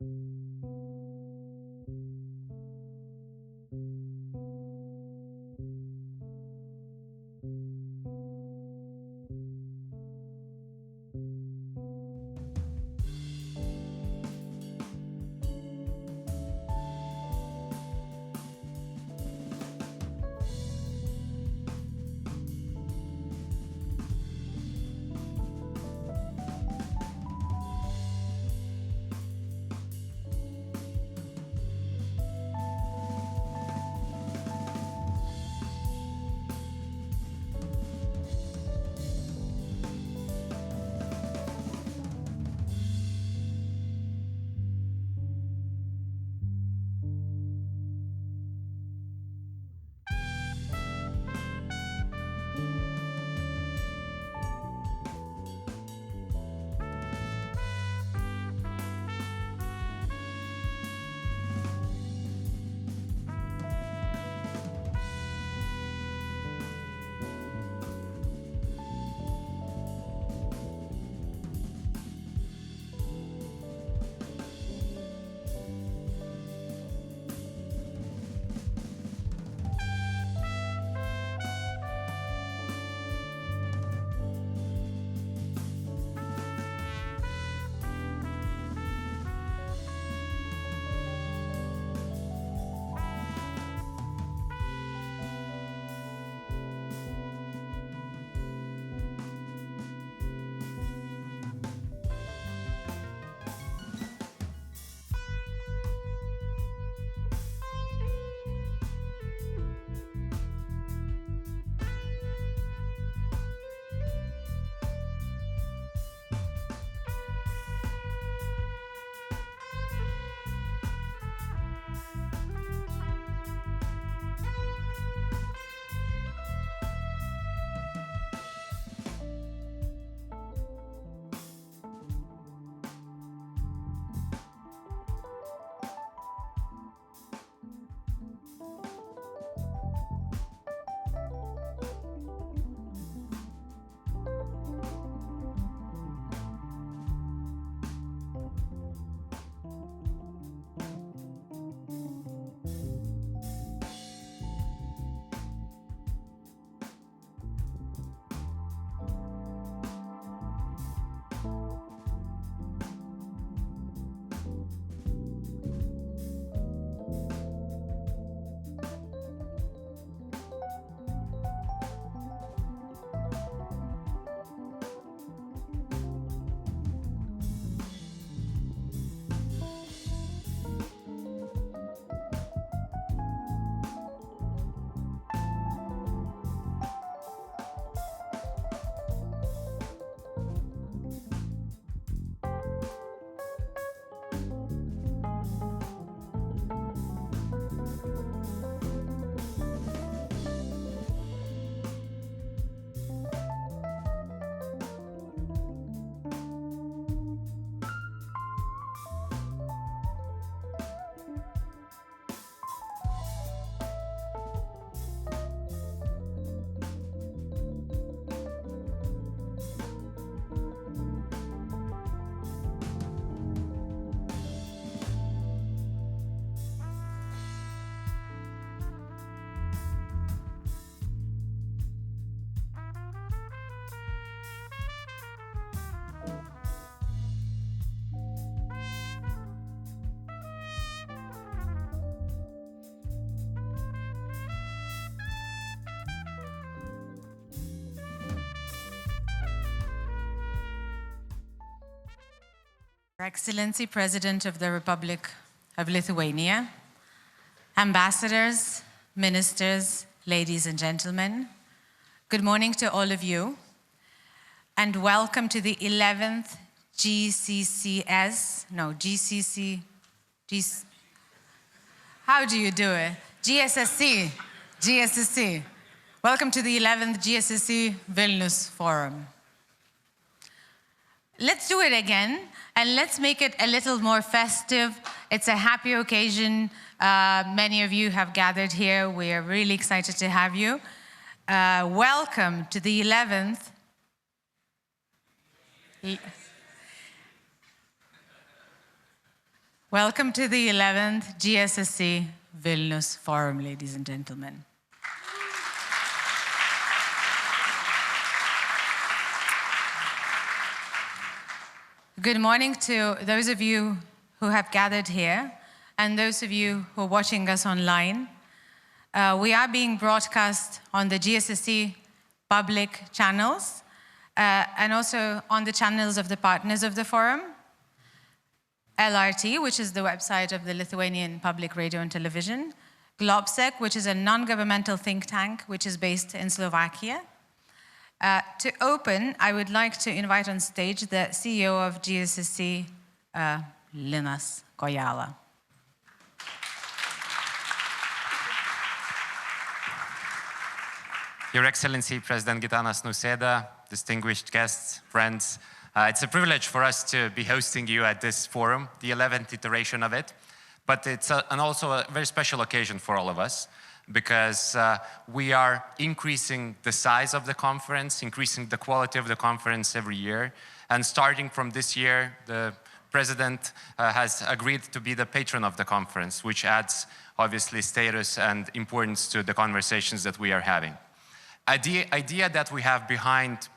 Your Excellency, President of the Republic of Lithuania, ambassadors, ministers, ladies and gentlemen, good morning to all of you, and welcome to the 11th how do you do it? GSSC. Welcome to the 11th GSSC Vilnius Forum. Let's do it again, and let's make it a little more festive. It's a happy occasion. Many of you have gathered here. We are really excited to have you. Welcome to the 11th. Welcome to the 11th GSSC Vilnius Forum, ladies and gentlemen. Good morning to those of you who have gathered here and those of you who are watching us online. We are being broadcast on the GSSC public channels and also on the channels of the partners of the forum. LRT, which is the website of the Lithuanian Public Radio and Television. Globsec, which is a non-governmental think tank, which is based in Slovakia. To open, I would like to invite on stage the CEO of GSSC, Linas Kojala. Your Excellency, President Gitanas Nausėda, distinguished guests, friends, it's a privilege for us to be hosting you at this forum, the 11th iteration of it. But it's also a very special occasion for all of us because we are increasing the size of the conference, increasing the quality of the conference every year. And starting from this year, the President has agreed to be the patron of the conference, which adds, obviously, status and importance to the conversations that we are having. The idea that we have behind,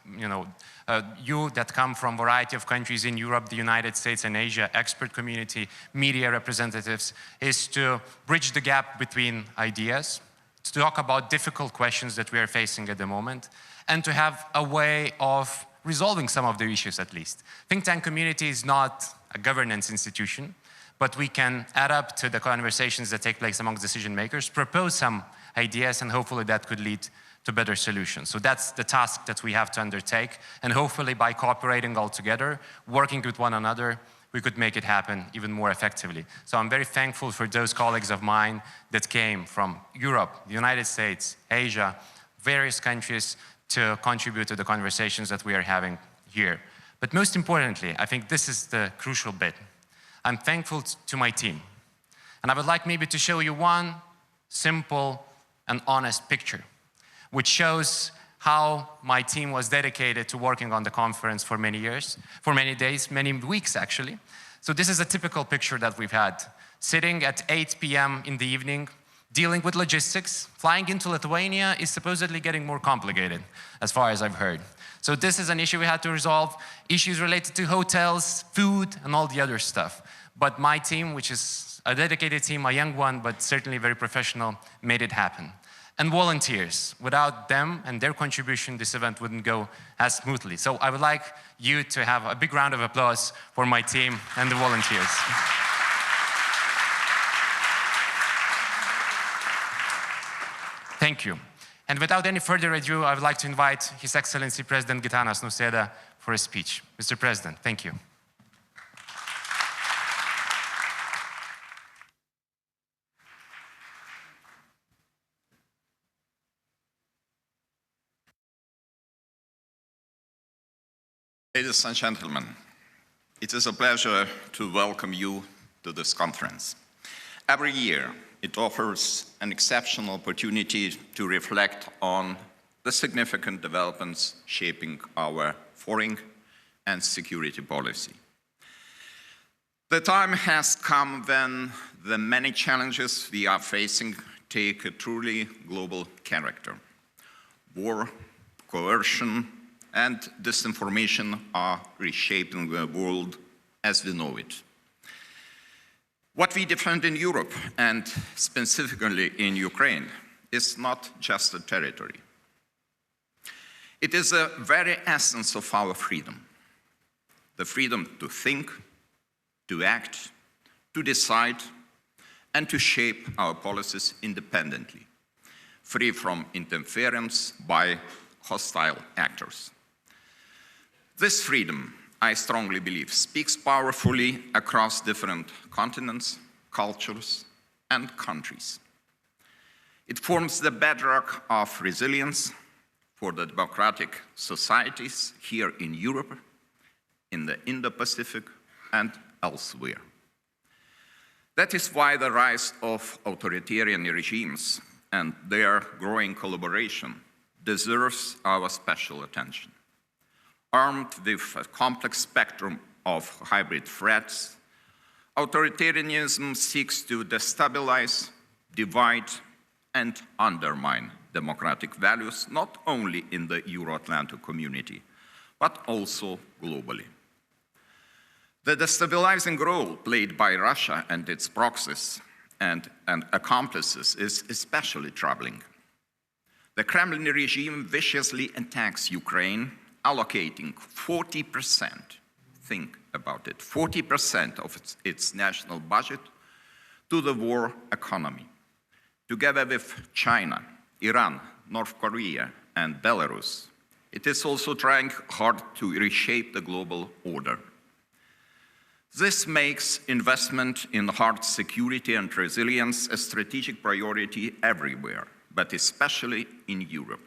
you that come from a variety of countries in Europe, the United States and Asia, expert community, media representatives, is to bridge the gap between ideas, to talk about difficult questions that we are facing at the moment, and to have a way of resolving some of the issues at least. Think tank community is not a governance institution, but we can add up to the conversations that take place amongst decision makers, propose some ideas, and hopefully that could lead to better solutions. So that's the task that we have to undertake. And hopefully by cooperating all together, working with one another, we could make it happen even more effectively. So I'm very thankful for those colleagues of mine that came from Europe, the United States, Asia, various countries to contribute to the conversations that we are having here. But most importantly, I think this is the crucial bit. I'm thankful to my team. And I would like maybe to show you one simple and honest picture, which shows how my team was dedicated to working on the conference for many years, for many days, many weeks actually. So this is a typical picture that we've had. Sitting at 8 p.m. in the evening, dealing with logistics. Flying into Lithuania is supposedly getting more complicated, as far as I've heard. So this is an issue we had to resolve. Issues related to hotels, food, and all the other stuff. But my team, which is a dedicated team, a young one, but certainly very professional, made it happen. And volunteers. Without them and their contribution, this event wouldn't go as smoothly. So I would like you to have a big round of applause for my team and the volunteers. Thank you. And without any further ado, I would like to invite His Excellency President Gitanas Nausėda for a speech. Mr. President, thank you. Ladies and gentlemen, it is a pleasure to welcome you to this conference. Every year, it offers an exceptional opportunity to reflect on the significant developments shaping our foreign and security policy. The time has come when the many challenges we are facing take a truly global character. War, coercion, and disinformation are reshaping the world as we know it. What we defend in Europe, and specifically in Ukraine, is not just a territory. It is the very essence of our freedom. The freedom to think, to act, to decide, and to shape our policies independently, free from interference by hostile actors. This freedom, I strongly believe, speaks powerfully across different continents, cultures, and countries. It forms the bedrock of resilience for the democratic societies here in Europe, in the Indo-Pacific, and elsewhere. That is why the rise of authoritarian regimes and their growing collaboration deserves our special attention. Armed with a complex spectrum of hybrid threats, Authoritarianism seeks to destabilize, divide, and undermine democratic values, not only in the Euro-Atlantic community, but also globally. The destabilizing role played by Russia and its proxies and accomplices is especially troubling. The Kremlin regime viciously attacks Ukraine, allocating 40%, think about it, 40% of its national budget to the war economy. Together with China, Iran, North Korea, and Belarus, it is also trying hard to reshape the global order. This makes investment in hard security and resilience a strategic priority everywhere, but especially in Europe.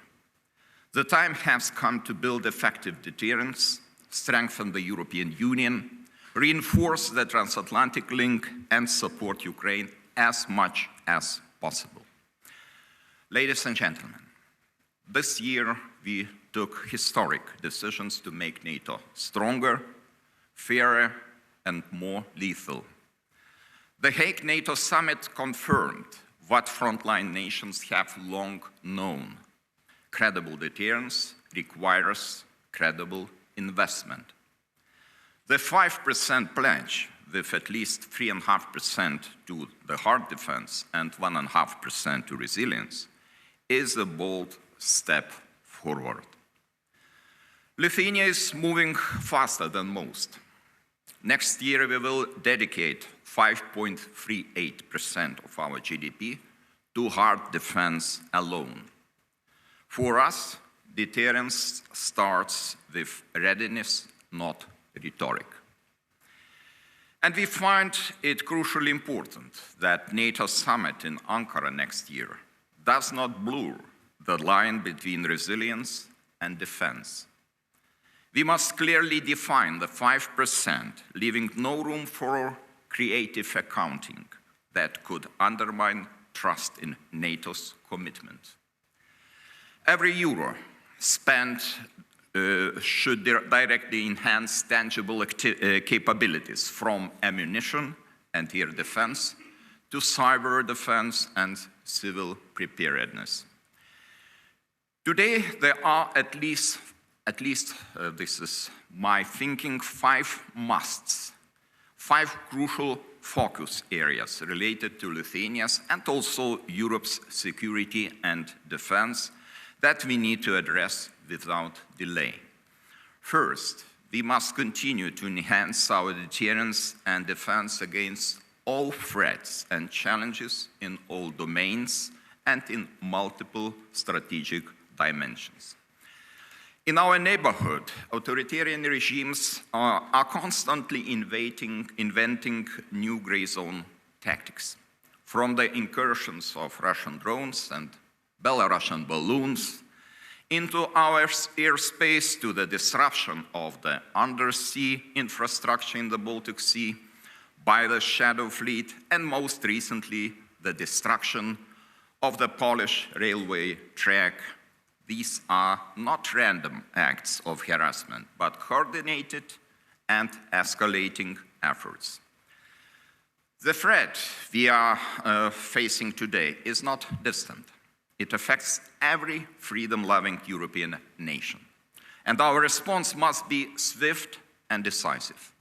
The time has come to build effective deterrence, strengthen the European Union, reinforce the transatlantic link, and support Ukraine as much as possible. Ladies and gentlemen, this year we took historic decisions to make NATO stronger, fairer, and more lethal. The Hague NATO summit confirmed what frontline nations have long known. Credible deterrence requires credible investment. The 5% pledge, with at least 3.5% to the hard defense and 1.5% to resilience, is a bold step forward. Lithuania is moving faster than most. Next year, we will dedicate 5.38% of our GDP to hard defense alone. For us, deterrence starts with readiness, not rhetoric. And we find it crucially important that NATO summit in Ankara next year does not blur the line between resilience and defense. We must clearly define the 5%, leaving no room for creative accounting that could undermine trust in NATO's commitment. Every euro spent should directly enhance tangible capabilities, from ammunition and air defense to cyber defense and civil preparedness. Today, there are at least this is my thinking, 5 musts, 5 crucial focus areas related to Lithuania's and also Europe's security and defense that we need to address without delay. First, we must continue to enhance our deterrence and defense against all threats and challenges in all domains and in multiple strategic dimensions. In our neighborhood, authoritarian regimes are constantly inventing new gray zone tactics. From the incursions of Russian drones and Belarusian balloons into our airspace, to the disruption of the undersea infrastructure in the Baltic Sea by the Shadow Fleet, and most recently, the destruction of the Polish railway track. These are not random acts of harassment, but coordinated and escalating efforts. The threat we are facing today is not distant. It affects every freedom-loving European nation. And our response must be swift and decisive.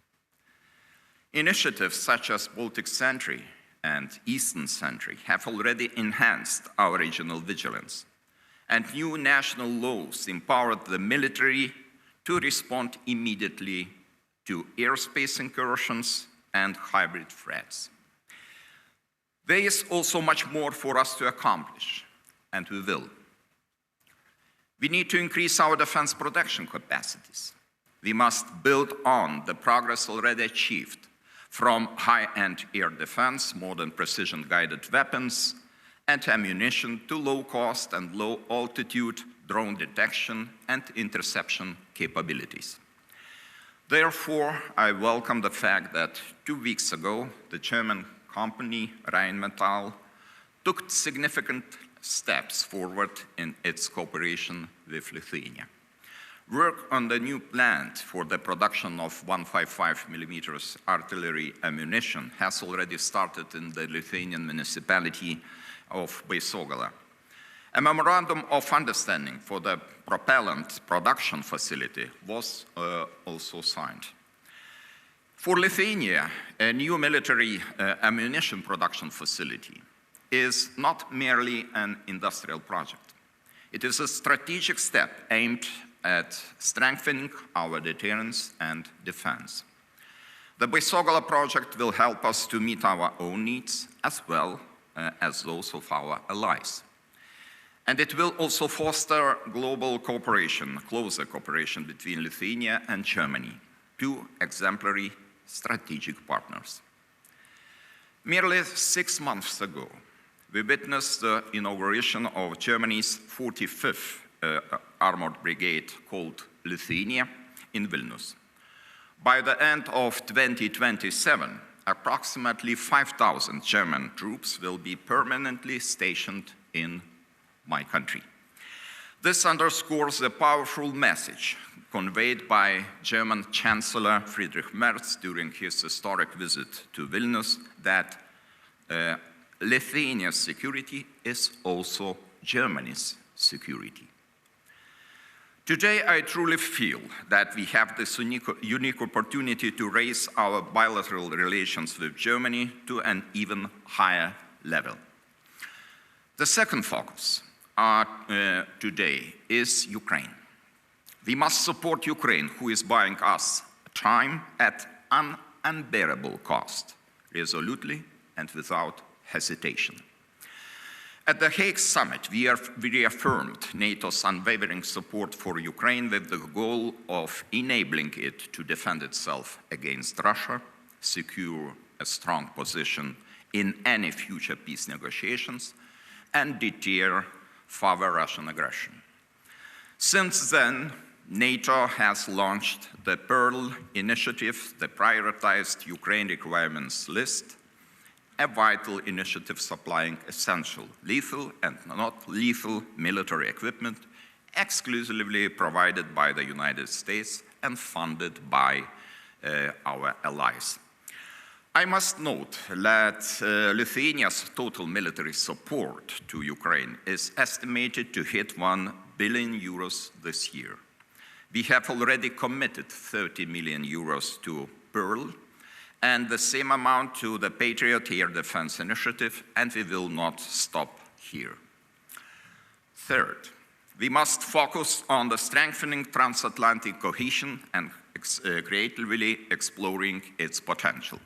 Initiatives such as Baltic Sentry and Eastern Sentry have already enhanced our regional vigilance. And new national laws empowered the military to respond immediately to airspace incursions and hybrid threats. There is also much more for us to accomplish, and we will. We need to increase our defense production capacities. We must build on the progress already achieved, from high-end air defense, modern precision-guided weapons, and ammunition, to low-cost and low-altitude drone detection and interception capabilities. Therefore, I welcome the fact that 2 weeks ago, the German company Rheinmetall took significant steps forward in its cooperation with Lithuania. Work on the new plant for the production of 155mm artillery ammunition has already started in the Lithuanian municipality of Baisogala. A memorandum of understanding for the propellant production facility was also signed. For Lithuania, a new military ammunition production facility is not merely an industrial project. It is a strategic step aimed at strengthening our deterrence and defense. The Baisogala project will help us to meet our own needs as well as those of our allies. And it will also foster global cooperation, closer cooperation between Lithuania and Germany, two exemplary strategic partners. Merely 6 months ago, we witnessed the inauguration of Germany's 45th Armored Brigade called Lithuania in Vilnius. By the end of 2027, approximately 5,000 German troops will be permanently stationed in my country. This underscores the powerful message conveyed by German Chancellor Friedrich Merz during his historic visit to Vilnius that Lithuania's security is also Germany's security. Today, I truly feel that we have this unique opportunity to raise our bilateral relations with Germany to an even higher level. The second focus today is Ukraine. We must support Ukraine, who is buying us time at an unbearable cost, resolutely and without hesitation. At the Hague summit, we reaffirmed NATO's unwavering support for Ukraine with the goal of enabling it to defend itself against Russia, secure a strong position in any future peace negotiations, and deter further Russian aggression. Since then, NATO has launched the Pearl Initiative, the prioritized Ukraine requirements list, a vital initiative supplying essential lethal and not lethal military equipment exclusively provided by the United States and funded by our allies. I must note that Lithuania's total military support to Ukraine is estimated to hit 1 billion euros this year. We have already committed 30 million euros to Pearl and the same amount to the Patriot Air Defense Initiative, and we will not stop here. Third, we must focus on the strengthening transatlantic cohesion and creatively exploring its potential.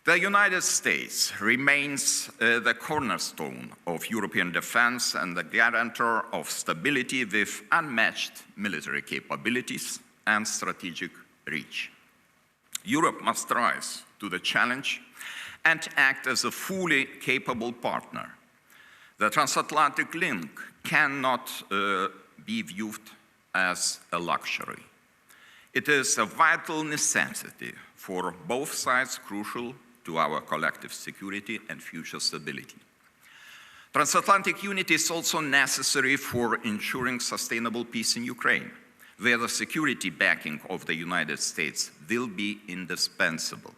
The United States remains the cornerstone of European defense and the guarantor of stability with unmatched military capabilities and strategic reach. Europe must rise to the challenge and act as a fully capable partner. The transatlantic link cannot be viewed as a luxury. It is a vital necessity for both sides, crucial to our collective security and future stability. Transatlantic unity is also necessary for ensuring sustainable peace in Ukraine, where the security backing of the United States will be indispensable.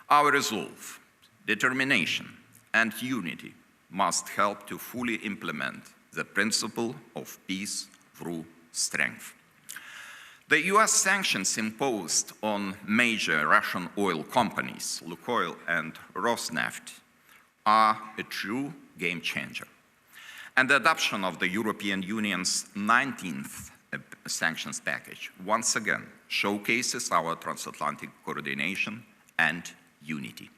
Our resolve, determination, and unity must help to fully implement the principle of peace through strength. The US sanctions imposed on major Russian oil companies, Lukoil and Rosneft, are a true game changer. And the adoption of the European Union's 19th sanctions package once again showcases our transatlantic coordination and unity.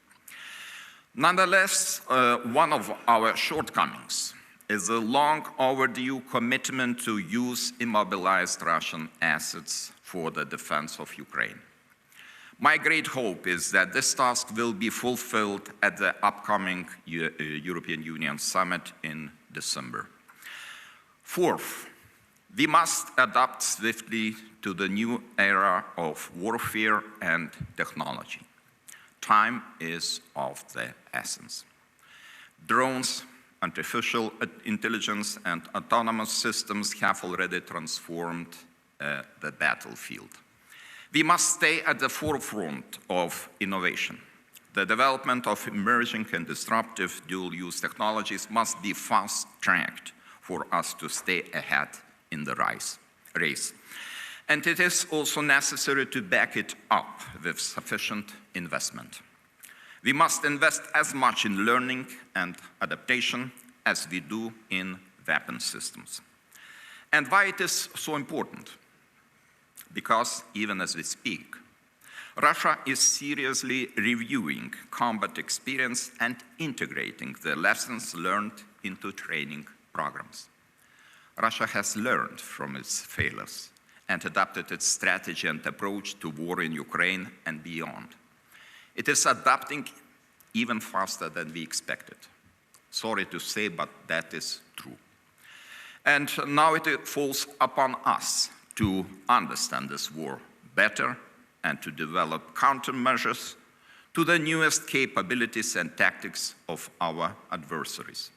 Nonetheless, one of our shortcomings is a long overdue commitment to use immobilized Russian assets for the defense of Ukraine. My great hope is that this task will be fulfilled at the upcoming European Union summit in December. Fourth, we must adapt swiftly to the new era of warfare and technology. Time is of the essence. Drones, artificial intelligence, and autonomous systems have already transformed the battlefield. We must stay at the forefront of innovation. The development of emerging and disruptive dual-use technologies must be fast-tracked for us to stay ahead in the race. And it is also necessary to back it up with sufficient investment. We must invest as much in learning and adaptation as we do in weapon systems. And why it is so important? Because even as we speak, Russia is seriously reviewing combat experience and integrating the lessons learned into training programs. Russia has learned from its failures and adapted its strategy and approach to war in Ukraine and beyond. It is adapting even faster than we expected. Sorry to say, but that is true. And now it falls upon us to understand this war better and to develop countermeasures to the newest capabilities and tactics of our adversaries.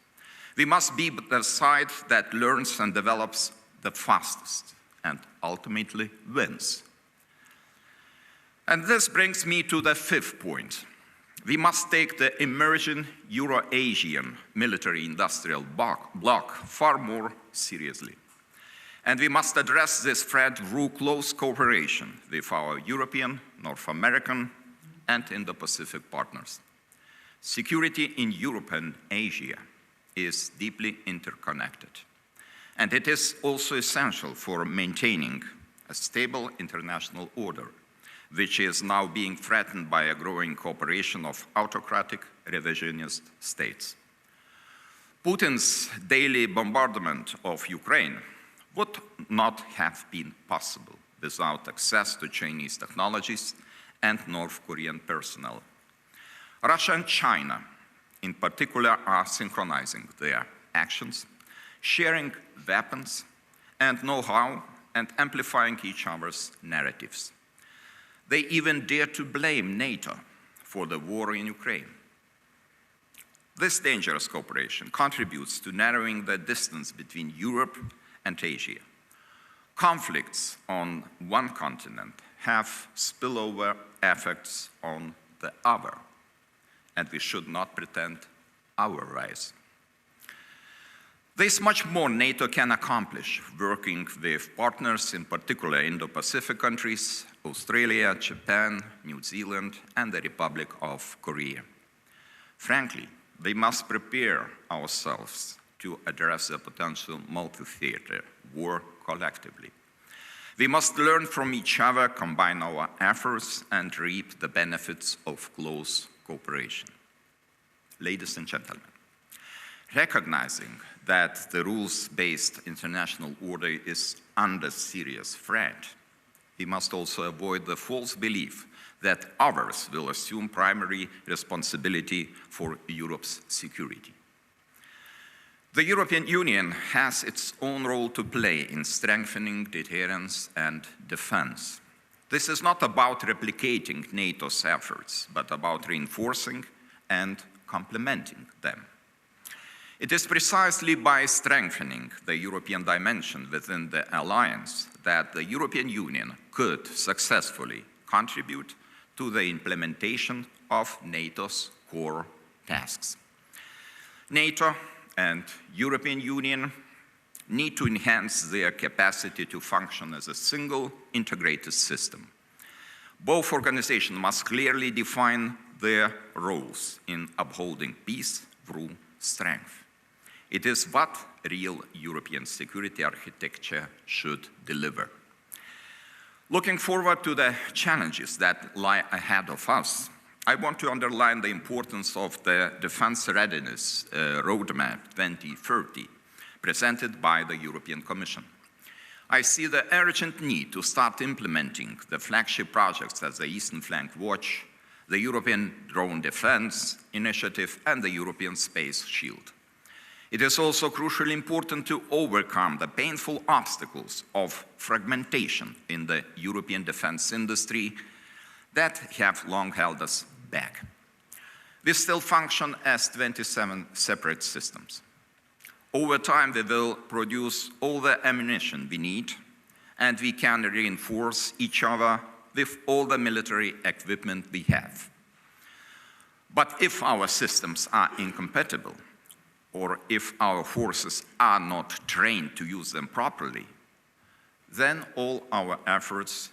We must be the side that learns and develops the fastest and ultimately wins. And this brings me to the fifth point. We must take the emerging Euro-Asian military-industrial bloc far more seriously. And we must address this threat through close cooperation with our European, North American, and Indo-Pacific partners. Security in Europe and Asia is deeply interconnected. And it is also essential for maintaining a stable international order, which is now being threatened by a growing cooperation of autocratic revisionist states. Putin's daily bombardment of Ukraine would not have been possible without access to Chinese technologies and North Korean personnel. Russia and China, in particular, are synchronizing their actions, sharing weapons and know-how, and amplifying each other's narratives. They even dare to blame NATO for the war in Ukraine. This dangerous cooperation contributes to narrowing the distance between Europe and Asia. Conflicts on one continent have spillover effects on the other, and we should not pretend otherwise. There's much more NATO can accomplish working with partners, in particular Indo-Pacific countries, Australia, Japan, New Zealand, and the Republic of Korea. Frankly, we must prepare ourselves to address a potential multi-theater war collectively. We must learn from each other, combine our efforts, and reap the benefits of close cooperation. Ladies and gentlemen, recognizing that the rules-based international order is under serious threat, we must also avoid the false belief that others will assume primary responsibility for Europe's security. The European Union has its own role to play in strengthening deterrence and defense. This is not about replicating NATO's efforts, but about reinforcing and complementing them. It is precisely by strengthening the European dimension within the alliance that the European Union could successfully contribute to the implementation of NATO's core tasks. NATO and European Union need to enhance their capacity to function as a single integrated system. Both organizations must clearly define their roles in upholding peace through strength. It is what real European security architecture should deliver. Looking forward to the challenges that lie ahead of us, I want to underline the importance of the Defense Readiness Roadmap 2030, presented by the European Commission. I see the urgent need to start implementing the flagship projects as the Eastern Flank Watch, the European Drone Defense Initiative, and the European Space Shield. It is also crucially important to overcome the painful obstacles of fragmentation in the European defense industry that have long held us back. We still function as 27 separate systems. Over time, we will produce all the ammunition we need, and we can reinforce each other with all the military equipment we have. But if our systems are incompatible, or if our forces are not trained to use them properly, then all our efforts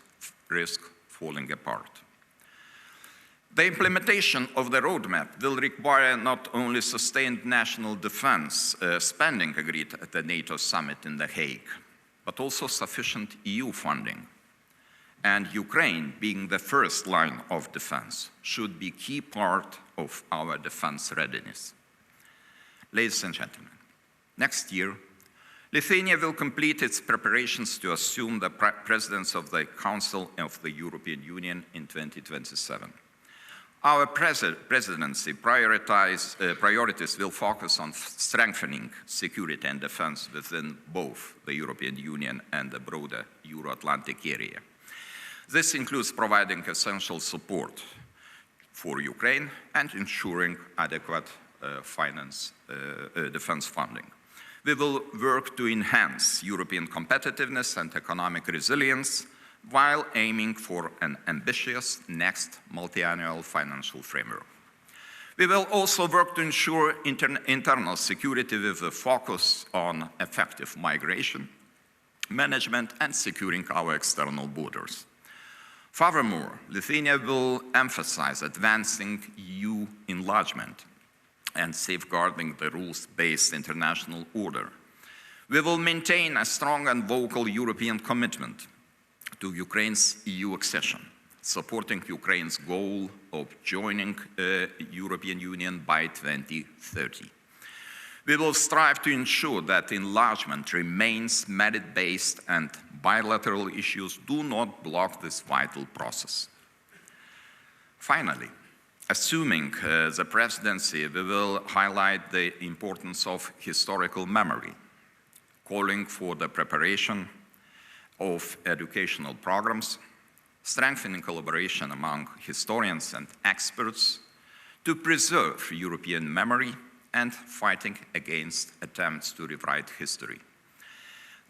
risk falling apart. The implementation of the roadmap will require not only sustained national defense spending agreed at the NATO summit in The Hague, but also sufficient EU funding. And Ukraine, being the first line of defense, should be a key part of our defense readiness. Ladies and gentlemen, next year, Lithuania will complete its preparations to assume the presidency of the Council of the European Union in 2027. Our presidency priorities will focus on strengthening security and defense within both the European Union and the broader Euro-Atlantic area. This includes providing essential support for Ukraine and ensuring adequate defense funding. We will work to enhance European competitiveness and economic resilience while aiming for an ambitious next multi-annual financial framework. We will also work to ensure internal security with a focus on effective migration management and securing our external borders. Furthermore, Lithuania will emphasize advancing EU enlargement and safeguarding the rules-based international order. We will maintain a strong and vocal European commitment to Ukraine's EU accession, supporting Ukraine's goal of joining the European Union by 2030. We will strive to ensure that enlargement remains merit-based and bilateral issues do not block this vital process. Finally, assuming the presidency, we will highlight the importance of historical memory, calling for the preparation of educational programs, strengthening collaboration among historians and experts to preserve European memory, and fighting against attempts to rewrite history.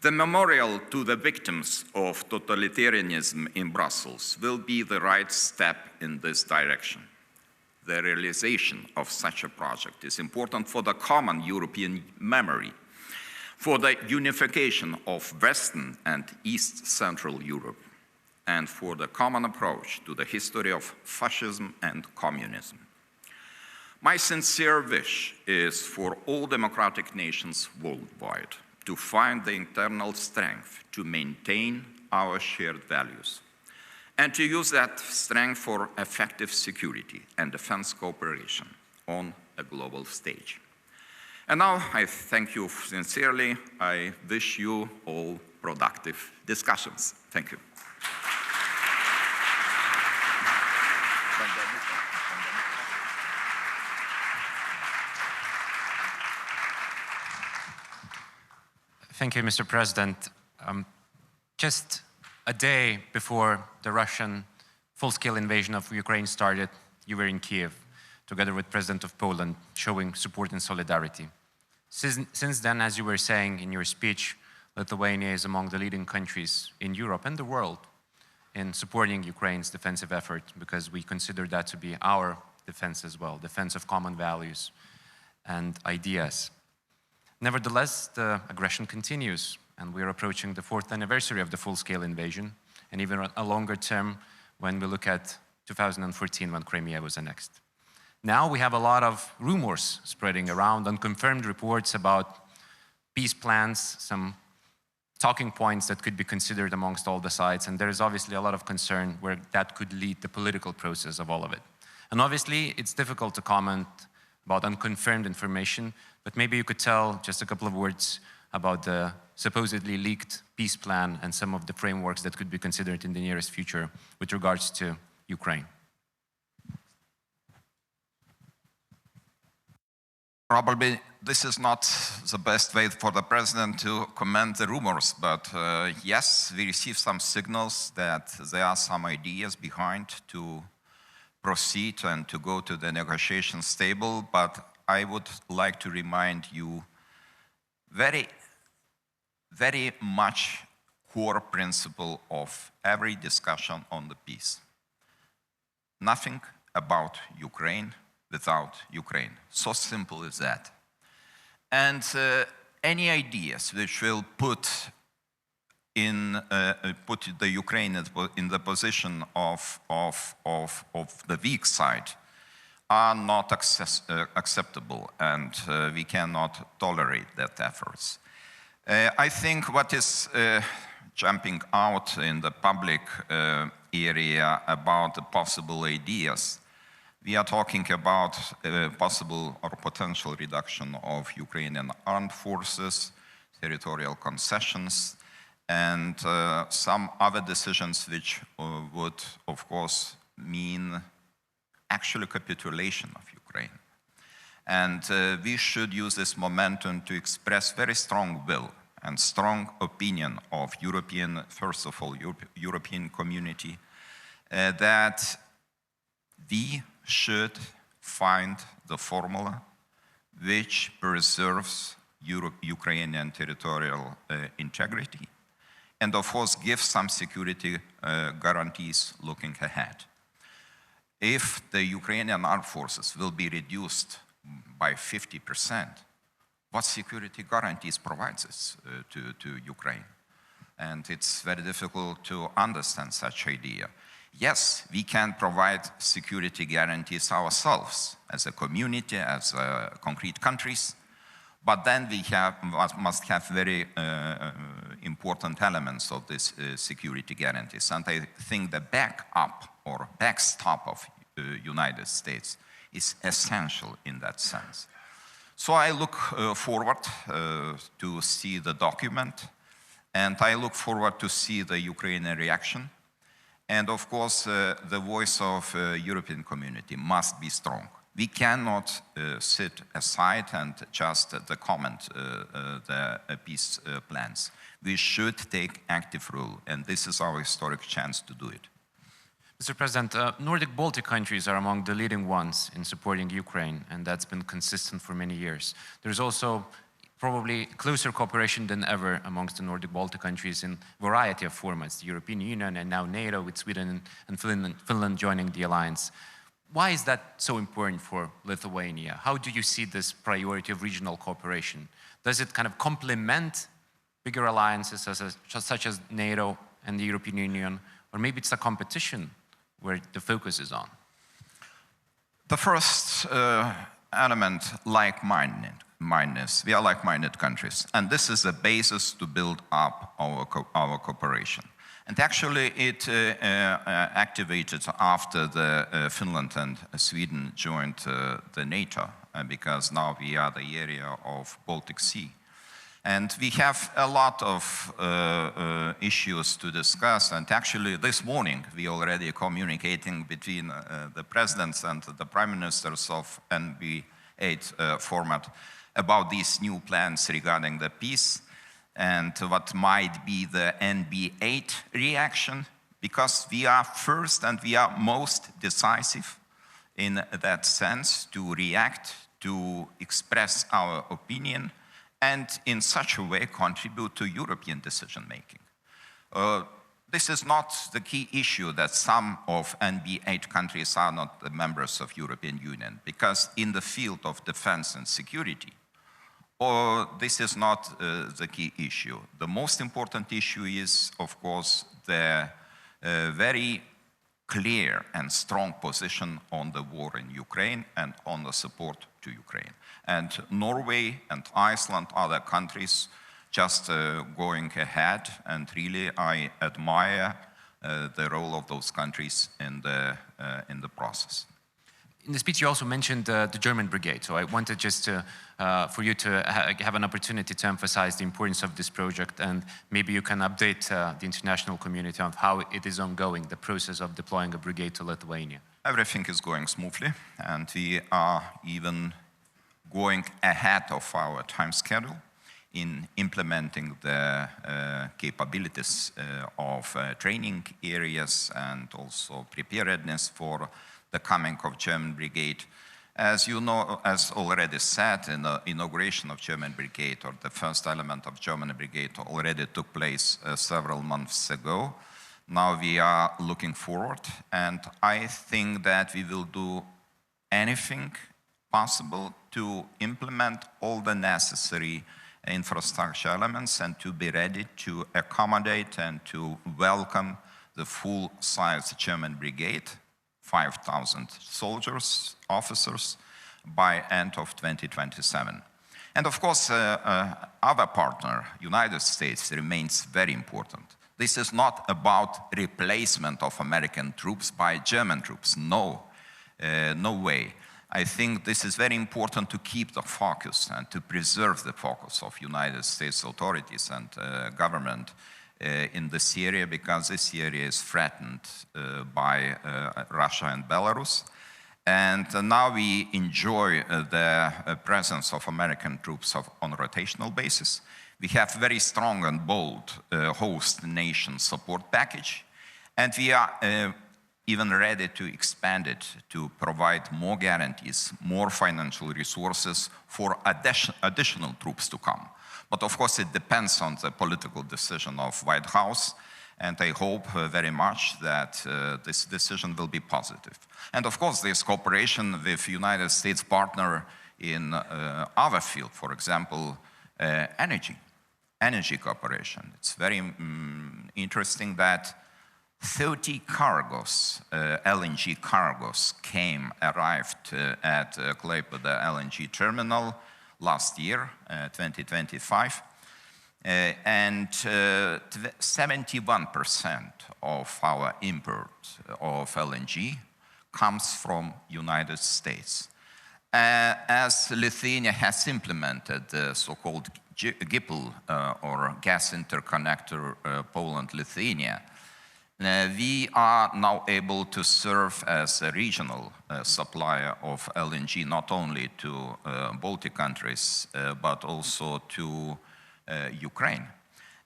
The memorial to the victims of totalitarianism in Brussels will be the right step in this direction. The realization of such a project is important for the common European memory, for the unification of Western and East Central Europe, and for the common approach to the history of fascism and communism. My sincere wish is for all democratic nations worldwide to find the internal strength to maintain our shared values and to use that strength for effective security and defense cooperation on a global stage. And now I thank you sincerely. I wish you all productive discussions. Thank you. Thank you, Mr. President. Just a day before the Russian full-scale invasion of Ukraine started, you were in Kiev, together with President of Poland, showing support and solidarity. Since then, as you were saying in your speech, Lithuania is among the leading countries in Europe and the world in supporting Ukraine's defensive effort, because we consider that to be our defense as well, defense of common values and ideas. Nevertheless, the aggression continues, and we're approaching the 4th anniversary of the full-scale invasion, and even a longer term when we look at 2014, when Crimea was annexed. Now we have a lot of rumors spreading around, unconfirmed reports about peace plans, some talking points that could be considered amongst all the sides, and there is obviously a lot of concern where that could lead the political process of all of it. And obviously, it's difficult to comment about unconfirmed information, but maybe you could tell just a couple of words about the supposedly leaked peace plan and some of the frameworks that could be considered in the nearest future with regards to Ukraine. Probably this is not the best way for the president to comment the rumors, but yes, we received some signals that there are some ideas behind to proceed and to go to the negotiations table, but I would like to remind you very much core principle of every discussion on the peace. Nothing about Ukraine without Ukraine. So simple is that. And any ideas which will put the Ukraine in the position of the weak side are not acceptable, and we cannot tolerate that efforts. I think what is jumping out in the public area about the possible ideas, we are talking about possible or potential reduction of Ukrainian armed forces, territorial concessions, and some other decisions which would, of course, mean actual capitulation of Ukraine. And we should use this momentum to express very strong will and strong opinion of European, first of all, European community, that we should find the formula which preserves Ukrainian territorial integrity and, of course, gives some security guarantees looking ahead. If the Ukrainian armed forces will be reduced by 50%, what security guarantees provides this to Ukraine? And it's very difficult to understand such idea. Yes, we can provide security guarantees ourselves as a community, as concrete countries, but then we must have very important elements of these security guarantees. And I think the backup or backstop of United States is essential in that sense. So I look forward to see the document, and I look forward to see the Ukrainian reaction. And of course, the voice of European community must be strong. We cannot sit aside and just comment the peace plans. We should take active role, and this is our historic chance to do it. Mr. President, Nordic Baltic countries are among the leading ones in supporting Ukraine, and that's been consistent for many years. There's also probably closer cooperation than ever amongst the Nordic Baltic countries in a variety of formats, the European Union and now NATO, with Sweden and Finland joining the alliance. Why is that so important for Lithuania? How do you see this priority of regional cooperation? Does it kind of complement bigger alliances such as NATO and the European Union, or maybe it's a competition where the focus is on? The first element, like-mindedness. We are like-minded countries, and this is the basis to build up our cooperation. And actually, it activated after Finland and Sweden joined the NATO, because now we are the area of Baltic Sea. And we have a lot of issues to discuss. And actually, this morning, we already communicating between the presidents and the prime ministers of NB8 format about these new plans regarding the peace and what might be the NB8 reaction, because we are first and we are most decisive in that sense to react, to express our opinion, and in such a way contribute to European decision-making. This is not the key issue that some of NB8 countries are not the members of European Union, because in the field of defense and security, this is not the key issue. The most important issue is, of course, the very clear and strong position on the war in Ukraine and on the support to Ukraine. And Norway and Iceland, other countries, just going ahead, and really I admire the role of those countries in the process. In the speech, you also mentioned the German brigade. So I wanted just for you to have an opportunity to emphasize the importance of this project, and maybe you can update the international community on how it is ongoing, the process of deploying a brigade to Lithuania. Everything is going smoothly, and we are even going ahead of our time schedule in implementing the capabilities of training areas and also preparedness for the coming of German brigade. As you know, as already said, in the inauguration of German Brigade, or the first element of German Brigade, already took place several months ago. Now we are looking forward, and I think that we will do anything possible to implement all the necessary infrastructure elements and to be ready to accommodate and to welcome the full-size German Brigade, 5,000 soldiers, officers, by end of 2027. And of course, our partner, United States, remains very important. This is not about replacement of American troops by German troops. No, no way. I think this is very important to keep the focus and to preserve the focus of United States authorities and government in this area, because this area is threatened by Russia and Belarus. And now we enjoy the presence of American troops on a rotational basis. We have very strong and bold host nation support package, and we are even ready to expand it to provide more guarantees, more financial resources for additional troops to come. But of course, it depends on the political decision of White House, and I hope very much that this decision will be positive. And of course, this cooperation with United States partner in other field, for example, energy cooperation. It's very interesting that 30 cargos, LNG cargos, arrived at Klaipėda LNG terminal last year, 2025, and 71% of our import of LNG comes from United States. As Lithuania has implemented the so-called GIPL, or gas interconnector Poland-Lithuania, we are now able to serve as a regional supplier of LNG, not only to Baltic countries, but also to Ukraine.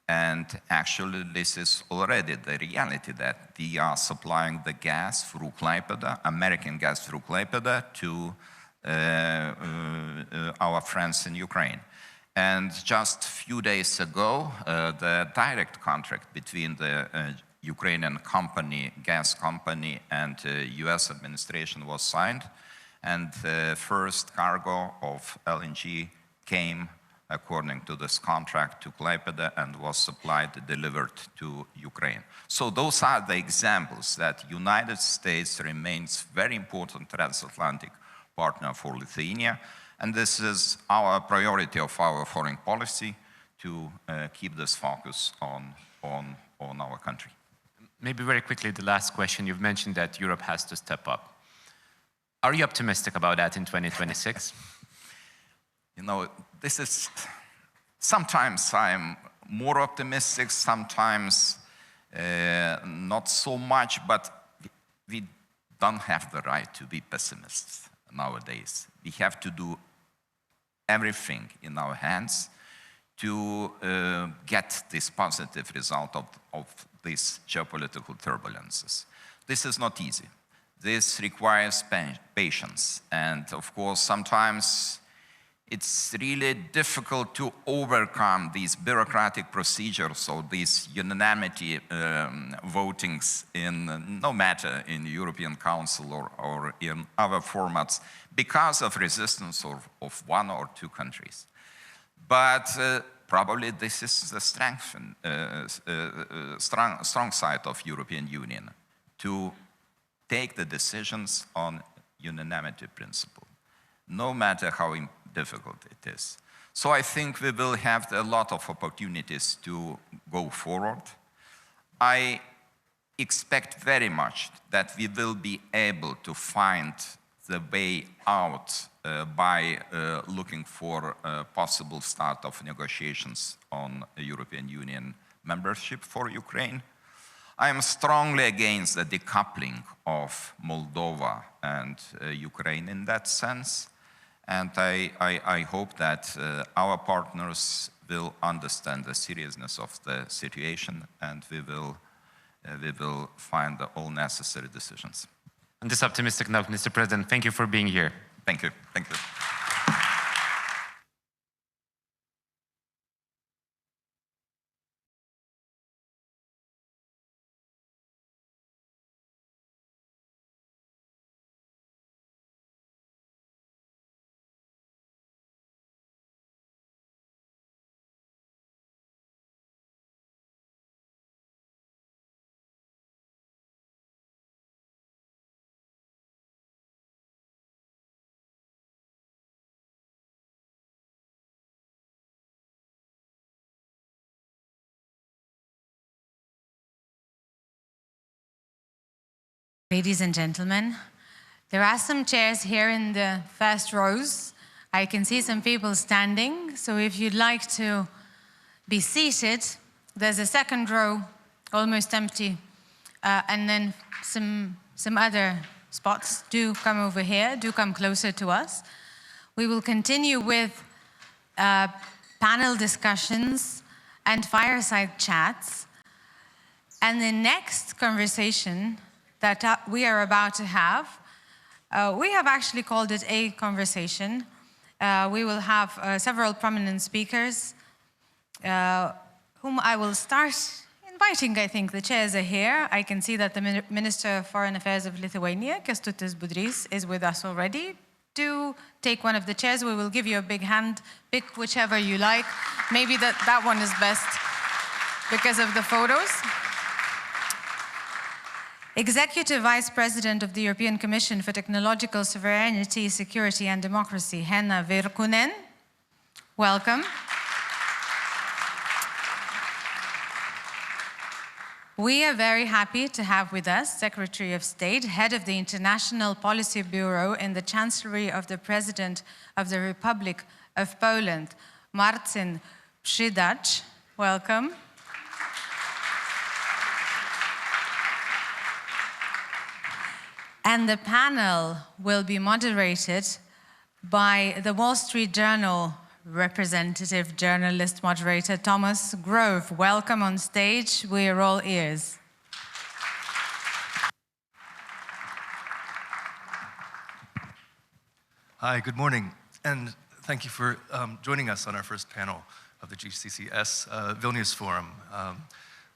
And actually, this is already the reality, that we are supplying the gas through Klaipėda, American gas through Klaipėda, to our friends in Ukraine. And just a few days ago, the direct contract between the Ukrainian company, gas company, and US administration was signed, and the first cargo of LNG came according to this contract to Klaipėda and was supplied, delivered to Ukraine. So those are the examples that United States remains very important transatlantic partner for Lithuania, and this is our priority of our foreign policy, to keep this focus on our country. Maybe very quickly, the last question. You've mentioned that Europe has to step up. Are you optimistic about that in 2026? You know, this is, sometimes I'm more optimistic, sometimes not so much, but we don't have the right to be pessimists nowadays. We have to do everything in our hands to get this positive result of these geopolitical turbulences. This is not easy. This requires patience. And of course, sometimes it's really difficult to overcome these bureaucratic procedures or these unanimity votings in, no matter in the European Council or in other formats, because of resistance of one or two countries. But probably this is the strength and strong side of European Union, to take the decisions on unanimity principle, no matter how difficult it is. So I think we will have a lot of opportunities to go forward. I expect very much that we will be able to find the way out by looking for a possible start of negotiations on a European Union membership for Ukraine. I am strongly against the decoupling of Moldova and Ukraine in that sense. And I hope that our partners will understand the seriousness of the situation, and we will find all necessary decisions. On this optimistic note, Mr. President, thank you for being here. Thank you. Thank you. Ladies and gentlemen, there are some chairs here in the first rows. I can see some people standing, so if you'd like to be seated, there's a second row, almost empty, and then some other spots. Do come over here, do come closer to us. We will continue with panel discussions and fireside chats. And the next conversation that we are about to have, we have actually called it a conversation. We will have several prominent speakers whom I will start inviting. I think the chairs are here. I can see that the Minister of Foreign Affairs of Lithuania, Kęstutis Budrys, is with us already. Do take one of the chairs. We will give you a big hand. Pick whichever you like. Maybe that one is best because of the photos. Executive Vice President of the European Commission for Technological Sovereignty, Security and Democracy, Henna Virkkunen. Welcome. We are very happy to have with us Secretary of State, Head of the International Policy Bureau in the Chancellery of the President of the Republic of Poland, Marcin Przydacz. Welcome. And the panel will be moderated by the Wall Street Journal representative journalist moderator, Thomas Grove. Welcome on stage. We are all ears. Hi, good morning. And thank you for joining us on our first panel of the GCSC Vilnius Forum.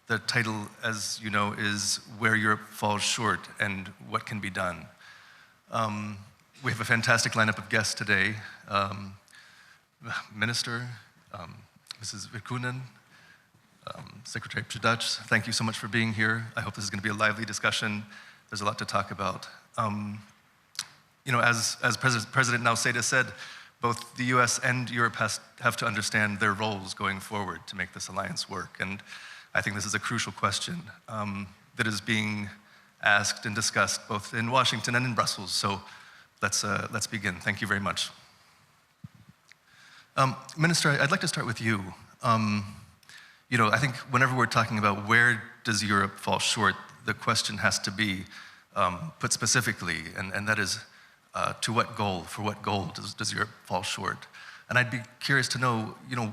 The title, as you know, is Where Europe Falls Short and What Can Be Done. We have a fantastic lineup of guests today. Minister, Mrs. Virkkunen, Secretary Przydacz, thank you so much for being here. I hope this is going to be a lively discussion. There's a lot to talk about. You know, as President Nausėda said, both the US and Europe have to understand their roles going forward to make this alliance work. And I think this is a crucial question that is being asked and discussed both in Washington and in Brussels. So let's begin. Thank you very much. Minister, I'd like to start with you. You know, I think whenever we're talking about where does Europe fall short, the question has to be put specifically, and that is to what goal, for what goal does Europe fall short? And I'd be curious to know, you know,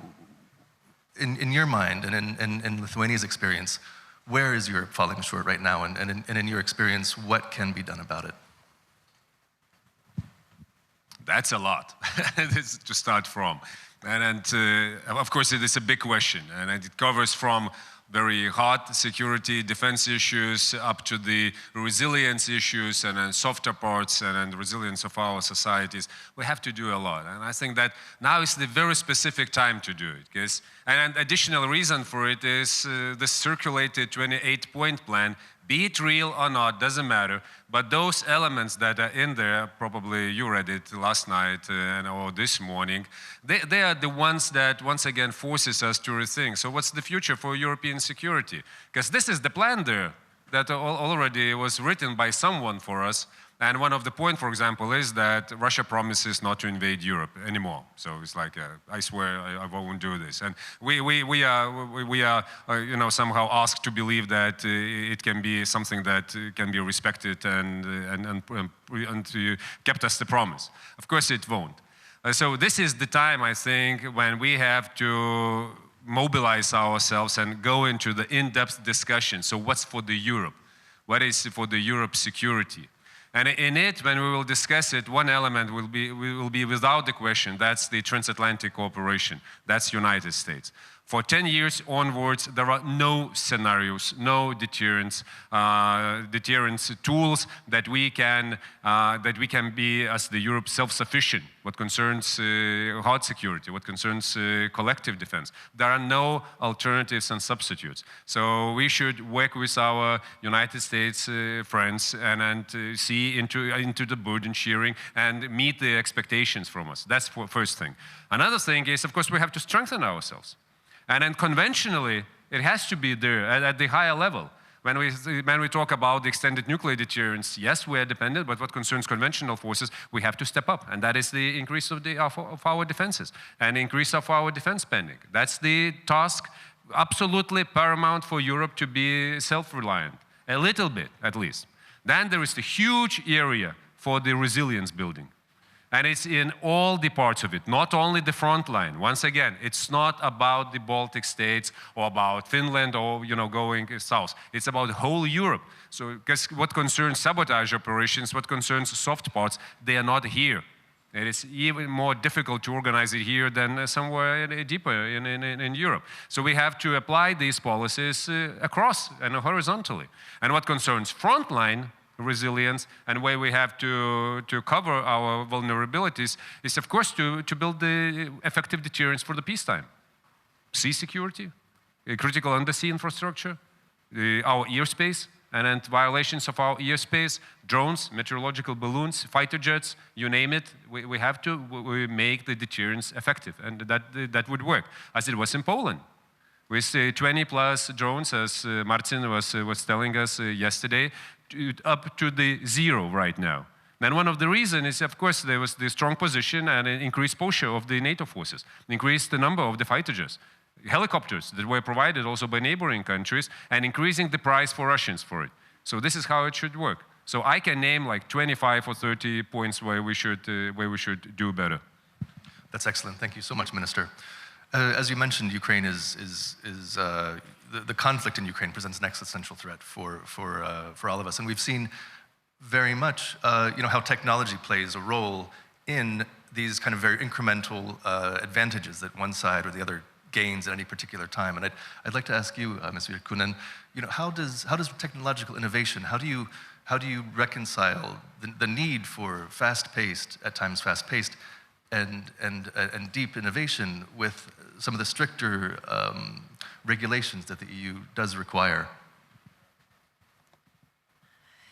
in your mind and in Lithuania's experience, where is Europe falling short right now? And in your experience, what can be done about it? That's a lot to start from. And of course, it is a big question. And it covers from very hard security, defense issues, up to the resilience issues and then softer parts and the resilience of our societies. We have to do a lot. And I think that now is the very specific time to do it. Because, and an additional reason for it is the circulated 28-point plan. Be it real or not, doesn't matter. But those elements that are in there, probably you read it last night or this morning, they are the ones that once again forces us to rethink. So what's the future for European security? Because this is the plan there that already was written by someone for us. And one of the points, for example, is that Russia promises not to invade Europe anymore. So it's like, I swear I won't do this. And we are you know, somehow asked to believe that it can be something that can be respected and kept us the promise. Of course it won't. So this is the time, I think, when we have to mobilize ourselves and go into the in-depth discussion. So what's for the Europe? What is for the Europe security? And in it, when we will discuss it, one element will be without the question. That's the transatlantic cooperation. That's United States. For 10 years onwards, there are no scenarios, no deterrence tools that we can be, as the Europe, self-sufficient. What concerns hard security, what concerns collective defense, there are no alternatives and substitutes. So we should work with our United States friends and see into the burden sharing and meet the expectations from us. That's the first thing. Another thing is, of course, we have to strengthen ourselves. And then conventionally, it has to be there at the higher level. When we talk about the extended nuclear deterrence, yes, we are dependent, but what concerns conventional forces, we have to step up. And that is the increase of our defenses and increase of our defense spending. That's the task, absolutely paramount for Europe to be self-reliant, a little bit at least. Then there is the huge area for the resilience building. And it's in all the parts of it, not only the front line. Once again, it's not about the Baltic states or about Finland or going south. It's about whole Europe. So because what concerns sabotage operations, what concerns soft parts, they are not here. It is even more difficult to organize it here than somewhere deeper in Europe. So we have to apply these policies across and horizontally. And what concerns frontline resilience and where we have to cover our vulnerabilities is, of course, to build the effective deterrence for the peacetime. Sea security, critical undersea infrastructure, our airspace, and then violations of our airspace, drones, meteorological balloons, fighter jets, you name it, we have to make the deterrence effective, and that would work, as it was in Poland. With 20 plus drones, as Martin was telling us yesterday, up to the 0 right now. And one of the reasons is, of course, there was the strong position and an increased posture of the NATO forces, increased the number of the fighter jets, helicopters that were provided also by neighboring countries, and increasing the price for Russians for it. So this is how it should work. So I can name like 25 or 30 points where we should do better. That's excellent. Thank you so much, Minister. As you mentioned, Ukraine the conflict in Ukraine presents an existential threat for all of us, and we've seen very much, how technology plays a role in these kind of very incremental advantages that one side or the other gains at any particular time. And I'd like to ask you, Ms. Virkunen, how does technological innovation, how do you reconcile the need for fast-paced, at times fast-paced, and deep innovation with some of the stricter regulations that the EU does require?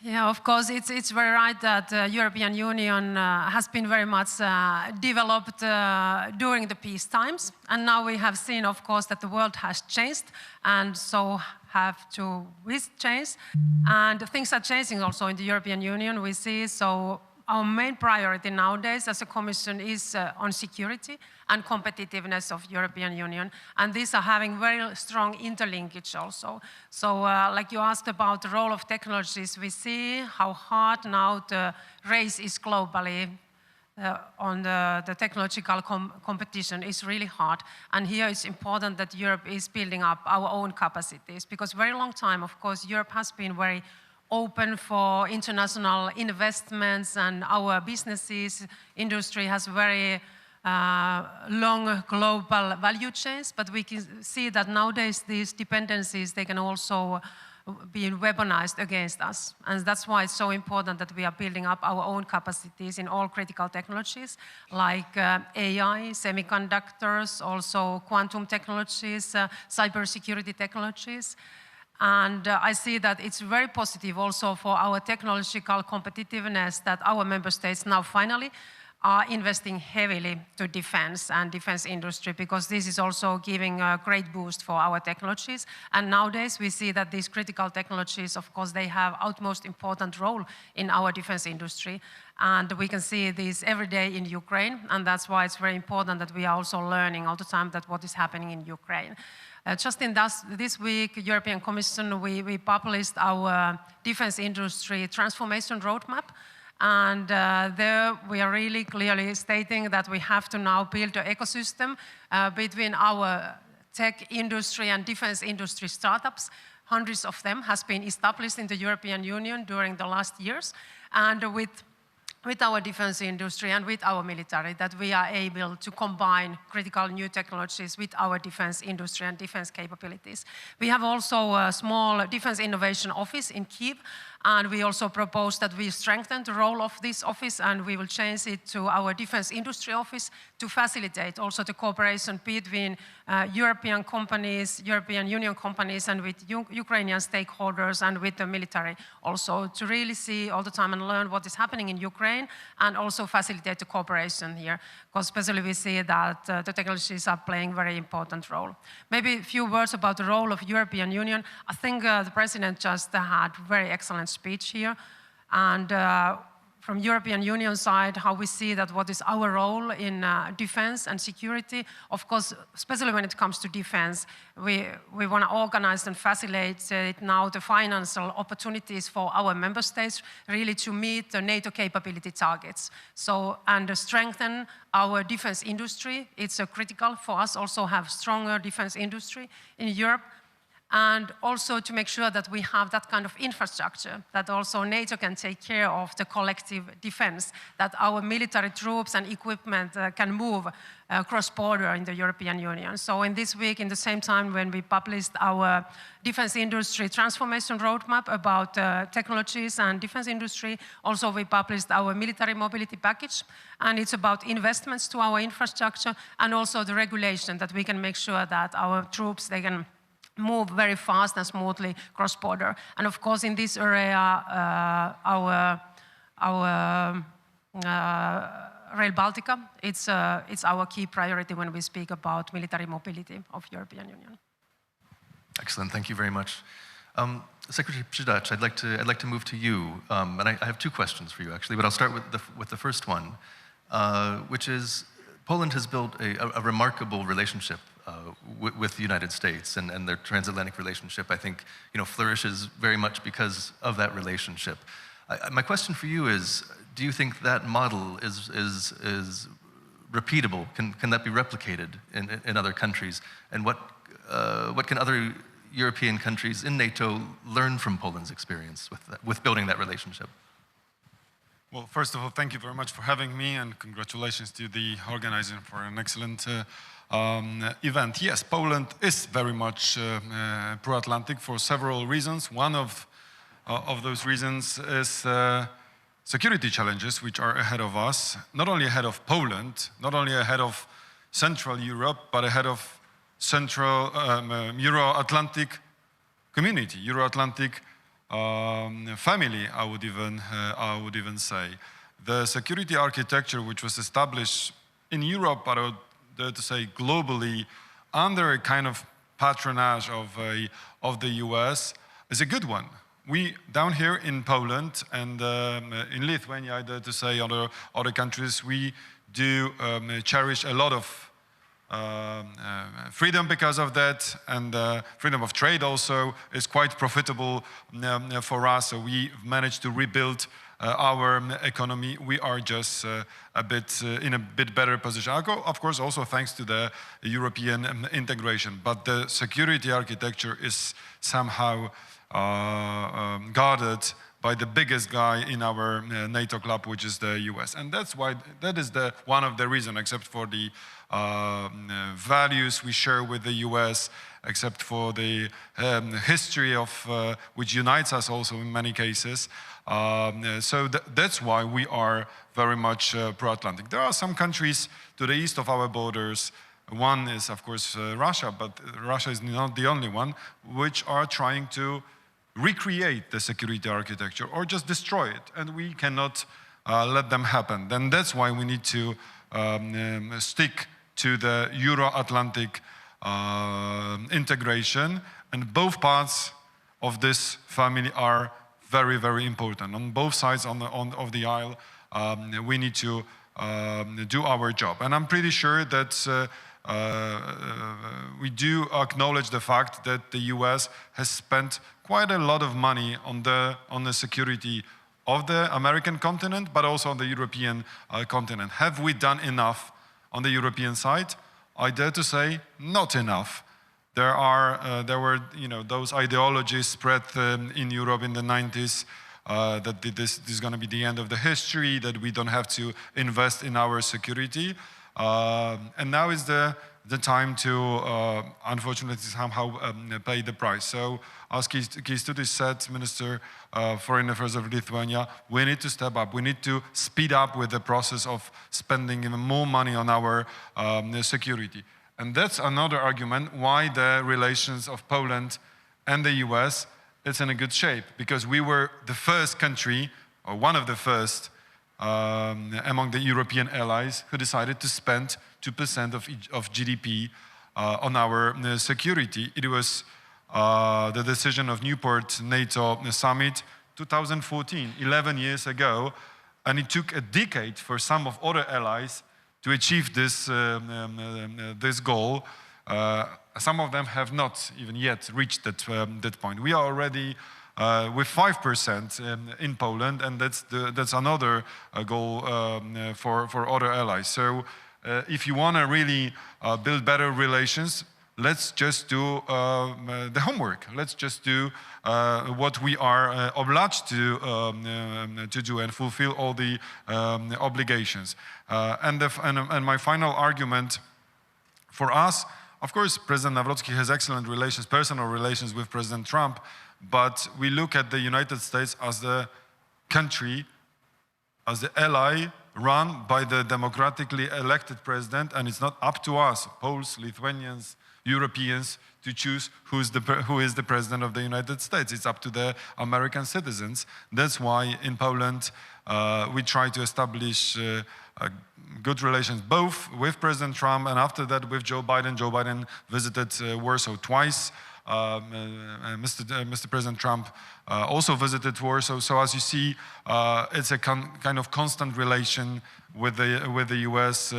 Yeah, of course, it's very right that the European Union has been very much developed during the peace times. And now we have seen, of course, that the world has changed, and so have to with change. And things are changing also in the European Union, we see. So our main priority nowadays as a Commission is on security and competitiveness of European Union. And these are having very strong interlinkage also. So like you asked about the role of technologies, we see how hard now the race is globally on the technological competition is really hard. And here it's important that Europe is building up our own capacities, because very long time, of course, Europe has been very open for international investments, and our businesses, industry has very long global value chains, but we can see that nowadays these dependencies, they can also be weaponized against us. And that's why it's so important that we are building up our own capacities in all critical technologies, like AI, semiconductors, also quantum technologies, cybersecurity technologies. And I see that it's very positive also for our technological competitiveness that our member states now finally are investing heavily to defense and defense industry, because this is also giving a great boost for our technologies. And nowadays we see that these critical technologies, of course, they have utmost important role in our defense industry. And we can see this every day in Ukraine, and that's why it's very important that we are also learning all the time that what is happening in Ukraine. Just in this week, European Commission, we published our defense industry transformation roadmap. And there we are really clearly stating that we have to now build an ecosystem between our tech industry and defense industry startups. Hundreds of them has been established in the European Union during the last years. and with our defense industry and with our military, that we are able to combine critical new technologies with our defense industry and defense capabilities. We have also a small defense innovation office in Kyiv, and we also propose that we strengthen the role of this office, and we will change it to our defense industry office to facilitate also the cooperation between European companies, European Union companies, and with Ukrainian stakeholders and with the military also, to really see all the time and learn what is happening in Ukraine, and also facilitate the cooperation here, because especially we see that the technologies are playing a very important role. Maybe a few words about the role of European Union. I think the President just had very excellent speech here, and from European Union side, how we see that what is our role in defense and security. Of course, especially when it comes to defense, we want to organize and facilitate now the financial opportunities for our member states really to meet the NATO capability targets. So, and strengthen our defense industry. It's critical for us also have stronger defense industry in Europe. And also to make sure that we have that kind of infrastructure, that also NATO can take care of the collective defense, that our military troops and equipment can move cross-border in the European Union. So in this week, in the same time when we published our defense industry transformation roadmap about technologies and defense industry, also we published our military mobility package, and it's about investments to our infrastructure and also the regulation, that we can make sure that our troops, they can move very fast and smoothly cross-border. And of course, in this area, our Rail Baltica, it's our key priority when we speak about military mobility of European Union. Excellent, thank you very much. Secretary Przydacz, I'd like to move to you, and I have two questions for you actually, but I'll start with the first one, which is Poland has built a remarkable relationship with the United States, and their transatlantic relationship, I think, flourishes very much because of that relationship. My question for you is, do you think that model is repeatable? Can that be replicated in other countries? And what can other European countries in NATO learn from Poland's experience with building that relationship? Well, first of all, thank you very much for having me, and congratulations to the organizer for an excellent event. Yes, Poland is very much pro-Atlantic for several reasons. One of those reasons is security challenges which are ahead of us, not only ahead of Poland, not only ahead of Central Europe, but ahead of Central Euro-Atlantic community, Euro-Atlantic family, I would even say. The security architecture which was established in Europe, but I would dare to say globally, under a kind of patronage of the US, is a good one. We, down here in Poland and in Lithuania, I dare to say other countries, we do cherish a lot of freedom because of that, and freedom of trade also is quite profitable for us. So we managed to rebuild our economy. We are just in a bit better position. Of course, also thanks to the European integration. But the security architecture is somehow guarded by the biggest guy in our NATO club, which is the US. And that is one of the reasons, except for the values we share with the US, except for the history of which unites us also in many cases. So that's why we are very much pro-Atlantic. There are some countries to the east of our borders. One is, of course, Russia, but Russia is not the only one, which are trying to recreate the security architecture or just destroy it, and we cannot let them happen. Then that's why we need to stick to the Euro-Atlantic integration, and both parts of this family are very, very important. On both sides of the aisle, we need to do our job. And I'm pretty sure that we do acknowledge the fact that the US has spent quite a lot of money on the security of the American continent, but also on the European continent. Have we done enough on the European side? I dare to say not enough. There were those ideologies spread in Europe in the 90s, that this is going to be the end of the history, that we don't have to invest in our security. And now is the time to, unfortunately, somehow pay the price. So, as Kęstutis said, Minister of Foreign Affairs of Lithuania, we need to step up. We need to speed up with the process of spending even more money on our security. And that's another argument why the relations of Poland and the US is in a good shape, because we were the first country, or one of the first, among the European allies who decided to spend 2% of GDP on our security. It was the decision of Newport NATO summit 2014, 11 years ago, and it took a decade for some of other allies to achieve this, this goal. Some of them have not even yet reached that point. We are already with 5% in Poland, and that's another goal for other allies. So if you want to really build better relations, let's just do the homework. Let's just do what we are obliged to do and fulfill all the obligations. And my final argument for us, of course, President Nawrocki has excellent relations, personal relations with President Trump, but we look at the United States as the country, as the ally run by the democratically elected president, and it's not up to us, Poles, Lithuanians, Europeans, to choose who is the president of the United States. It's up to the American citizens. That's why in Poland we try to establish good relations both with President Trump and after that with Joe Biden. Joe Biden visited Warsaw twice. Mr. President Trump also visited Warsaw. So as you see, it's a kind of constant relation with the U.S.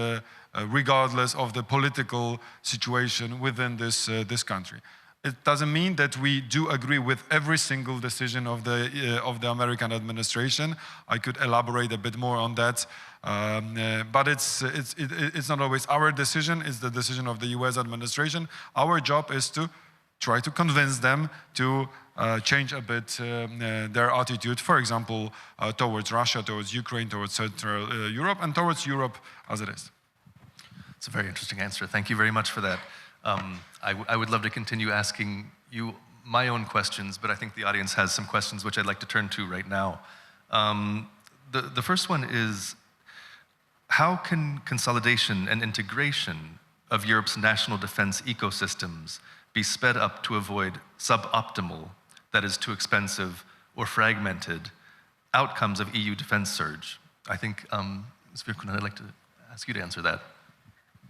Regardless of the political situation within this country. It doesn't mean that we do agree with every single decision of the American administration. I could elaborate a bit more on that, but it's not always our decision. It's the decision of the U.S. administration. Our job is to try to convince them to change a bit their attitude, for example, towards Russia, towards Ukraine, towards Central Europe, and towards Europe as it is. It's a very interesting answer. Thank you very much for that. I would love to continue asking you my own questions, but I think the audience has some questions which I'd like to turn to right now. The first one is, how can consolidation and integration of Europe's national defense ecosystems be sped up to avoid suboptimal, that is too expensive or fragmented, outcomes of EU defense surge? I think, Ms. Virkunen, I'd like to ask you to answer that.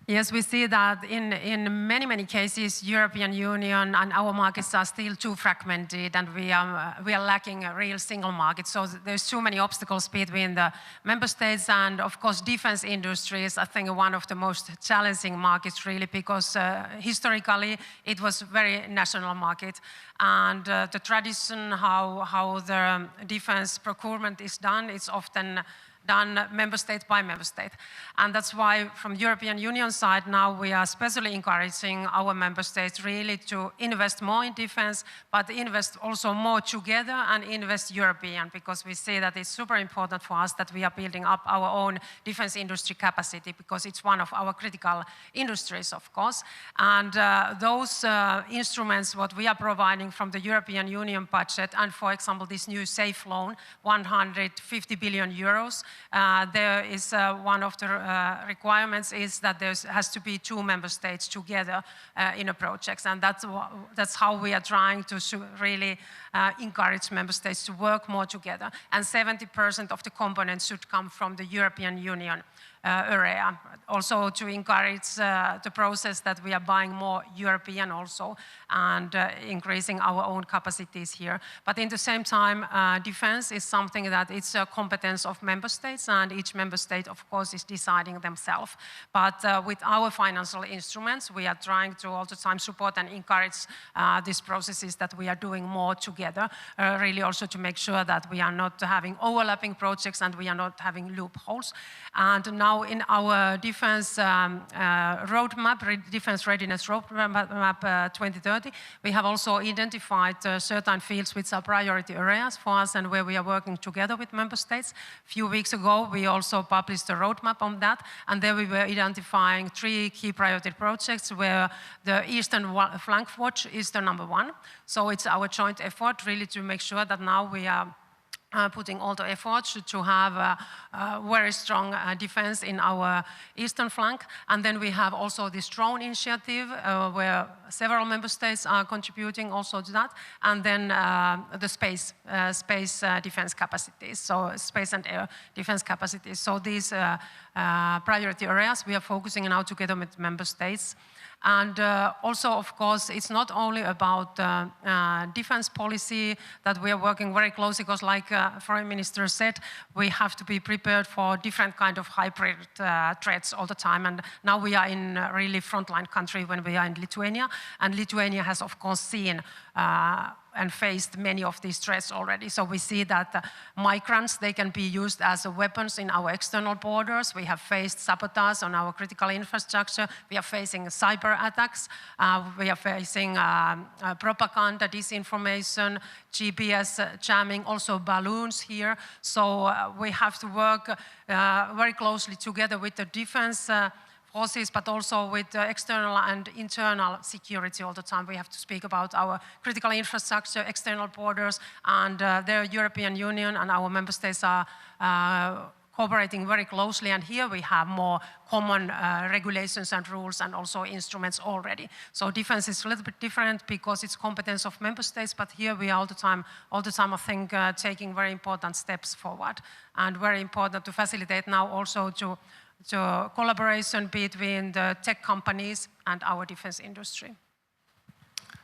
Yes, we see that in many cases, European Union and our markets are still too fragmented, and we are lacking a real single market. So there's too many obstacles between the member states, and of course, defense industry is, I think, one of the most challenging markets, really, because historically it was a very national market, and the tradition how the defense procurement is done, it's often done member state by member state. And that's why from European Union side now we are especially encouraging our member states really to invest more in defense, but invest also more together and invest European, because we see that it's super important for us that we are building up our own defense industry capacity, because it's one of our critical industries, of course. And those instruments, what we are providing from the European Union budget, and for example, this new SAFE loan, 150 billion euros, there is one of the requirements is that there has to be 2 member states together in a project, and that's how we are trying to really encourage member states to work more together. And 70% of the components should come from the European Union area, also to encourage the process that we are buying more European also, and increasing our own capacities here. But in the same time, defense is something that it's a competence of member states, and each member state, of course, is deciding themselves. But with our financial instruments, we are trying to all the time support and encourage these processes that we are doing more together, really also to make sure that we are not having overlapping projects and we are not having loopholes. And now now in our defense roadmap, defense readiness roadmap 2030, we have also identified certain fields which are priority areas for us and where we are working together with member states. A few weeks ago, we also published a roadmap on that, and there we were identifying 3 key priority projects where the Eastern Flank Watch is the #1. So it's our joint effort really to make sure that now we are putting all the efforts to have a very strong defense in our eastern flank. And then we have also this drone initiative where several member states are contributing also to that. And then the space defense capacities, so space and air defense capacities. So these priority areas we are focusing now together with member states. And also, of course, it's not only about defense policy that we are working very closely, because like Foreign Minister said, we have to be prepared for different kind of hybrid threats all the time. And now we are in a really frontline country when we are in Lithuania. And Lithuania has, of course, seen and faced many of these threats already. So we see that migrants, they can be used as weapons in our external borders. We have faced sabotage on our critical infrastructure. We are facing cyber attacks. We are facing propaganda, disinformation, GPS jamming, also balloons here. So we have to work very closely together with the defense forces, but also with external and internal security all the time. We have to speak about our critical infrastructure, external borders, and the European Union and our member states are cooperating very closely. And here we have more common regulations and rules and also instruments already. So defense is a little bit different because it's competence of member states, but here we are all the time I think taking very important steps forward, and very important to facilitate now also to collaboration between the tech companies and our defense industry.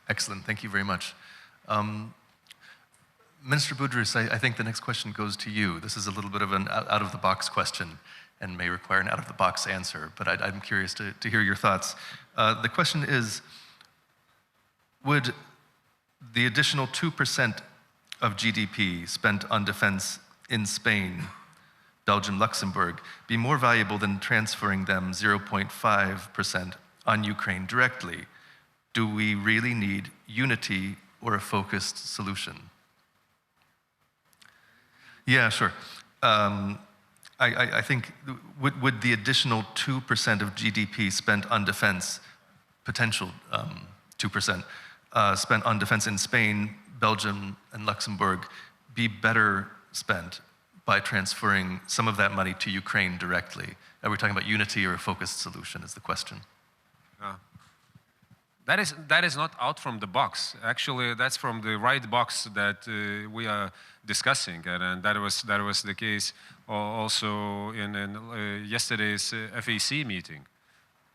Excellent, thank you very much. Minister Budrys, I think the next question goes to you. This is a little bit of an out-of-the-box question and may require an out-of-the-box answer, but I'm curious to hear your thoughts. The question is, would the additional 2% of GDP spent on defense in Spain, Belgium, Luxembourg, be more valuable than transferring them 0.5% on Ukraine directly? Do we really need unity or a focused solution? Yeah, sure. I think, would the additional 2% of GDP spent on defense, potential 2%, spent on defense in Spain, Belgium, and Luxembourg be better spent by transferring some of that money to Ukraine directly? Are we talking about unity or a focused solution is the question. That is not out from the box. Actually, that's from the right box that we are discussing, and that was the case also in yesterday's FAC meeting.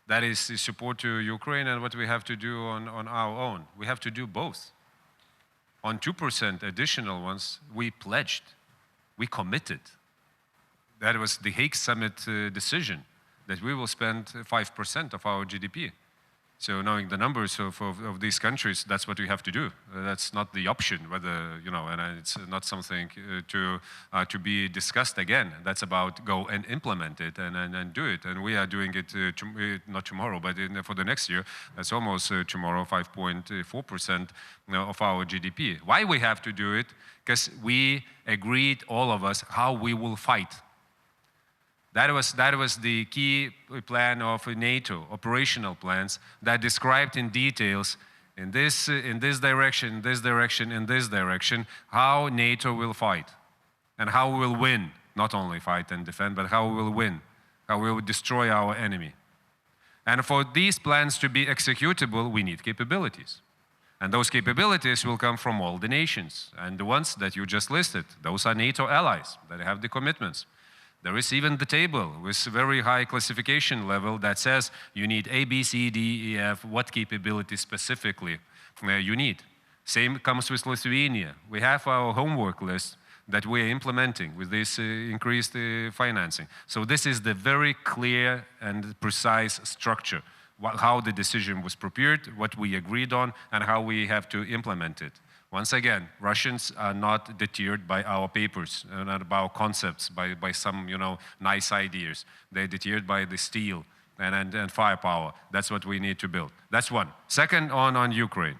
That is the support to Ukraine and what we have to do on our own. We have to do both. On 2% additional ones, we pledged. We committed. That was the Hague Summit decision, that we will spend 5% of our GDP. So knowing the numbers of these countries, that's what we have to do. That's not the option, whether, you know, and it's not something to be discussed again. That's about go and implement it and do it. And we are doing it, not tomorrow, but for the next year. That's almost tomorrow, 5.4% of our GDP. Why we have to do it? Because we agreed, all of us, how we will fight. That was the key plan of NATO, operational plans that described in details in this direction, this direction, in this direction, how NATO will fight and how we will win. Not only fight and defend, but how we will win, how we will destroy our enemy. And for these plans to be executable, we need capabilities. And those capabilities will come from all the nations. And the ones that you just listed, those are NATO allies that have the commitments. There is even the table with a very high classification level that says you need A, B, C, D, E, F, what capability specifically you need. Same comes with Lithuania. We have our homework list that we are implementing with this increased financing. So this is the very clear and precise structure, how the decision was prepared, what we agreed on, and how we have to implement it. Once again, Russians are not deterred by our papers, not by our concepts, by some nice ideas. They're deterred by the steel and firepower. That's what we need to build. That's one. Second, on Ukraine.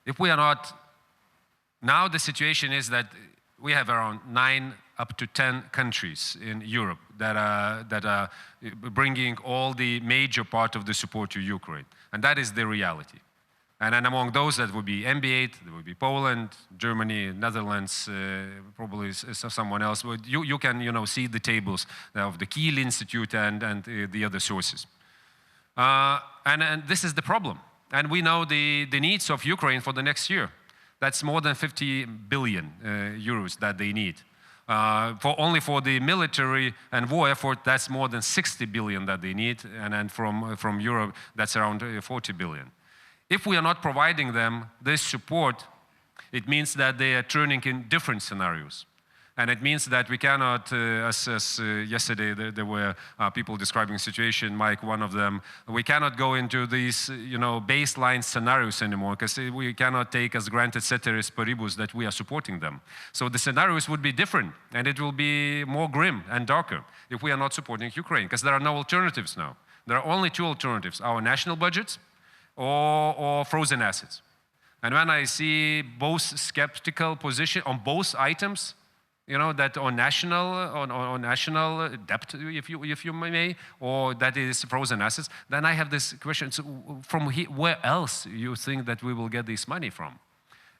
If we are not, now the situation is that we have around 9 up to 10 countries in Europe that are bringing all the major part of the support to Ukraine. And that is the reality. And then among those, that would be MB8, there would be Poland, Germany, Netherlands, probably someone else. You can see the tables of the Kiel Institute and the other sources. And this is the problem. And we know the needs of Ukraine for the next year. That's more than 50 billion euros that they need. Only for the military and war effort, that's more than 60 billion that they need. And then from Europe, that's around 40 billion. If we are not providing them this support, it means that they are turning in different scenarios. And it means that we cannot, as yesterday there were people describing the situation, Mike, one of them, we cannot go into these baseline scenarios anymore, because we cannot take as granted ceteris paribus that we are supporting them. So the scenarios would be different, and it will be more grim and darker if we are not supporting Ukraine, because there are no alternatives now. There are only two alternatives: our national budgets or frozen assets. And when I see both skeptical position on both items, that on national debt, if you may, or that is frozen assets, then I have this question: so from where else you think that we will get this money from?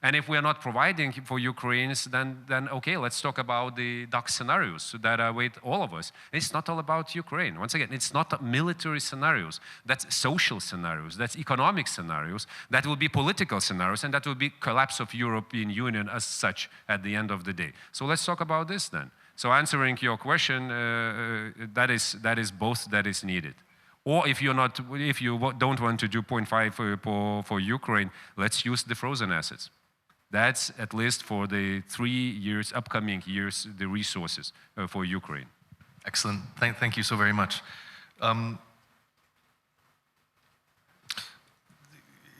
And if we are not providing for Ukrainians, then okay, let's talk about the dark scenarios that await all of us. It's not all about Ukraine. Once again, it's not military scenarios. That's social scenarios. That's economic scenarios. That will be political scenarios, and that will be collapse of European Union as such at the end of the day. So let's talk about this then. So answering your question, that is both that is needed. Or if you don't want to do 0.5 for Ukraine, let's use the frozen assets. That's at least for the 3 years, upcoming years, the resources for Ukraine. Excellent. Thank you so very much.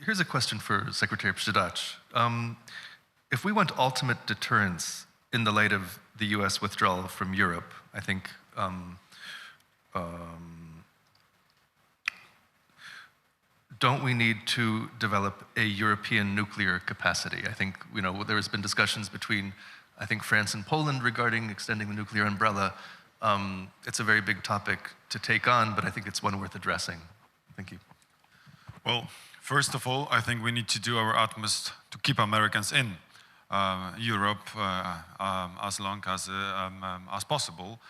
Here's a question for Secretary Przydacz. If we want ultimate deterrence in the light of the US withdrawal from Europe, I think don't we need to develop a European nuclear capacity? I think there has been discussions between, I think, France and Poland regarding extending the nuclear umbrella. It's a very big topic to take on, but I think it's one worth addressing. Thank you. Well, first of all, I think we need to do our utmost to keep Americans in Europe as long as possible,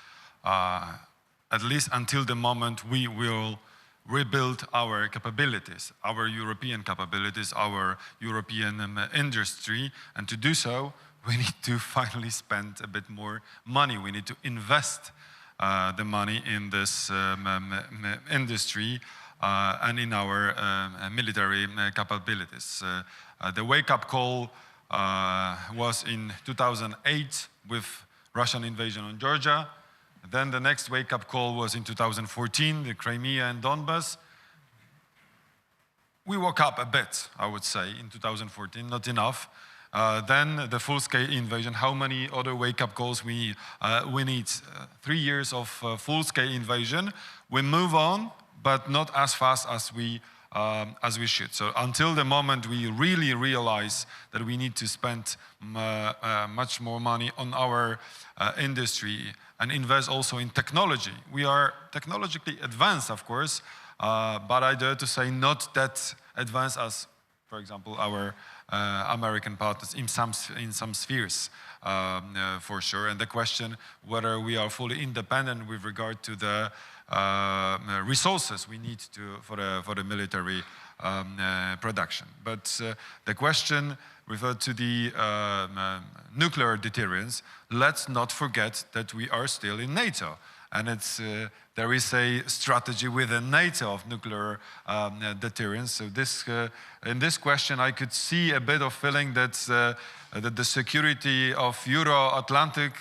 at least until the moment we will rebuild our capabilities, our European capabilities, our European industry. And to do so, we need to finally spend a bit more money. We need to invest the money in this industry and in our military capabilities. The wake-up call was in 2008 with Russian invasion on Georgia. Then the next wake-up call was in 2014, the Crimea and Donbass. We woke up a bit, I would say, in 2014, not enough. Then the full-scale invasion. How many other wake-up calls we need? 3 years of full-scale invasion. We move on, but not as fast as we should. So until the moment we really realize that we need to spend much more money on our industry and invest also in technology. We are technologically advanced, of course, but I dare to say not that advanced as, for example, our American partners in some spheres, for sure. And the question whether we are fully independent with regard to the resources we need for the military production. But the question referred to the nuclear deterrence, let's not forget that we are still in NATO. And there is a strategy within NATO of nuclear deterrence. So in this question, I could see a bit of feeling that the security of Euro-Atlantic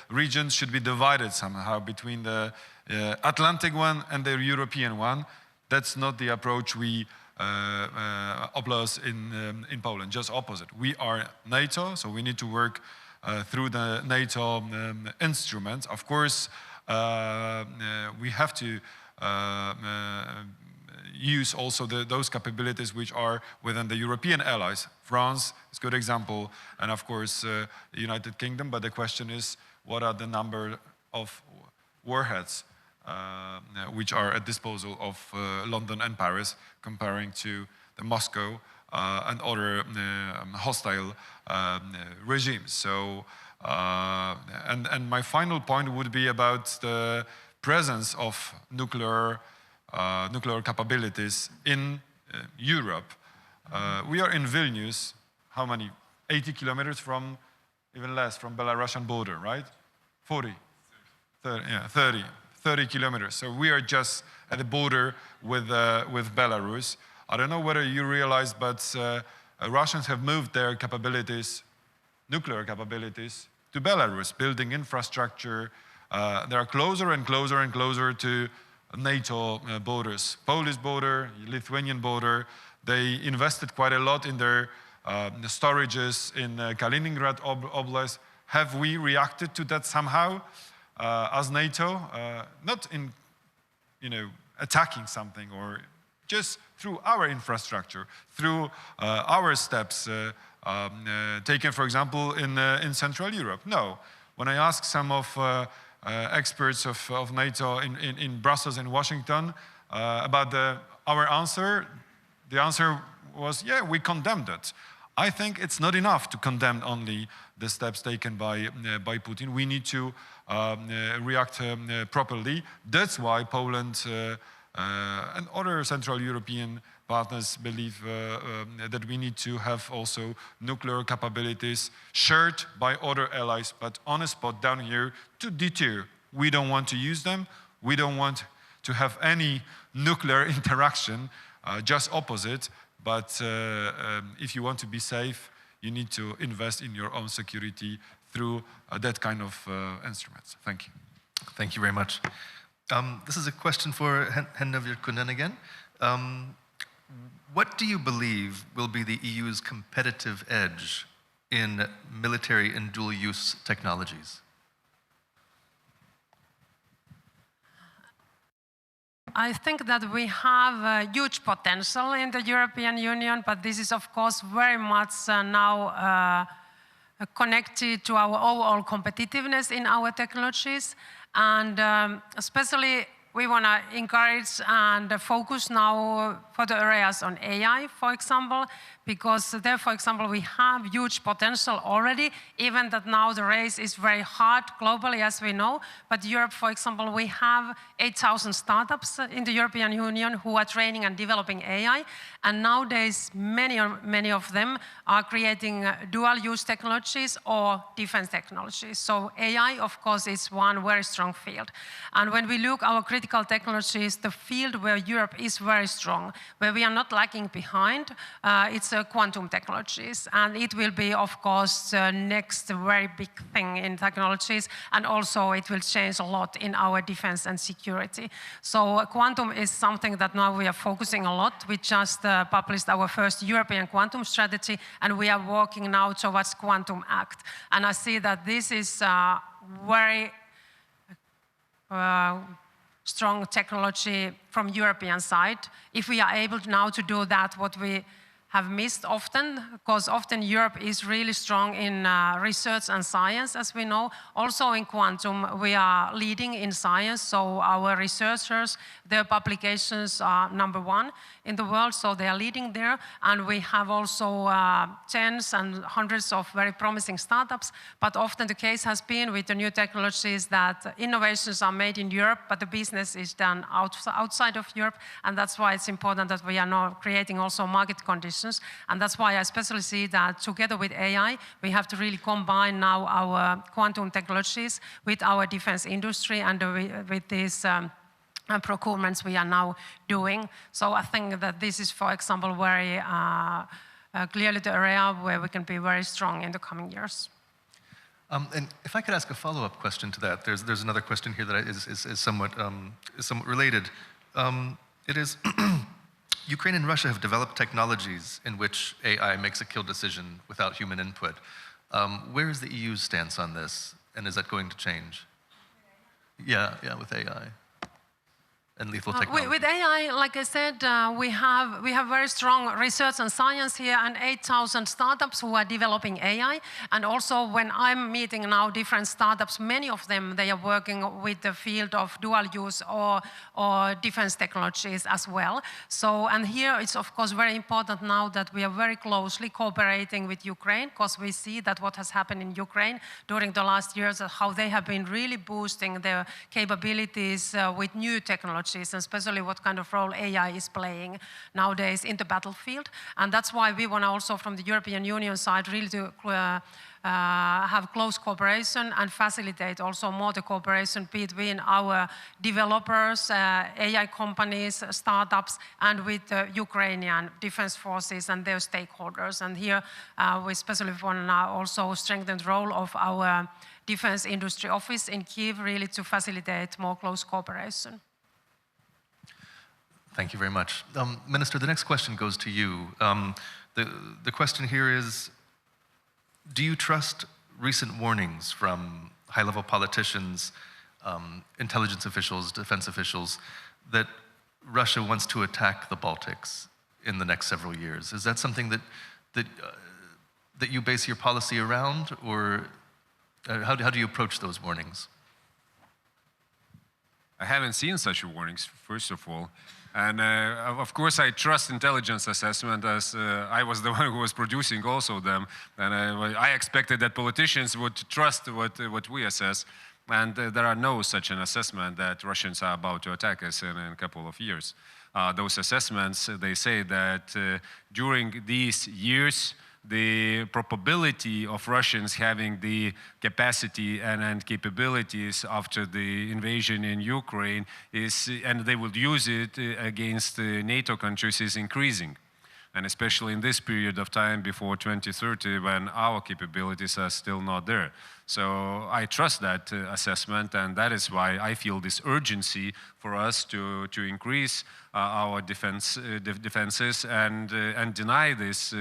region should be divided somehow between the Atlantic one and the European one. That's not the approach we oblast in Poland. Just opposite. We are NATO, so we need to work through the NATO instruments. Of course, we have to use also those capabilities which are within the European allies. France is a good example, and of course the United Kingdom, but the question is, what are the number of warheads which are at disposal of London and Paris comparing to the Moscow and other hostile regimes. So, and my final point would be about the presence of nuclear capabilities in Europe. We are in Vilnius, how many? 80 kilometers from, even less, from Belarusian border, right? 40? 30 kilometers. So we are just at the border with Belarus. I don't know whether you realize, but Russians have moved their capabilities, nuclear capabilities, to Belarus, building infrastructure. They are closer and closer and closer to NATO borders. Polish border, Lithuanian border. They invested quite a lot in their storages in Kaliningrad Oblast. Have we reacted to that somehow as NATO? Not in, attacking something, or just through our infrastructure, through our steps taken, for example, in Central Europe. No. When I ask some of experts of NATO in Brussels and Washington about our answer, the answer was, yeah, we condemned it. I think it's not enough to condemn only the steps taken by Putin. We need to react properly. That's why Poland and other Central European partners believe that we need to have also nuclear capabilities shared by other allies, but on a spot down here to deter. We don't want to use them. We don't want to have any nuclear interaction, just opposite. But if you want to be safe, you need to invest in your own security through that kind of instruments. Thank you. Thank you very much. This is a question for Henna Virkkunen again. What do you believe will be the EU's competitive edge in military and dual-use technologies? I think that we have a huge potential in the European Union, but this is, of course, very much now connected to our overall competitiveness in our technologies. And especially, we want to encourage and focus now for the areas on AI, for example, because there, for example, we have huge potential already, even that now the race is very hard globally, as we know. But Europe, for example, we have 8,000 startups in the European Union who are training and developing AI. And nowadays, many of them are creating dual-use technologies or defense technologies. So AI, of course, is one very strong field. And when we look at our critical technologies, the field where Europe is very strong, where we are not lagging behind, it's quantum technologies. And it will be, of course, the next very big thing in technologies. And also, it will change a lot in our defense and security. So quantum is something that now we are focusing a lot. We just published our first European quantum strategy, and we are working now towards Quantum Act. And I see that this is very strong technology from European side. If we are able now to do that, what we have missed often, because often Europe is really strong in research and science, as we know. Also in quantum, we are leading in science, so our researchers, their publications are #1 in the world, so they are leading there. And we have also tens and hundreds of very promising startups, but often the case has been with the new technologies that innovations are made in Europe, but the business is done outside of Europe, and that's why it's important that we are now creating also market conditions. And that's why I especially see that together with AI, we have to really combine now our quantum technologies with our defense industry and with these procurements we are now doing. So I think that this is, for example, very clearly the area where we can be very strong in the coming years. And if I could ask a follow-up question to that, there's another question here that is somewhat related. It is, Ukraine and Russia have developed technologies in which AI makes a kill decision without human input. Where is the EU's stance on this, and is that going to change? Yeah, with AI and lethal technology. With AI, like I said, we have very strong research and science here, and 8,000 startups who are developing AI. And also, when I'm meeting now different startups, many of them, they are working with the field of dual use or defense technologies as well. So, and here it's of course very important now that we are very closely cooperating with Ukraine, because we see that what has happened in Ukraine during the last years, how they have been really boosting their capabilities with new technologies, and especially what kind of role AI is playing nowadays in the battlefield. And that's why we want to also from the European Union side really to have close cooperation and facilitate also more the cooperation between our developers, AI companies, startups, and with the Ukrainian defense forces and their stakeholders. And here we especially want to also strengthen the role of our defense industry office in Kyiv really to facilitate more close cooperation. Thank you very much. Minister, the next question goes to you. The question here is, do you trust recent warnings from high-level politicians, intelligence officials, defense officials, that Russia wants to attack the Baltics in the next several years? Is that something that you base your policy around, or how do you approach those warnings? I haven't seen such warnings, first of all. And of course, I trust intelligence assessment, as I was the one who was producing also them. And I expected that politicians would trust what we assess. And there are no such an assessment that Russians are about to attack us in a couple of years. Those assessments, they say that during these years, the probability of Russians having the capacity and capabilities after the invasion in Ukraine is, and they will use it against NATO countries, is increasing. And especially in this period of time before 2030, when our capabilities are still not there. So I trust that assessment, and that is why I feel this urgency for us to increase our defenses and deny this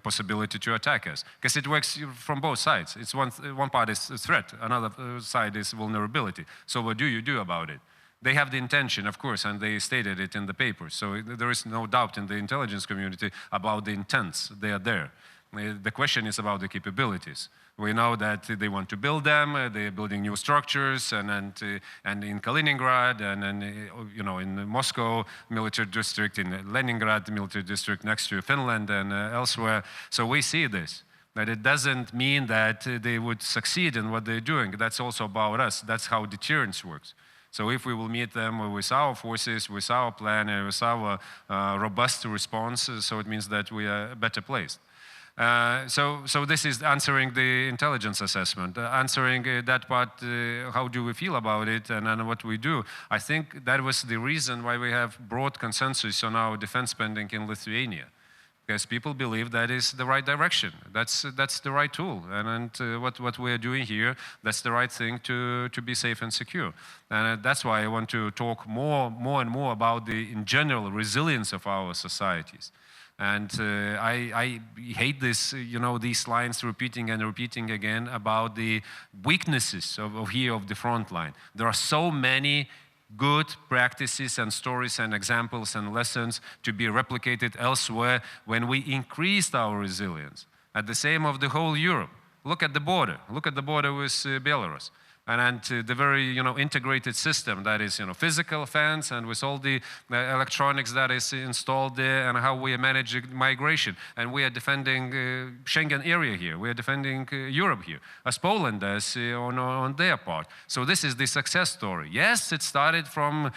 possibility to attack us, because it works from both sides. It's one part is a threat, another side is vulnerability. So what do you do about it? They have the intention, of course, and they stated it in the paper. So there is no doubt in the intelligence community about the intents. They are there. The question is about the capabilities. We know that they want to build them. They're building new structures, and in Kaliningrad, and in Moscow military district, in Leningrad military district next to Finland and elsewhere. So we see this. But it doesn't mean that they would succeed in what they're doing. That's also about us. That's how deterrence works. So if we will meet them with our forces, with our plan, and with our robust response, so it means that we are better placed. So this is answering the intelligence assessment, answering that part, how do we feel about it and what we do. I think that was the reason why we have broad consensus on our defense spending in Lithuania. Because people believe that is the right direction. That's the right tool, and what we are doing here, that's the right thing to be safe and secure. And that's why I want to talk more and more about in general, resilience of our societies. And I hate this, these lines repeating and repeating again about the weaknesses of the front line. There are so many good practices and stories and examples and lessons to be replicated elsewhere when we increased our resilience. At the same of the whole Europe. Look at the border. Look at the border with Belarus. And the very integrated system that is physical fence and with all the electronics that is installed there, and how we manage migration. And we are defending Schengen area here. We are defending Europe here, as Poland does on their part. So this is the success story. Yes, it started from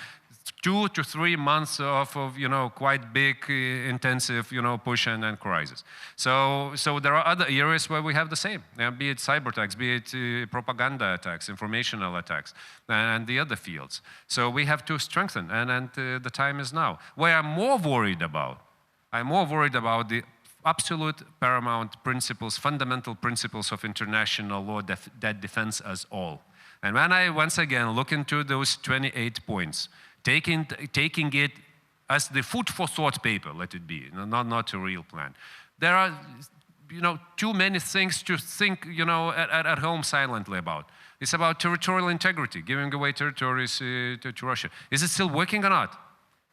2 to 3 months of quite big, intensive, push and crisis. So there are other areas where we have the same, be it cyber attacks, be it propaganda attacks, informational attacks, and the other fields. So we have to strengthen, and the time is now. What I'm more worried about the absolute paramount principles, fundamental principles of international law that defends us all. And when I once again look into those 28 points, taking it as the food for thought paper, let it be, not a real plan. There are, too many things to think, at home silently about. It's about territorial integrity, giving away territories to Russia. Is it still working or not?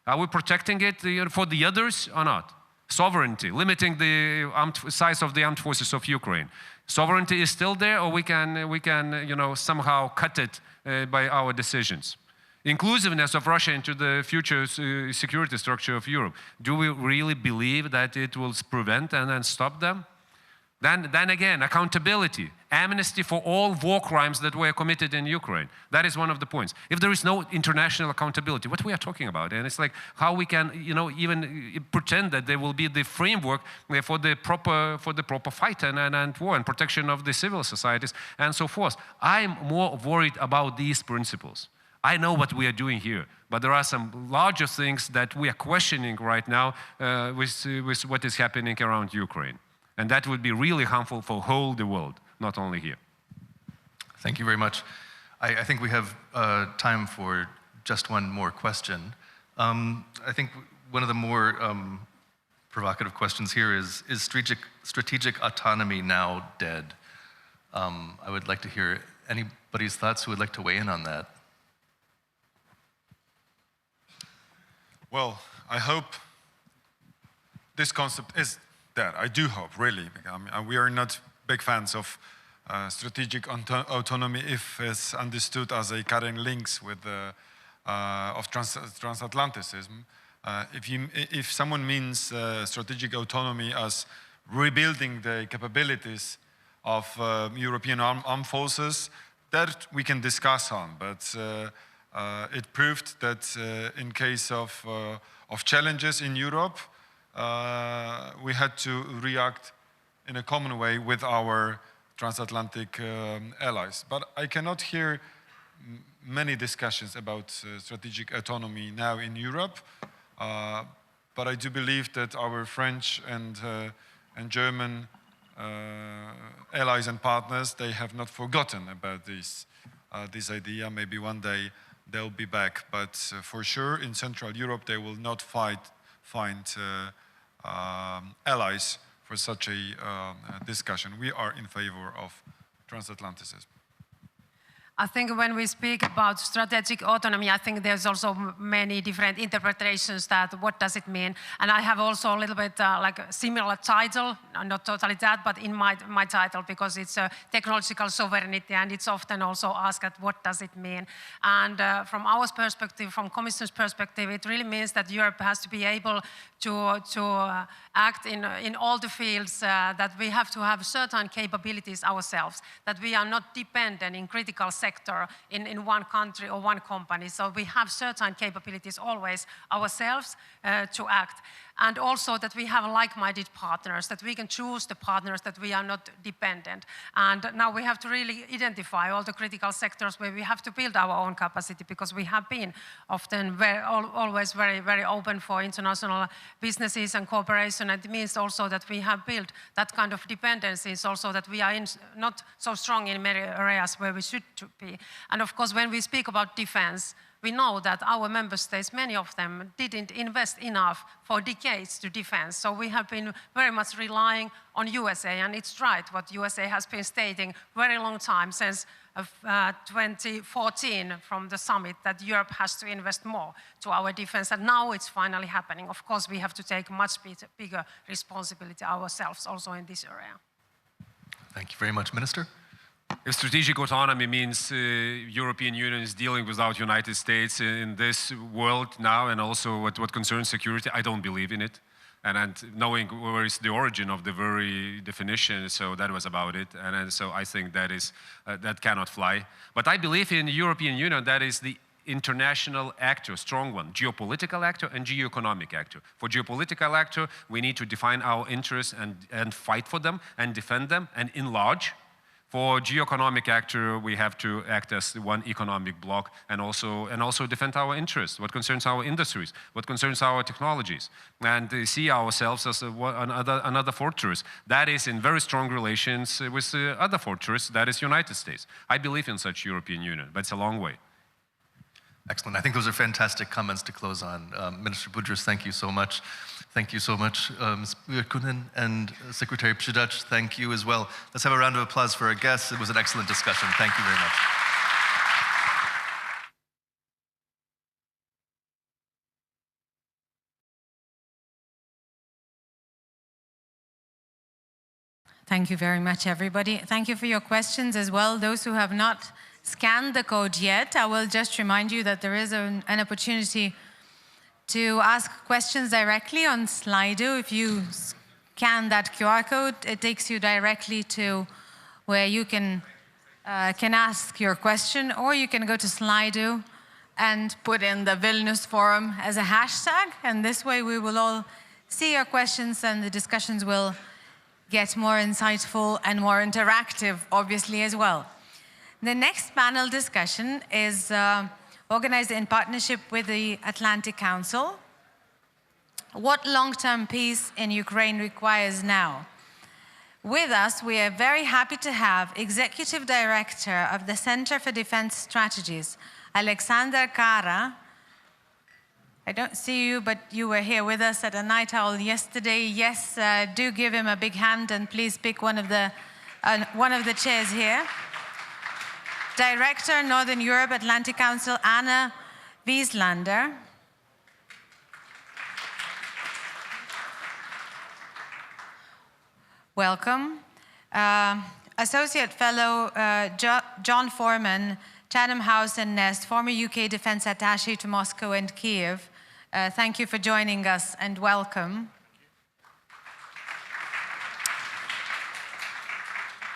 Are we protecting it for the others or not? Sovereignty, limiting the size of the armed forces of Ukraine. Sovereignty is still there, or we can somehow cut it by our decisions. Inclusiveness of Russia into the future security structure of Europe. Do we really believe that it will prevent and then stop them? Then again, accountability, amnesty for all war crimes that were committed in Ukraine. That is one of the points. If there is no international accountability, what we are talking about? And it's like how we can, even pretend that there will be the framework for the proper fight and war and protection of the civil societies and so forth. I'm more worried about these principles. I know what we are doing here, but there are some larger things that we are questioning right now with what is happening around Ukraine. And that would be really harmful for whole the world, not only here. Thank you very much. I think we have time for just one more question. I think one of the more provocative questions here is strategic autonomy now dead? I would like to hear anybody's thoughts who would like to weigh in on that. Well, I hope this concept is dead. I do hope, really. We are not big fans of strategic autonomy if it's understood as a carrying links with of transatlanticism. If someone means strategic autonomy as rebuilding the capabilities of European armed forces, that we can discuss on. But it proved that in case of challenges in Europe, we had to react in a common way with our transatlantic allies. But I cannot hear many discussions about strategic autonomy now in Europe. But I do believe that our French and German allies and partners, they have not forgotten about this idea. Maybe one day they'll be back. But for sure, in Central Europe, they will not find allies for such a discussion. We are in favor of transatlanticism. I think when we speak about strategic autonomy, I think there's also many different interpretations that what does it mean. And I have also a little bit like a similar title, not totally that, but in my title, because it's technological sovereignty, and it's often also asked at what does it mean. And from our perspective, from Commission's perspective, it really means that Europe has to be able to act in all the fields, that we have to have certain capabilities ourselves, that we are not dependent in critical sector in one country or one company. So we have certain capabilities always ourselves to act. And also that we have like-minded partners, that we can choose the partners, that we are not dependent. And now we have to really identify all the critical sectors where we have to build our own capacity, because we have been often always very, very open for international businesses and cooperation. And it means also that we have built that kind of dependencies, also that we are not so strong in many areas where we should be. And of course, when we speak about defense, we know that our member states, many of them, didn't invest enough for decades to defense. So we have been very much relying on USA, and it's right what USA has been stating very long time, since 2014 from the summit, that Europe has to invest more to our defense, and now it's finally happening. Of course, we have to take much bigger responsibility ourselves also in this area. Thank you very much, Minister. If strategic autonomy means European Union is dealing without United States in this world now, and also what concerns security, I don't believe in it. And knowing where is the origin of the very definition, so that was about it. And so I think that cannot fly. But I believe in the European Union, that is the international actor, strong one, geopolitical actor and geoeconomic actor. For geopolitical actor, we need to define our interests and fight for them and defend them and enlarge. For geoeconomic actor, we have to act as one economic bloc and also defend our interests, what concerns our industries, what concerns our technologies, and see ourselves as another fortress that is in very strong relations with the other fortress, that is United States. I believe in such European Union, but it's a long way. Excellent. I think those are fantastic comments to close on. Minister Budrys, thank you so much. Thank you so much, Ms. Virkunen, and Secretary Przydacz, thank you as well. Let's have a round of applause for our guests. It was an excellent discussion. Thank you very much. Thank you very much, everybody. Thank you for your questions as well. Those who have not scanned the code yet, I will just remind you that there is an opportunity to ask questions directly on Slido. If you scan that QR code, it takes you directly to where you can ask your question, or you can go to Slido and put in the Vilnius Forum as a hashtag, and this way we will all see your questions and the discussions will get more insightful and more interactive, obviously, as well. The next panel discussion is organized in partnership with the Atlantic Council. What long-term peace in Ukraine requires now? With us, we are very happy to have Executive Director of the Center for Defense Strategies, Alexander Kara. I don't see you, but you were here with us at a night owl yesterday. Yes, do give him a big hand and please pick one of the chairs here. Director, Northern Europe, Atlantic Council, Anna Wieslander. Welcome. Associate Fellow, John Foreman, Chatham House and Nest, former UK Defense Attaché to Moscow and Kiev. Thank you for joining us and welcome.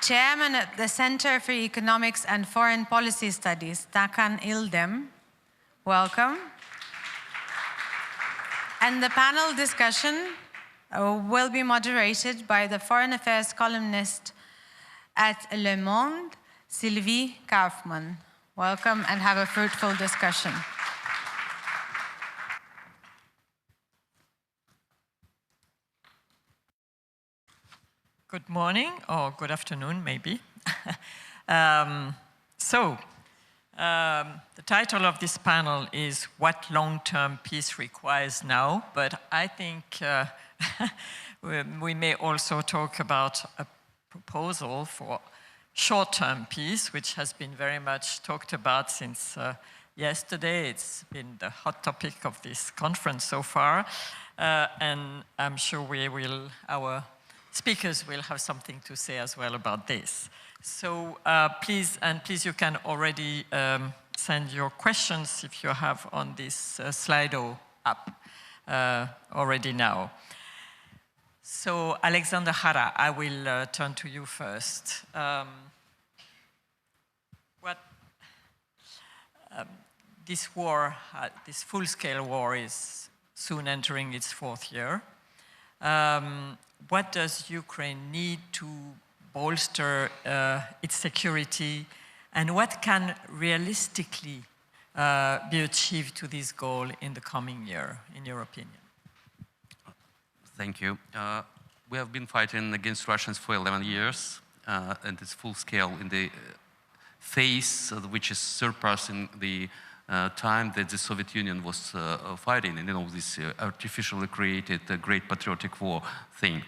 Chairman at the Center for Economics and Foreign Policy Studies, Takan Ildem. Welcome. And the panel discussion will be moderated by the Foreign Affairs columnist at Le Monde, Sylvie Kaufmann. Welcome and have a fruitful discussion. Good morning, or good afternoon, maybe. The title of this panel is What Long-Term Peace Requires Now, but I think we may also talk about a proposal for short-term peace, which has been very much talked about since yesterday. It's been the hot topic of this conference so far, and I'm sure our speakers will have something to say as well about this. So please you can already send your questions if you have on this Slido app already now. So Alexander Hara, I will turn to you first. This war, this full-scale war is soon entering its 4th year. What does Ukraine need to bolster its security, and what can realistically be achieved to this goal in the coming year, in your opinion? Thank you. We have been fighting against Russians for 11 years, and it's full scale in the phase which is surpassing the time that the Soviet Union was fighting, and this artificially created great patriotic war thing.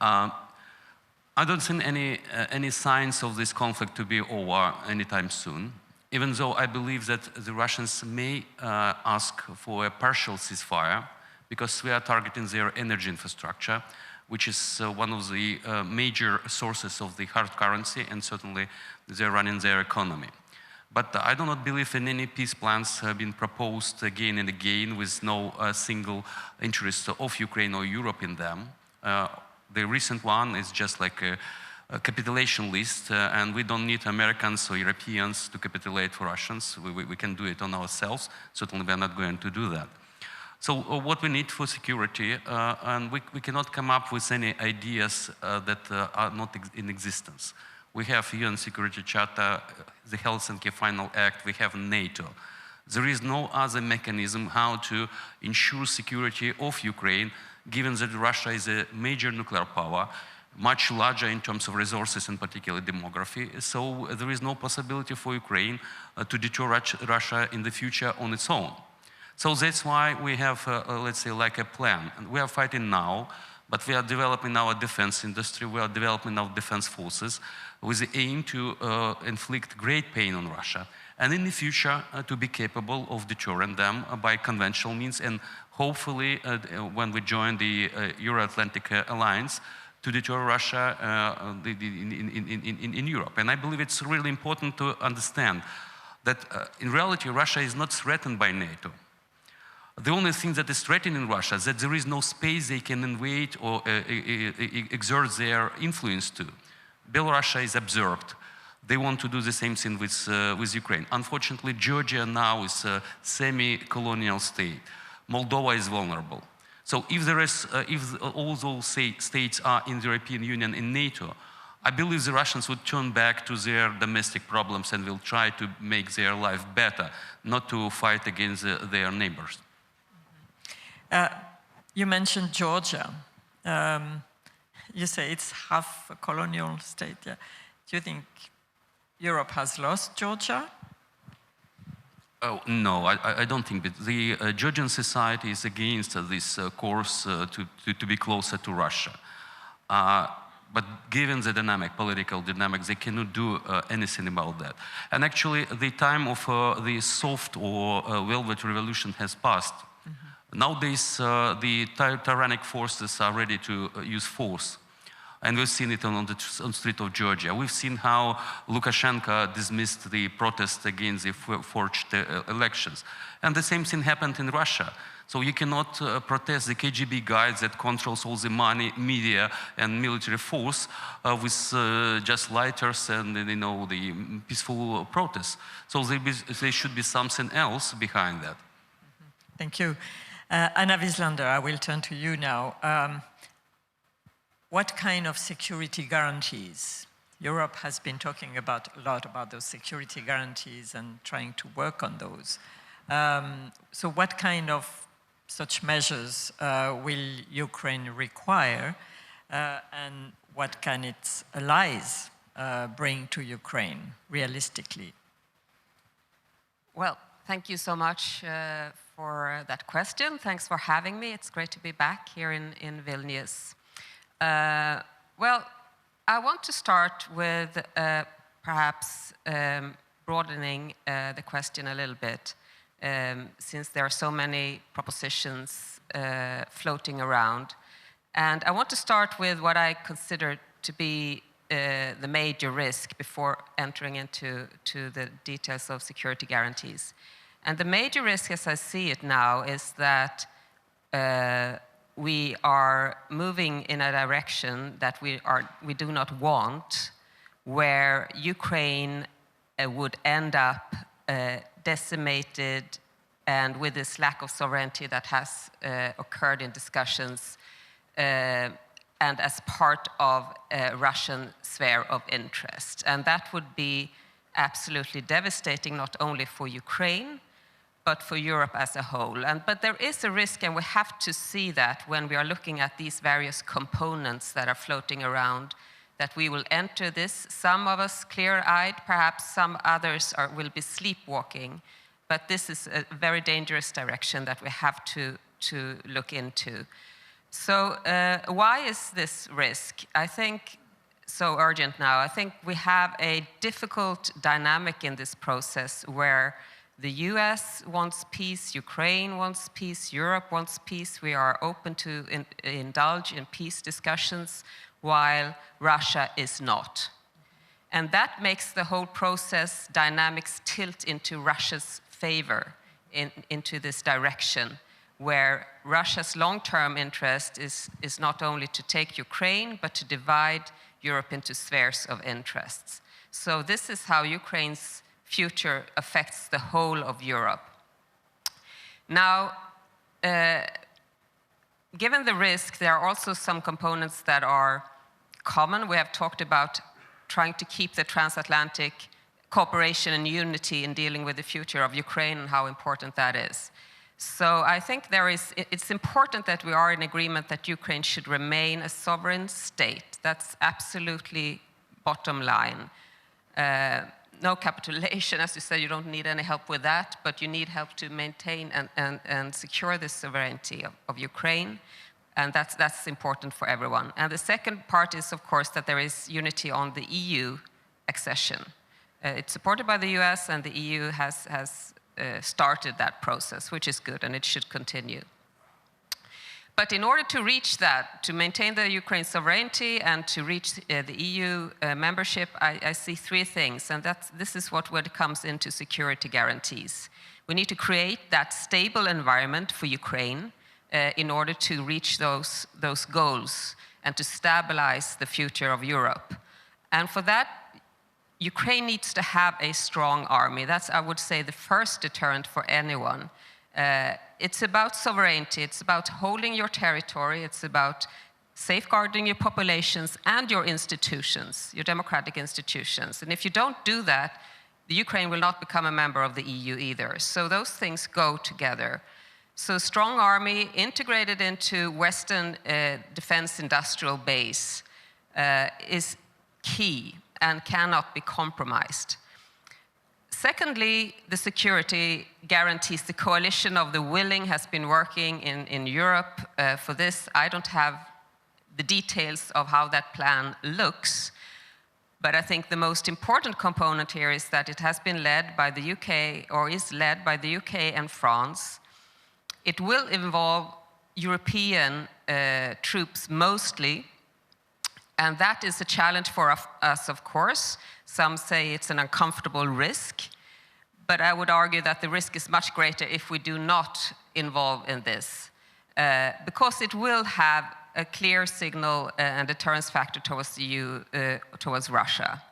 I don't see any signs of this conflict to be over anytime soon, even though I believe that the Russians may ask for a partial ceasefire, because we are targeting their energy infrastructure, which is one of the major sources of the hard currency, and certainly they're running their economy. But I do not believe in any peace plans have been proposed again and again with no single interest of Ukraine or Europe in them. The recent one is just like a capitulation list, and we don't need Americans or Europeans to capitulate for Russians. We can do it on ourselves. Certainly we are not going to do that. So what we need for security, and we cannot come up with any ideas that are not in existence. We have UN Security Charter, the Helsinki Final Act, we have NATO. There is no other mechanism how to ensure security of Ukraine, given that Russia is a major nuclear power, much larger in terms of resources and particularly demography. So there is no possibility for Ukraine to deter Russia in the future on its own. So that's why we have, let's say, like a plan. And we are fighting now, but we are developing our defense industry, we are developing our defense forces with the aim to inflict great pain on Russia. And in the future, to be capable of deterring them by conventional means, and hopefully, when we join the Euro-Atlantic Alliance, to deter Russia in Europe. And I believe it's really important to understand that in reality, Russia is not threatened by NATO. The only thing that is threatening Russia is that there is no space they can invade or exert their influence to. Belarus is absorbed. They want to do the same thing with Ukraine. Unfortunately, Georgia now is a semi-colonial state. Moldova is vulnerable. So if all those states are in the European Union and NATO, I believe the Russians would turn back to their domestic problems and will try to make their life better, not to fight against their neighbors. You mentioned Georgia. You say it's half a colonial state. Yeah. Do you think Europe has lost Georgia? Oh, no, I don't think that. The Georgian society is against this course to be closer to Russia. But given the political dynamics, they cannot do anything about that. And actually, the time of the soft or velvet revolution has passed. Nowadays, the tyrannic forces are ready to use force. And we've seen it on the street of Georgia. We've seen how Lukashenko dismissed the protest against the forged elections. And the same thing happened in Russia. So you cannot protest the KGB guys that controls all the money, media, and military force with just lighters and, the peaceful protests. So there should be something else behind that. Thank you. Anna Wieslander, I will turn to you now. What kind of security guarantees? Europe has been talking a lot about those security guarantees and trying to work on those. So what kind of such measures will Ukraine require, and what can its allies bring to Ukraine, realistically? Well, thank you so much for that question. Thanks for having me. It's great to be back here in Vilnius. Well, I want to start with perhaps broadening the question a little bit, since there are so many propositions floating around. And I want to start with what I consider to be the major risk before entering into the details of security guarantees. And the major risk, as I see it now, is that we are moving in a direction that we do not want, where Ukraine would end up decimated and with this lack of sovereignty that has occurred in discussions and as part of a Russian sphere of interest. And that would be absolutely devastating, not only for Ukraine, but for Europe as a whole. But there is a risk, and we have to see that when we are looking at these various components that are floating around, that we will enter this, some of us clear-eyed, perhaps some others will be sleepwalking, but this is a very dangerous direction that we have to look into. So why is this risk, I think, so urgent now? I think we have a difficult dynamic in this process where the US wants peace, Ukraine wants peace, Europe wants peace. We are open to indulge in peace discussions, while Russia is not. And that makes the whole process dynamics tilt into Russia's favor, into this direction, where Russia's long-term interest is not only to take Ukraine, but to divide Europe into spheres of interests. So this is how Ukraine's future affects the whole of Europe. Now, given the risk, there are also some components that are common. We have talked about trying to keep the transatlantic cooperation and unity in dealing with the future of Ukraine and how important that is. So I think it's important that we are in agreement that Ukraine should remain a sovereign state. That's absolutely bottom line. No capitulation, as you said, you don't need any help with that, but you need help to maintain and secure the sovereignty of Ukraine. And that's important for everyone. And the second part is, of course, that there is unity on the EU accession. It's supported by the US, and the EU has started that process, which is good, and it should continue. But in order to reach that, to maintain the Ukraine sovereignty and to reach the EU membership, I see three things, and this is what comes into security guarantees. We need to create that stable environment for Ukraine in order to reach those goals and to stabilize the future of Europe. And for that, Ukraine needs to have a strong army. That's, I would say, the first deterrent for anyone. It's about sovereignty, it's about holding your territory, it's about safeguarding your populations and your institutions, your democratic institutions. And if you don't do that, the Ukraine will not become a member of the EU either. So those things go together. So strong army integrated into Western defense industrial base is key and cannot be compromised. Secondly, the security guarantees. The coalition of the willing has been working in Europe for this. I don't have the details of how that plan looks, but I think the most important component here is that it has been led by the UK, or is led by the UK and France. It will involve European troops mostly, and that is a challenge for us, of course. Some say it's an uncomfortable risk, but I would argue that the risk is much greater if we do not involve in this, because it will have a clear signal and deterrence factor towards the EU, towards Russia.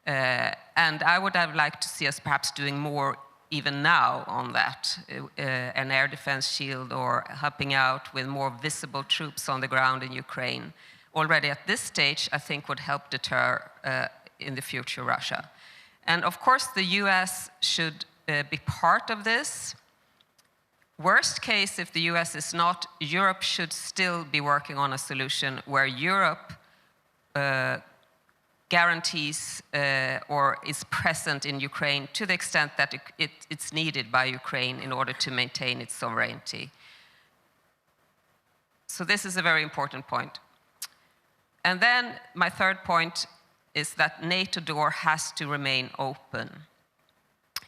And I would have liked to see us perhaps doing more even now on that, an air defense shield or helping out with more visible troops on the ground in Ukraine. Already at this stage, I think would help deter in the future Russia. And of course, the US should be part of this. Worst case, if the US is not, Europe should still be working on a solution where Europe guarantees or is present in Ukraine to the extent that it's needed by Ukraine in order to maintain its sovereignty. So this is a very important point. And then my third point is that NATO door has to remain open.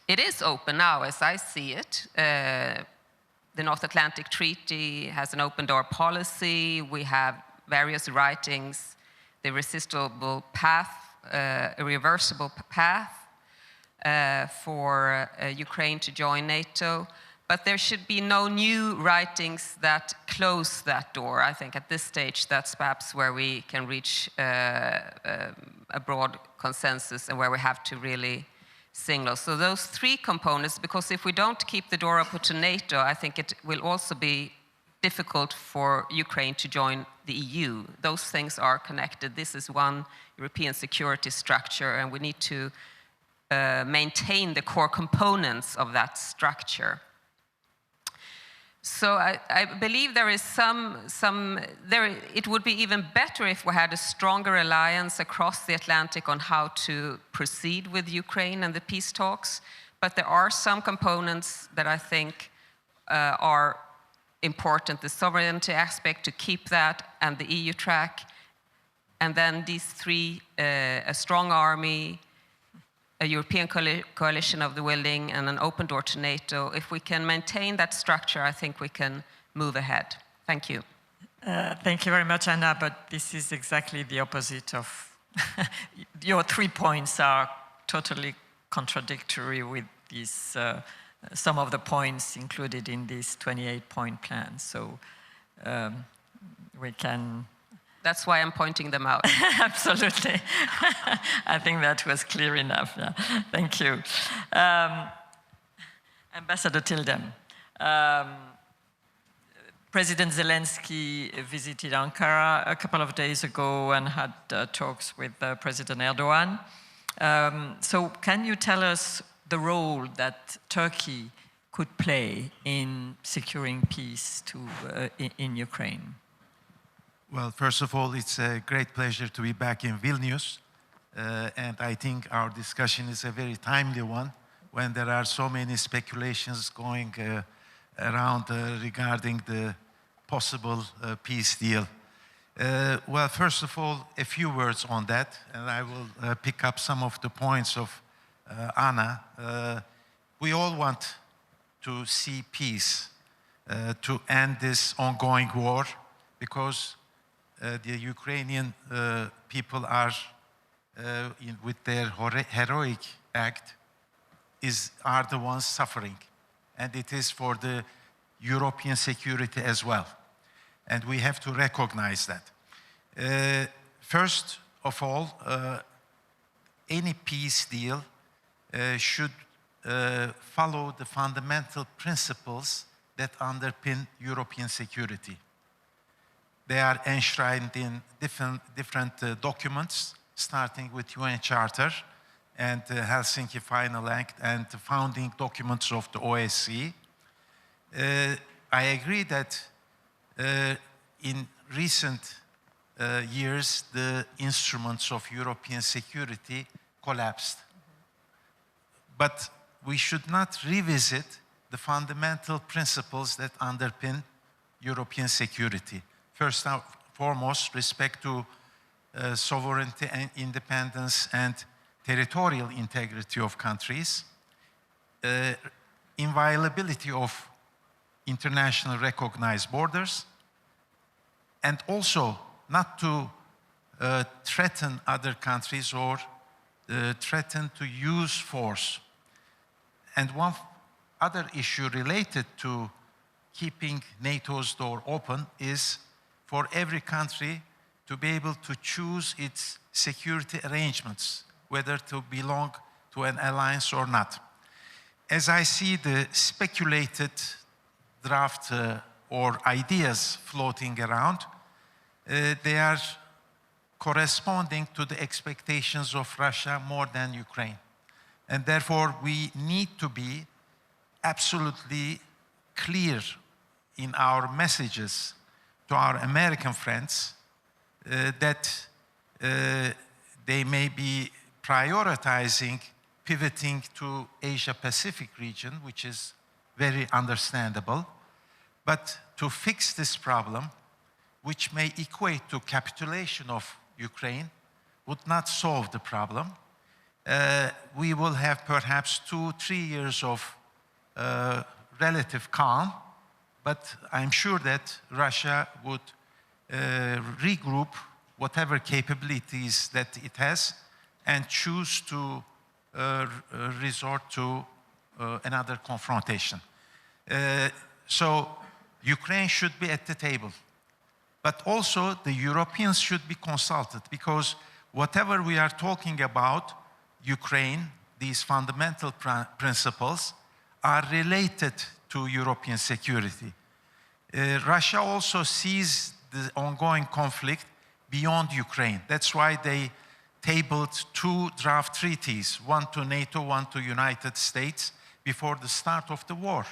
It is open now, as I see it. The North Atlantic Treaty has an open door policy. We have various writings, the irresistible path, a reversible path for Ukraine to join NATO. But there should be no new writings that close that door. I think at this stage, that's perhaps where we can reach a broad consensus and where we have to really signal. So those three components, because if we don't keep the door open to NATO, I think it will also be difficult for Ukraine to join the EU. Those things are connected. This is one European security structure, and we need to maintain the core components of that structure. So I believe there is it would be even better if we had a stronger alliance across the Atlantic on how to proceed with Ukraine and the peace talks. But there are some components that I think are important, the sovereignty aspect, to keep that, and the EU track. And then these three, a strong army, a European coalition of the willing, and an open door to NATO. If we can maintain that structure, I think we can move ahead. Thank you. Thank you very much, Anna, but this is exactly the opposite of... Your 3 points are totally contradictory with these, some of the points included in this 28-point plan. So we can... That's why I'm pointing them out. Absolutely. I think that was clear enough. Yeah. Thank you. Ambassador Tildem, President Zelensky visited Ankara a couple of days ago and had talks with President Erdogan. So can you tell us the role that Turkey could play in securing peace in Ukraine? Well, first of all, it's a great pleasure to be back in Vilnius. And I think our discussion is a very timely one when there are so many speculations going around regarding the possible peace deal. Well, first of all, a few words on that, and I will pick up some of the points of Anna. We all want to see peace, to end this ongoing war, because the Ukrainian people are, with their heroic act, are the ones suffering. And it is for the European security as well. And we have to recognize that. First of all, any peace deal should follow the fundamental principles that underpin European security. They are enshrined in different documents, starting with UN Charter and the Helsinki Final Act and the founding documents of the OSCE. I agree that in recent years, the instruments of European security collapsed. But we should not revisit the fundamental principles that underpin European security. First and foremost, respect to sovereignty and independence and territorial integrity of countries, inviolability of international recognized borders, and also not to threaten other countries or threaten to use force. And one other issue related to keeping NATO's door open is for every country to be able to choose its security arrangements, whether to belong to an alliance or not. As I see the speculated draft or ideas floating around, they are corresponding to the expectations of Russia more than Ukraine. And therefore, we need to be absolutely clear in our messages to our American friends that they may be prioritizing pivoting to Asia-Pacific region, which is very understandable. But to fix this problem, which may equate to capitulation of Ukraine, would not solve the problem. We will have perhaps 2-3 years of relative calm, but I'm sure that Russia would regroup whatever capabilities that it has and choose to resort to another confrontation. So Ukraine should be at the table. But also the Europeans should be consulted, because whatever we are talking about, Ukraine, these fundamental principles are related to European security. Russia also sees the ongoing conflict beyond Ukraine. That's why they tabled 2 draft treaties, one to NATO, one to United States, before the start of the war.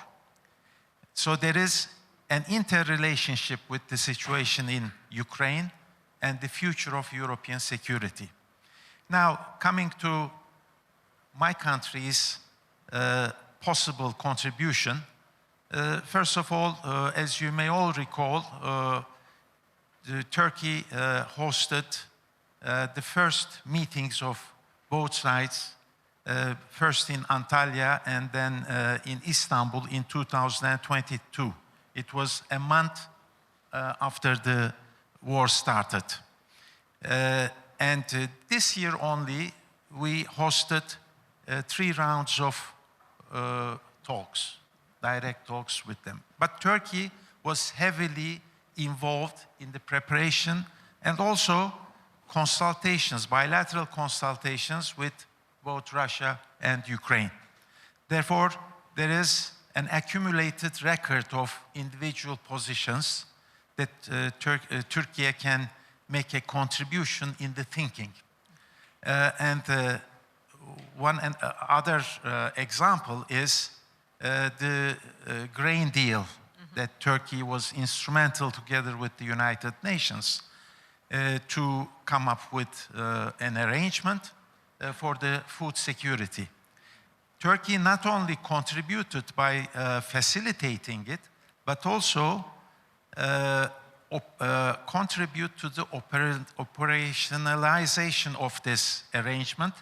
So there is an interrelationship with the situation in Ukraine and the future of European security. Now, coming to my country's possible contribution, first of all, as you may all recall, Turkey hosted the first meetings of both sides, first in Antalya and then in Istanbul in 2022. It was a month after the war started. And this year only, we hosted 3 rounds of talks, direct talks with them. But Turkey was heavily involved in the preparation and also consultations, bilateral consultations with both Russia and Ukraine. Therefore, there is an accumulated record of individual positions that Turkey can make a contribution in the thinking. One other example is the grain deal that Turkey was instrumental together with the United Nations to come up with an arrangement for the food security. Turkey not only contributed by facilitating it, but also contribute to the operationalization of this arrangement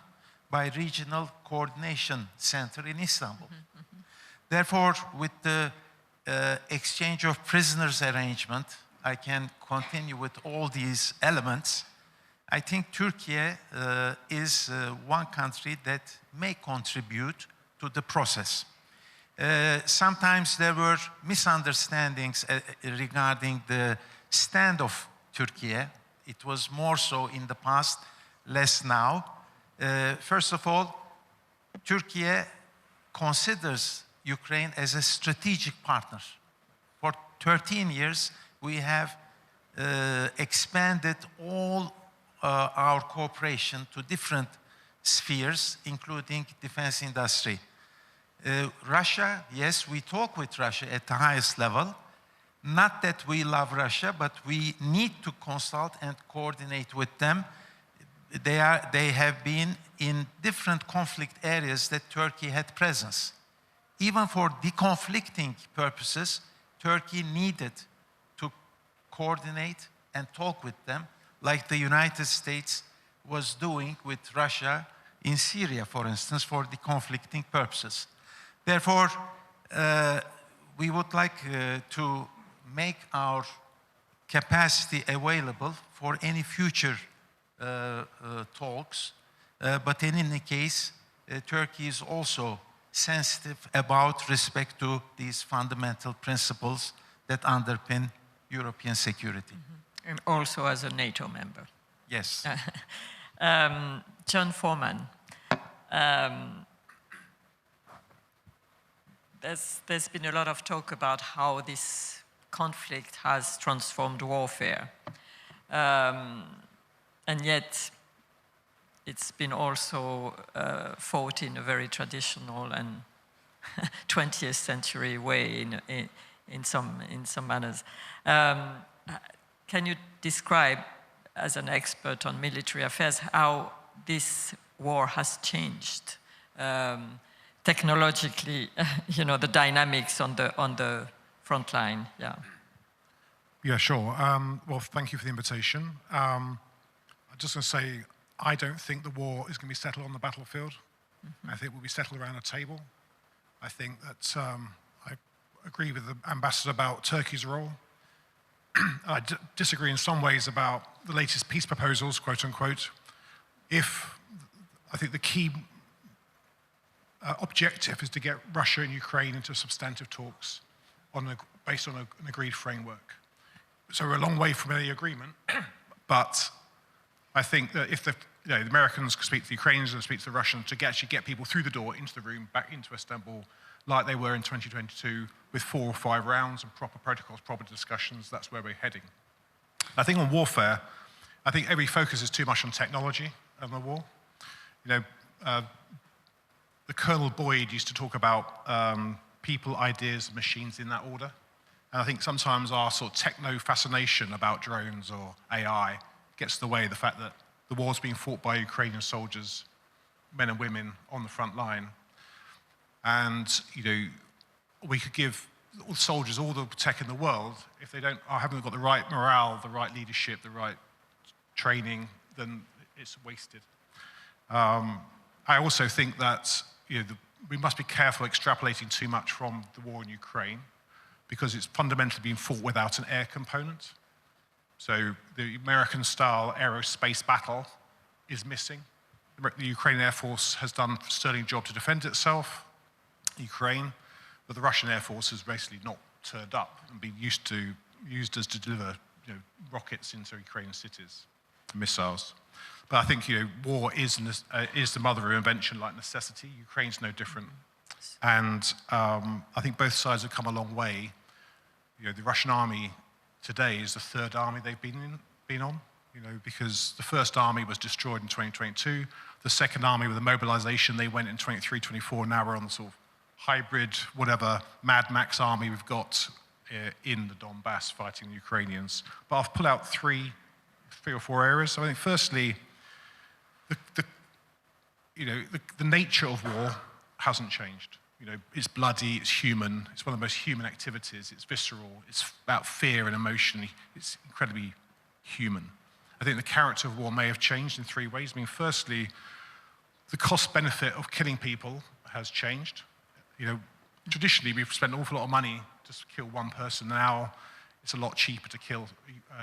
by Regional Coordination Center in Istanbul. Therefore, with the exchange of prisoners arrangement, I can continue with all these elements. I think Turkey is one country that may contribute to the process. Sometimes there were misunderstandings regarding the stand of Turkey. It was more so in the past, less now. First of all, Turkey considers Ukraine as a strategic partner. For 13 years, we have expanded all our cooperation to different spheres, including defense industry. Russia, yes, we talk with Russia at the highest level. Not that we love Russia, but we need to consult and coordinate with them. They have been in different conflict areas that Turkey had presence. Even for deconflicting purposes, Turkey needed to coordinate and talk with them, like the United States was doing with Russia in Syria, for instance, for deconflicting purposes. Therefore, we would like to make our capacity available for any future talks. But in any case, Turkey is also sensitive about respect to these fundamental principles that underpin European security. And also as a NATO member. Yes. John Foreman, there's been a lot of talk about how this conflict has transformed warfare. And yet, it's been also fought in a very traditional and 20th century way in some manners. Can you describe, as an expert on military affairs, how this war has changed technologically? The dynamics on the front line. Yeah. Yeah, sure. Well, thank you for the invitation. I'm just going to say, I don't think the war is going to be settled on the battlefield. I think it will be settled around a table. I think that I agree with the ambassador about Turkey's role. I disagree in some ways about the latest peace proposals, quote unquote. I think the key objective is to get Russia and Ukraine into substantive talks based on an agreed framework. So we're a long way from any agreement, but I think that if the Americans can speak to the Ukrainians and speak to the Russians to actually get people through the door, into the room, back into Istanbul, like they were in 2022, with 4 or 5 rounds and proper protocols, proper discussions, that's where we're heading. I think on warfare, I think every focus is too much on technology in the war. The Colonel Boyd used to talk about people, ideas, machines in that order. And I think sometimes our sort of techno-fascination about drones or AI gets in the way of the fact that the war's being fought by Ukrainian soldiers, men and women on the front line. And, we could give all the soldiers all the tech in the world. If they haven't got the right morale, the right leadership, the right training, then it's wasted. I also think that we must be careful extrapolating too much from the war in Ukraine, because it's fundamentally being fought without an air component. So the American-style aerospace battle is missing. The Ukrainian Air Force has done a sterling job to defend itself, Ukraine, but the Russian Air Force has basically not turned up and been used to deliver rockets into Ukrainian cities, missiles. But I think war is the mother of invention, like necessity. Ukraine's no different. And I think both sides have come a long way. The Russian army today is the 3rd army they've been on, because the 1st army was destroyed in 2022. The 2nd army, with the mobilization, they went in 23, 24, now we're on the sort of hybrid, whatever, Mad Max army we've got in the Donbass fighting the Ukrainians. But I'll pull out three or four areas. So I think firstly, the nature of war hasn't changed. It's bloody, it's human, it's one of the most human activities, it's visceral, it's about fear and emotion, it's incredibly human. I think the character of war may have changed in three ways. I mean, firstly, the cost-benefit of killing people has changed. Traditionally, we've spent an awful lot of money to kill one person. Now, it's a lot cheaper to kill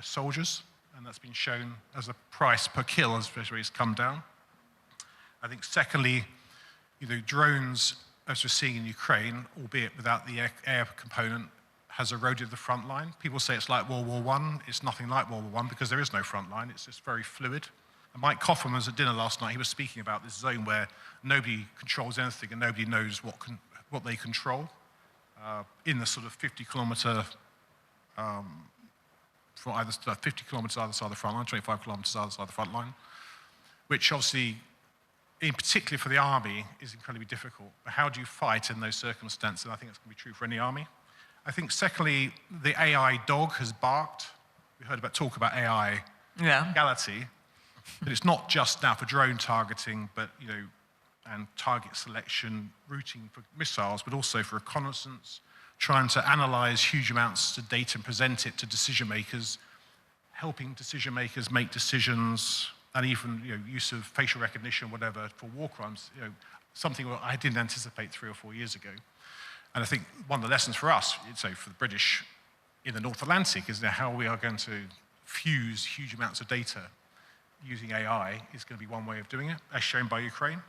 soldiers, and that's been shown as the price per kill has come down. I think secondly, drones, as we're seeing in Ukraine, albeit without the air component, has eroded the front line. People say it's like World War I. It's nothing like World War I because there is no front line. It's just very fluid. And Mike Coffin was at dinner last night. He was speaking about this zone where nobody controls anything and nobody knows what they control in the sort of 50 kilometer from either 50 kilometers either side of the front line, 25 kilometers either side of the front line, which obviously, in particular for the army, is incredibly difficult. But how do you fight in those circumstances? And I think that's going to be true for any army. I think secondly, the AI dog has barked. We heard talk about AI legality, but it's not just now for drone targeting, but and target selection, routing for missiles, but also for reconnaissance, trying to analyze huge amounts of data and present it to decision makers, helping decision makers make decisions, and even use of facial recognition, whatever, for war crimes. Something I didn't anticipate 3 or 4 years ago. And I think one of the lessons for us, so for the British in the North Atlantic, is how we are going to fuse huge amounts of data using AI is going to be one way of doing it, as shown by Ukraine.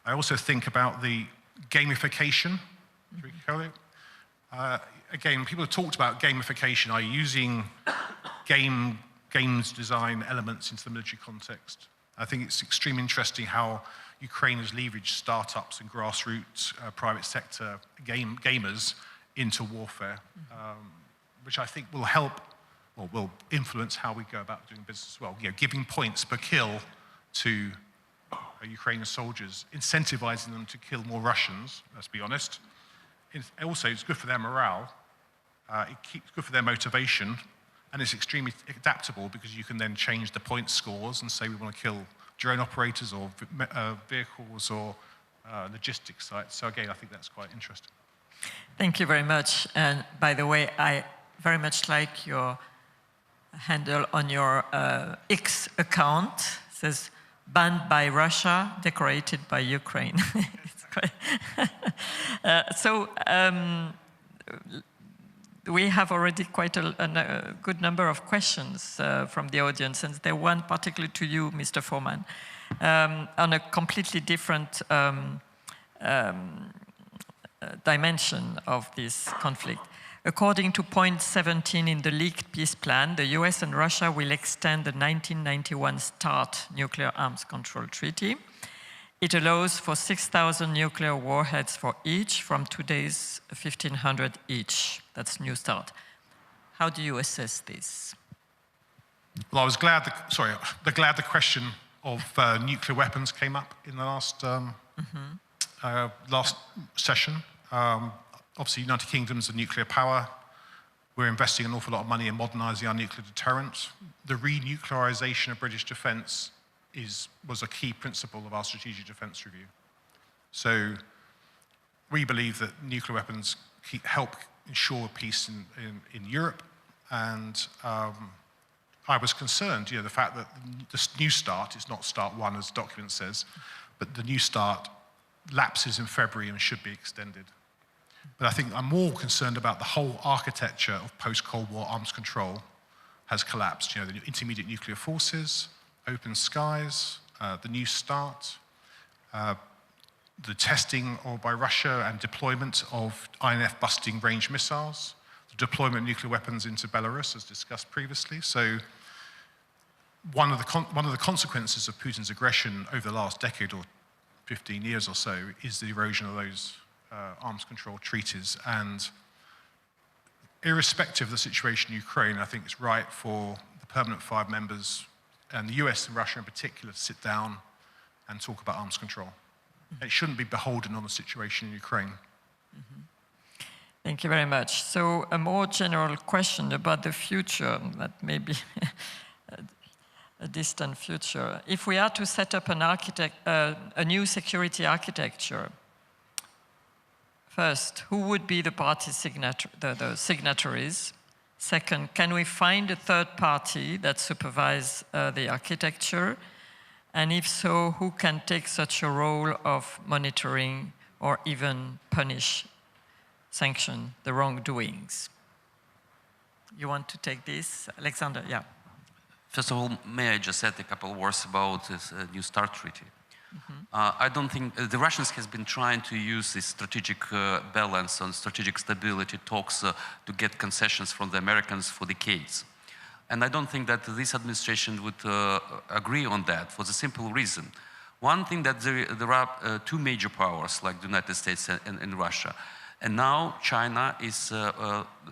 I also think about the gamification. Again, people have talked about gamification, are using games design elements into the military context. I think it's extremely interesting how Ukraine has leveraged startups and grassroots private sector gamers into warfare, which I think will help, or will influence how we go about doing business as well. Giving points per kill to Ukrainian soldiers, incentivizing them to kill more Russians, let's be honest. Also, it's good for their morale, it's good for their motivation, and it's extremely adaptable because you can then change the point scores and say we want to kill drone operators or vehicles or logistics sites. So again, I think that's quite interesting. Thank you very much. And by the way, I very much like your handle on your X account. It says, banned by Russia, decorated by Ukraine. It's quite we have already quite a good number of questions from the audience, and there one particularly to you, Mr. Foreman, on a completely different dimension of this conflict. According to point 17 in the leaked peace plan, the US and Russia will extend the 1991 START nuclear arms control treaty. It allows for 6,000 nuclear warheads for each from today's 1,500 each. That's New START. How do you assess this? Well, I was glad the question of nuclear weapons came up in the last session. Obviously, United Kingdom's a nuclear power. We're investing an awful lot of money in modernising our nuclear deterrent. The renuclearisation of British defence was a key principle of our strategic defence review. So we believe that nuclear weapons help ensure peace in Europe. And I was concerned, the fact that this New START is not START 1, as the document says, but the New START lapses in February and should be extended. But I think I'm more concerned about the whole architecture of post-Cold War arms control has collapsed. The intermediate nuclear forces, open skies, the New START, the testing by Russia and deployment of INF-busting range missiles, the deployment of nuclear weapons into Belarus, as discussed previously. So one of the consequences of Putin's aggression over the last decade or 15 years or so is the erosion of those arms control treaties. And irrespective of the situation in Ukraine, I think it's right for the permanent 5 members, and the US and Russia in particular, to sit down and talk about arms control. It shouldn't be beholden on the situation in Ukraine. Thank you very much. So a more general question about the future, that may be a distant future. If we are to set up a new security architecture, first, who would be the party the signatories? Second, can we find a third party that supervises the architecture? And if so, who can take such a role of monitoring or even sanction the wrongdoings? You want to take this? Alexander, yeah. First of all, may I just add a couple of words about this New START treaty? I don't think the Russians has been trying to use this strategic balance and strategic stability talks to get concessions from the Americans for decades. And I don't think that this administration would agree on that for the simple reason. One thing that there are two major powers like the United States and Russia. And now China is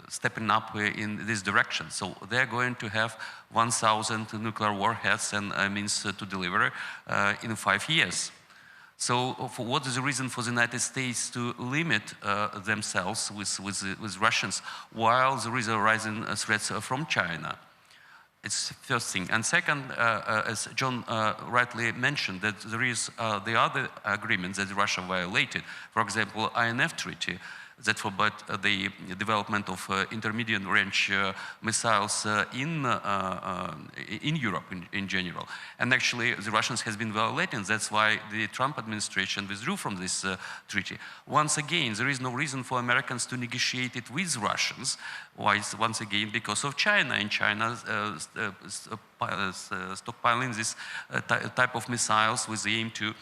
stepping up in this direction. So they're going to have 1,000 nuclear warheads and means to deliver in 5 years. So what is the reason for the United States to limit themselves with Russians while there is a rising threats from China? It's the first thing. And second, as John rightly mentioned, that there is the other agreements that Russia violated. For example, INF Treaty that forbade the development of intermediate range missiles in Europe in general. And actually, the Russians has been violating. That's why the Trump administration withdrew from this treaty. Once again, there is no reason for Americans to negotiate it with Russians. Why? Once again, because of China. And China stockpiling this type of missiles with the aim to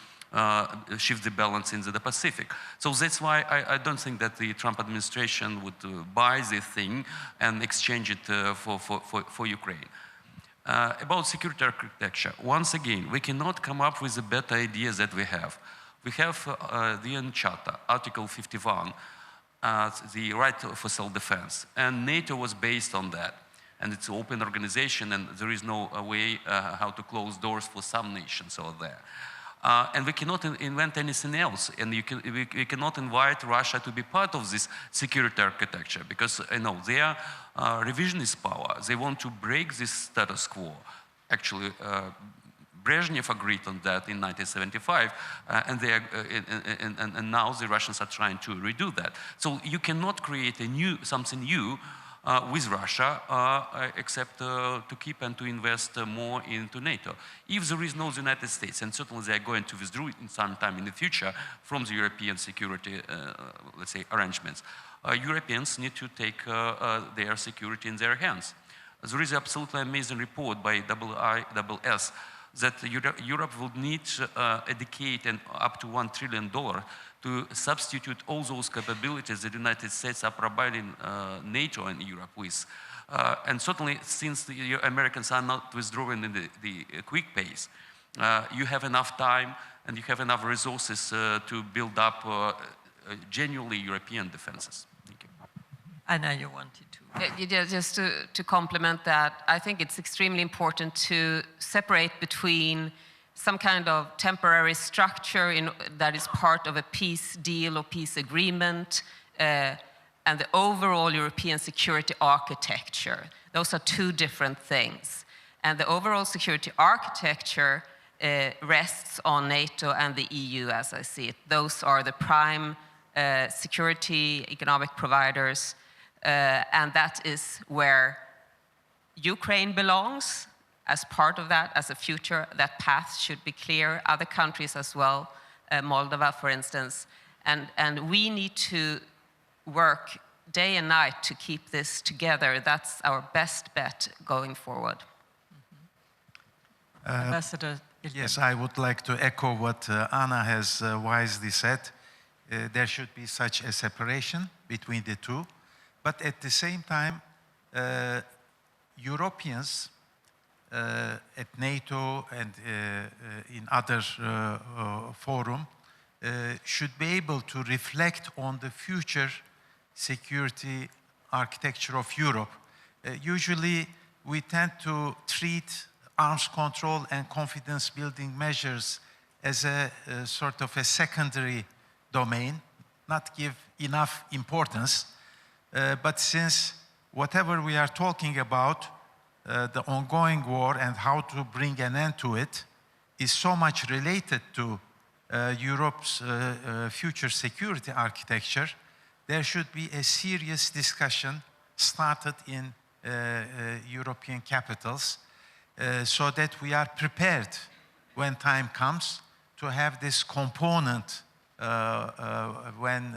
shift the balance in the Pacific. So that's why I don't think that the Trump administration would buy the thing and exchange it for Ukraine. About security architecture, once again, we cannot come up with the better ideas that we have. We have the UN Charter, Article 51, the right for self-defense, and NATO was based on that. And it's an open organization, and there is no way how to close doors for some nations over there. And we cannot invent anything else, and we cannot invite Russia to be part of this security architecture because they are revisionist power. They want to break this status quo. Actually, Brezhnev agreed on that in 1975, and now the Russians are trying to redo that. So you cannot create something new with Russia, except to keep and to invest more into NATO. If there is no United States, and certainly they are going to withdraw in some time in the future from the European security, let's say, arrangements, Europeans need to take their security in their hands. There is an absolutely amazing report by IISS that Europe will need a decade and up to $1 trillion to substitute all those capabilities that the United States are providing NATO and Europe with. And certainly, since the Americans are not withdrawing in the quick pace, you have enough time and you have enough resources to build up genuinely European defenses. Thank you. Anna, you wanted to. Just to complement that, I think it's extremely important to separate between some kind of temporary structure that is part of a peace deal or peace agreement and the overall European security architecture. Those are two different things. And the overall security architecture rests on NATO and the EU, as I see it. Those are the prime security economic providers, and that is where Ukraine belongs. As part of that, as a future, that path should be clear. Other countries as well, Moldova, for instance. And we need to work day and night to keep this together. That's our best bet going forward. Ambassador. Yes, I would like to echo what Anna has wisely said. There should be such a separation between the two. But at the same time, Europeans at NATO and in other forum should be able to reflect on the future security architecture of Europe. Usually we tend to treat arms control and confidence building measures as a sort of a secondary domain, not give enough importance. But since whatever we are talking about, the ongoing war and how to bring an end to it, is so much related to Europe's future security architecture, there should be a serious discussion started in European capitals so that we are prepared when time comes to have this component when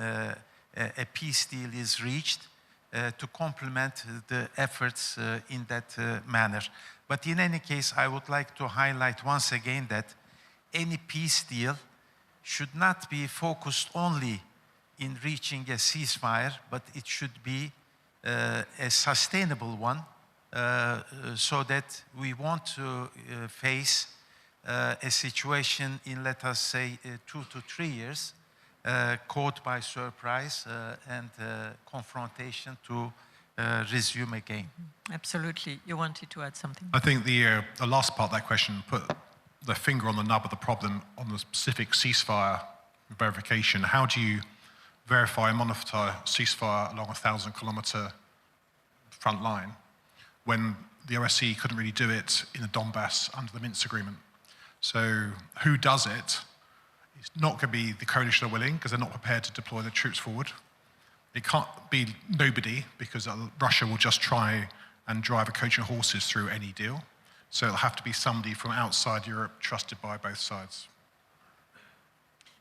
a peace deal is reached to complement the efforts in that manner. But in any case, I would like to highlight once again that any peace deal should not be focused only in reaching a ceasefire, but it should be a sustainable one so that we want to face a situation in, let us say, 2 to 3 years, caught by surprise and confrontation to resume again. Absolutely. You wanted to add something? I think the last part of that question put the finger on the nub of the problem on the specific ceasefire verification. How do you verify and monitor ceasefire along a 1,000-kilometer front line when the OSCE couldn't really do it in the Donbass under the Minsk agreement? So who does it? It's not going to be the coalition are willing because they're not prepared to deploy their troops forward. It can't be nobody because Russia will just try and drive a coach and horses through any deal. So it'll have to be somebody from outside Europe trusted by both sides.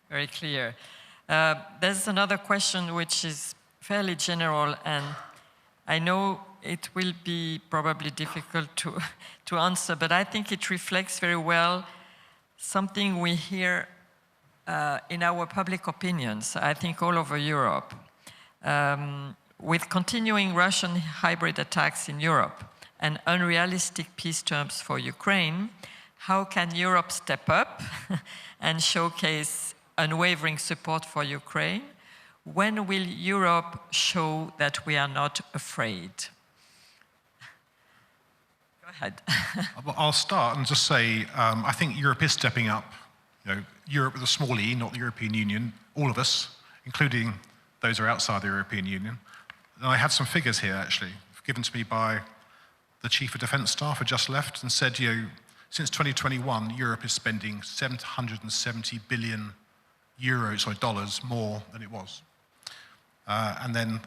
Very clear. There's another question which is fairly general, and I know it will be probably difficult to answer, but I think it reflects very well something we hear in our public opinions, I think all over Europe. With continuing Russian hybrid attacks in Europe and unrealistic peace terms for Ukraine, how can Europe step up and showcase unwavering support for Ukraine? When will Europe show that we are not afraid? Go ahead. I'll start and just say, I think Europe is stepping up. You know, Europe with a small e, not the European Union, all of us, including those who are outside the European Union. And I have some figures here, actually, given to me by the Chief of Defence Staff who just left and said, you know, since 2021, Europe is spending 770 billion euros or dollars more than it was. And then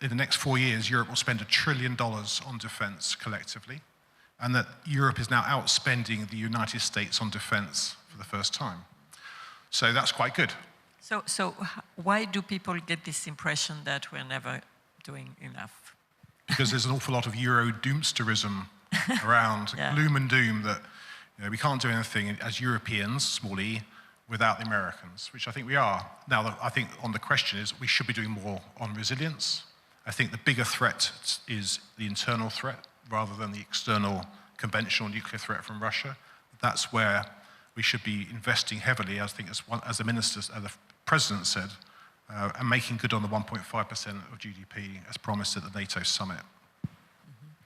in the next 4 years, Europe will spend $1 trillion on defence collectively, and that Europe is now outspending the United States on defence for the first time. So that's quite good. So why do people get this impression that we're never doing enough? Because there's an awful lot of Euro doomsterism around, Yeah. gloom and doom that, you know, we can't do anything as Europeans, small e, without the Americans, which I think we are. Now, I think on the question is we should be doing more on resilience. I think the bigger threat is the internal threat rather than the external conventional nuclear threat from Russia. That's where we should be investing heavily, I think, as the ministers, the president said, and making good on the 1.5% of GDP as promised at the NATO summit.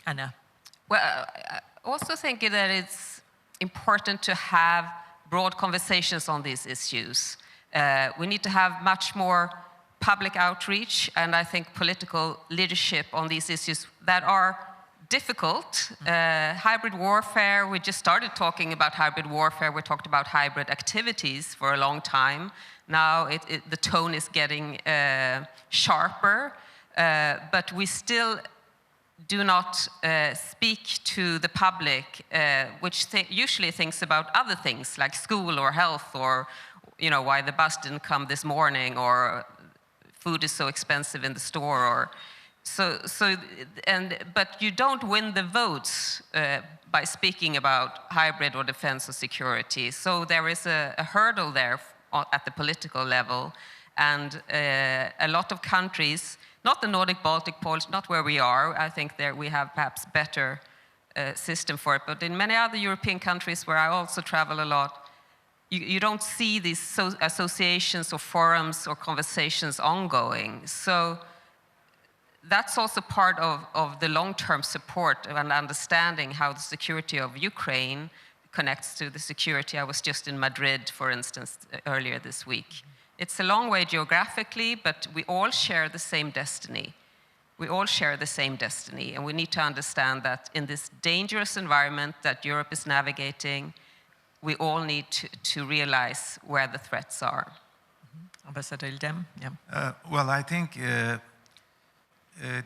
Anna. Well, I also think that it's important to have broad conversations on these issues. We need to have much more public outreach and I think political leadership on these issues that are difficult. Hybrid warfare, we just started talking about hybrid warfare. We talked about hybrid activities for a long time. Now the tone is getting sharper, but we still do not speak to the public, which usually thinks about other things like school or health or, you know, why the bus didn't come this morning or food is so expensive in the store or but you don't win the votes by speaking about hybrid or defense or security. So there is a hurdle there at the political level, and a lot of countries, not the Nordic, Baltic, Polish, not where we are. I think there we have perhaps better system for it. But in many other European countries where I also travel a lot, you don't see these associations or forums or conversations ongoing. So that's also part of the long-term support and understanding how the security of Ukraine connects to the security. I was just in Madrid, for instance, earlier this week. It's a long way geographically, but we all share the same destiny. We all share the same destiny, and we need to understand that in this dangerous environment that Europe is navigating, we all need to realize where the threats are. Ambassador Ildem, yeah. Well, I think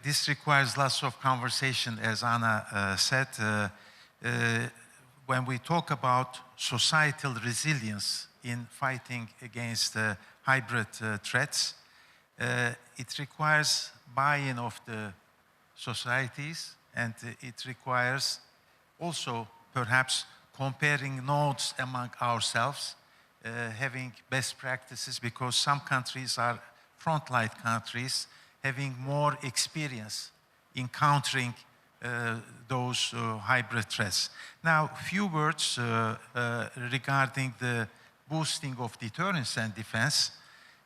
this requires lots of conversation, as Anna said. When we talk about societal resilience in fighting against hybrid threats, it requires buy-in of the societies, and it requires also perhaps comparing notes among ourselves, having best practices, because some countries are frontline countries having more experience in countering those hybrid threats. Now, a few words regarding the boosting of deterrence and defense.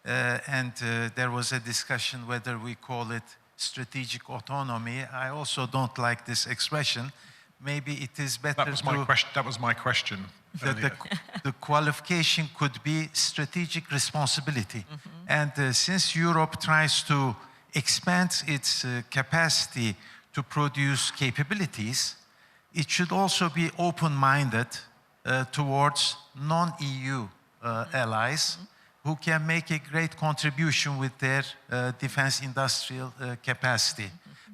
There was a discussion whether we call it strategic autonomy. I also don't like this expression. Maybe it is better That was my question. The qualification could be strategic responsibility. And since Europe tries to expand its capacity to produce capabilities, it should also be open-minded towards non-EU allies who can make a great contribution with their defense industrial capacity.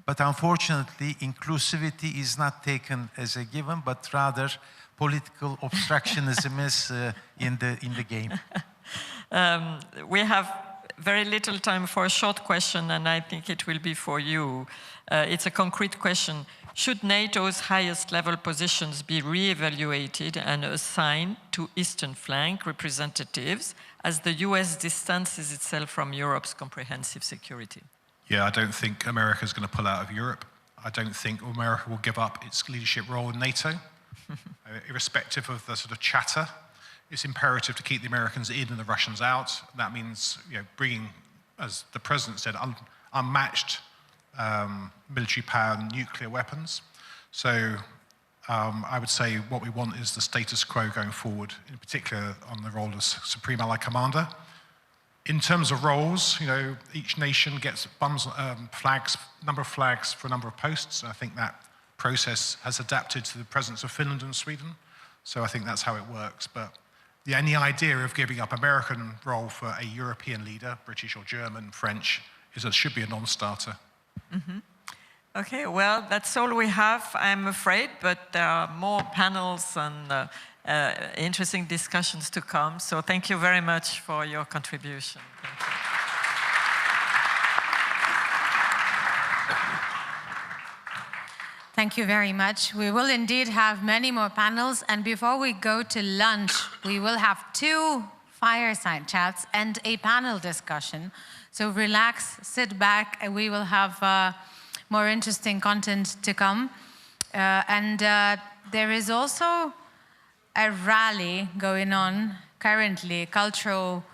But unfortunately, inclusivity is not taken as a given, but rather political obstructionism is in the game. We have very little time for a short question, and I think it will be for you. It's a concrete question. Should NATO's highest level positions be re-evaluated and assigned to Eastern flank representatives as the US distances itself from Europe's comprehensive security? Yeah, I don't think America's going to pull out of Europe. I don't think America will give up its leadership role in NATO. Irrespective of the sort of chatter, it's imperative to keep the Americans in and the Russians out. That means, bringing, as the president said, unmatched military power and nuclear weapons. So I would say what we want is the status quo going forward, in particular on the role of Supreme Allied Commander. In terms of roles, each nation gets flags, number of flags for a number of posts. And I think that process has adapted to the presence of Finland and Sweden. So I think that's how it works. But any idea of giving up American role for a European leader, British or German, French, should be a non-starter. Okay, well, that's all we have, I'm afraid, but there are more panels and interesting discussions to come. So thank you very much for your contribution. Thank you. Thank you very much. We will indeed have many more panels, and before we go to lunch, we will have 2 fireside chats and a panel discussion. So relax, sit back, and we will have more interesting content to come. There is also a rally going on currently. Cultural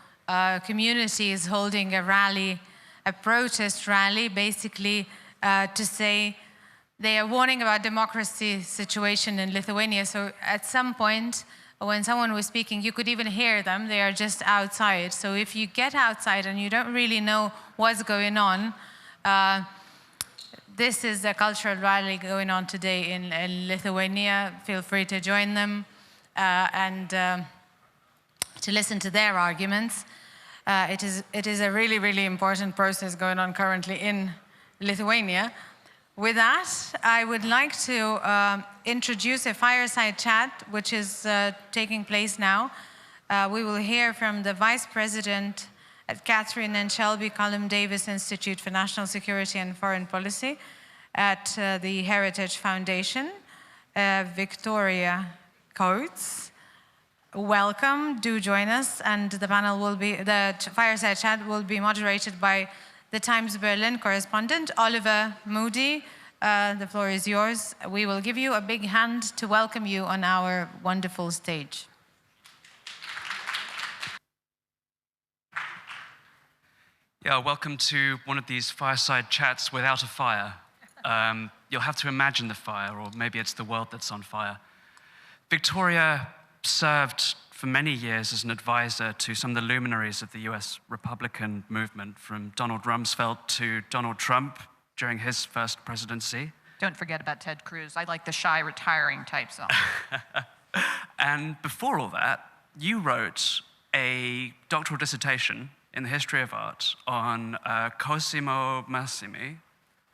community is holding a rally, a protest rally, basically to say they are warning about democracy situation in Lithuania. So at some point, when someone was speaking, you could even hear them. They are just outside. So if you get outside and you don't really know what's going on, this is a cultural rally going on today in Lithuania. Feel free to join them and to listen to their arguments. It is a really, really important process going on currently in Lithuania. With that, I would like to introduce a fireside chat, which is taking place now. We will hear from the Vice President at Catherine and Shelby Cullum Davis Institute for National Security and Foreign Policy at the Heritage Foundation, Victoria Coates. Welcome, do join us, and the fireside chat will be moderated by the Times Berlin correspondent, Oliver Moody. The floor is yours. We will give you a big hand to welcome you on our wonderful stage. Yeah, welcome to one of these fireside chats without a fire. You'll have to imagine the fire, or maybe it's the world that's on fire. Victoria served for many years as an advisor to some of the luminaries of the US Republican movement, from Donald Rumsfeld to Donald Trump during his first presidency. Don't forget about Ted Cruz. I like the shy, retiring type zone. And before all that, you wrote a doctoral dissertation in the history of art on Cosimo Massimi,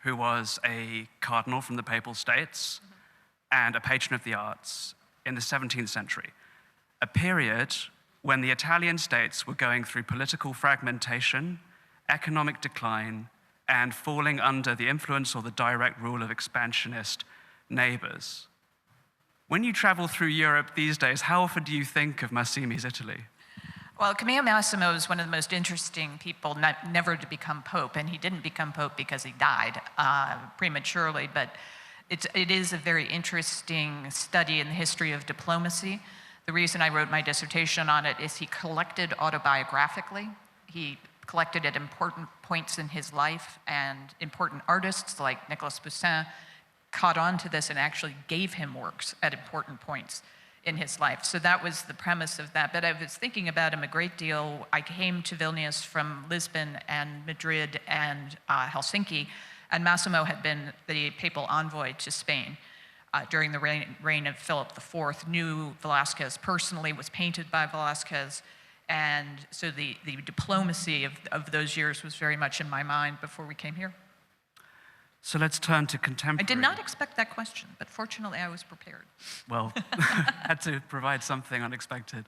who was a cardinal from the Papal States and a patron of the arts in the 17th century, a period when the Italian states were going through political fragmentation, economic decline, and falling under the influence or the direct rule of expansionist neighbors. When you travel through Europe these days, how often do you think of Massimi's Italy? Well, Camillo Massimo is one of the most interesting people never to become pope, and he didn't become pope because he died prematurely, but it is a very interesting study in the history of diplomacy. The reason I wrote my dissertation on it is he collected autobiographically. He collected at important points in his life, and important artists like Nicolas Poussin caught on to this and actually gave him works at important points in his life. So that was the premise of that. But I was thinking about him a great deal. I came to Vilnius from Lisbon and Madrid and Helsinki, and Massimo had been the papal envoy to Spain during the reign of Philip IV, knew Velázquez personally, was painted by Velázquez, and so the diplomacy of those years was very much in my mind before we came here. So let's turn to contemporary. I did not expect that question, but fortunately I was prepared. Well, had to provide something unexpected.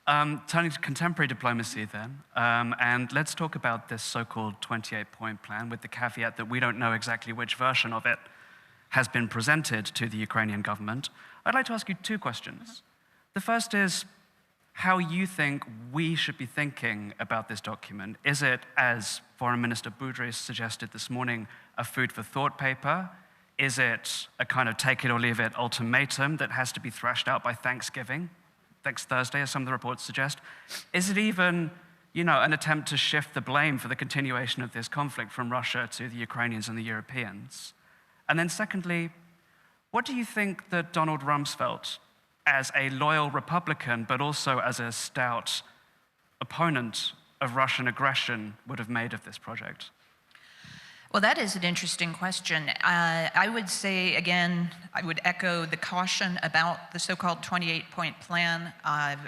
Turning to contemporary diplomacy then, and let's talk about this so-called 28-point plan, with the caveat that we don't know exactly which version of it has been presented to the Ukrainian government. I'd like to ask you two questions. The first is how you think we should be thinking about this document. Is it, as Foreign Minister Budrys suggested this morning, a food for thought paper? Is it a kind of take it or leave it ultimatum that has to be thrashed out by Thanksgiving, next Thursday, as some of the reports suggest? Is it even, an attempt to shift the blame for the continuation of this conflict from Russia to the Ukrainians and the Europeans? And then secondly, what do you think that Donald Rumsfeld, as a loyal Republican, but also as a stout opponent of Russian aggression, would have made of this project? Well, that is an interesting question. I would say, again, I would echo the caution about the so-called 28-point plan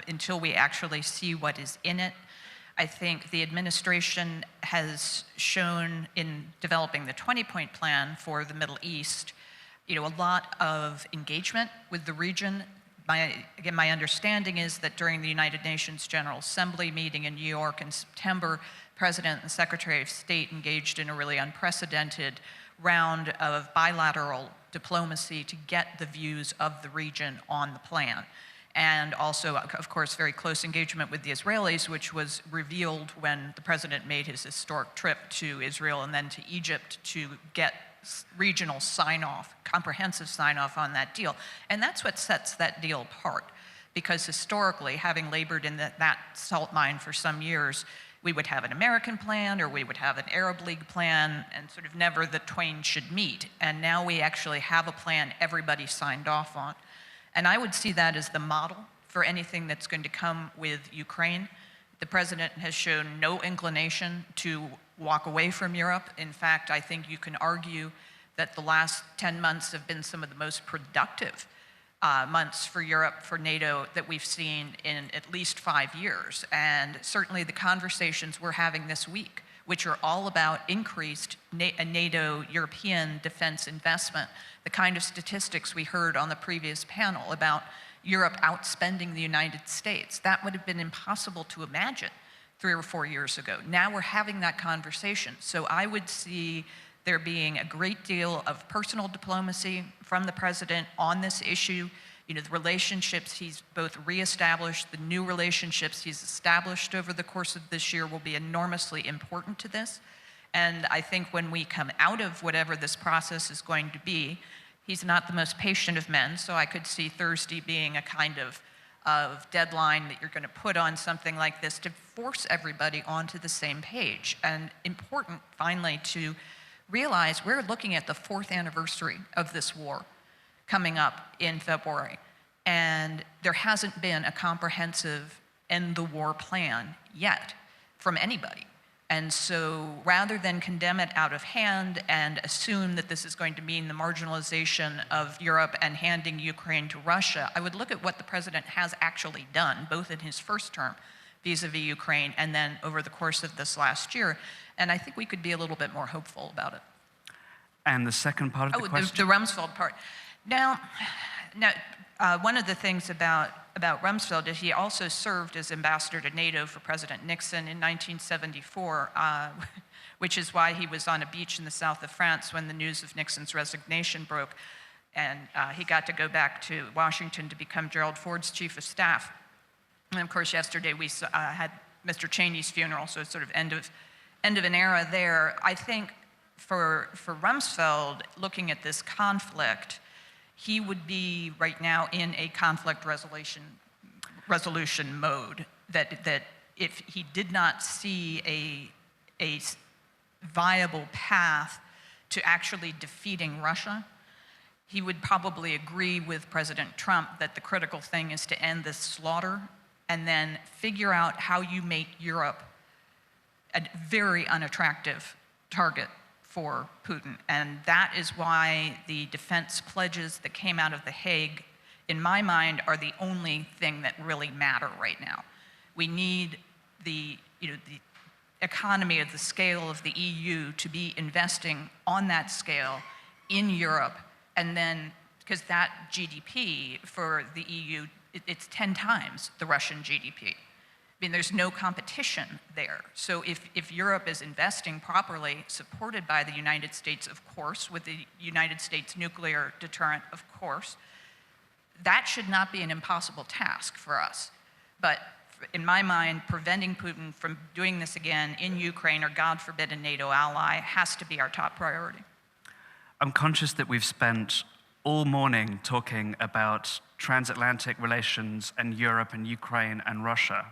until we actually see what is in it. I think the administration has shown in developing the 20-point plan for the Middle East, a lot of engagement with the region. My understanding is that during the United Nations General Assembly meeting in New York in September, President and Secretary of State engaged in a really unprecedented round of bilateral diplomacy to get the views of the region on the plan. And also, of course, very close engagement with the Israelis, which was revealed when the president made his historic trip to Israel and then to Egypt to get regional sign-off, comprehensive sign-off on that deal. And that's what sets that deal apart, because historically, having labored in that salt mine for some years, we would have an American plan or we would have an Arab League plan, and sort of never the twain should meet. And now we actually have a plan everybody signed off on. And I would see that as the model for anything that's going to come with Ukraine. The president has shown no inclination to walk away from Europe. In fact, I think you can argue that the last 10 months have been some of the most productive months for Europe, for NATO, that we've seen in at least 5 years. And certainly the conversations we're having this week, which are all about increased NATO European defense investment, the kind of statistics we heard on the previous panel about Europe outspending the United States, that would have been impossible to imagine 3 or 4 years ago. Now we're having that conversation. So I would see there being a great deal of personal diplomacy from the president on this issue. The relationships he's both reestablished, the new relationships he's established over the course of this year will be enormously important to this. And I think when we come out of whatever this process is going to be, he's not the most patient of men, so I could see Thursday being a kind of deadline that you're going to put on something like this to force everybody onto the same page. And important, finally, to realize we're looking at the 4th anniversary of this war coming up in February. And there hasn't been a comprehensive end the war plan yet from anybody. And so rather than condemn it out of hand and assume that this is going to mean the marginalization of Europe and handing Ukraine to Russia, I would look at what the president has actually done, both in his first term vis-a-vis Ukraine and then over the course of this last year. And I think we could be a little bit more hopeful about it. And the second part of the question? The Rumsfeld part. Now, one of the things about Rumsfeld is he also served as ambassador to NATO for President Nixon in 1974, which is why he was on a beach in the south of France when the news of Nixon's resignation broke. And he got to go back to Washington to become Gerald Ford's chief of staff. And of course, yesterday we had Mr. Cheney's funeral, so it's sort of end of an era there. I think for Rumsfeld, looking at this conflict, he would be right now in a conflict resolution mode, that if he did not see a viable path to actually defeating Russia, he would probably agree with President Trump that the critical thing is to end this slaughter and then figure out how you make Europe a very unattractive target for Putin. And that is why the defense pledges that came out of The Hague, in my mind, are the only thing that really matter right now. We need the economy of the scale of the EU to be investing on that scale in Europe, and then, because that GDP for the EU, it's 10 times the Russian GDP. I mean, there's no competition there. So if Europe is investing properly, supported by the United States, of course, with the United States nuclear deterrent, of course, that should not be an impossible task for us. But in my mind, preventing Putin from doing this again in Ukraine, or God forbid a NATO ally, has to be our top priority. I'm conscious that we've spent all morning talking about transatlantic relations and Europe and Ukraine and Russia.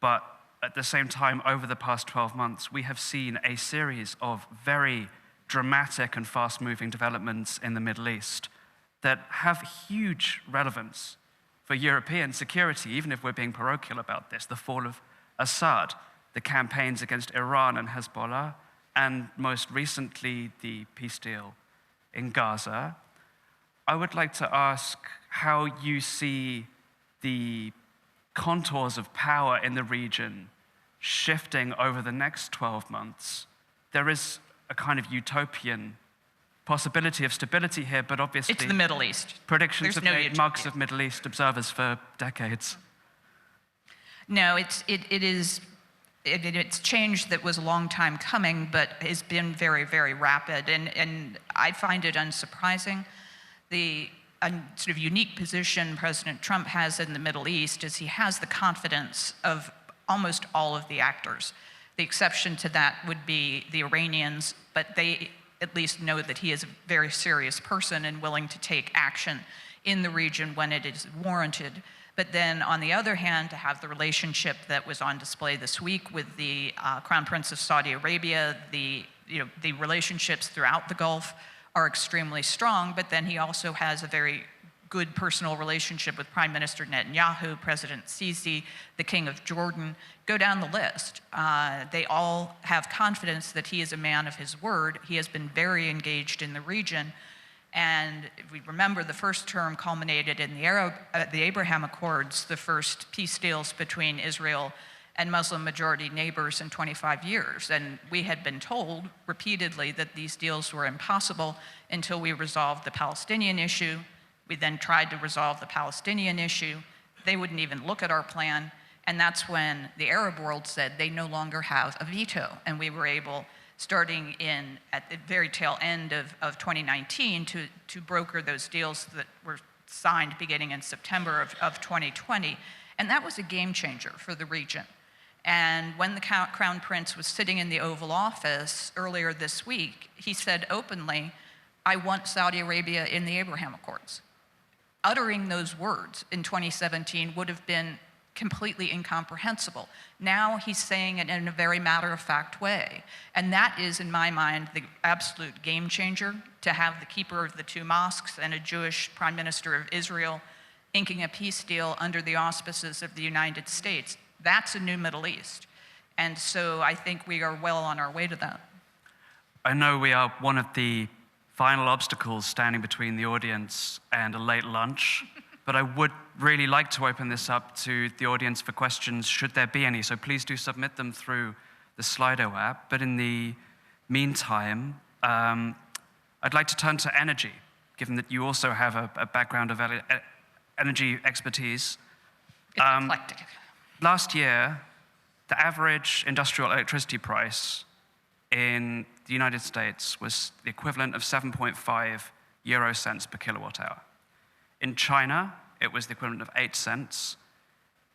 But at the same time, over the past 12 months, we have seen a series of very dramatic and fast-moving developments in the Middle East that have huge relevance for European security, even if we're being parochial about this. The fall of Assad, the campaigns against Iran and Hezbollah, and most recently, the peace deal in Gaza. I would like to ask how you see the contours of power in the region shifting over the next 12 months. There is a kind of utopian possibility of stability here, but obviously... It's the Middle East. Predictions have made marks of Middle East observers for decades. No, it's change that was a long time coming, but has been very, very rapid. And I find it unsurprising. The sort of unique position President Trump has in the Middle East is he has the confidence of almost all of the actors. The exception to that would be the Iranians, but they at least know that he is a very serious person and willing to take action in the region when it is warranted. But then, on the other hand, to have the relationship that was on display this week with the Crown Prince of Saudi Arabia, the relationships throughout the Gulf are extremely strong, but then he also has a very good personal relationship with Prime Minister Netanyahu, President Sisi, the King of Jordan. Go down the list. They all have confidence that he is a man of his word. He has been very engaged in the region. And if we remember, the first term culminated in the Abraham Accords, the first peace deals between Israel and Muslim-majority neighbors in 25 years. And we had been told repeatedly that these deals were impossible until we resolved the Palestinian issue. We then tried to resolve the Palestinian issue. They wouldn't even look at our plan. And that's when the Arab world said they no longer have a veto. And we were able, starting at the very tail end of 2019, to broker those deals that were signed beginning in September of 2020. And that was a game changer for the region. And when the Crown Prince was sitting in the Oval Office earlier this week, he said openly, "I want Saudi Arabia in the Abraham Accords." Uttering those words in 2017 would have been completely incomprehensible. Now he's saying it in a very matter-of-fact way. And that is, in my mind, the absolute game changer, to have the keeper of the two mosques and a Jewish prime minister of Israel inking a peace deal under the auspices of the United States. That's a new Middle East. And so I think we are well on our way to that. I know we are one of the final obstacles standing between the audience and a late lunch, but I would really like to open this up to the audience for questions, should there be any. So please do submit them through the Slido app. But in the meantime, I'd like to turn to energy, given that you also have a background of energy expertise. It's eclectic. Last year, the average industrial electricity price in the United States was the equivalent of 7.5 euro cents per kilowatt hour. In China, it was the equivalent of 8 cents.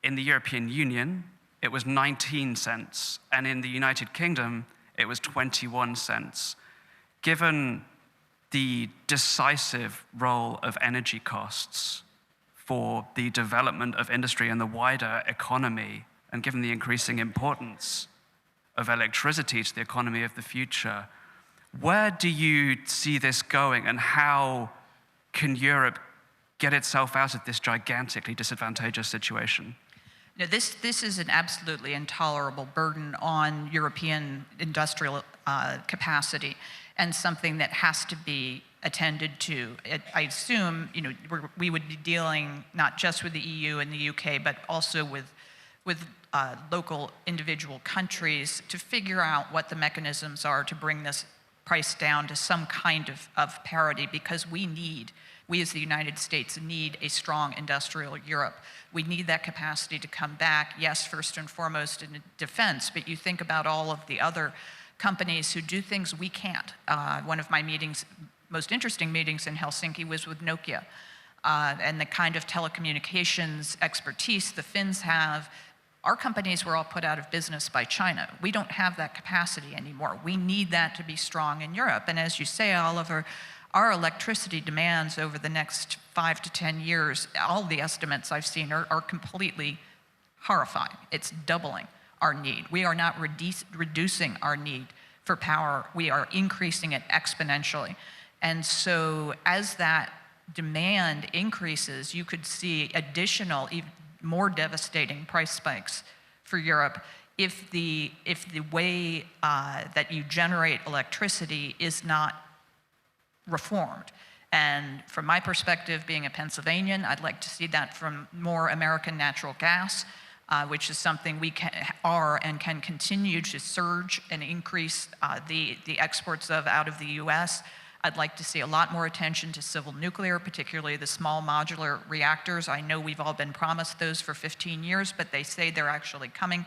In the European Union, it was 19 cents. And in the United Kingdom, it was 21 cents. Given the decisive role of energy costs for the development of industry and the wider economy, and given the increasing importance of electricity to the economy of the future, where do you see this going, and how can Europe get itself out of this gigantically disadvantageous situation? No, this is an absolutely intolerable burden on European industrial capacity, and something that has to be attended to. I assume, we would be dealing not just with the EU and the UK, but also with local individual countries to figure out what the mechanisms are to bring this price down to some kind of parity, because we as the United States need a strong industrial Europe. We need that capacity to come back, yes, first and foremost in defense, but you think about all of the other companies who do things we can't. One of my most interesting meetings in Helsinki was with Nokia, and the kind of telecommunications expertise the Finns have. Our companies were all put out of business by China. We don't have that capacity anymore. We need that to be strong in Europe. And as you say, Oliver, our electricity demands over the next 5 to 10 years, all the estimates I've seen are completely horrifying. It's doubling our need. We are not reducing our need for power. We are increasing it exponentially. And so as that demand increases, you could see additional, even more devastating price spikes for Europe if the way that you generate electricity is not reformed. And from my perspective, being a Pennsylvanian, I'd like to see that from more American natural gas, which is something we are and can continue to surge and increase the exports of out of the US. I'd like to see a lot more attention to civil nuclear, particularly the small modular reactors. I know we've all been promised those for 15 years, but they say they're actually coming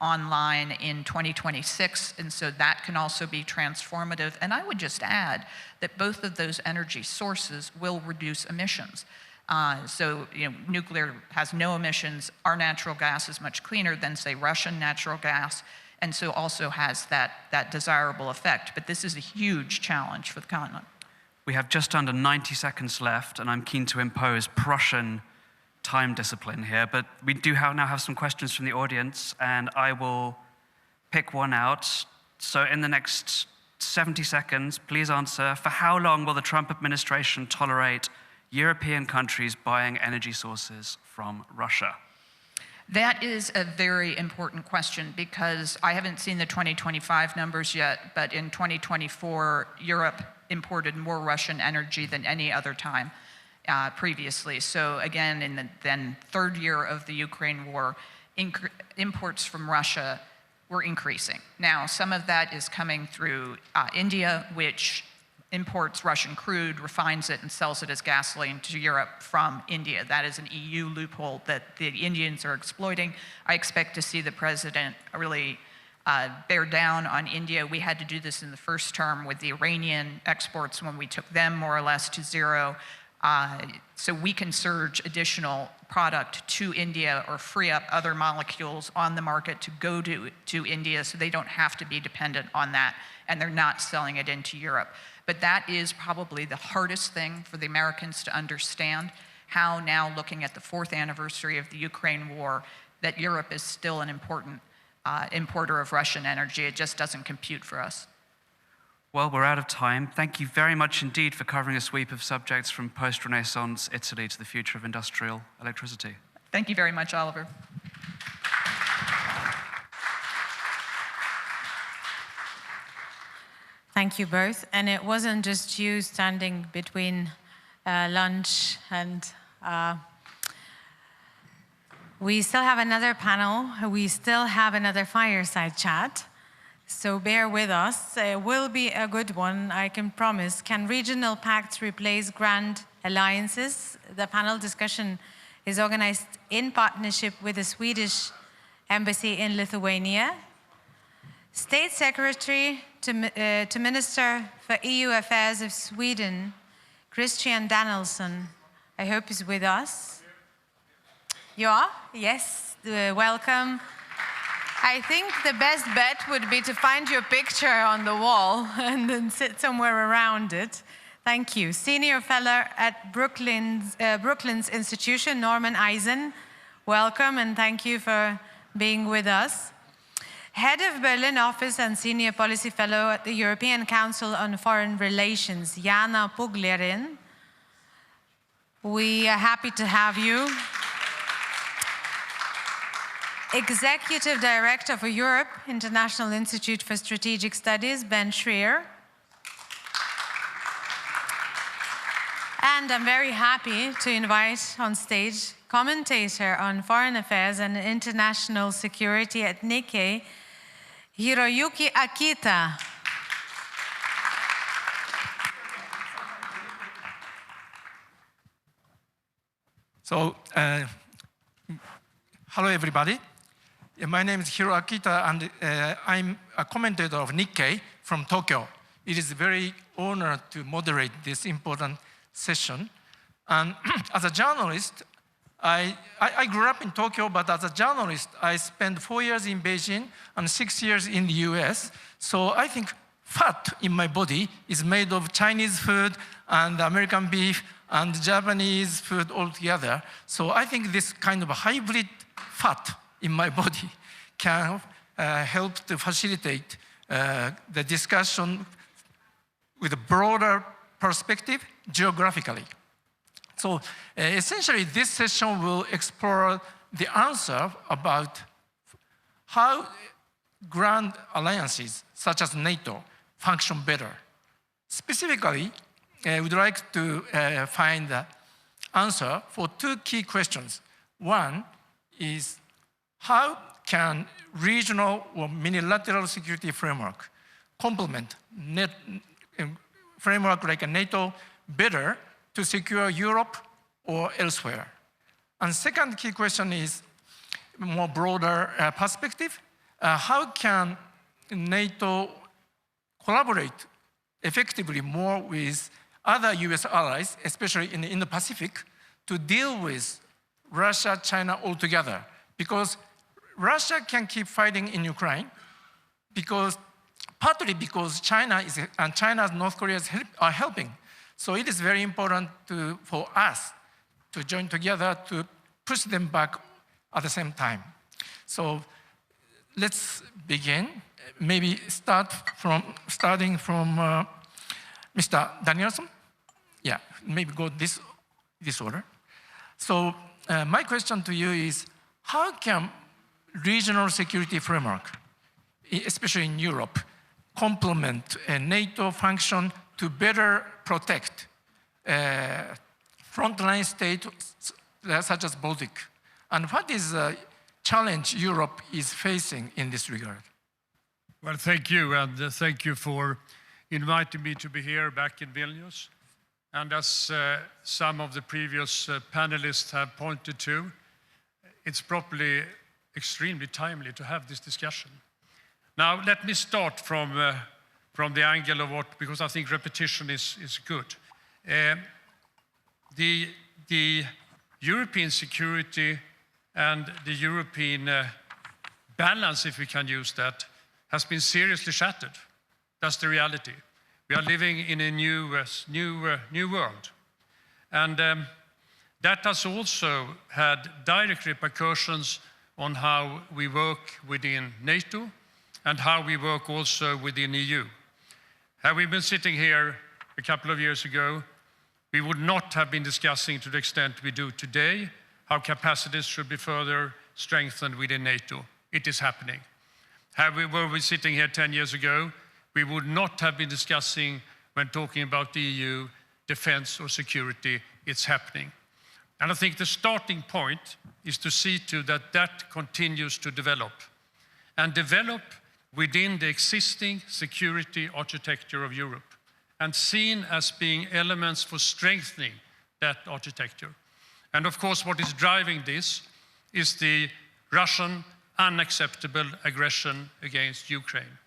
online in 2026, and so that can also be transformative. And I would just add that both of those energy sources will reduce emissions. Nuclear has no emissions. Our natural gas is much cleaner than, say, Russian natural gas, and so also has that desirable effect. But this is a huge challenge for the continent. We have just under 90 seconds left, and I'm keen to impose Prussian time discipline here, but we do now have some questions from the audience, and I will pick one out. So in the next 70 seconds, please answer, for how long will the Trump administration tolerate European countries buying energy sources from Russia? That is a very important question, because I haven't seen the 2025 numbers yet, but in 2024, Europe imported more Russian energy than any other time previously. So again, in the then third year of the Ukraine war, imports from Russia were increasing. Now, some of that is coming through India, which imports Russian crude, refines it, and sells it as gasoline to Europe from India. That is an EU loophole that the Indians are exploiting. I expect to see the president really bear down on India. We had to do this in the first term with the Iranian exports when we took them more or less to zero. So we can surge additional product to India or free up other molecules on the market to go to India, so they don't have to be dependent on that, and they're not selling it into Europe. But that is probably the hardest thing for the Americans to understand, how now, looking at the 4th anniversary of the Ukraine war, that Europe is still an important importer of Russian energy. It just doesn't compute for us. Well, we're out of time. Thank you very much indeed for covering a sweep of subjects from post-Renaissance Italy to the future of industrial electricity. Thank you very much, Oliver. Thank you both. And it wasn't just you standing between lunch and we still have another panel. We still have another fireside chat. So bear with us. It will be a good one, I can promise. Can regional pacts replace grand alliances? The panel discussion is organized in partnership with the Swedish Embassy in Lithuania. State Secretary to Minister for EU Affairs of Sweden, Christian Danielsson, I hope is with us. You are? Yes, welcome. I think the best bet would be to find your picture on the wall and then sit somewhere around it. Thank you. Senior Fellow at Brooklands Institution, Norman Eisen, welcome and thank you for being with us. Head of Berlin Office and Senior Policy Fellow at the European Council on Foreign Relations, Jana Puglerin. We are happy to have you. Executive Director for Europe, International Institute for Strategic Studies, Ben Schreier. And I'm very happy to invite on stage commentator on foreign affairs and international security at Nikkei, Hiroyuki Akita. So, hello everybody. My name is Hiro Akita and I'm a commentator of Nikkei from Tokyo. It is a very honor to moderate this important session. And as a journalist, I grew up in Tokyo, but as a journalist, I spent 4 years in Beijing and 6 years in the US. So I think fat in my body is made of Chinese food and American beef and Japanese food altogether. So I think this kind of a hybrid fat in my body can help to facilitate the discussion with a broader perspective geographically. So essentially, this session will explore the answer about how grand alliances, such as NATO, function better. Specifically, we'd like to find the answer for two key questions. One is, how can regional or multilateral security framework complement framework like a NATO better to secure Europe or elsewhere? And second key question is more broader perspective. How can NATO collaborate effectively more with other US allies, especially in the Pacific, to deal with Russia, China altogether? Because Russia can keep fighting in Ukraine, partly because China and North Korea are helping. So it is very important for us to join together to push them back at the same time. So let's begin. Maybe starting from Mr. Danielson. Yeah, maybe go this order. So my question to you is, how can regional security framework, especially in Europe, complement a NATO function to better protect frontline states such as Baltic? And what is the challenge Europe is facing in this regard? Well, thank you, and thank you for inviting me to be here back in Vilnius. And as some of the previous panelists have pointed to, it's probably extremely timely to have this discussion. Now, let me start from the angle of because I think repetition is good. The European security and the European balance, if we can use that, has been seriously shattered. That's the reality. We are living in a new world. And that has also had direct repercussions on how we work within NATO and how we work also within EU. Had we been sitting here a couple of years ago, we would not have been discussing to the extent we do today how capacities should be further strengthened within NATO. It is happening. Were we sitting here 10 years ago, we would not have been discussing when talking about the EU, defense or security. It's happening. And I think the starting point is to see to that continues to develop. And develop within the existing security architecture of Europe, and seen as being elements for strengthening that architecture. And of course, what is driving this is the Russian unacceptable aggression against Ukraine.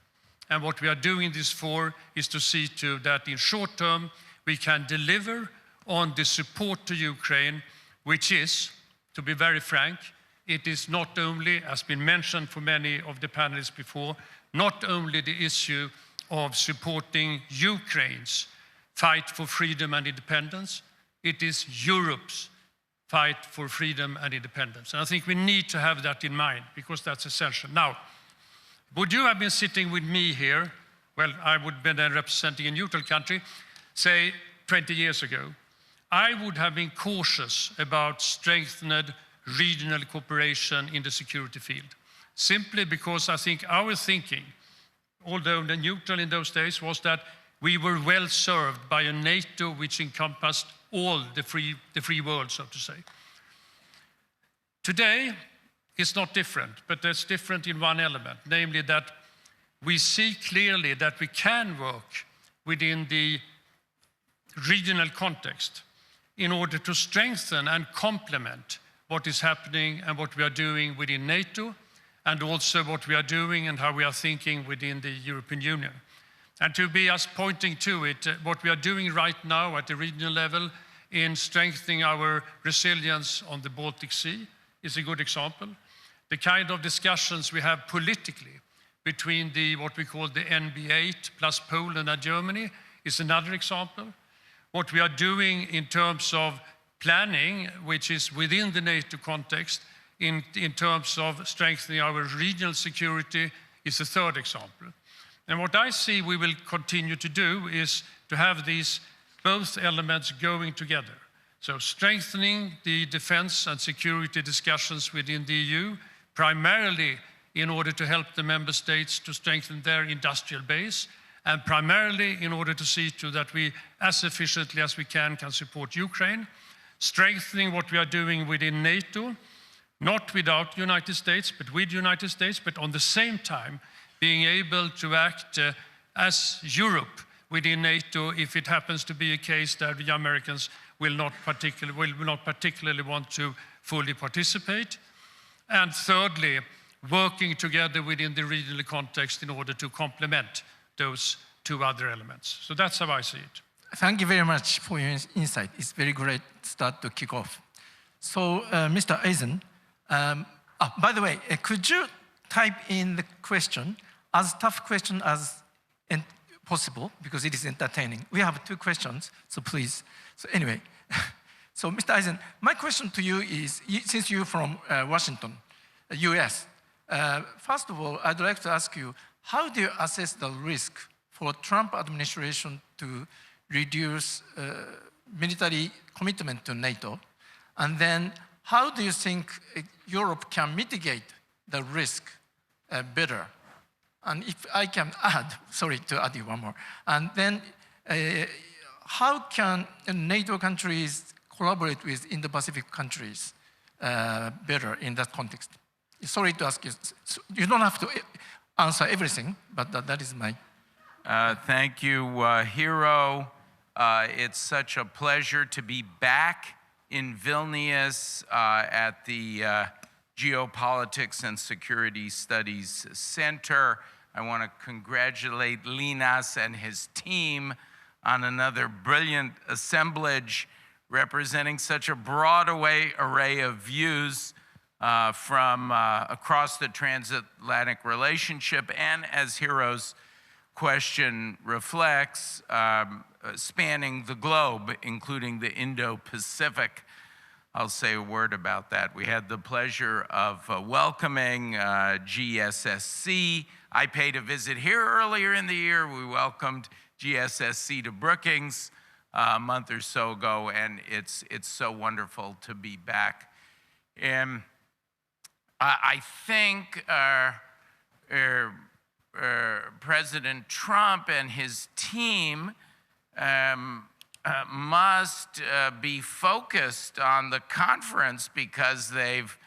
And what we are doing this for is to see to that in short term, we can deliver on the support to Ukraine, which is, to be very frank, it is not only, as been mentioned for many of the panelists before, not only the issue of supporting Ukraine's fight for freedom and independence, it is Europe's fight for freedom and independence. And I think we need to have that in mind, because that's essential. Now, would you have been sitting with me here, well, I would be then representing a neutral country, say 20 years ago, I would have been cautious about strengthened regional cooperation in the security field, simply because I think our thinking, although the neutral in those days, was that we were well served by a NATO which encompassed all the free world, so to say. Today, it's not different, but it's different in one element, namely that we see clearly that we can work within the regional context in order to strengthen and complement what is happening and what we are doing within NATO, and also what we are doing and how we are thinking within the European Union. And to be us pointing to it, what we are doing right now at the regional level in strengthening our resilience on the Baltic Sea is a good example. The kind of discussions we have politically between what we call the NB8 plus Poland and Germany is another example. What we are doing in terms of planning, which is within the NATO context, in terms of strengthening our regional security, is a third example. And what I see we will continue to do is to have these both elements going together. So strengthening the defense and security discussions within the EU, primarily in order to help the member states to strengthen their industrial base, and primarily in order to see to that we, as efficiently as we can support Ukraine. Strengthening what we are doing within NATO, not without United States, but with United States, but on the same time being able to act as Europe within NATO if it happens to be a case that the Americans will not particularly want to fully participate. And thirdly, working together within the regional context in order to complement those two other elements. So that's how I see it. Thank you very much for your insight. It's very great start to kick off. So, Mr. Eisen, by the way, could you type in the question, as tough question as possible, because it is entertaining. We have 2 questions, so please. So anyway, so Mr. Eisen, my question to you is, since you're from Washington, US, first of all, I'd like to ask you, how do you assess the risk for Trump administration to reduce military commitment to NATO? And then how do you think Europe can mitigate the risk better? And if I can add, sorry to add you one more, and then how can NATO countries collaborate with Indo-Pacific countries better in that context? Sorry to ask you, you don't have to answer everything, but that is my... Thank you, Hero. It's such a pleasure to be back in Vilnius at the Geopolitics and Security Studies Center. I want to congratulate Linas and his team on another brilliant assemblage representing such a broad array of views from across the transatlantic relationship, and as Hero's question reflects, spanning the globe, including the Indo-Pacific. I'll say a word about that. We had the pleasure of welcoming GSSC. I paid a visit here earlier in the year. We welcomed GSSC to Brookings a month or so ago, and it's so wonderful to be back. And I think President Trump and his team must be focused on the conference because they've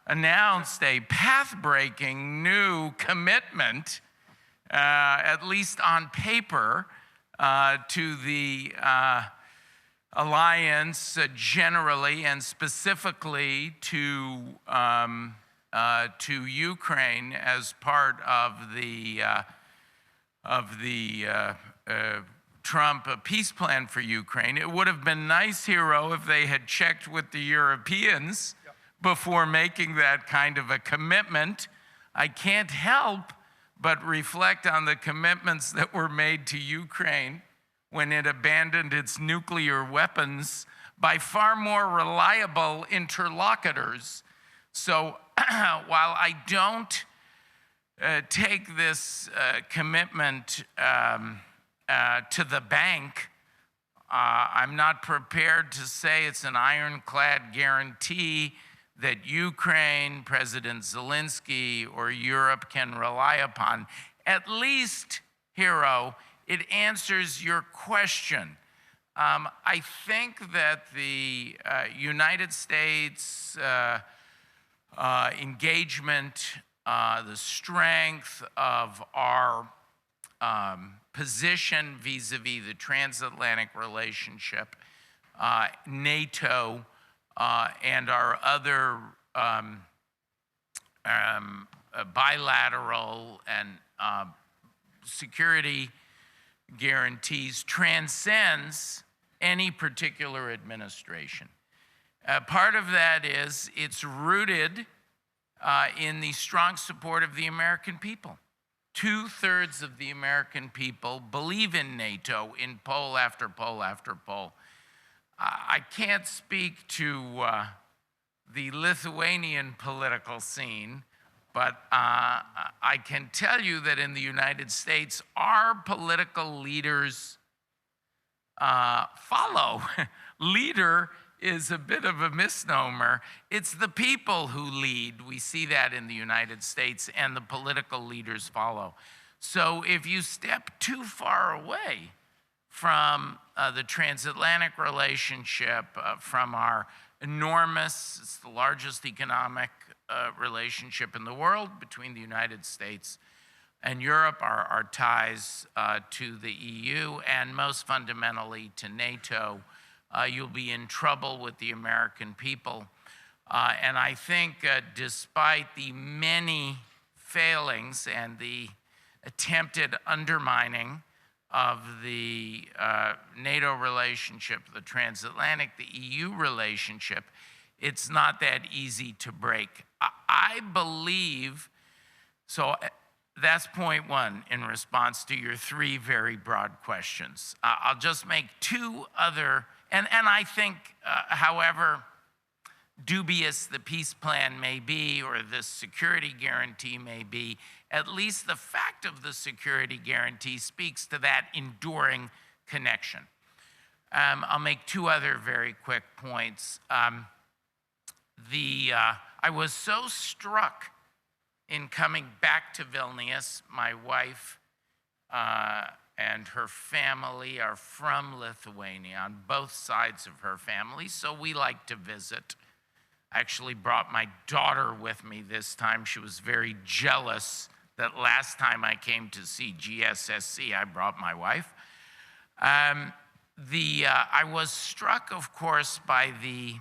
announced a path-breaking new commitment, at least on paper, to the alliance generally and specifically to Ukraine as part of the Trump peace plan for Ukraine. It would have been nice, Hiro, if they had checked with the Europeans before making that kind of a commitment. I can't help but reflect on the commitments that were made to Ukraine when it abandoned its nuclear weapons by far more reliable interlocutors. So while I don't take this commitment to the bank, I'm not prepared to say it's an ironclad guarantee that Ukraine, President Zelensky, or Europe can rely upon. At least, Hiro, it answers your question. I think that the United States engagement, the strength of our position vis-a-vis the transatlantic relationship, NATO, and our other bilateral and security guarantees transcends any particular administration. Part of that is it's rooted in the strong support of the American people. 2/3 of the American people believe in NATO in poll after poll after poll. I can't speak to the Lithuanian political scene, but I can tell you that in the United States, our political leaders follow. Leader is a bit of a misnomer. It's the people who lead. We see that in the United States, and the political leaders follow. So if you step too far away from the transatlantic relationship, from our enormous, it's the largest economic relationship in the world between the United States and Europe, our ties to the EU, and most fundamentally to NATO, you'll be in trouble with the American people. And I think despite the many failings and the attempted undermining of the NATO relationship, the transatlantic, the EU relationship, it's not that easy to break. I believe, so that's point one in response to your three very broad questions. I'll just make two other, and I think, however dubious the peace plan may be or the security guarantee may be, at least the fact of the security guarantee speaks to that enduring connection. I'll make two other very quick points. I was so struck in coming back to Vilnius. My wife and her family are from Lithuania, on both sides of her family, so we like to visit. I actually brought my daughter with me this time. She was very jealous that last time I came to see GSSC, I brought my wife. I was struck, of course, by the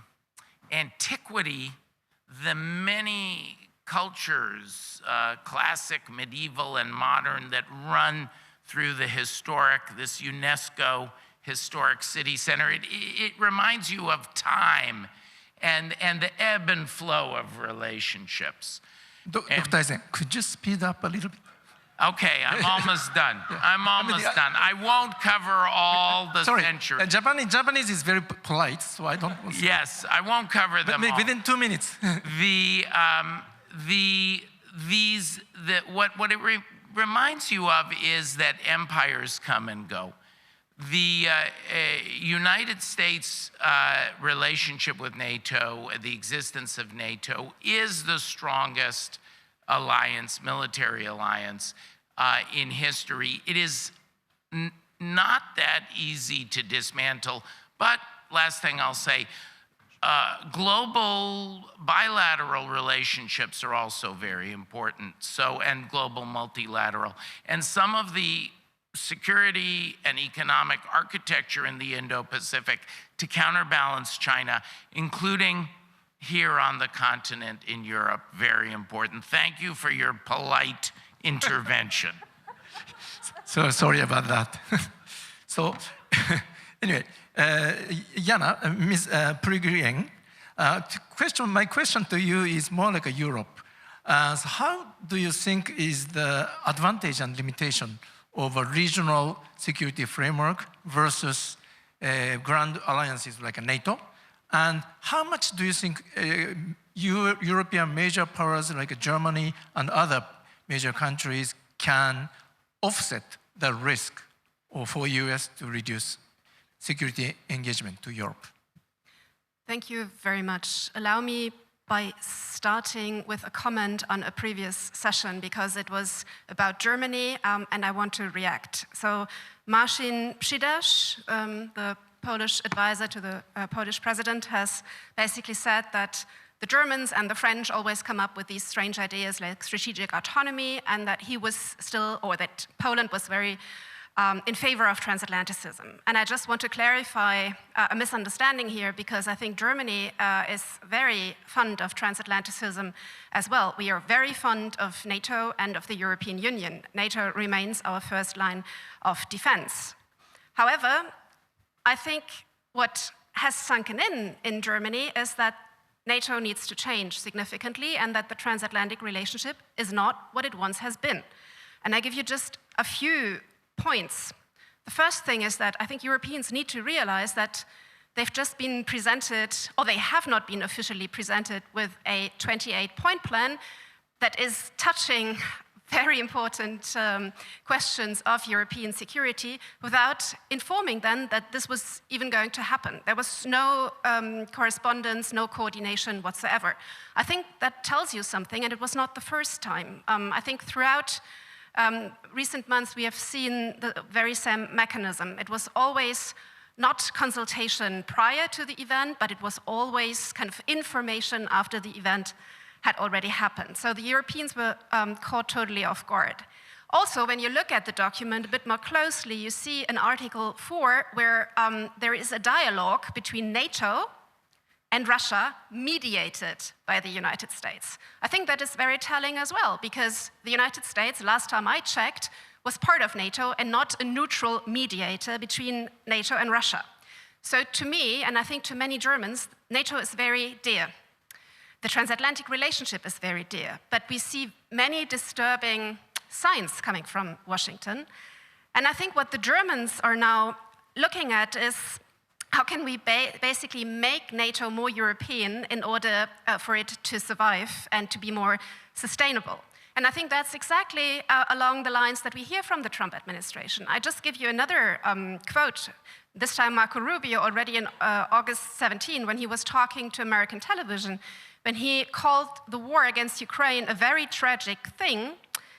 antiquity, the many cultures, classic, medieval, and modern, that run through the historic, this UNESCO historic city center. It reminds you of time and the ebb and flow of relationships. Dr. Eisen, could you speed up a little bit? Okay, I'm almost done. I'm almost done. I won't cover all the centuries. Japanese is very polite, so I don't. Yes, I won't cover them all. Within 2 minutes. What it reminds you of is that empires come and go. The United States relationship with NATO, the existence of NATO, is the strongest alliance, military alliance in history. It is not that easy to dismantle, but last thing I'll say, global bilateral relationships are also very important, and global multilateral. And some of the security and economic architecture in the Indo-Pacific to counterbalance China, including here on the continent in Europe, very important. Thank you for your polite intervention. So sorry about that. So anyway, Jana, Ms. Prigrieng, my question to you is more like a Europe. So how do you think is the advantage and limitation of a regional security framework versus grand alliances like NATO? And how much do you think European major powers like Germany and other major countries can offset the risk for US to reduce security engagement to Europe? Thank you very much. Allow me by starting with a comment on a previous session, because it was about Germany, and I want to react. So Marcin Przydasz, the Polish advisor to the Polish president, has basically said that the Germans and the French always come up with these strange ideas like strategic autonomy, and that he was still, or that Poland was very in favor of transatlanticism. And I just want to clarify a misunderstanding here, because I think Germany is very fond of transatlanticism as well. We are very fond of NATO and of the European Union. NATO remains our first line of defense. However, I think what has sunken in Germany is that NATO needs to change significantly, and that the transatlantic relationship is not what it once has been. And I give you just a few points. The first thing is that I think Europeans need to realize that they've just been presented, or they have not been officially presented, with a 28-point plan that is touching very important questions of European security without informing them that this was even going to happen. There was no correspondence, no coordination whatsoever. I think that tells you something, and it was not the first time. I think throughout recent months, we have seen the very same mechanism. It was always not consultation prior to the event, but it was always kind of information after the event had already happened. So the Europeans were caught totally off guard. Also, when you look at the document a bit more closely, you see in Article 4 where there is a dialogue between NATO and Russia, mediated by the United States. I think that is very telling as well, because the United States, last time I checked, was part of NATO and not a neutral mediator between NATO and Russia. So to me, and I think to many Germans, NATO is very dear. The transatlantic relationship is very dear, but we see many disturbing signs coming from Washington. And I think what the Germans are now looking at is, how can we basically make NATO more European in order for it to survive and to be more sustainable? And I think that's exactly along the lines that we hear from the Trump administration. I just give you another quote. This time Marco Rubio, already in August 17, when he was talking to American television, when he called the war against Ukraine a very tragic thing.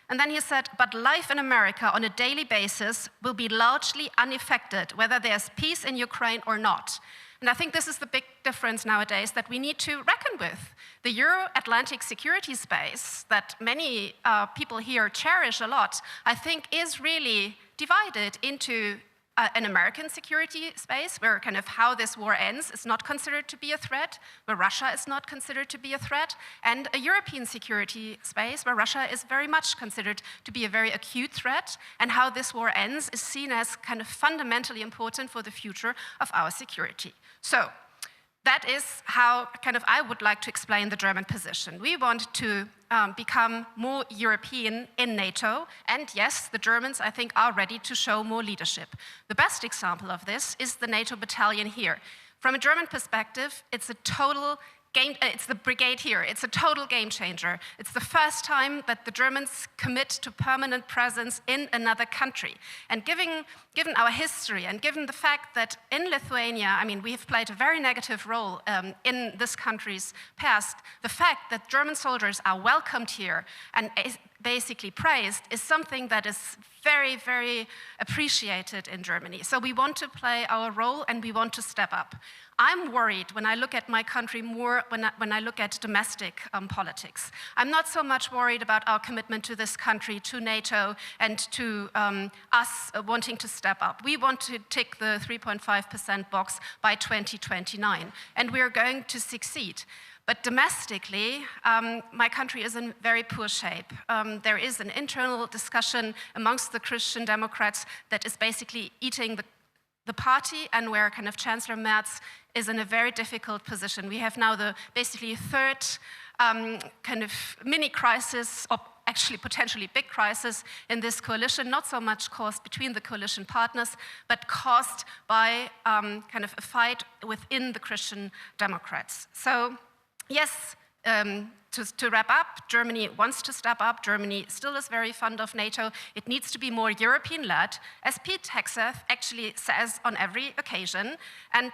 And then he said, but life in America on a daily basis will be largely unaffected, whether there's peace in Ukraine or not. And I think this is the big difference nowadays that we need to reckon with. The Euro-Atlantic security space that many people here cherish a lot, I think is really divided into an American security space where kind of how this war ends is not considered to be a threat, where Russia is not considered to be a threat, and a European security space where Russia is very much considered to be a very acute threat, and how this war ends is seen as kind of fundamentally important for the future of our security. So, that is how I would like to explain the German position. We want to become more European in NATO, and yes, the Germans, I think, are ready to show more leadership. The best example of this is the NATO battalion here. From a German perspective, it's a total it's the brigade here. It's a total game changer. It's the first time that the Germans commit to permanent presence in another country. And given our history and given the fact that in Lithuania, we have played a very negative role in this country's past, the fact that German soldiers are welcomed here and basically praised is something that is very, very appreciated in Germany. So we want to play our role and we want to step up. I'm worried when I look at my country more when I look at domestic politics. I'm not so much worried about our commitment to this country, to NATO, and to us wanting to step up. We want to tick the 3.5% box by 2029, and we're going to succeed. But domestically, my country is in very poor shape. There is an internal discussion amongst the Christian Democrats that is basically eating the party, and where Chancellor Merz is in a very difficult position. We have now the basically third mini crisis, or actually potentially big crisis in this coalition, not so much caused between the coalition partners, but caused by a fight within the Christian Democrats. So yes, to wrap up, Germany wants to step up. Germany still is very fond of NATO. It needs to be more European-led, as Pete Hegseth actually says on every occasion. And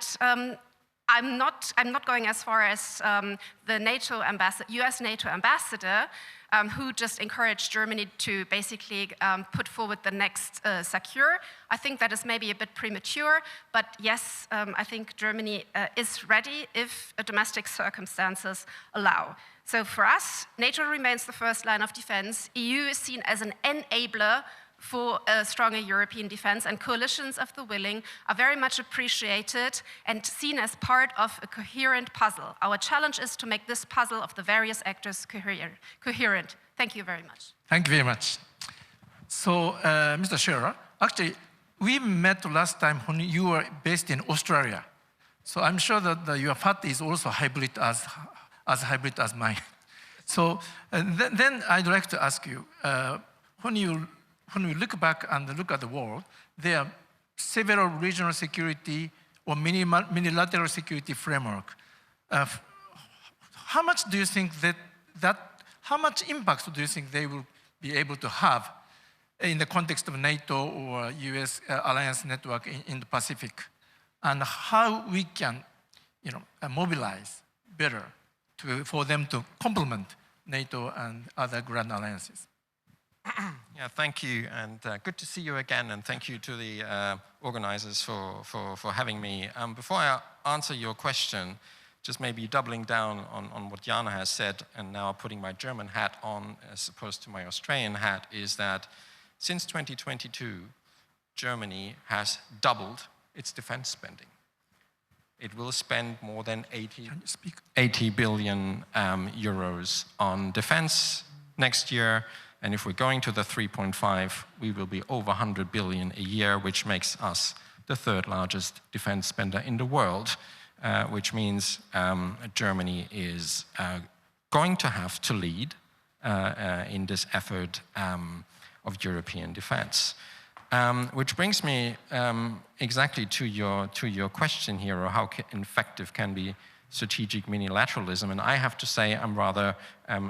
I'm not going as far as the US NATO ambassador, who just encouraged Germany to basically put forward the next secure. I think that is maybe a bit premature, but yes, I think Germany is ready if domestic circumstances allow. So for us, NATO remains the first line of defense. EU is seen as an enabler for a stronger European defense, and coalitions of the willing are very much appreciated and seen as part of a coherent puzzle. Our challenge is to make this puzzle of the various actors coherent. Thank you very much. Thank you very much. So, Mr. Scherer, actually, we met last time when you were based in Australia. So I'm sure that your party is also hybrid as hybrid as mine. So then I'd like to ask you, when we look back and look at the world, there are several regional security or multilateral security framework. How much do you think how much impact do you think they will be able to have in the context of NATO or US alliance network in the Pacific? And how we can, mobilize better for them to complement NATO and other grand alliances? Yeah, thank you, and good to see you again, and thank you to the organizers for having me. Before I answer your question, just maybe doubling down on what Jana has said, and now putting my German hat on as opposed to my Australian hat, is that since 2022, Germany has doubled its defense spending. It will spend more than 80 billion euros on defense next year. And if we're going to the 3.5, we will be over 100 billion a year, which makes us the third largest defense spender in the world, which means Germany is going to have to lead in this effort of European defense. Which brings me exactly to your question here, or how effective can be strategic unilateralism. And I have to say I'm rather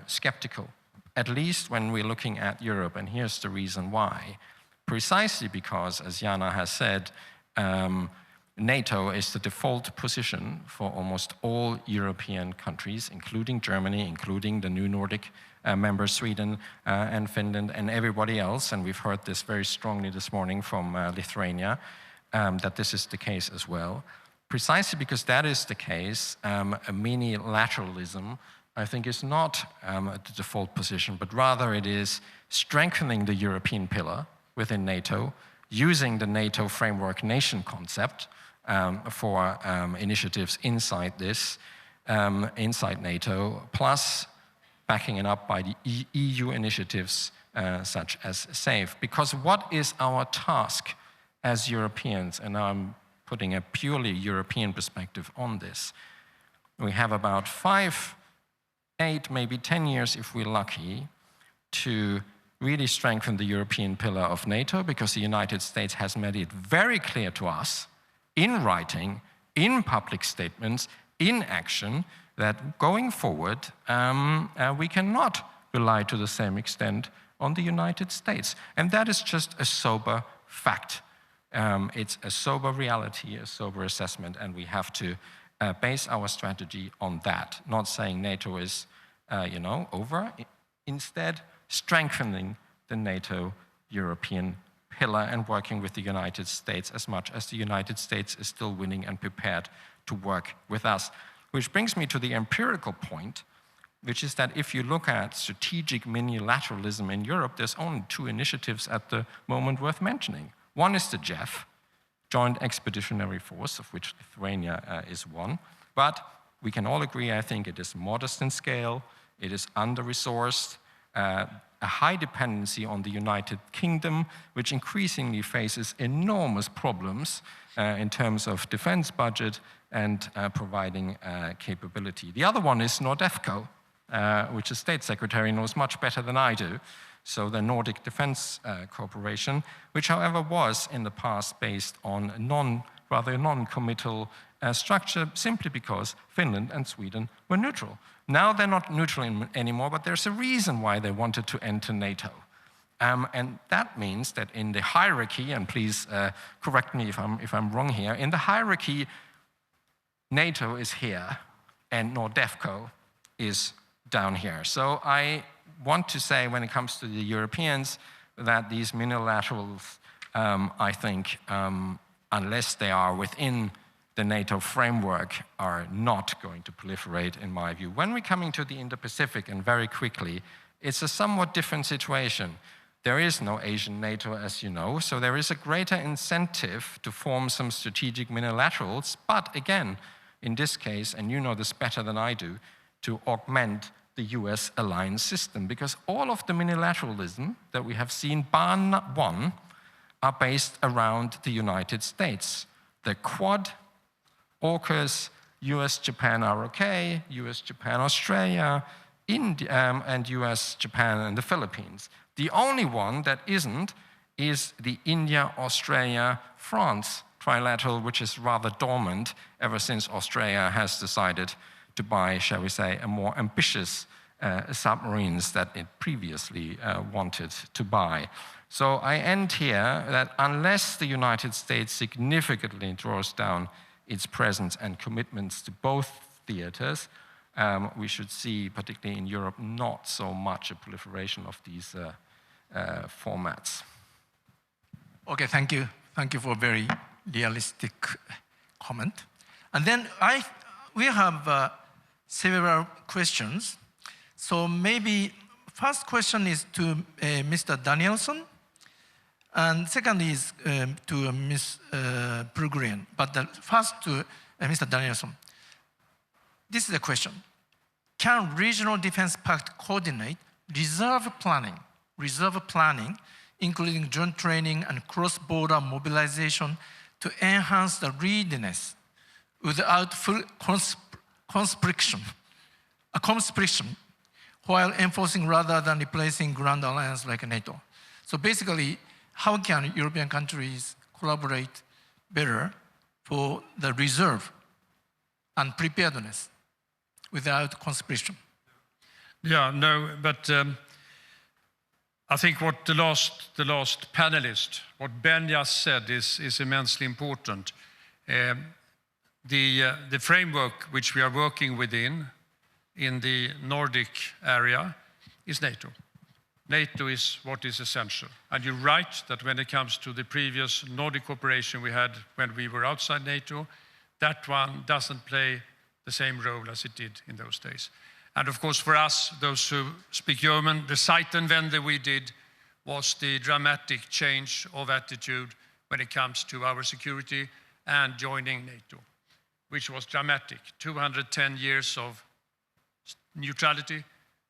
skeptical, at least when we're looking at Europe. And here's the reason why. Precisely because, as Jana has said, NATO is the default position for almost all European countries, including Germany, including the new Nordic members, Sweden and Finland and everybody else. And we've heard this very strongly this morning from Lithuania, that this is the case as well. Precisely because that is the case, a mini-lateralism, I think, is not the default position, but rather it is strengthening the European pillar within NATO, using the NATO framework nation concept for initiatives inside this, inside NATO, plus backing it up by the EU initiatives such as SAFE. Because what is our task as Europeans, and I'm putting a purely European perspective on this, We have about 5, 8, maybe 10 years, if we're lucky, to really strengthen the European pillar of NATO, because the United States has made it very clear to us, in writing, in public statements, in action, that going forward, we cannot rely to the same extent on the United States. And that is just a sober fact. It's a sober reality, a sober assessment, and we have to base our strategy on that. Not saying NATO is, over. Instead, strengthening the NATO European pillar and working with the United States as much as the United States is still willing and prepared to work with us. Which brings me to the empirical point, which is that if you look at strategic minilateralism in Europe, there's only 2 initiatives at the moment worth mentioning. One is the JEF, Joint Expeditionary Force, of which Lithuania is one. But we can all agree, I think, it is modest in scale, it is under-resourced, a high dependency on the United Kingdom, which increasingly faces enormous problems in terms of defense budget and providing capability. The other one is NORDEFCO, which the State Secretary knows much better than I do. So the Nordic Defense Cooperation, which however was in the past based on a rather non-committal structure, simply because Finland and Sweden were neutral. Now they're not neutral anymore, but there's a reason why they wanted to enter NATO. And that means that in the hierarchy, and please correct me if I'm wrong here, in the hierarchy, NATO is here and NORDEFCO is down here. So I want to say, when it comes to the Europeans, that these minilaterals, I think, unless they are within the NATO framework, are not going to proliferate, in my view. When we're coming to the Indo-Pacific, and very quickly, it's a somewhat different situation. There is no Asian NATO, as you know, so there is a greater incentive to form some strategic minilaterals, but again, in this case, and you know this better than I do, to augment the US alliance system, because all of the minilateralism that we have seen, bar one, are based around the United States. The Quad, AUKUS, US-Japan ROK, US-Japan Australia, India, and US-Japan and the Philippines. The only one that isn't is the India-Australia-France trilateral, which is rather dormant ever since Australia has decided to buy, shall we say, a more ambitious submarines that it previously wanted to buy. So I end here that unless the United States significantly draws down its presence and commitments to both theaters, we should see, particularly in Europe, not so much a proliferation of these formats. Okay, thank you. Thank you for a very realistic comment. And then we have several questions. So maybe first question is to Mr. Danielson, and second is to Ms. Brugren. But first to Mr. Danielson. This is the question. Can Regional Defense Pact coordinate reserve planning, including joint training and cross-border mobilization, to enhance the readiness without full conscription, while enforcing rather than replacing grand alliance like NATO? So basically, how can European countries collaborate better for the reserve and preparedness without conscription? Yeah, no, but I think what the last panelist, what Ben just said, is immensely important. The framework which we are working within in the Nordic area is NATO. NATO is what is essential. And you're right that when it comes to the previous Nordic cooperation we had when we were outside NATO, that one doesn't play the same role as it did in those days. And of course, for us, those who speak German, the Zeitenwende we did was the dramatic change of attitude when it comes to our security and joining NATO, which was dramatic. 210 years of neutrality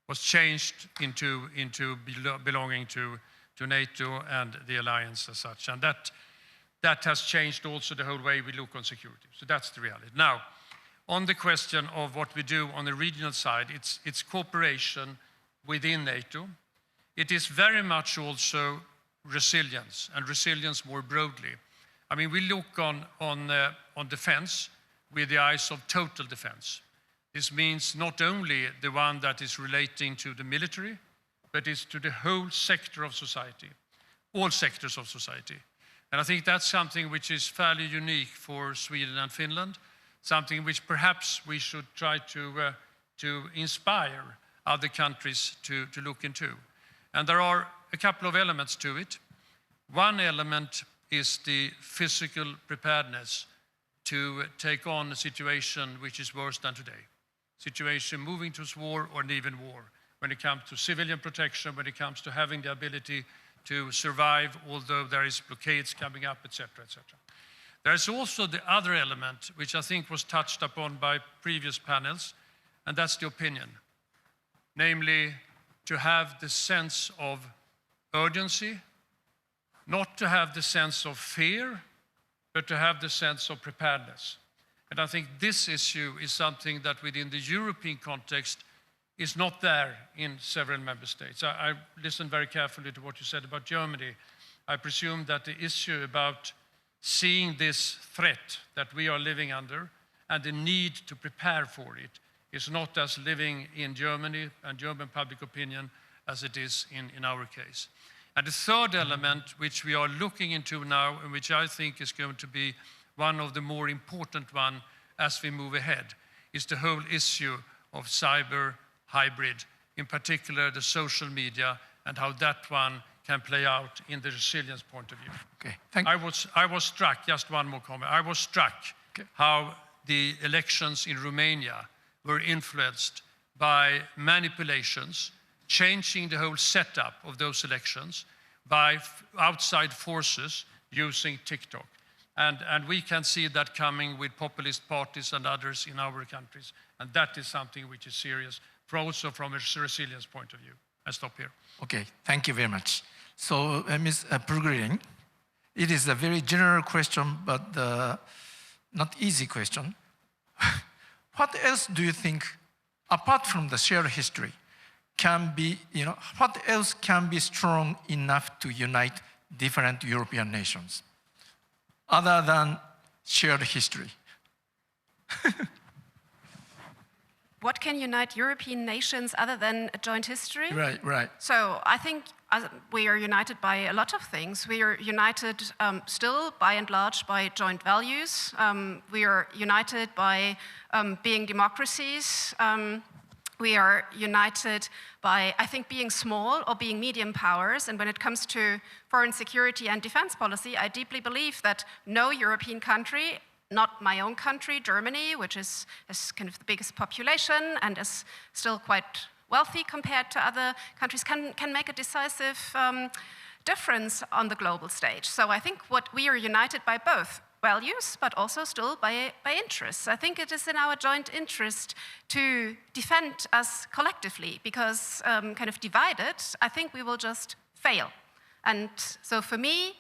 was changed into belonging to NATO and the alliance as such. And that has changed also the whole way we look on security. So that's the reality. Now, on the question of what we do on the regional side, it's cooperation within NATO. It is very much also resilience, and resilience more broadly. I mean, we look on defense with the eyes of total defense. This means not only the one that is relating to the military, but it's to the whole sector of society, all sectors of society. And I think that's something which is fairly unique for Sweden and Finland, something which perhaps we should try to inspire other countries to look into. And there are a couple of elements to it. One element is the physical preparedness to take on a situation which is worse than today. Situation moving towards war or even war, when it comes to civilian protection, when it comes to having the ability to survive, although there is blockades coming up, etc., etc. There is also the other element, which I think was touched upon by previous panels, and that's the opinion. Namely, to have the sense of urgency, not to have the sense of fear, but to have the sense of preparedness. And I think this issue is something that within the European context is not there in several member states. I listened very carefully to what you said about Germany. I presume that the issue about seeing this threat that we are living under and the need to prepare for it is not as living in Germany and German public opinion as it is in our case. And the third element, which we are looking into now, and which I think is going to be one of the more important one as we move ahead, is the whole issue of cyber hybrid, in particular the social media, and how that one can play out in the resilience point of view. Okay, thank you. I was struck, just one more comment, I was struck how the elections in Romania were influenced by manipulations, changing the whole setup of those elections by outside forces using TikTok. And we can see that coming with populist parties and others in our countries. And that is something which is serious, also from a resilience point of view. I stop here. Okay, thank you very much. So, Ms. Purgrin, it is a very general question, but not easy question. What else do you think, apart from the shared history, can be, what else can be strong enough to unite different European nations, other than shared history? What can unite European nations other than a joint history? Right, right. So I think we are united by a lot of things. We are united still, by and large, by joint values. We are united by being democracies. We are united by, I think, being small or being medium powers. And when it comes to foreign security and defense policy, I deeply believe that no European country, not my own country, Germany, which has kind of the biggest population and is still quite wealthy compared to other countries, can make a decisive difference on the global stage. So I think what we are united by both values, but also still by interests. I think it is in our joint interest to defend us collectively, because kind of divided, I think we will just fail. And so for me,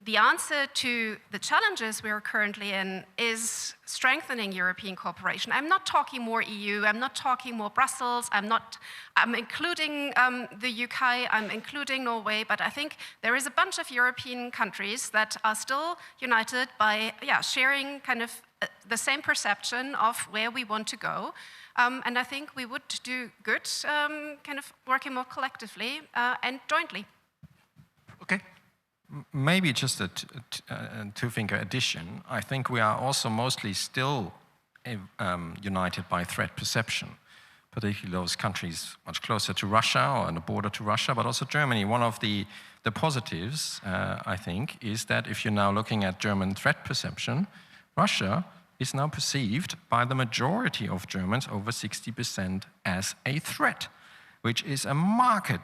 the answer to the challenges we are currently in is strengthening European cooperation. I'm not talking more EU, I'm not talking more Brussels, I'm including the UK, I'm including Norway, but I think there is a bunch of European countries that are still united by sharing kind of the same perception of where we want to go. And I think we would do good kind of working more collectively and jointly. Okay. Maybe just a two-finger addition. I think we are also mostly still united by threat perception, particularly those countries much closer to Russia or on the border to Russia, but also Germany. One of the positives, I think, is that if you're now looking at German threat perception, Russia is now perceived by the majority of Germans, over 60%, as a threat, which is a marked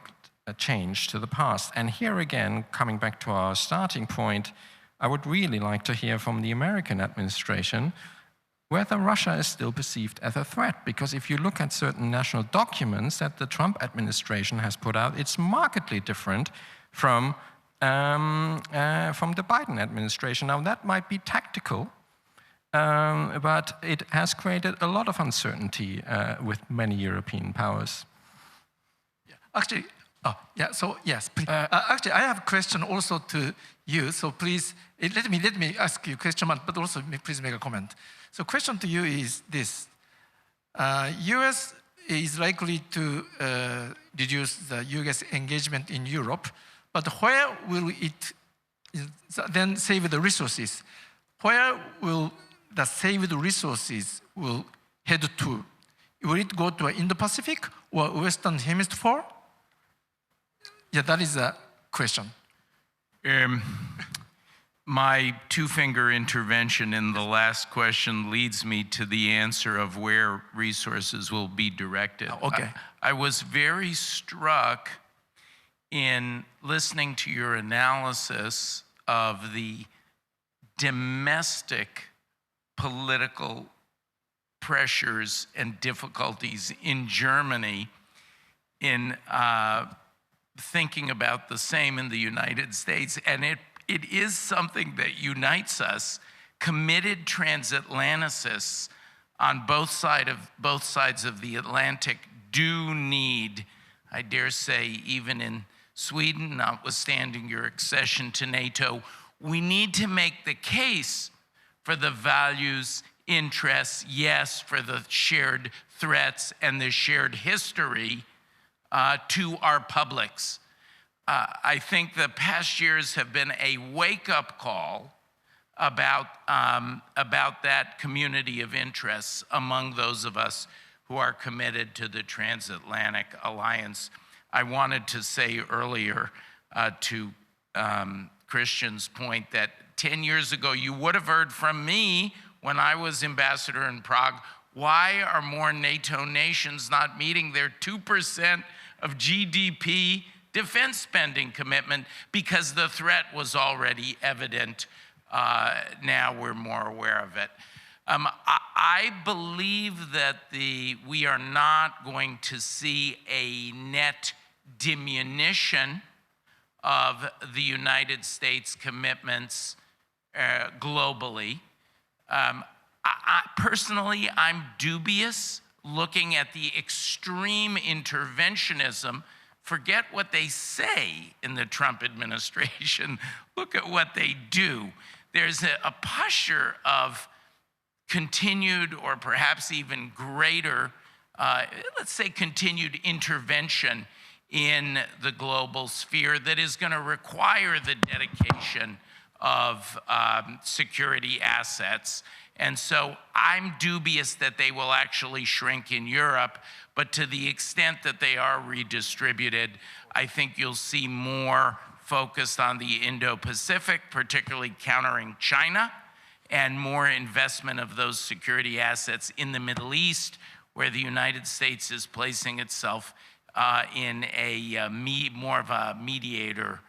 change to the past. And here again, coming back to our starting point, I would really like to hear from the American administration whether Russia is still perceived as a threat. Because if you look at certain national documents that the Trump administration has put out, it's markedly different from the Biden administration. Now, that might be tactical, but it has created a lot of uncertainty with many European powers. Actually, so yes, actually I have a question also to you, so please, let me ask you a question, but also please make a comment. So question to you is this. US is likely to reduce the US engagement in Europe, but where will it then save the resources? Where will the saved resources will head to? Will it go to Indo-Pacific or Western Hemisphere? Yeah, that is a question. My two-finger intervention in the last question leads me to the answer of where resources will be directed. Okay. I was very struck in listening to your analysis of the domestic political pressures and difficulties in Germany in thinking about the same in the United States. And it is something that unites us, committed transatlanticists on both sides of the Atlantic do need, I dare say, even in Sweden, notwithstanding your accession to NATO, we need to make the case for the values, interests, yes, for the shared threats and the shared history to our publics. I think the past years have been a wake-up call about that community of interests among those of us who are committed to the transatlantic alliance. I wanted to say earlier to Christian's point that 10 years ago, you would have heard from me when I was ambassador in Prague, why are more NATO nations not meeting their 2% of GDP defense spending commitment? Because the threat was already evident. Now we're more aware of it. I believe that we are not going to see a net diminution of the United States commitments globally. Personally, I'm dubious looking at the extreme interventionism. Forget what they say in the Trump administration. Look at what they do. There's a posture of continued or perhaps even greater, let's say continued intervention in the global sphere that is going to require the dedication of security assets. And so I'm dubious that they will actually shrink in Europe, but to the extent that they are redistributed, I think you'll see more focused on the Indo-Pacific, particularly countering China, and more investment of those security assets in the Middle East, where the United States is placing itself in a more of a mediator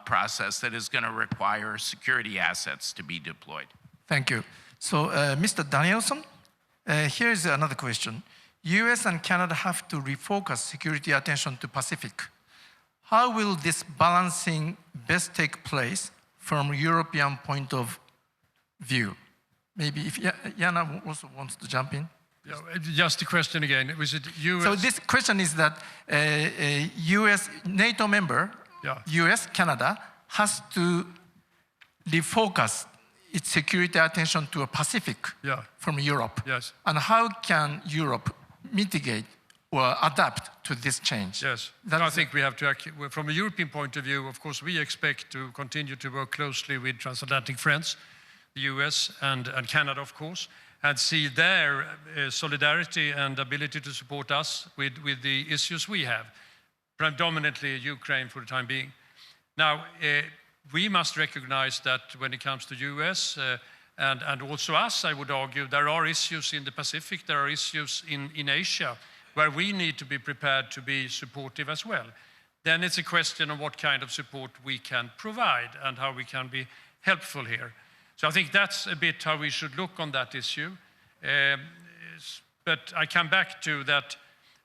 process that is going to require security assets to be deployed. Thank you. So, Mr. Danielson, here is another question. US and Canada have to refocus security attention to Pacific. How will this balancing best take place from European point of view? Maybe if Jana also wants to jump in. Yeah, just a question again. Was it US? So this question is that US NATO member, US, Canada, has to refocus its security attention to a Pacific from Europe. Yes. And how can Europe mitigate or adapt to this change? Yes, I think we have to, from a European point of view, of course, we expect to continue to work closely with transatlantic friends, the US and Canada, of course, and see their solidarity and ability to support us with the issues we have, predominantly Ukraine for the time being. Now, we must recognize that when it comes to US and also us, I would argue, there are issues in the Pacific, there are issues in Asia, where we need to be prepared to be supportive as well. Then it's a question of what kind of support we can provide and how we can be helpful here. So I think that's a bit how we should look on that issue. But I come back to that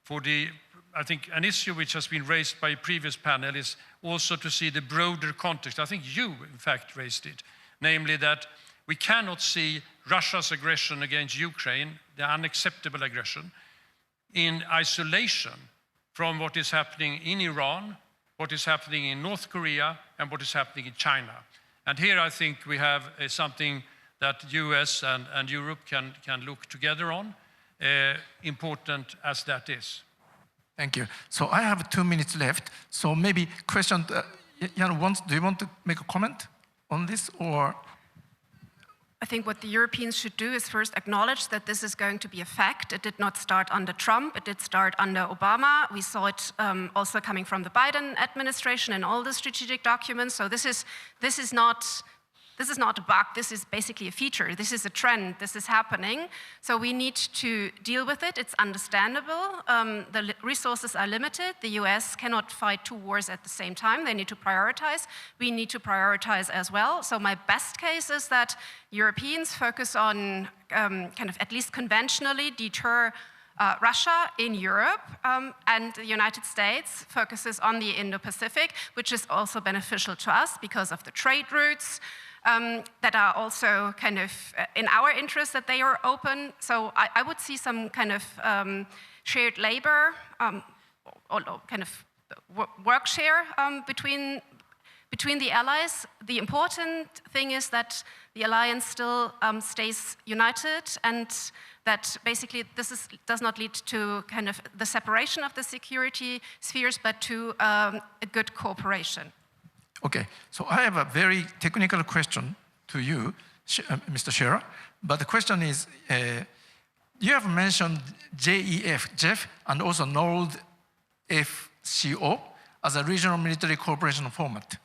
I think an issue which has been raised by a previous panel is also to see the broader context. I think you, in fact, raised it, namely that we cannot see Russia's aggression against Ukraine, the unacceptable aggression, in isolation from what is happening in Iran, what is happening in North Korea, and what is happening in China. And here I think we have something that US and Europe can look together on, important as that is. Thank you. So I have 2 minutes left. So maybe question, Jan, do you want to make a comment on this, or? I think what the Europeans should do is first acknowledge that this is going to be a fact. It did not start under Trump, it did start under Obama. We saw it also coming from the Biden administration and all the strategic documents. So this is not a bug, this is basically a feature. This is a trend, this is happening. So we need to deal with it, it's understandable. The resources are limited. The US cannot fight 2 wars at the same time. They need to prioritize. We need to prioritize as well. So my best case is that Europeans focus on kind of at least conventionally deter Russia in Europe, and the United States focuses on the Indo-Pacific, which is also beneficial to us because of the trade routes, that are also kind of in our interest that they are open. So I would see some kind of shared labor, or kind of work share between the allies. The important thing is that the alliance still stays united, and that basically does not lead to kind of the separation of the security spheres, but to a good cooperation. Okay, so I have a very technical question to you, Mr. Scherer. But the question is, you have mentioned JEF, and also NORDFCO as a regional military cooperation format.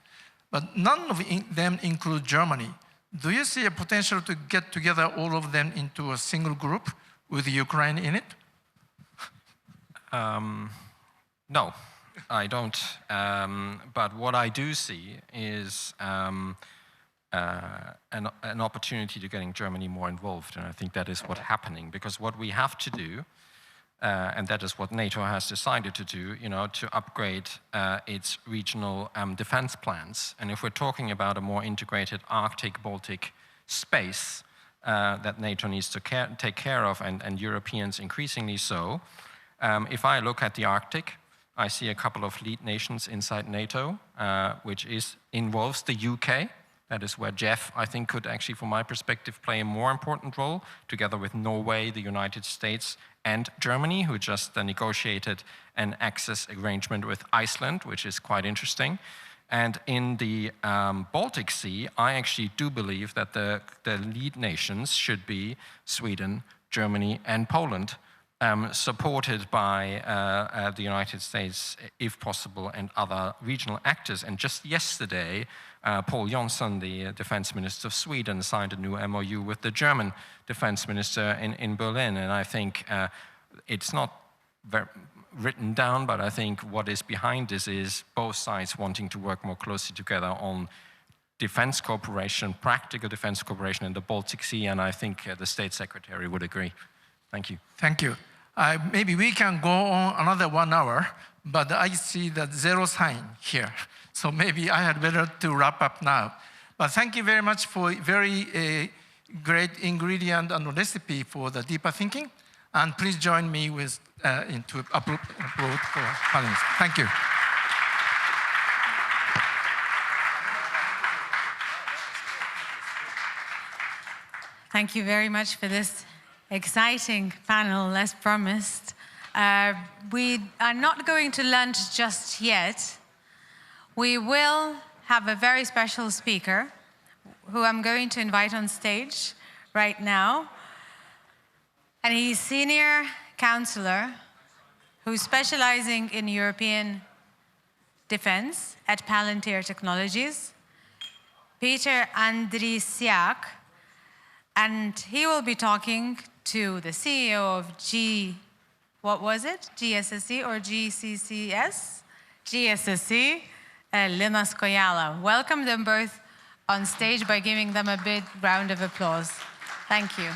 But none of them include Germany. Do you see a potential to get together all of them into a single group with Ukraine in it? No. I don't, but what I do see is an opportunity to getting Germany more involved, and I think that is what's happening, because what we have to do, and that is what NATO has decided to do, to upgrade its regional defense plans. And if we're talking about a more integrated Arctic-Baltic space that NATO needs to take care of, and Europeans increasingly so, if I look at the Arctic, I see a couple of lead nations inside NATO, which involves the UK. That is where Jeff, I think, could actually, from my perspective, play a more important role, together with Norway, the United States, and Germany, who just negotiated an access arrangement with Iceland, which is quite interesting. And in the Baltic Sea, I actually do believe that the lead nations should be Sweden, Germany, and Poland, supported by the United States, if possible, and other regional actors. And just yesterday, Paul Jonsson, the defense minister of Sweden, signed a new MOU with the German defense minister in Berlin. And I think it's not written down, but I think what is behind this is both sides wanting to work more closely together on defense cooperation, practical defense cooperation in the Baltic Sea, and I think the State Secretary would agree. Thank you. Thank you. Maybe we can go on another 1 hour, but I see that 0 sign here. So maybe I had better to wrap up now. But thank you very much for very great ingredient and recipe for the deeper thinking. And please join me with to applaud for panelists. Thank you. Thank you very much for this exciting panel, as promised. We are not going to lunch just yet. We will have a very special speaker who I'm going to invite on stage right now. And he's senior counselor who's specializing in European defense at Palantir Technologies, Peter Andrisiak, and he will be talking to the CEO of GSSC or GCCS? GSSC, Linas Kojala. Welcome them both on stage by giving them a big round of applause. Thank you.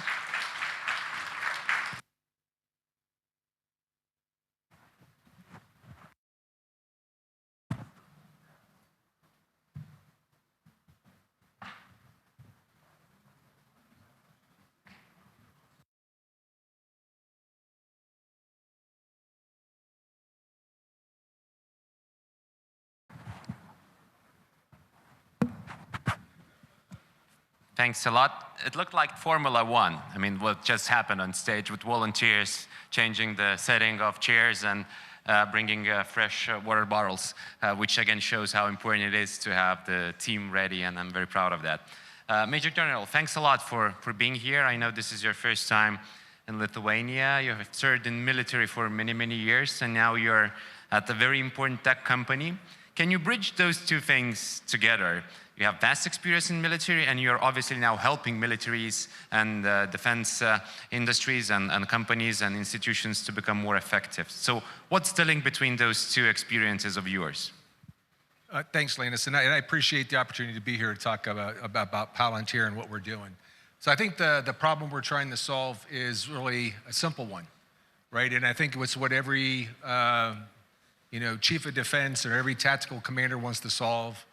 Thanks a lot. It looked like Formula One. I mean, what just happened on stage with volunteers changing the setting of chairs and bringing fresh water bottles, which again shows how important it is to have the team ready, and I'm very proud of that. Major General, thanks a lot for being here. I know this is your first time in Lithuania. You have served in military for many, many years, and now you're at a very important tech company. Can you bridge those two things together? You have vast experience in military, and you're obviously now helping militaries and defense industries and companies and institutions to become more effective. So what's the link between those two experiences of yours? Thanks, Linus, and I appreciate the opportunity to be here to talk about Palantir and what we're doing. So I think the problem we're trying to solve is really a simple one, right? And I think it's what every chief of defense or every tactical commander wants to solve,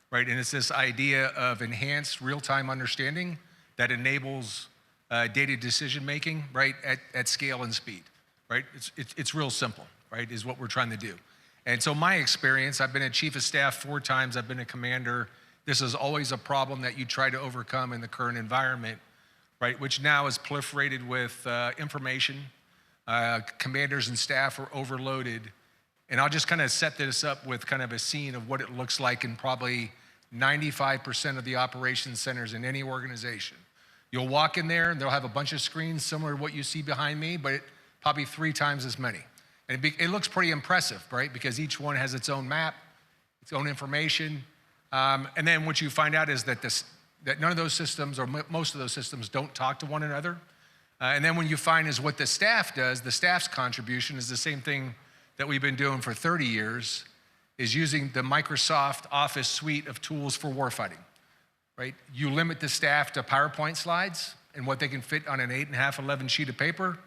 right? And it's this idea of enhanced real-time understanding that enables data decision-making, right, at scale and speed, right? It's real simple, right, is what we're trying to do. And so my experience, I've been a chief of staff 4 times, I've been a commander. This is always a problem that you try to overcome in the current environment, right, which now is proliferated with information. Commanders and staff are overloaded. And I'll just kind of set this up with kind of a scene of what it looks like in probably 95% of the operations centers in any organization. You'll walk in there and they'll have a bunch of screens similar to what you see behind me, but probably 3 times as many. And it looks pretty impressive, right? Because each one has its own map, its own information. And then what you find out is that none of those systems, or most of those systems, don't talk to one another. And then when you find is what the staff does, the staff's contribution is the same thing that we've been doing for 30 years, is using the Microsoft Office suite of tools for warfighting, right? You limit the staff to PowerPoint slides and what they can fit on an 8.5, 11 sheet of paper,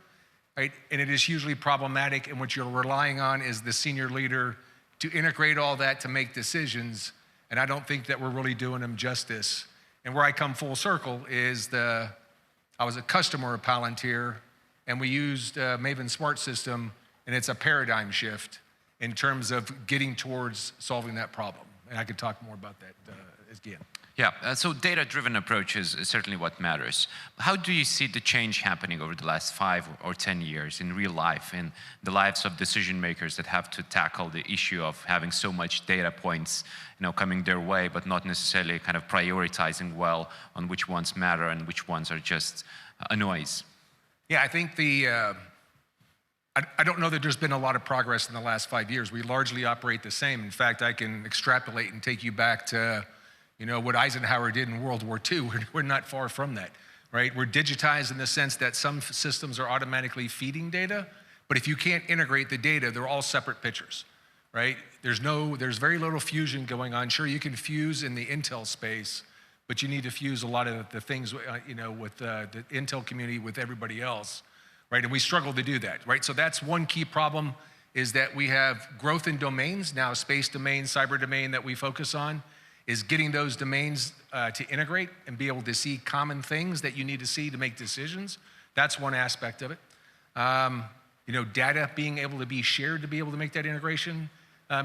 right? And it is hugely problematic, and what you're relying on is the senior leader to integrate all that to make decisions, and I don't think that we're really doing them justice. And where I come full circle is I was a customer of Palantir, and we used Maven Smart System, and it's a paradigm shift in terms of getting towards solving that problem. And I could talk more about that again. Yeah, so data-driven approach is certainly what matters. How do you see the change happening over the last 5 or 10 years in real life, in the lives of decision makers that have to tackle the issue of having so much data points, coming their way, but not necessarily kind of prioritizing well on which ones matter and which ones are just a noise? Yeah, I think I don't know that there's been a lot of progress in the last 5 years. We largely operate the same. In fact, I can extrapolate and take you back to what Eisenhower did in World War II. We're not far from that, right? We're digitized in the sense that some systems are automatically feeding data, but if you can't integrate the data, they're all separate pictures, right? There's very little fusion going on. Sure, you can fuse in the Intel space, but you need to fuse a lot of the things, with the Intel community with everybody else, right? And we struggle to do that, right? So that's one key problem, is that we have growth in domains, now space domain, cyber domain that we focus on, is getting those domains to integrate and be able to see common things that you need to see to make decisions. That's one aspect of it. Data being able to be shared to be able to make that integration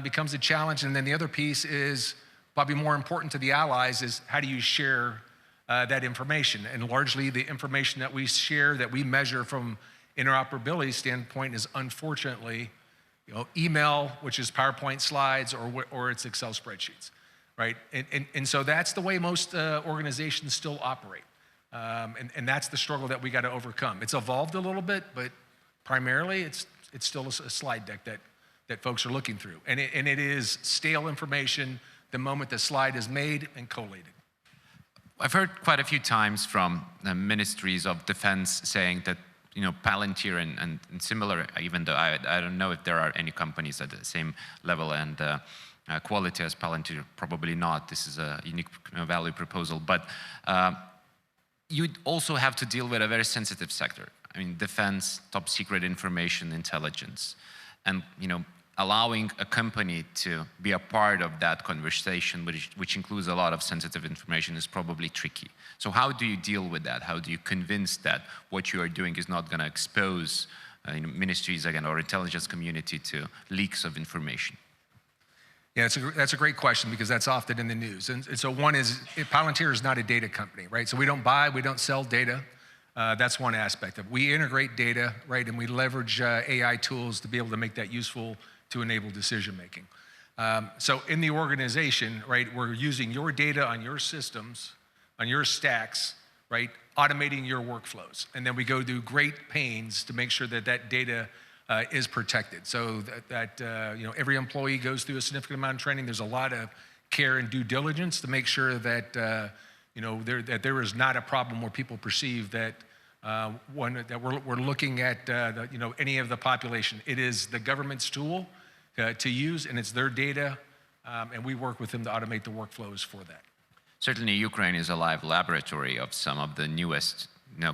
becomes a challenge. And then the other piece is probably more important to the allies, is how do you share that information? And largely the information that we share, that we measure from interoperability standpoint, is unfortunately email, which is PowerPoint slides, or it's Excel spreadsheets. Right, and so that's the way most organizations still operate, and that's the struggle that we got to overcome. It's evolved a little bit, but primarily it's still a slide deck that folks are looking through, and it is stale information the moment the slide is made and collated. I've heard quite a few times from the ministries of defense saying that Palantir and similar, even though I don't know if there are any companies at the same level and quality as Palantir, probably not. This is a unique value proposal. But you also have to deal with a very sensitive sector. I mean, defense, top secret information, intelligence. And, allowing a company to be a part of that conversation, which includes a lot of sensitive information, is probably tricky. So how do you deal with that? How do you convince that what you are doing is not going to expose ministries, again, or intelligence community to leaks of information? Yeah, that's a great question because that's often in the news. And so one is, Palantir is not a data company, right? So we don't buy, we don't sell data. That's one aspect of it. We integrate data, right? And we leverage AI tools to be able to make that useful to enable decision making. So in the organization, right, we're using your data on your systems, on your stacks, right, automating your workflows. And then we go through great pains to make sure that that data is protected. So that you know, every employee goes through a significant amount of training. There's a lot of care and due diligence to make sure that you know, that there is not a problem where people perceive that that we're looking at you know, any of the population. It is the government's tool to use, and it's their data, and we work with them to automate the workflows for that. Certainly, Ukraine is a live laboratory of some of the newest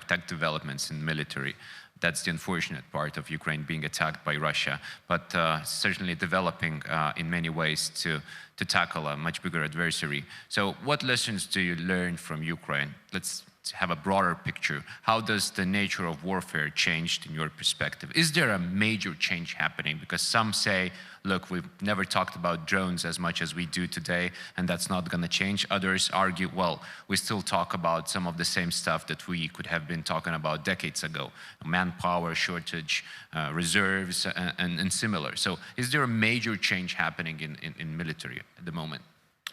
tech developments in military. That's the unfortunate part of Ukraine being attacked by Russia, but certainly developing in many ways to tackle a much bigger adversary. So what lessons do you learn from Ukraine? Let's have a broader picture. How does the nature of warfare changed in your perspective? Is there a major change happening? Because some say, look, we've never talked about drones as much as we do today, and that's not going to change. Others argue, well, we still talk about some of the same stuff that we could have been talking about decades ago. Manpower shortage, reserves, and similar. So is there a major change happening in military at the moment?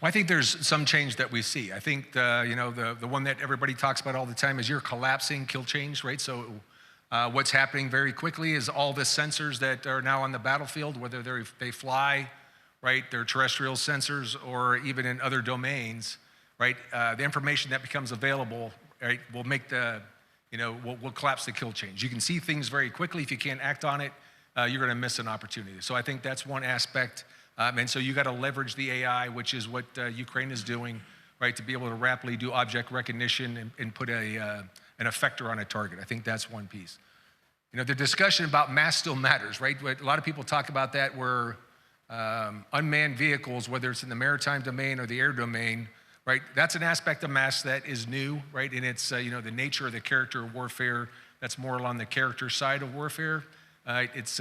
I think there's some change that we see. I think you know, the one that everybody talks about all the time is your collapsing kill change, right? So what's happening very quickly is all the sensors that are now on the battlefield, whether they fly, right, they're terrestrial sensors, or even in other domains, right? The information that becomes available, right, will make the, you know, will collapse the kill change. You can see things very quickly. If you can't act on it, you're going to miss an opportunity. So I think that's one aspect. And so you got to leverage the AI, which is what Ukraine is doing, right, to be able to rapidly do object recognition and put an effector on a target. I think that's one piece. You know, the discussion about mass still matters, right? A lot of people talk about that where unmanned vehicles, whether it's in the maritime domain or the air domain, right, that's an aspect of mass that is new, right? And it's, you know, the nature of the character of warfare, that's more along the character side of warfare. It's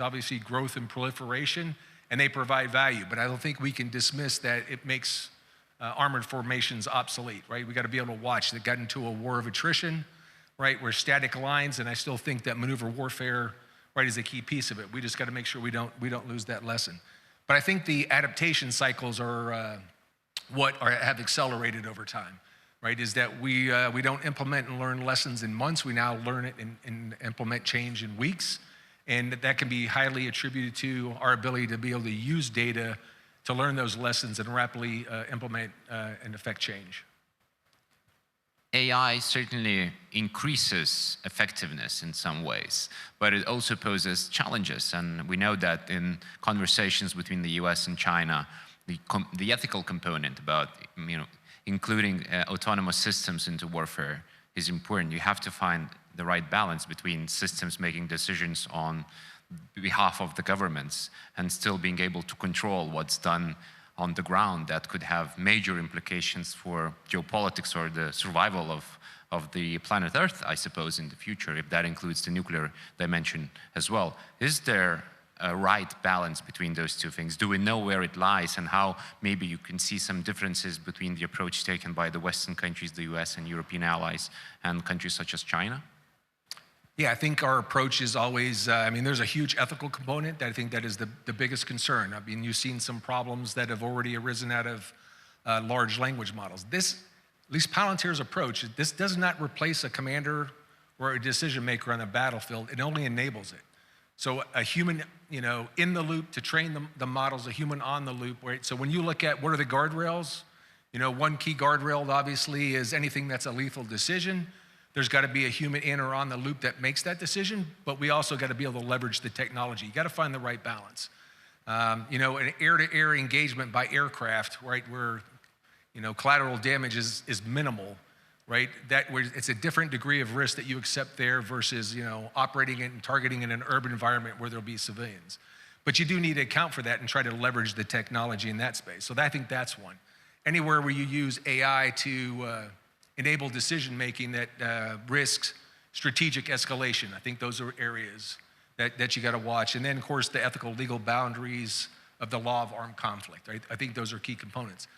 obviously growth and proliferation, and they provide value. But I don't think we can dismiss that it makes armored formations obsolete, right? We got to be able to watch. They got into a war of attrition, right? We're static lines, and I still think that maneuver warfare, right, is a key piece of it. We just got to make sure we don't lose that lesson. But I think the adaptation cycles are have accelerated over time, right? Is that we don't implement and learn lessons in months. We now learn it and implement change in weeks. And that can be highly attributed to our ability to be able to use data to learn those lessons and rapidly implement and affect change. AI certainly increases effectiveness in some ways, but it also poses challenges. And we know that in conversations between the US and China, the ethical component about, you know, including autonomous systems into warfare is important. You have to find the right balance between systems making decisions on behalf of the governments and still being able to control what's done on the ground that could have major implications for geopolitics or the survival of the planet Earth, I suppose, in the future, if that includes the nuclear dimension as well. Is there a right balance between those two things? Do we know where it lies, and how maybe you can see some differences between the approach taken by the Western countries, the US and European allies, and countries such as China? Yeah, I think our approach is always, I mean, there's a huge ethical component that I think that is the biggest concern. I mean, you've seen some problems that have already arisen out of large language models. This, at least Palantir's approach, this does not replace a commander or a decision maker on the battlefield. It only enables it. So a human, you know, in the loop to train the models, a human on the loop, right? So when you look at what are the guardrails, you know, one key guardrail obviously is anything that's a lethal decision. There's got to be a human in or on the loop that makes that decision, but we also got to be able to leverage the technology. You got to find the right balance. You know, an air-to-air engagement by aircraft, right, where, you know, collateral damage is minimal, right? It's a different degree of risk that you accept there versus, you know, operating it and targeting in an urban environment where there'll be civilians. But you do need to account for that and try to leverage the technology in that space. So I think that's one. Anywhere where you use AI to enable decision-making that risks strategic escalation. I think those are areas that you got to watch. And then, of course, the ethical legal boundaries of the law of armed conflict, right? I think those are key components.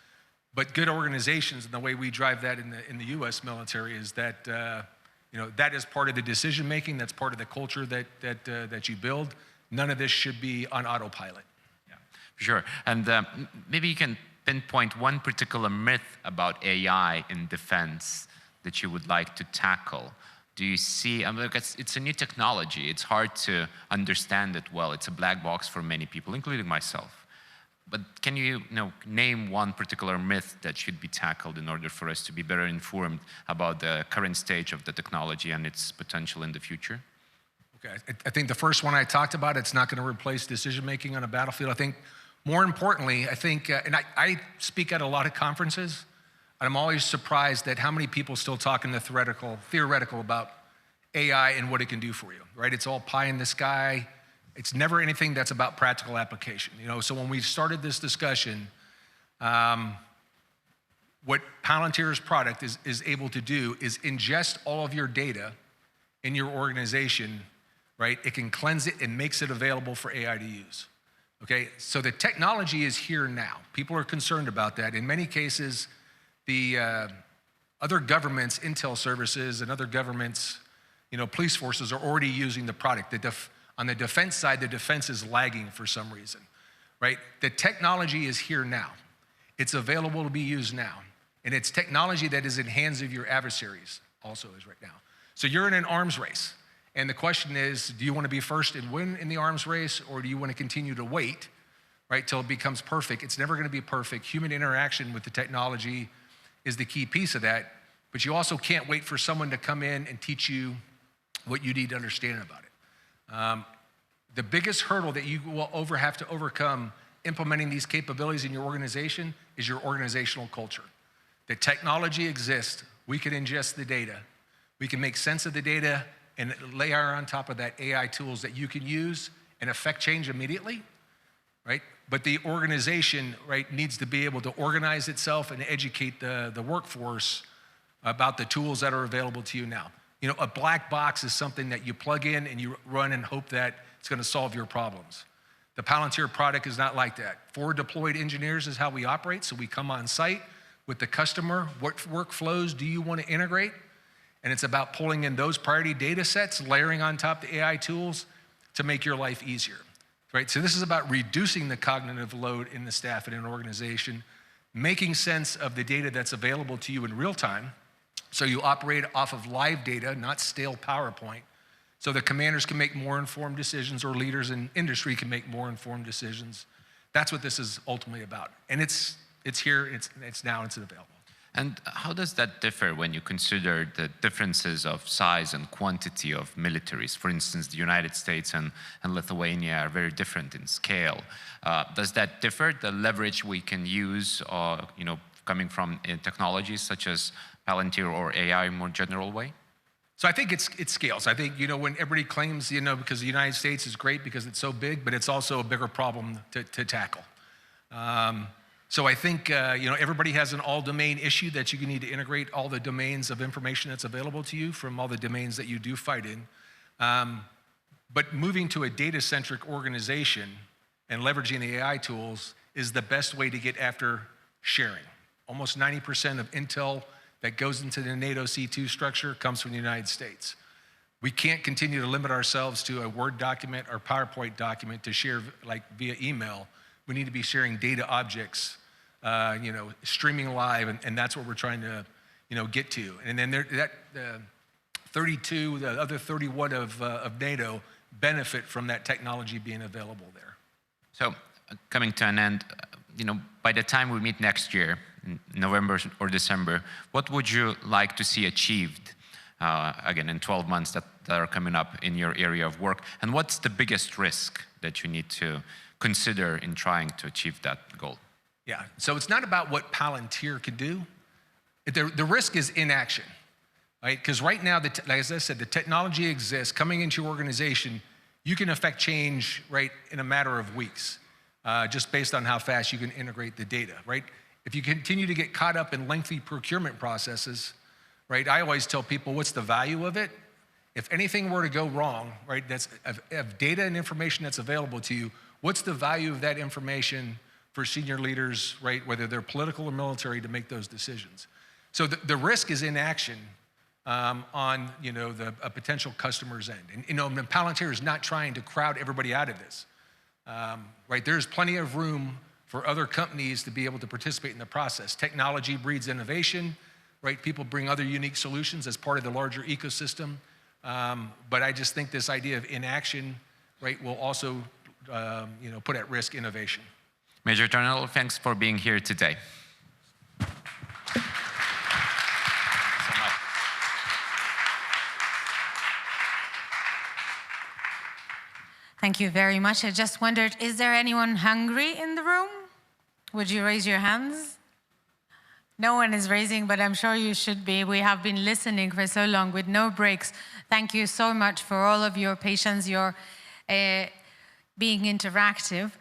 But good organizations, and the way we drive that in the U.S. military is that, that is part of the decision making, that's part of the culture that you build. None of this should be on autopilot. Yeah, for sure. And maybe you can pinpoint one particular myth about AI in defense that you would like to tackle. Do you see, it's a new technology, it's hard to understand it well, it's a black box for many people, including myself. But can you, name one particular myth that should be tackled in order for us to be better informed about the current stage of the technology and its potential in the future? Okay, I think the first one I talked about, it's not going to replace decision-making on a battlefield. I think more importantly, I think, and I speak at a lot of conferences, and I'm always surprised at how many people still talk in the theoretical about AI and what it can do for you, right? It's all pie in the sky. It's never anything that's about practical application. So when we started this discussion, what Palantir's product is able to do is ingest all of your data in your organization, right? It can cleanse it and makes it available for AI to use, okay? So the technology is here now. People are concerned about that. In many cases, the other governments, intel services, and other governments, police forces are already using the product. On the defense side, the defense is lagging for some reason, right? The technology is here now. It's available to be used now. And it's technology that is in hands of your adversaries, also is right now. So you're in an arms race. And the question is, do you want to be first and win in the arms race, or do you want to continue to wait, right, till it becomes perfect? It's never going to be perfect. Human interaction with the technology is the key piece of that, but you also can't wait for someone to come in and teach you what you need to understand about it. The biggest hurdle that you will have to overcome implementing these capabilities in your organization is your organizational culture. The technology exists, we can ingest the data, we can make sense of the data and layer on top of that AI tools that you can use and affect change immediately, right? But the organization, right, needs to be able to organize itself and educate the workforce about the tools that are available to you now. A black box is something that you plug in and you run and hope that it's going to solve your problems. The Palantir product is not like that. Forward deployed engineers is how we operate. So we come on site with the customer. What workflows do you want to integrate? And it's about pulling in those priority data sets, layering on top the AI tools to make your life easier. Right? So this is about reducing the cognitive load in the staff in an organization, making sense of the data that's available to you in real time, so you operate off of live data, not stale PowerPoint, so the commanders can make more informed decisions, or leaders in industry can make more informed decisions. That's what this is ultimately about. And it's here, it's now, it's available. And how does that differ when you consider the differences of size and quantity of militaries? For instance, the United States and Lithuania are very different in scale. Does that differ, the leverage we can use, coming from technologies such as Palantir or AI in a more general way? So I think it scales. I think, when everybody claims, because the United States is great because it's so big, but it's also a bigger problem to tackle. So I think, everybody has an all-domain issue that you need to integrate all the domains of information that's available to you from all the domains that you do fight in. But moving to a data-centric organization and leveraging the AI tools is the best way to get after sharing. Almost 90% of intel that goes into the NATO C2 structure comes from the United States. We can't continue to limit ourselves to a Word document or PowerPoint document to share via email. We need to be sharing data objects, streaming live, and that's what we're trying to, get to. And then the other 31 of NATO benefit from that technology being available there. So, coming to an end, by the time we meet next year, in November or December, what would you like to see achieved, again, in 12 months that are coming up in your area of work? And what's the biggest risk that you need to consider in trying to achieve that goal? Yeah, so it's not about what Palantir can do. The risk is inaction, right? Because right now, as I said, the technology exists. Coming into your organization, you can affect change, right, in a matter of weeks, just based on how fast you can integrate the data, right? If you continue to get caught up in lengthy procurement processes, right, I always tell people, what's the value of it? If anything were to go wrong, right, that's of data and information that's available to you, What's the value of that information for senior leaders, right, whether they're political or military, to make those decisions? So the risk is inaction on a potential customer's end. And Palantir is not trying to crowd everybody out of this. Right, there's plenty of room for other companies to be able to participate in the process. Technology breeds innovation, right? People bring other unique solutions as part of the larger ecosystem. But I just think this idea of inaction, right, will also, put at risk innovation. Major General, thanks for being here today. Thank you very much. I just wondered, is there anyone hungry in the room? Would you raise your hands? No one is raising, but I'm sure you should be. We have been listening for so long with no breaks. Thank you so much for all of your patience, your being interactive,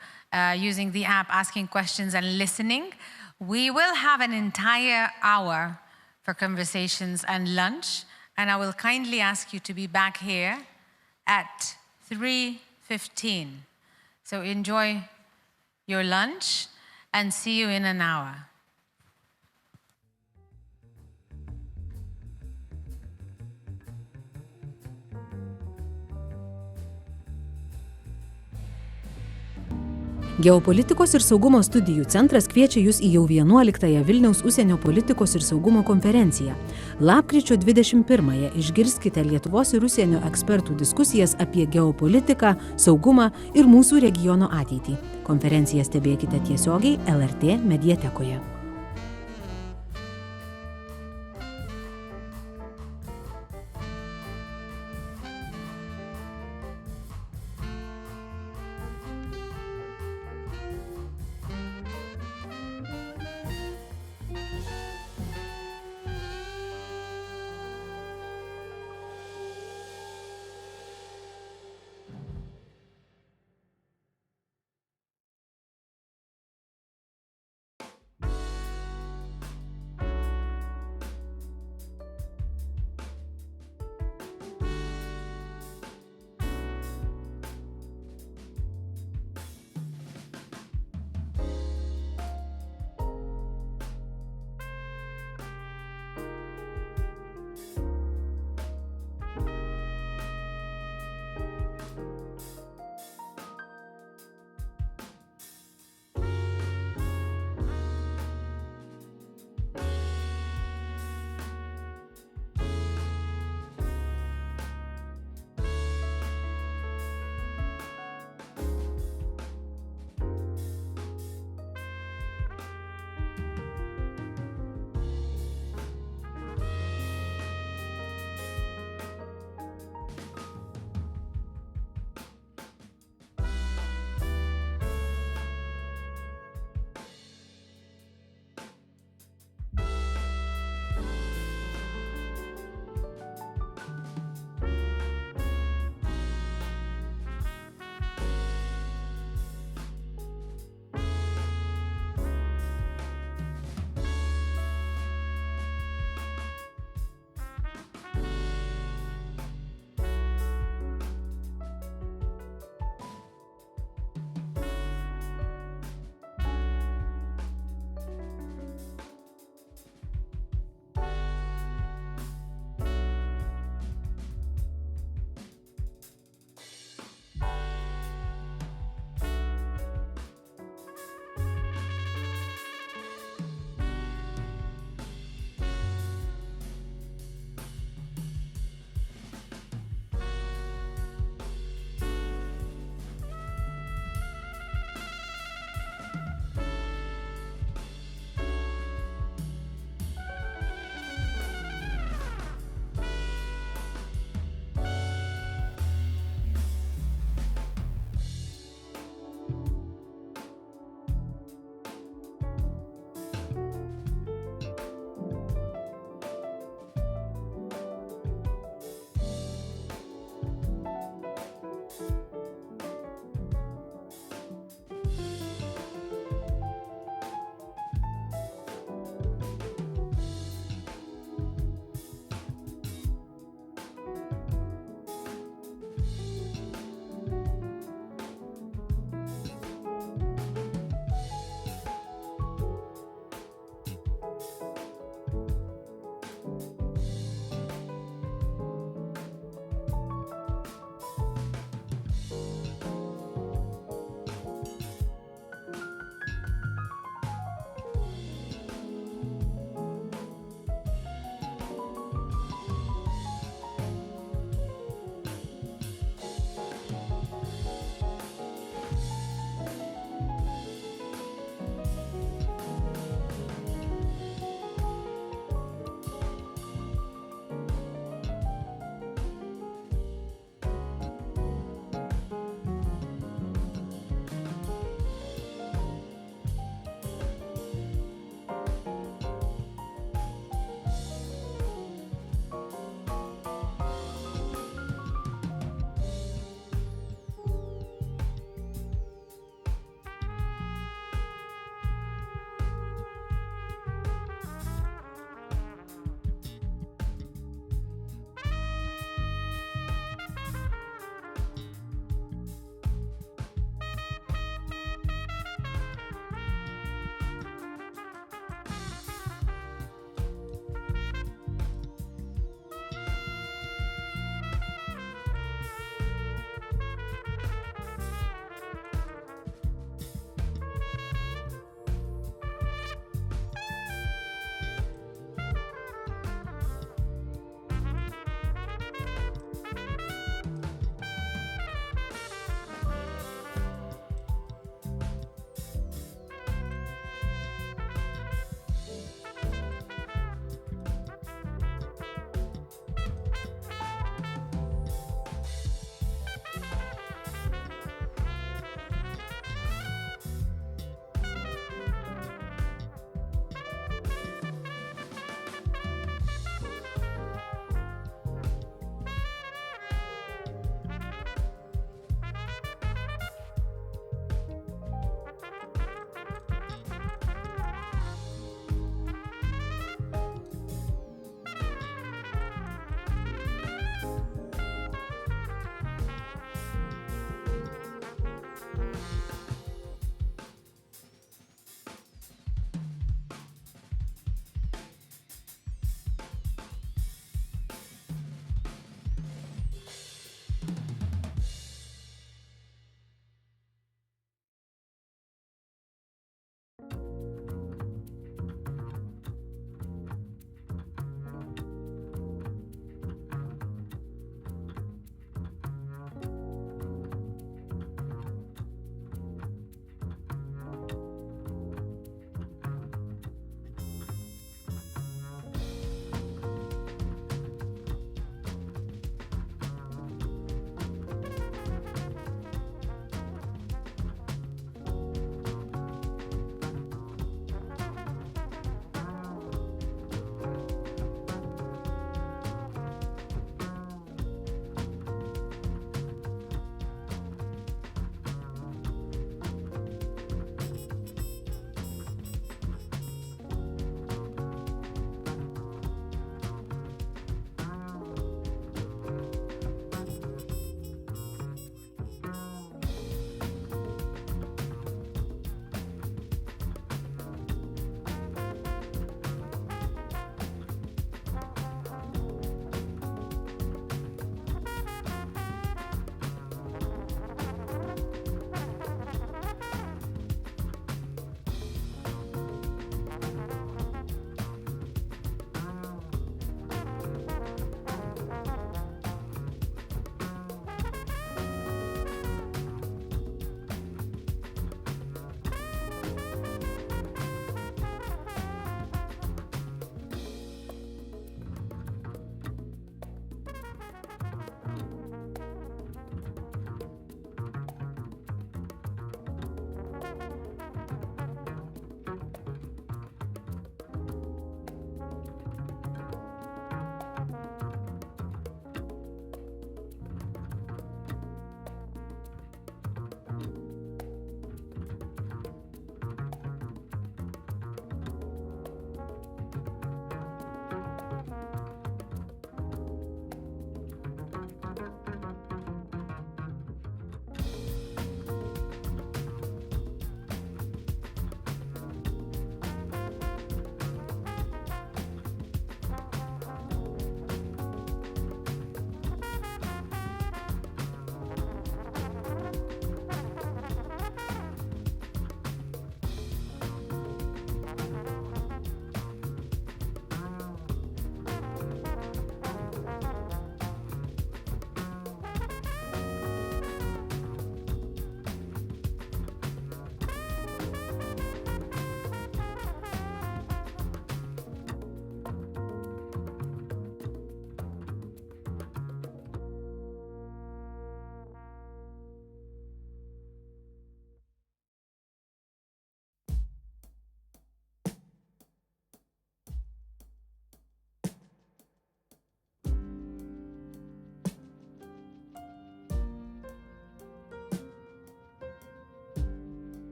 using the app, asking questions and listening. We will have an entire hour for conversations and lunch, and I will kindly ask you to be back here at 3:15. So enjoy your lunch and see you in an hour. Geopolitikos ir saugumo studijų centras kviečia Jūs į jau 11-ąją Vilniaus užsienio politikos ir saugumo konferenciją. Lapkričio 21-ąją išgirskite Lietuvos ir užsienio ekspertų diskusijas apie geopolitiką, saugumą ir mūsų regiono ateitį. Konferenciją stebėkite tiesiogiai LRT Mediatekoje.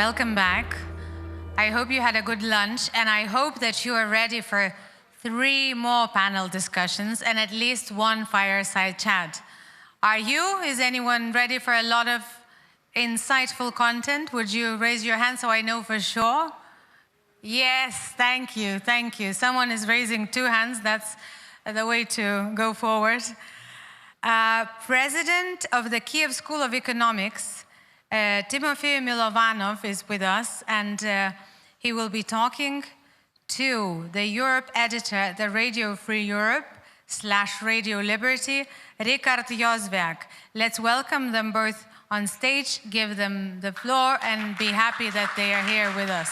Welcome back. I hope you had a good lunch, and I hope that you are ready for 3 more panel discussions and at least 1 fireside chat. Are you? Is anyone ready for a lot of insightful content? Would you raise your hand so I know for sure? Yes, thank you, thank you. Someone is raising 2 hands. That's the way to go forward. President of the Kiev School of Economics, Timofey Milovanov, is with us, and he will be talking to the Europe editor at the Radio Free Europe / Radio Liberty, Richard Jozwiak. Let's welcome them both on stage, give them the floor, and be happy that they are here with us.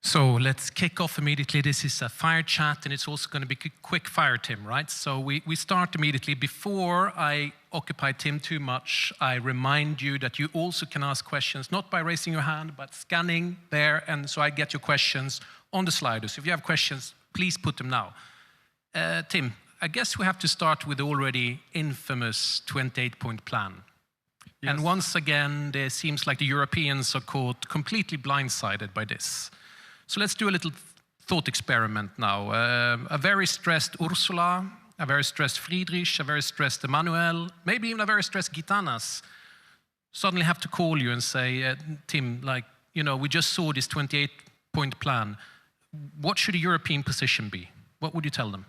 So let's kick off immediately. This is a fire chat, and it's also going to be quick fire, Tim, right? So we start immediately. Before I occupy Tim too much, I remind you that you also can ask questions, not by raising your hand, but scanning there, and so I get your questions on the sliders. If you have questions, please put them now. Tim, I guess we have to start with the already infamous 28-point plan. Yes. And once again, there seems like the Europeans are caught completely blindsided by this. So let's do a little thought experiment now. A very stressed Ursula, a very stressed Friedrich, a very stressed Emmanuel, maybe even a very stressed Gitanas suddenly have to call you and say, Tim, like, you know, we just saw this 28-point plan. What should a European position be? What would you tell them?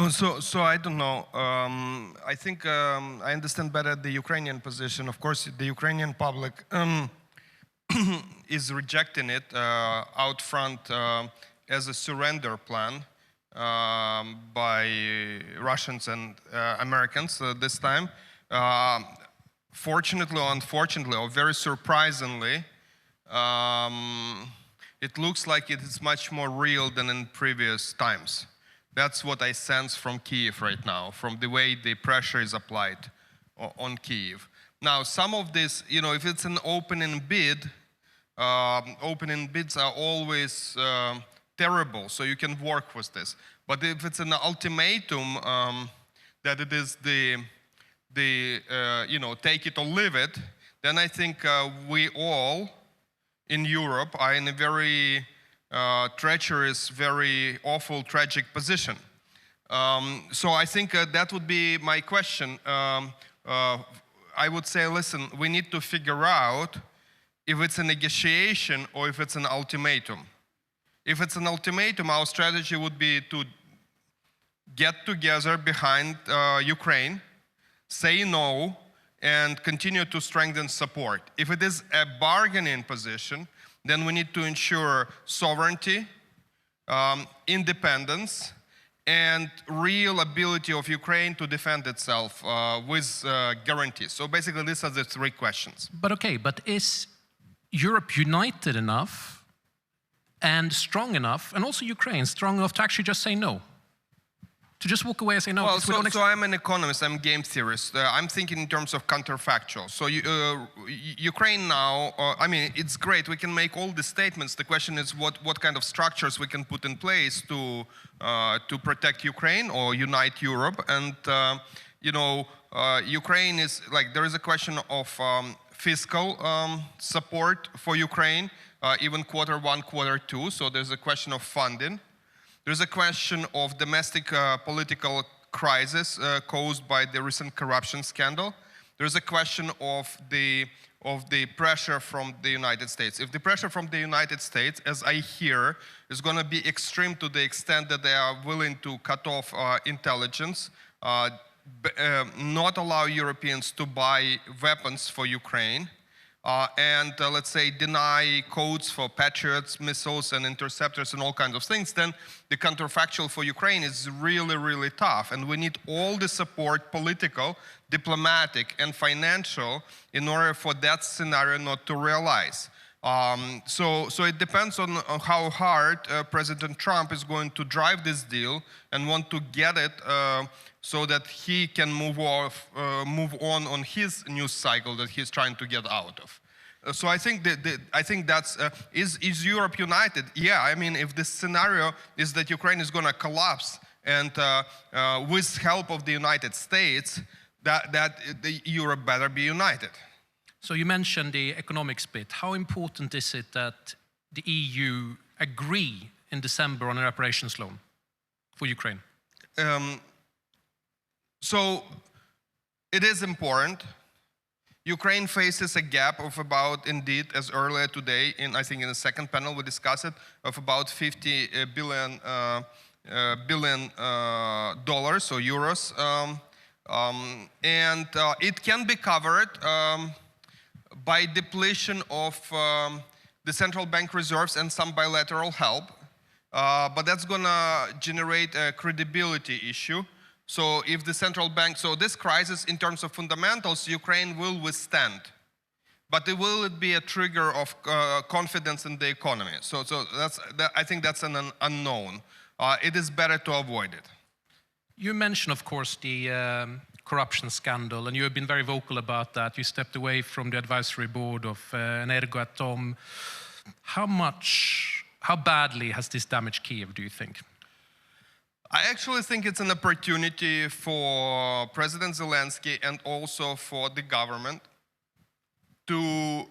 So I don't know. I think I understand better the Ukrainian position. Of course, the Ukrainian public is rejecting it out front as a surrender plan by Russians and Americans this time. Fortunately or unfortunately, or very surprisingly, it looks like it is much more real than in previous times. That's what I sense from Kyiv right now, from the way the pressure is applied on Kyiv. Now, some of this, you know, if it's an opening bid, opening bids are always terrible, so you can work with this. But if it's an ultimatum that it is you know, take it or leave it, then I think we all in Europe are in a very treacherous, very awful, tragic position. So I think that would be my question. I would say, listen, we need to figure out if it's a negotiation or if it's an ultimatum. If it's an ultimatum, our strategy would be to get together behind Ukraine, say no, and continue to strengthen support. If it is a bargaining position, then we need to ensure sovereignty, independence, and real ability of Ukraine to defend itself with guarantees. So basically, these are the 3 questions. But okay, but is Europe united enough and strong enough, and also Ukraine strong enough to actually just say no? To just walk away and say no? Well, so I'm an economist, I'm a game theorist. I'm thinking in terms of counterfactual. So Ukraine now, I mean, it's great, we can make all the statements. The question is what kind of structures we can put in place to protect Ukraine or unite Europe. And, you know, Ukraine is, like, there is a question of fiscal support for Ukraine, even Q1, Q2, so there's a question of funding. There's a question of domestic political crisis caused by the recent corruption scandal. There's a question of the pressure from the United States. If the pressure from the United States, as I hear, is going to be extreme to the extent that they are willing to cut off intelligence, not allow Europeans to buy weapons for Ukraine, and let's say deny codes for Patriots, missiles and interceptors and all kinds of things, then the counterfactual for Ukraine is really, really tough. And we need all the support, political, diplomatic and financial, in order for that scenario not to realize. So it depends on how hard President Trump is going to drive this deal and want to get it so that he can move on his news cycle that he's trying to get out of. So I think that's is Europe united? Yeah, I mean, if this scenario is that Ukraine is going to collapse and with help of the United States, that Europe better be united. So you mentioned the economics bit. How important is it that the EU agree in December on a reparations loan for Ukraine? So it is important. Ukraine faces a gap of about, indeed, as earlier today, I think in the second panel we discussed it, of about $50 billion dollars or euros. And it can be covered by depletion of the central bank reserves and some bilateral help. But that's going to generate a credibility issue. So if the central bank, so this crisis in terms of fundamentals, Ukraine will withstand. But will it be a trigger of confidence in the economy? So I think that's an unknown. It is better to avoid it. You mentioned, of course, the corruption scandal, and you have been very vocal about that. You stepped away from the advisory board of Energoatom. How badly has this damaged Kiev, do you think? I actually think it's an opportunity for President Zelensky and also for the government to,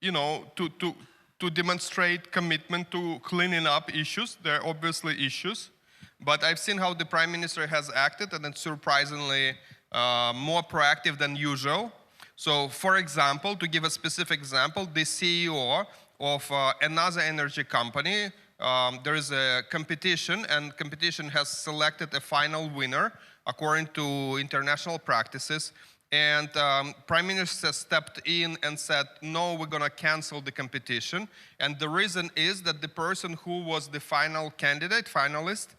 to demonstrate commitment to cleaning up issues. There are obviously issues, but I've seen how the Prime Minister has acted, and it's surprisingly more proactive than usual. So, for example, to give a specific example, the CEO of another energy company, there is a competition, and competition has selected a final winner according to international practices. And Prime Minister stepped in and said, no, we're going to cancel the competition. And the reason is that the person who was the final candidate, finalist,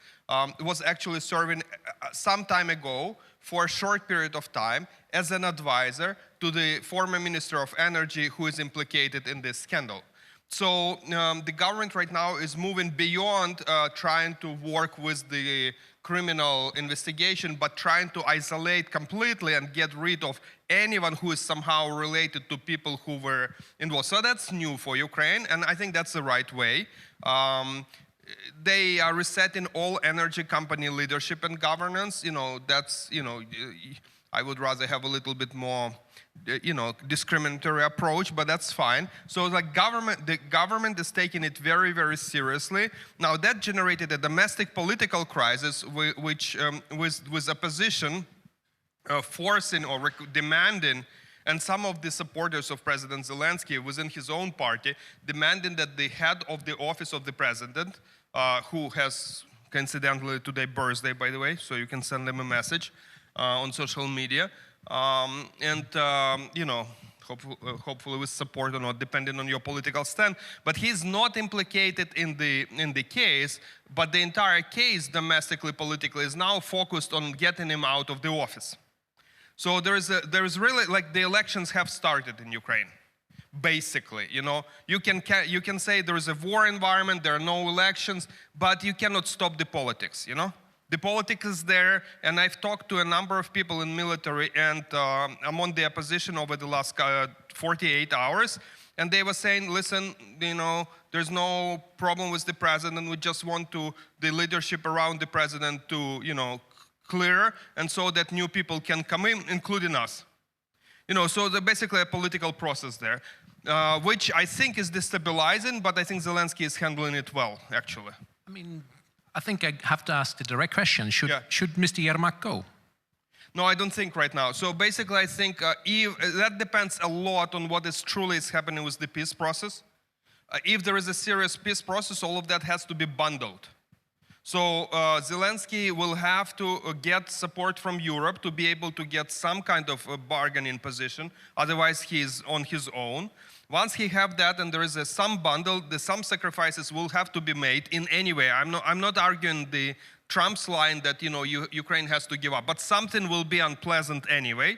was actually serving some time ago for a short period of time as an advisor to the former Minister of Energy who is implicated in this scandal. So the government right now is moving beyond trying to work with the criminal investigation, but trying to isolate completely and get rid of anyone who is somehow related to people who were involved. So that's new for Ukraine, and I think that's the right way. They are resetting all energy company leadership and governance. I would rather have a little bit more discriminatory approach, but that's fine. So the government is taking it very, very seriously. Now that generated a domestic political crisis, which with opposition forcing or demanding, and some of the supporters of President Zelensky within his own party demanding that the head of the office of the president, who has coincidentally today birthday, by the way, so you can send them a message on social media. Hopefully with support or not, depending on your political stand. But he's not implicated in the case, but the entire case domestically, politically, is now focused on getting him out of the office. So there is really, like, the elections have started in Ukraine, basically. You can say there is a war environment, there are no elections, but you cannot stop the politics, The politics is there, and I've talked to a number of people in military and among the opposition over the last 48 hours, and they were saying, listen, there's no problem with the president, we just want the leadership around the president to, clear, and so that new people can come in, including us. So there's basically a political process there, which I think is destabilizing, but I think Zelensky is handling it well, actually. I think I have to ask the direct question. Should Mr. Yermak go? No, I don't think right now. So basically, I think that depends a lot on what is truly happening with the peace process. If there is a serious peace process, all of that has to be bundled. So Zelensky will have to get support from Europe to be able to get some kind of a bargaining position. Otherwise, he's on his own. Once he have that and there is some bundle, some sacrifices will have to be made in any way. I'm not arguing the Trump's line that Ukraine has to give up, but something will be unpleasant anyway.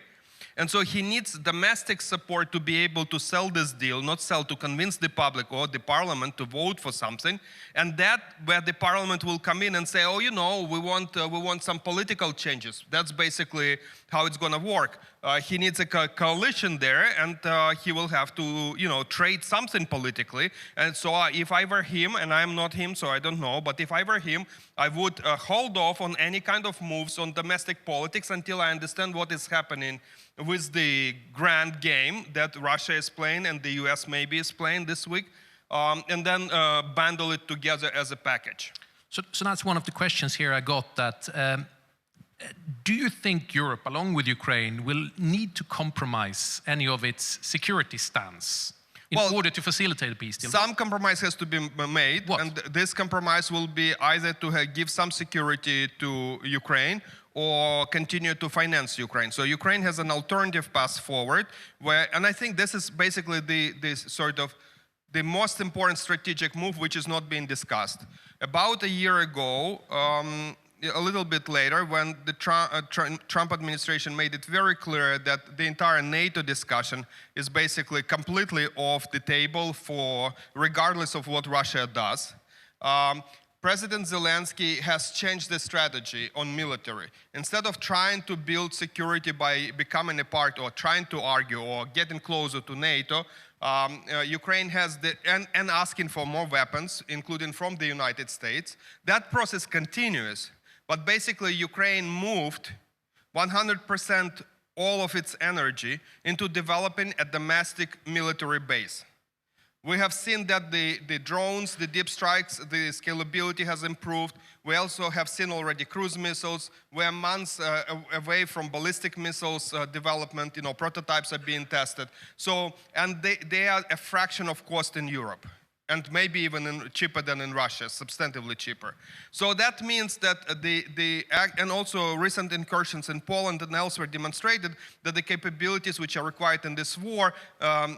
And so he needs domestic support to be able to sell this deal, not sell to convince the public or the parliament to vote for something. And that where the parliament will come in and say, oh, we want some political changes. That's basically how it's going to work. he needs a coalition there, and he will have to, trade something politically. And so if I were him, and I'm not him, so I don't know, but if I were him, I would hold off on any kind of moves on domestic politics until I understand what is happening with the grand game that Russia is playing and the US maybe is playing this week, and then bundle it together as a package. So that's one of the questions here I got, that do you think Europe, along with Ukraine, will need to compromise any of its security stance in order to facilitate a peace deal? Some compromise has to be made, and this compromise will be either to give some security to Ukraine or continue to finance Ukraine. So Ukraine has an alternative path forward, and I think this is basically the most important strategic move which is not being discussed. About a year ago, a little bit later, when the Trump administration made it very clear that the entire NATO discussion is basically completely off the table regardless of what Russia does, President Zelensky has changed the strategy on military. Instead of trying to build security by becoming a part or trying to argue or getting closer to NATO, Ukraine has and asking for more weapons, including from the United States. That process continues, but basically Ukraine moved 100% all of its energy into developing a domestic military base. We have seen that the drones, the deep strikes, the scalability has improved. We also have seen already cruise missiles. We're months away from ballistic missiles development. Prototypes are being tested. And they are a fraction of cost in Europe, and maybe even cheaper than in Russia, substantively cheaper. So that means that and also recent incursions in Poland and elsewhere demonstrated that the capabilities which are required in this war,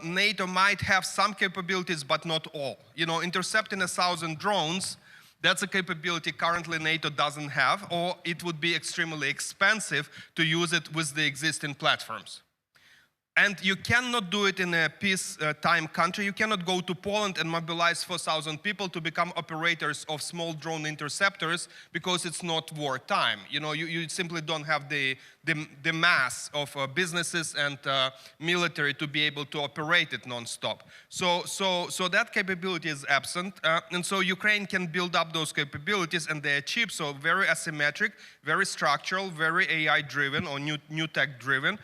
NATO might have some capabilities, but not all. Intercepting 1,000 drones, that's a capability currently NATO doesn't have, or it would be extremely expensive to use it with the existing platforms. And you cannot do it in a peacetime country. You cannot go to Poland and mobilize 4,000 people to become operators of small drone interceptors because it's not wartime. You simply don't have the mass of businesses and military to be able to operate it non-stop. So that capability is absent. And so Ukraine can build up those capabilities, and they are cheap, so very asymmetric, very structural, very AI-driven or new tech-driven.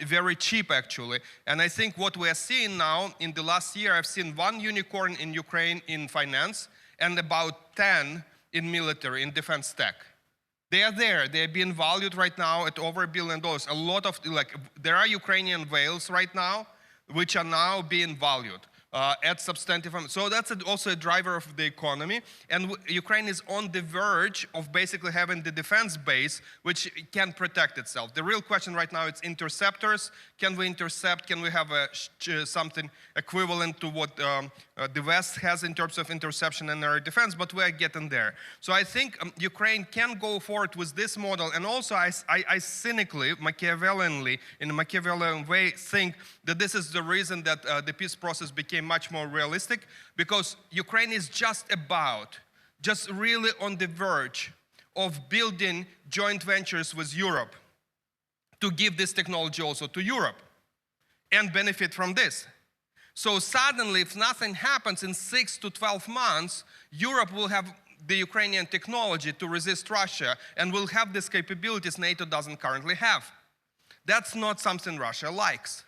Very cheap, actually. And I think what we are seeing now, in the last year, I've seen 1 unicorn in Ukraine in finance and about 10 in military, in defense tech. They are there. They are being valued right now at over $1 billion. A lot of, there are Ukrainian whales right now, which are now being valued at substantive. So that's also a driver of the economy. And Ukraine is on the verge of basically having the defense base which can protect itself. The real question right now is interceptors. Can we intercept? Can we have something equivalent to what the West has in terms of interception and air defense? But we are getting there. So I think Ukraine can go forward with this model. And also I cynically, Machiavellianly, in a Machiavellian way, think that this is the reason that the peace process became much more realistic, because Ukraine is just really on the verge of building joint ventures with Europe to give this technology also to Europe and benefit from this. So suddenly, if nothing happens in 6 to 12 months, Europe will have the Ukrainian technology to resist Russia and will have these capabilities NATO doesn't currently have. That's not something Russia likes.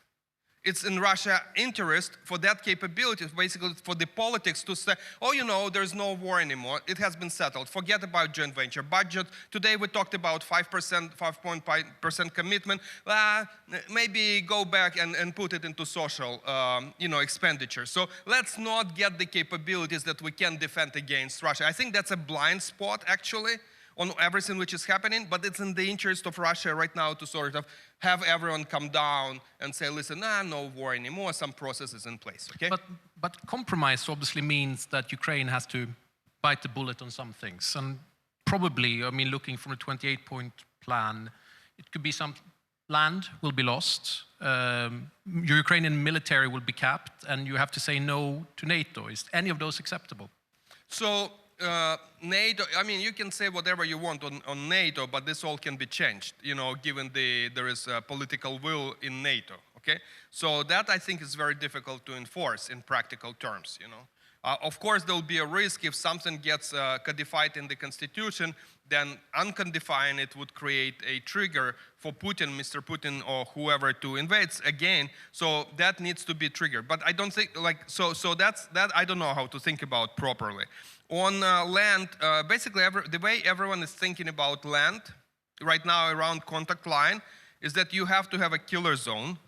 It's in Russia's interest for that capability, basically for the politics to say, oh, there's no war anymore. It has been settled. Forget about joint venture budget. Today we talked about 5% commitment. Maybe go back and put it into social, expenditure. So let's not get the capabilities that we can defend against Russia. I think that's a blind spot, actually, on everything which is happening, but it's in the interest of Russia right now to sort of have everyone come down and say, listen, no war anymore, some processes in place, okay? But compromise obviously means that Ukraine has to bite the bullet on some things. And probably, looking from a 28-point plan, it could be some land will be lost, your Ukrainian military will be capped, and you have to say no to NATO. Is any of those acceptable? So NATO, I mean, you can say whatever you want on NATO, but this all can be changed, given there is a political will in NATO, okay? So that, I think, is very difficult to enforce in practical terms, Of course, there will be a risk if something gets codified in the constitution, then uncodifying it would create a trigger for Putin, Mr. Putin, or whoever to invade again. So that needs to be triggered. But I don't think, so that I don't know how to think about properly. On land, basically the way everyone is thinking about land right now around contact line is that you have to have a killer zone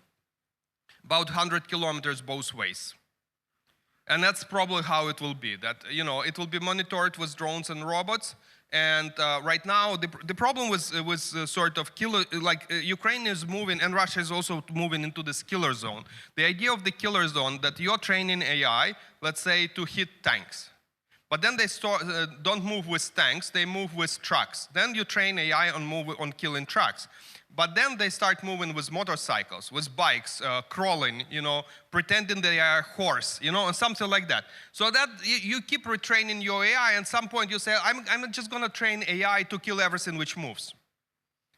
about 100 kilometers both ways. And that's probably how it will be, that, it will be monitored with drones and robots. And right now, the problem was sort of killer, Ukraine is moving, and Russia is also moving into this killer zone. The idea of the killer zone, that you're training AI, let's say, to hit tanks. But then they don't move with tanks, they move with trucks. Then you train AI on killing trucks. But then they start moving with motorcycles, with bikes, crawling, pretending they are a horse, and something like that. So that you keep retraining your AI, and at some point you say, I'm just going to train AI to kill everything which moves,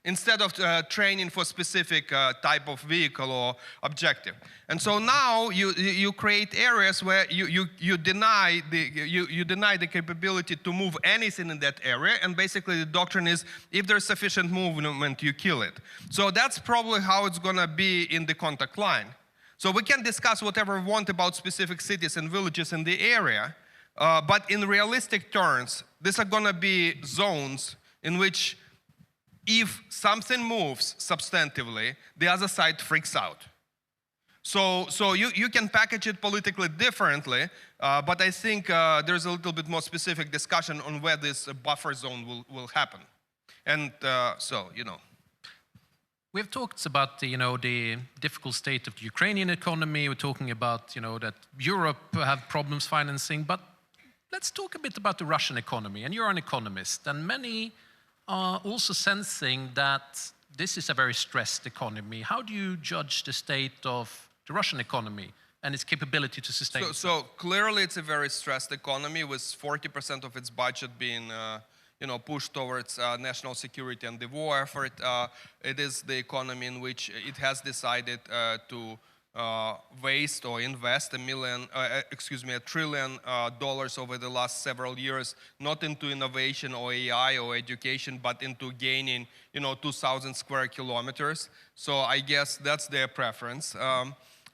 instead of training for specific type of vehicle or objective. And so now you create areas where you deny the capability to move anything in that area, and basically the doctrine is, if there's sufficient movement, you kill it. So that's probably how it's going to be in the contact line. So we can discuss whatever we want about specific cities and villages in the area, but in realistic terms, these are going to be zones in which if something moves substantively, the other side freaks out. So you can package it politically differently, but I think there's a little bit more specific discussion on where this buffer zone will happen. And We've talked about the difficult state of the Ukrainian economy. We're talking about that Europe have problems financing, but let's talk a bit about the Russian economy. And you're an economist, and many are also sensing that this is a very stressed economy. How do you judge the state of the Russian economy and its capability to sustain? So clearly it's a very stressed economy, with 40% of its budget being pushed towards national security and the war effort. It is the economy in which it has decided to waste or invest $1 trillion over the last several years, not into innovation or AI or education, but into gaining, 2,000 square kilometers. So I guess that's their preference.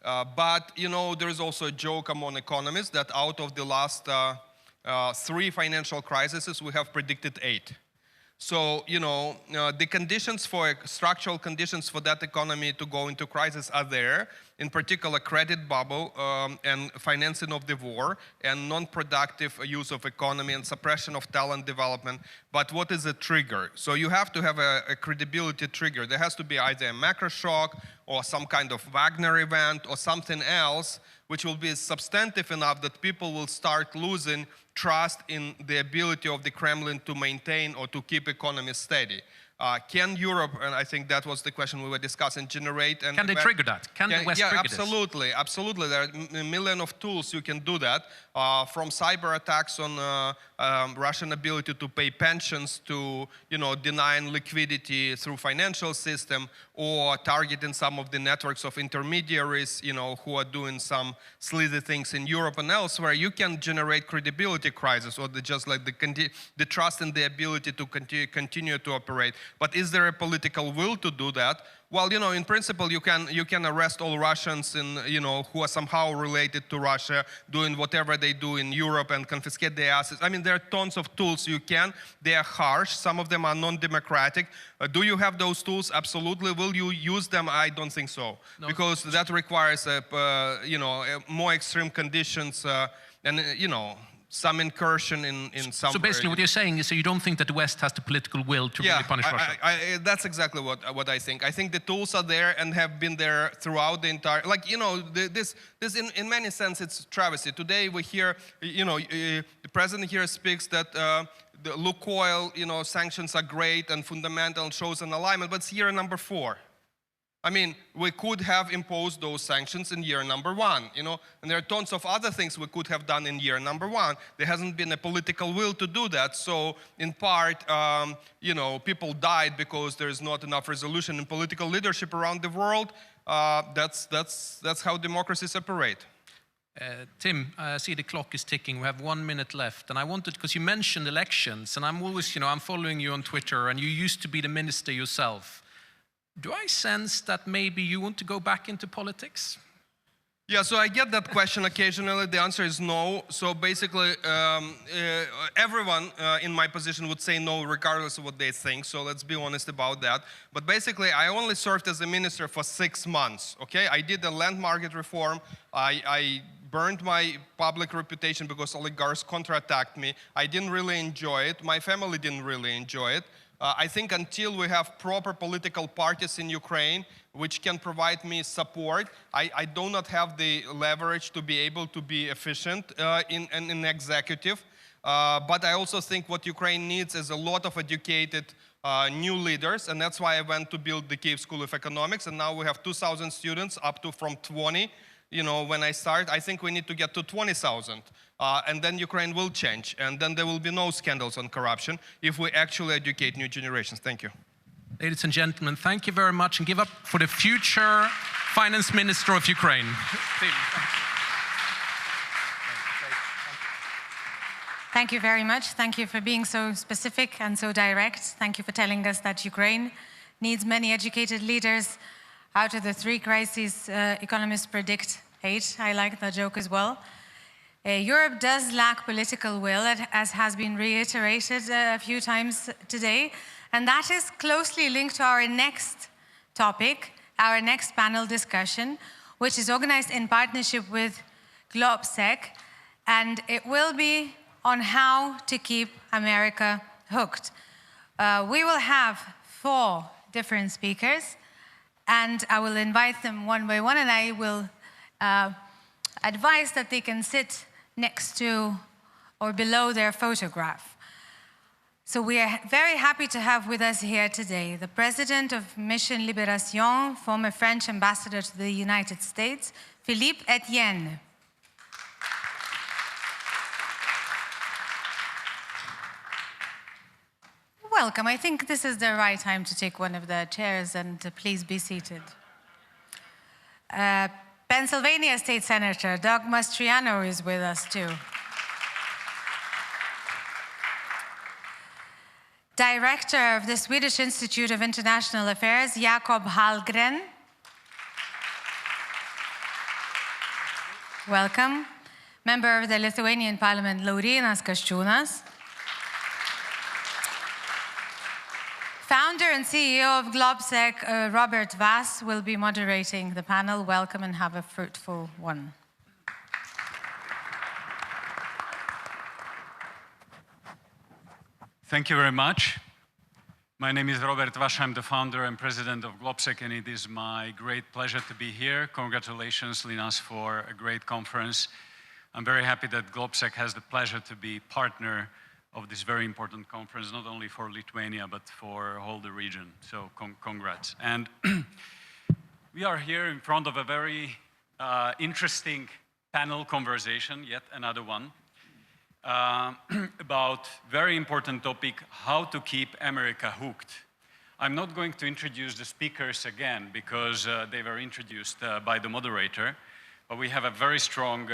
But, there's also a joke among economists that out of the last 3 financial crises, we have predicted 8. So, the conditions structural conditions for that economy to go into crisis are there, in particular credit bubble and financing of the war and non-productive use of economy and suppression of talent development. But what is a trigger? So you have to have a credibility trigger. There has to be either a macro shock or some kind of Wagner event or something else which will be substantive enough that people will start losing trust in the ability of the Kremlin to maintain or to keep economy steady. Can Europe, and I think that was the question we were discussing, generate and... Can they trigger that? Can the West trigger this? Absolutely, absolutely. There are a million of tools you can do that, from cyber attacks on Russian ability to pay pensions to, denying liquidity through financial system, or targeting some of the networks of intermediaries, who are doing some sleazy things in Europe and elsewhere. You can generate credibility crisis, or just like the trust and the ability to continue to operate. But is there a political will to do that? Well, in principle, you can arrest all Russians who are somehow related to Russia, doing whatever they do in Europe, and confiscate their assets. I mean, there are tons of tools you can. They are harsh. Some of them are non-democratic. Do you have those tools? Absolutely. Will you use them? I don't think so, no. Because that requires more extreme conditions and some incursion in some... So basically what you're saying is, so you don't think that the West has the political will to really punish Russia? That's exactly what I think. I think the tools are there and have been there throughout the entire... this in many sense, it's travesty. Today we hear, the president here speaks that the Lukoil, sanctions are great and fundamental and shows an alignment, but it's year number 4. I mean, we could have imposed those sanctions in year number 1, you know, and there are tons of other things we could have done in year number 1. There hasn't been a political will to do that. So in part, you know, people died because there's not enough resolution in political leadership around the world. That's how democracies operate. Tim, I see the clock is ticking. We have 1 minute left. And I wanted, because you mentioned elections, and I'm always, you know, I'm following you on Twitter, and you used to be the minister yourself. Do I sense that maybe you want to go back into politics? Yeah, so I get that question occasionally. The answer is no. So basically, everyone in my position would say no, regardless of what they think. So let's be honest about that. But basically, I only served as a minister for 6 months, okay? I did the land market reform. I burned my public reputation because oligarchs counterattacked me. I didn't really enjoy it. My family didn't really enjoy it. I think until we have proper political parties in Ukraine which can provide me support, I do not have the leverage to be able to be efficient in executive. But I also think what Ukraine needs is a lot of educated new leaders, and that's why I went to build the Kyiv School of Economics, and now we have 2,000 students, up to from 20. You know, when I start, I think we need to get to 20,000. And then Ukraine will change. And then there will be no scandals on corruption if we actually educate new generations. Thank you. Ladies and gentlemen, thank you very much, and give up for the future Finance Minister of Ukraine. Thank you very much. Thank you for being so specific and so direct. Thank you for telling us that Ukraine needs many educated leaders. Out of the 3 crises, economists predict 8. I like that joke as well. Europe does lack political will, as has been reiterated a few times today, and that is closely linked to our next topic, our next panel discussion, which is organized in partnership with GlobSec, and it will be on how to keep America hooked. We will have 4 different speakers, and I will invite them one by one, and I will advise that they can sit next to or below their photograph. So we are very happy to have with us here today the president of Mission Libération, former French ambassador to the United States, Philippe Etienne. Welcome. I think this is the right time to take one of the chairs, and please be seated. Pennsylvania State Senator Doug Mastriano is with us too. Director of the Swedish Institute of International Affairs, Jakob Hallgren. Welcome. Member of the Lithuanian Parliament, Laurynas Kasčiūnas. Founder and CEO of GlobSec, Robert Vass, will be moderating the panel. Welcome and have a fruitful one. Thank you very much. My name is Robert Vass. I'm the founder and president of GlobSec, and it is my great pleasure to be here. Congratulations, Linas, for a great conference. I'm very happy that GlobSec has the pleasure to be partner of this very important conference, not only for Lithuania, but for all the region. So congrats. And we are here in front of a very interesting panel conversation, yet another one, about very important topic, how to keep America hooked. I'm not going to introduce the speakers again because they were introduced by the moderator, but we have a very strong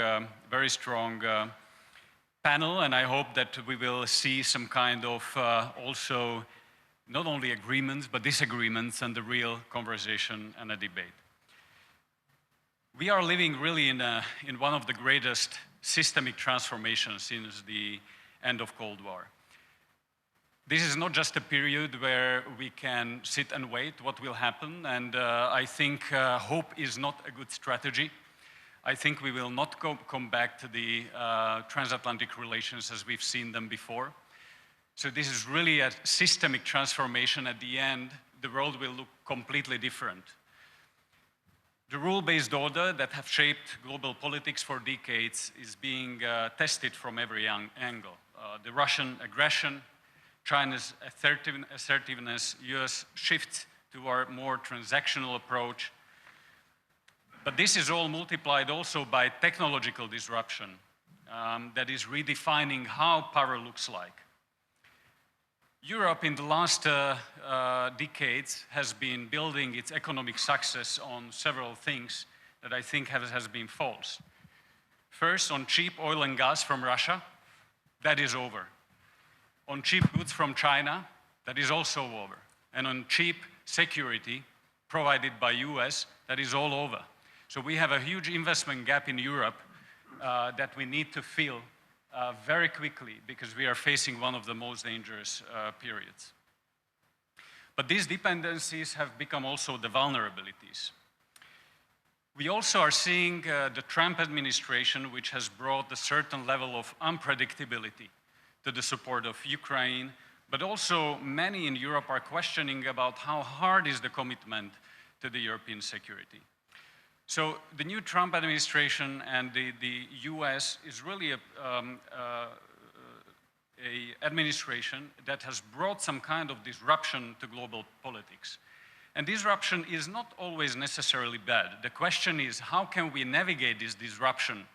panel, and I hope that we will see some kind of also not only agreements, but disagreements and the real conversation and a debate. We are living really in one of the greatest systemic transformations since the end of Cold War. This is not just a period where we can sit and wait what will happen, and I think hope is not a good strategy. I think we will not come back to the transatlantic relations as we've seen them before. So this is really a systemic transformation. At the end, the world will look completely different. The rule-based order that have shaped global politics for decades is being tested from every angle. The Russian aggression, China's assertiveness, US shift to our more transactional approach. But this is all multiplied also by technological disruption that is redefining how power looks like. Europe in the last decades has been building its economic success on several things that I think has been false. First, on cheap oil and gas from Russia, that is over. On cheap goods from China, that is also over. And on cheap security provided by US, that is all over. So we have a huge investment gap in Europe that we need to fill very quickly because we are facing one of the most dangerous periods. But these dependencies have become also the vulnerabilities. We also are seeing the Trump administration, which has brought a certain level of unpredictability to the support of Ukraine, but also many in Europe are questioning about how hard is the commitment to the European security. So the new Trump administration and the US is really a administration that has brought some kind of disruption to global politics. And disruption is not always necessarily bad. The question is, how can we navigate this disruption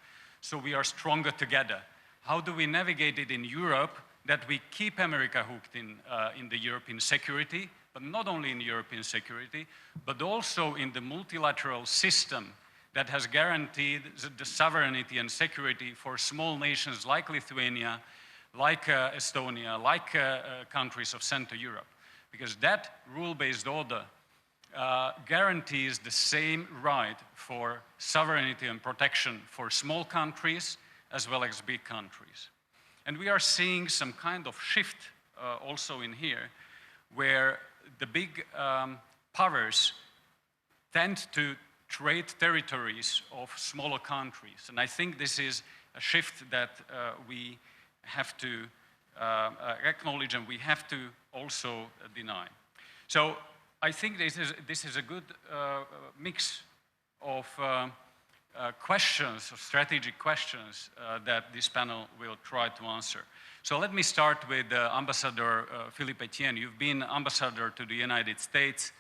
so we are stronger together? How do we navigate it in Europe that we keep America hooked in the European security, but not only in European security, but also in the multilateral system that has guaranteed the sovereignty and security for small nations like Lithuania, like Estonia, like countries of Central Europe. Because that rule-based order guarantees the same right for sovereignty and protection for small countries as well as big countries. And we are seeing some kind of shift also in here, where the big powers tend to trade territories of smaller countries. And I think this is a shift that we have to acknowledge and we have to also deny. So I think this is a good mix of questions, of strategic questions that this panel will try to answer. So let me start with Ambassador Philippe Etienne. You've been ambassador to the United States.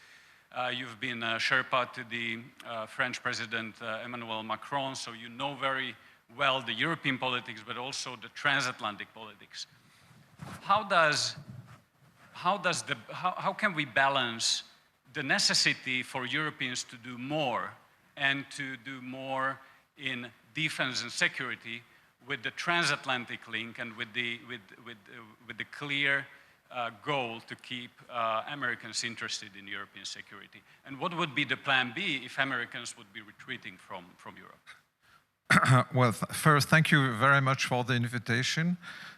You've been Sherpa to the French President Emmanuel Macron, so you know very well the European politics, but also the transatlantic politics. How can we balance the necessity for Europeans to do more and to do more in defense and security with the transatlantic link and with the clear goal to keep Americans interested in European security? And what would be the plan B if Americans would be retreating from Europe? Well, first, thank you very much for the invitation.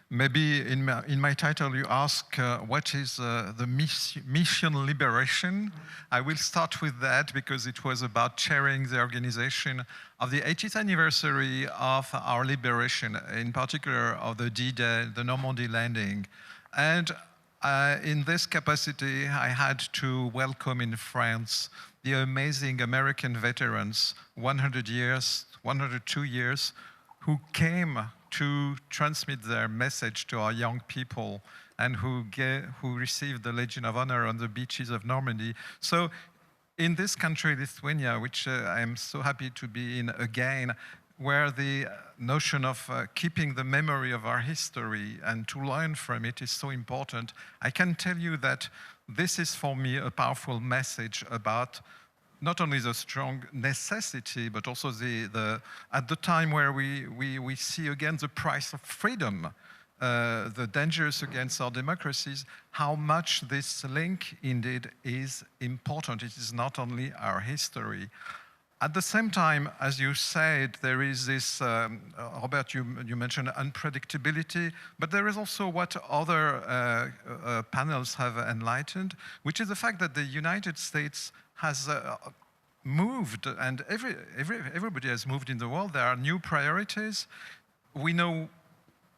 Maybe in my title you ask what is the mission liberation. I will start with that because it was about chairing the organization of the 80th anniversary of our liberation, in particular of the D-Day, the Normandy landing. And in this capacity, I had to welcome in France the amazing American veterans, 102 years, who came to transmit their message to our young people and who received the Legion of Honor on the beaches of Normandy. So in this country, Lithuania, which I am so happy to be in again, where the notion of keeping the memory of our history and to learn from it is so important, I can tell you that this is for me a powerful message about not only the strong necessity, but also at the time where we see again the price of freedom, the dangers against our democracies, how much this link indeed is important. It is not only our history. At the same time, as you said, there is this, Robert, you mentioned unpredictability, but there is also what other panels have enlightened, which is the fact that the United States has moved, and everybody has moved in the world. There are new priorities. We know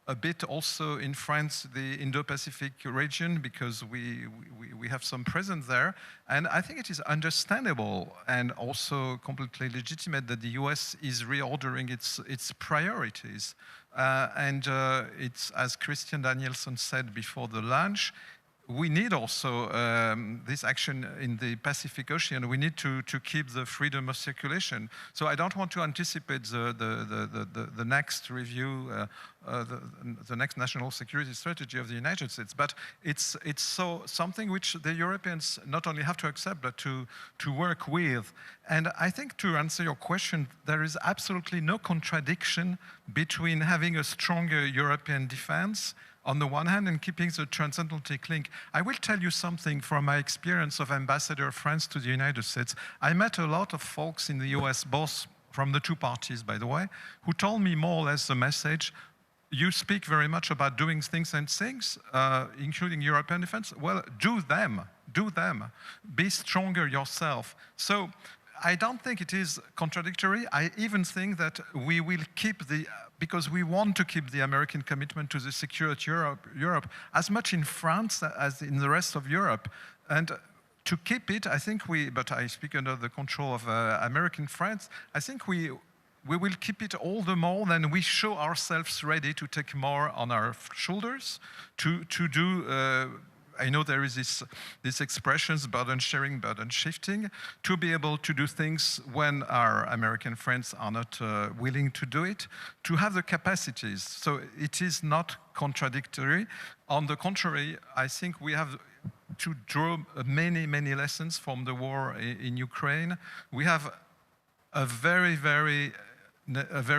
a bit also in France, the Indo-Pacific region, because we have some presence there. And I think it is understandable and also completely legitimate that the US is reordering its priorities. It's, as Christian Danielson said before the lunch, we need also this action in the Pacific Ocean. We need to keep the freedom of circulation. So I don't want to anticipate the next review, the next national security strategy of the United States. But it's something which the Europeans not only have to accept, but to work with. And I think, to answer your question, there is absolutely no contradiction between having a stronger European defense on the one hand and keeping the transatlantic link. I will tell you something from my experience of Ambassador of France to the United States. I met a lot of folks in the US, both from the two parties, by the way, who told me more or less the message: you speak very much about doing things, including European defense. Well, do them. Be stronger yourself. So I don't think it is contradictory. I even think that we will keep because we want to keep the American commitment to the security Europe as much in France as in the rest of Europe. And to keep it, I think but I speak under the control of American friends, I think we will keep it all the more than we show ourselves ready to take more on our shoulders, to do I know there is this expressions, burden sharing, burden shifting, to be able to do things when our American friends are not willing to do it, to have the capacities. So it is not contradictory. On the contrary, I think we have to draw many, many lessons from the war in Ukraine. We have a very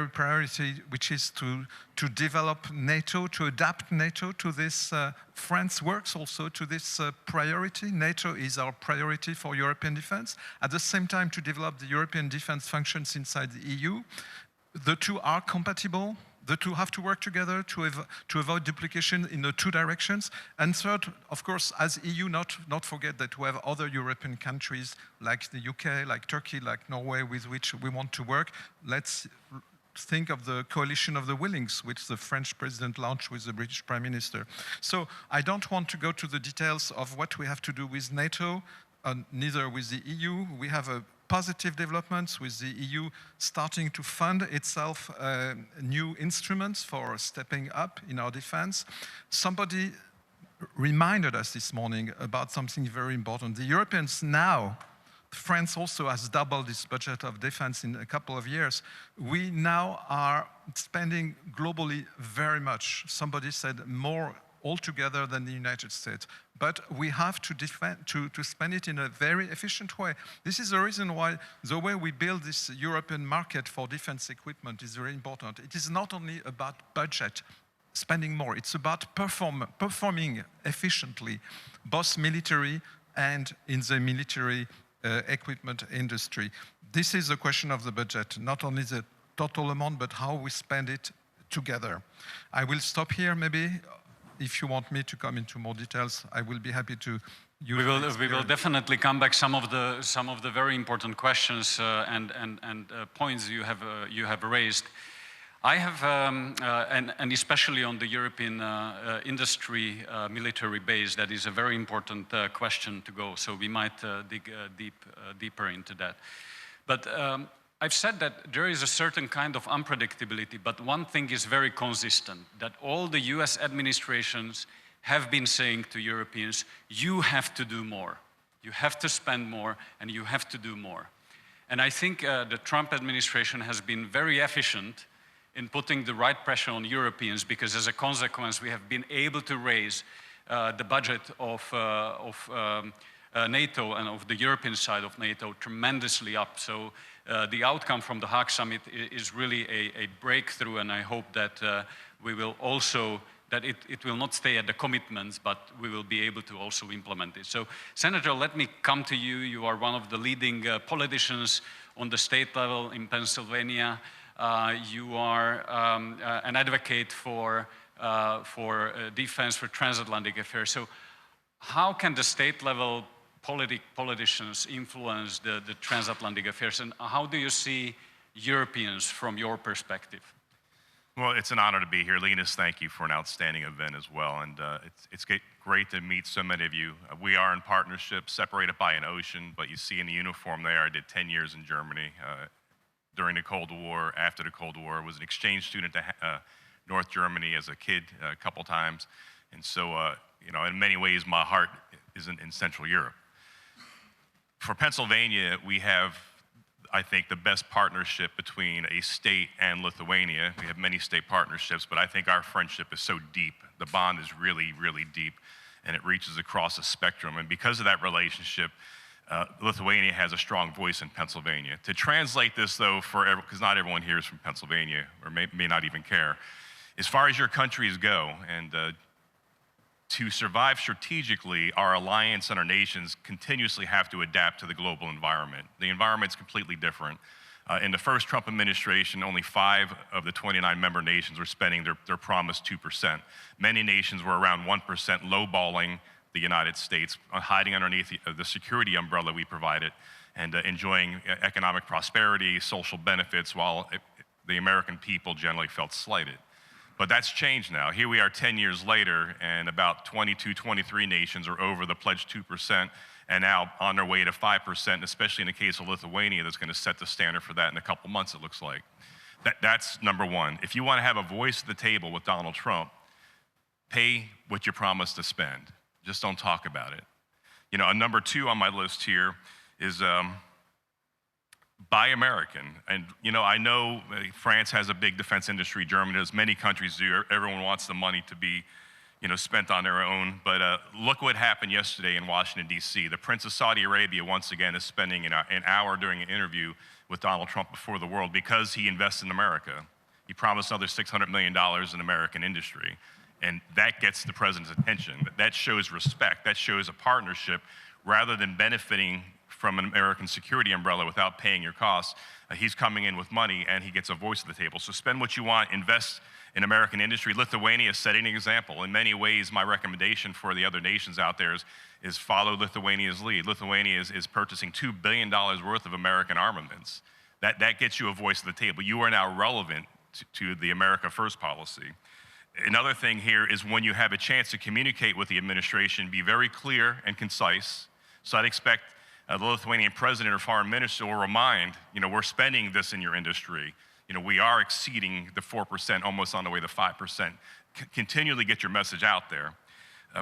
priority, which is to develop NATO, to adapt NATO to this. France works also to this priority. NATO is our priority for European defense. At the same time, to develop the European defense functions inside the EU. The two are compatible. The two have to work together to avoid duplication in the two directions. And third, of course, as EU, not forget that we have other European countries like the UK, like Turkey, like Norway, with which we want to work. Let's think of the coalition of the willings, which the French president launched with the British Prime Minister. So I don't want to go to the details of what we have to do with NATO, neither with the EU. We have positive developments with the EU starting to fund itself new instruments for stepping up in our defense. Somebody reminded us this morning about something very important. The Europeans now, France also has doubled its budget of defense in a couple of years. We now are spending globally very much. Somebody said more altogether than the United States. But we have to spend it in a very efficient way. This is the reason why the way we build this European market for defense equipment is very important. It is not only about budget, spending more. It's about performing efficiently, both military and in the military equipment industry. This is a question of the budget, not only the total amount, but how we spend it together. I will stop here maybe. If you want me to come into more details, I will be happy to. We will definitely come back some of the very important questions and points you have raised. I have and especially on the European industry military base, that is a very important question to go. So we might dig deeper into that. But I've said that there is a certain kind of unpredictability, but one thing is very consistent, that all the US administrations have been saying to Europeans, you have to do more. You have to spend more and you have to do more. And I think the Trump administration has been very efficient in putting the right pressure on Europeans, because as a consequence, we have been able to raise the budget of NATO and of the European side of NATO tremendously up. So the outcome from the Hague Summit is really a breakthrough, and I hope that we will also, that it will not stay at the commitments, but we will be able to also implement it. So, Senator, let me come to you. You are one of the leading politicians on the state level in Pennsylvania. You are an advocate for defense, for transatlantic affairs. So, how can the state level politicians influence the transatlantic affairs, and how do you see Europeans from your perspective? Well, it's an honor to be here. Linus, thank you for an outstanding event as well, and it's great to meet so many of you. We are in partnership, separated by an ocean, but you see in the uniform there, I did 10 years in Germany during the Cold War, after the Cold War. I was an exchange student to North Germany as a kid a couple times, and so you know, in many ways, my heart is in Central Europe. For Pennsylvania, we have, I think, the best partnership between a state and Lithuania. We have many state partnerships, but I think our friendship is so deep. The bond is really, really deep, and it reaches across the spectrum. And because of that relationship, Lithuania has a strong voice in Pennsylvania. To translate this, though, because not everyone here is from Pennsylvania, or may not even care, as far as your countries go, and to survive strategically, our alliance and our nations continuously have to adapt to the global environment. The environment's completely different. In the first Trump administration, only 5 of the 29 member nations were spending their promised 2%. Many nations were around 1%, lowballing the United States, hiding underneath the security umbrella we provided, and enjoying economic prosperity, social benefits, while the American people generally felt slighted. But that's changed now. Here we are 10 years later, and about 22, 23 nations are over the pledged 2%, and now on their way to 5%, especially in the case of Lithuania, that's going to set the standard for that in a couple months, it looks like. That's number one. If you want to have a voice at the table with Donald Trump, pay what you promised to spend. Just don't talk about it. You know, number 2 on my list here is buy American. And, you know, I know France has a big defense industry, Germany does, many countries do. Everyone wants the money to be, you know, spent on their own. But look what happened yesterday in Washington, D.C. The Prince of Saudi Arabia, once again, is spending an hour during an interview with Donald Trump before the world because he invests in America. He promised another $600 million in American industry. And that gets the president's attention. That shows respect. That shows a partnership rather than benefiting from an American security umbrella without paying your costs. He's coming in with money and he gets a voice at the table. So spend what you want, invest in American industry. Lithuania is setting an example. In many ways, my recommendation for the other nations out there is follow Lithuania's lead. Lithuania is purchasing $2 billion worth of American armaments. That gets you a voice at the table. You are now relevant to the America First policy. Another thing here is when you have a chance to communicate with the administration, be very clear and concise. So I'd expect the Lithuanian president or foreign minister will remind, you know, we're spending this in your industry. You know, we are exceeding the 4%, almost on the way to 5%. Continually get your message out there.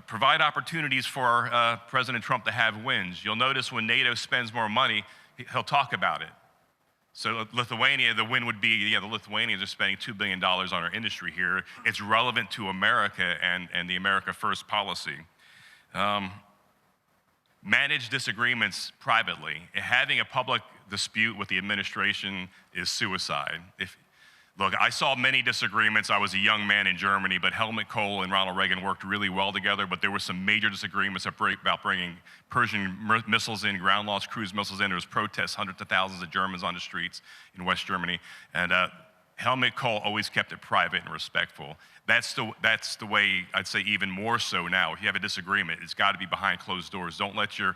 Provide opportunities for President Trump to have wins. You'll notice when NATO spends more money, he'll talk about it. So Lithuania, the win would be, yeah, the Lithuanians are spending $2 billion on our industry here. It's relevant to America and the America First policy. Manage disagreements privately. Having a public dispute with the administration is suicide. Look, I saw many disagreements. I was a young man in Germany, but Helmut Kohl and Ronald Reagan worked really well together, but there were some major disagreements about bringing Persian missiles in, ground-launched cruise missiles in. There was protests, hundreds of thousands of Germans on the streets in West Germany. And Helmut Kohl always kept it private and respectful. That's the way, I'd say even more so now. If you have a disagreement, it's got to be behind closed doors. Don't let your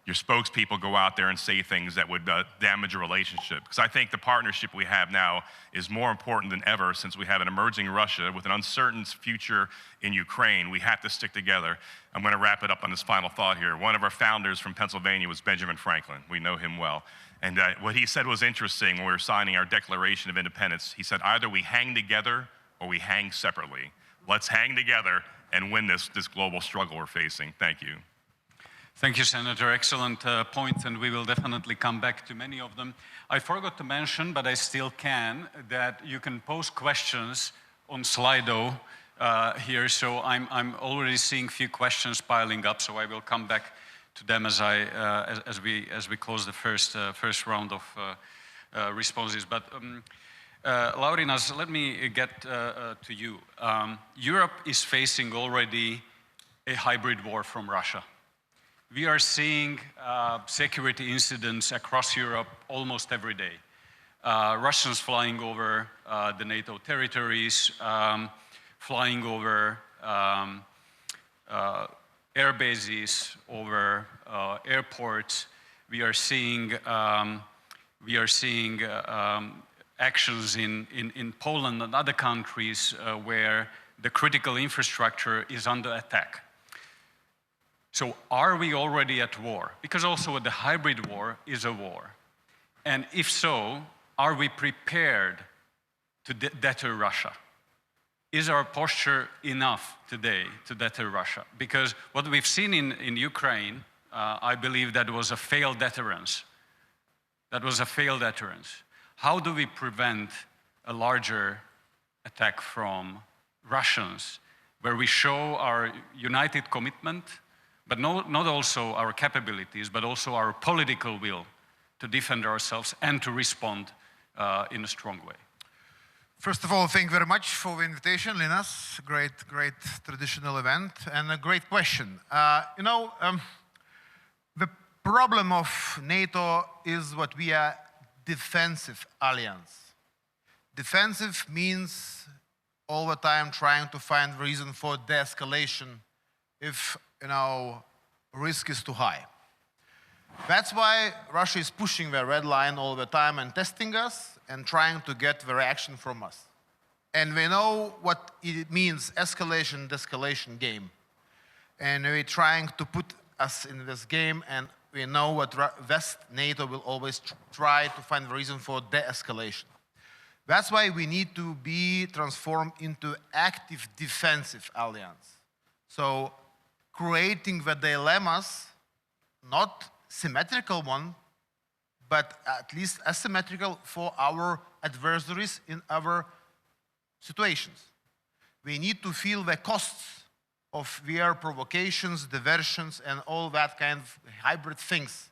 spokespeople go out there and say things that would damage a relationship. Because I think the partnership we have now is more important than ever since we have an emerging Russia with an uncertain future in Ukraine. We have to stick together. I'm going to wrap it up on this final thought here. One of our founders from Pennsylvania was Benjamin Franklin. We know him well. And what he said was interesting when we were signing our Declaration of Independence. He said, either we hang together or we hang separately. Let's hang together and win this global struggle we're facing. Thank you. Thank you, Senator. Excellent points, and we will definitely come back to many of them. I forgot to mention, but I still can, that you can post questions on Slido here. So I'm already seeing a few questions piling up, so I will come back to them as we close the first round of responses. But Laurinas, let me get to you. Europe is facing already a hybrid war from Russia. We are seeing security incidents across Europe almost every day. Russians flying over the NATO territories, flying over air bases, over airports. We are seeing actions in Poland and other countries where the critical infrastructure is under attack. So are we already at war? Because also the hybrid war is a war. And if so, are we prepared to deter Russia? is our posture enough today to deter Russia? Because what we've seen in Ukraine, I believe that was a failed deterrence. That was a failed deterrence. How do we prevent a larger attack from Russians, where we show our united commitment, but not also our capabilities, but also our political will to defend ourselves and to respond in a strong way? First of all, thank you very much for the invitation, Linas. Great traditional event and a great question. The problem of NATO is what we are defensive alliance. Defensive means all the time trying to find reason for de-escalation if, risk is too high. That's why Russia is pushing the red line all the time and testing us and trying to get the reaction from us. And we know what it means, escalation, de-escalation game. And we're trying to put us in this game, and we know what West NATO will always try to find a reason for de-escalation. That's why we need to be transformed into active defensive alliance. So creating the dilemmas, not symmetrical one, but at least asymmetrical for our adversaries in our situations. We need to feel the costs of their provocations, diversions, and all that kind of hybrid things.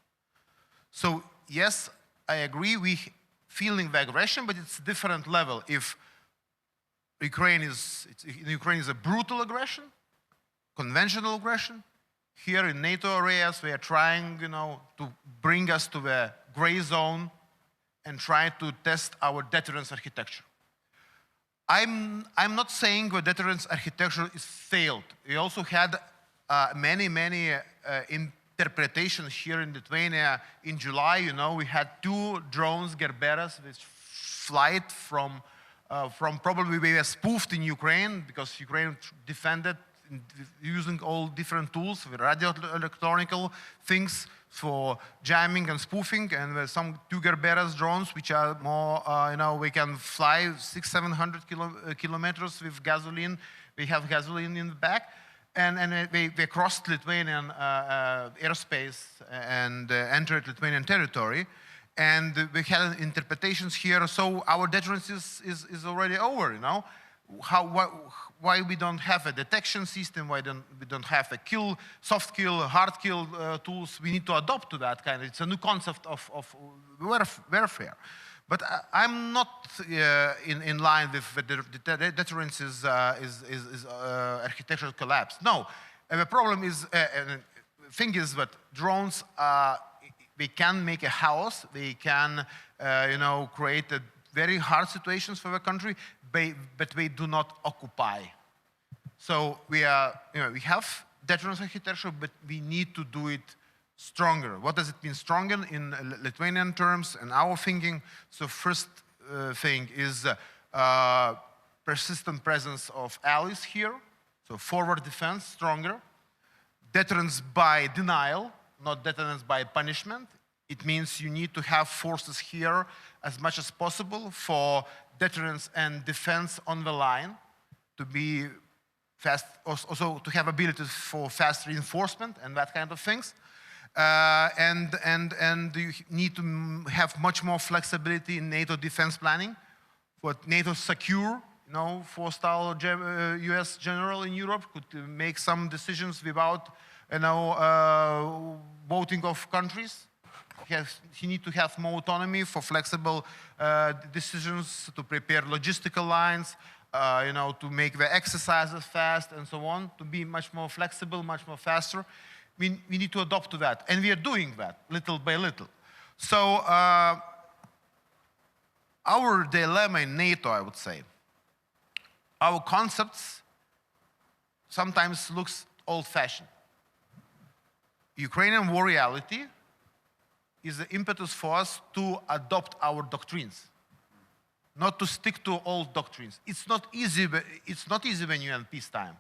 So yes, I agree, we feeling the aggression, but it's a different level. If Ukraine is a brutal aggression, conventional aggression, here in NATO areas, we are trying, to bring us to the gray zone and try to test our deterrence architecture. I'm not saying the deterrence architecture is failed. We also had many interpretations here in Lithuania. In July, we had 2 drones, Gerberas, which flight from probably we were spoofed in Ukraine because Ukraine defended using all different tools, with radio electronical things for jamming and spoofing, and some 2 Gerberas drones, which are more, we can fly 600-700 kilometers with gasoline. We have gasoline in the back. And they crossed Lithuanian airspace and entered Lithuanian territory. And we had interpretations here, so our deterrence is already over, Why we don't have a detection system, why we don't have a soft kill, hard kill tools. We need to adopt to that kind. It's a new concept of warfare. But I'm not in line with the deterrence is architectural collapse. No, the problem is, thing is that drones, they can make a house, they can, create a very hard situations for the country, but they do not occupy. So we have deterrence architecture, but we need to do it stronger. What does it mean stronger in Lithuanian terms and our thinking? So first thing is persistent presence of allies here. So forward defense, stronger. Deterrence by denial, not deterrence by punishment. It means you need to have forces here as much as possible for deterrence and defense on the line, to be fast, also to have ability for fast reinforcement and that kind of things. And you need to have much more flexibility in NATO defense planning. What NATO secure, 4-star US general in Europe could make some decisions without, voting of countries. He needs to have more autonomy for flexible decisions, to prepare logistical lines, to make the exercises fast and so on, to be much more flexible, much more faster. We need to adopt to that, and we are doing that little by little. So our dilemma in NATO, I would say, our concepts sometimes looks old-fashioned. Ukrainian war reality is the impetus for us to adopt our doctrines, not to stick to old doctrines. It's not easy when you're in peacetime,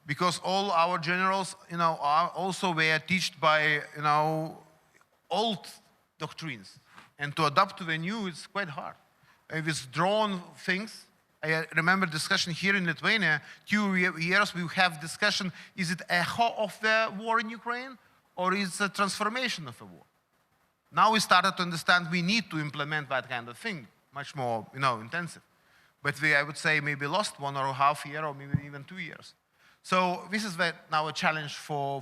because all our generals, are also were taught by, old doctrines, and to adapt to the new is quite hard. With drone things, I remember discussion here in Lithuania, 2 years we have discussion, is it echo of the war in Ukraine or is it a transformation of a war? Now we started to understand we need to implement that kind of thing, much more intensive. But I would say maybe lost 1.5 years or maybe even 2 years. So this is now a challenge for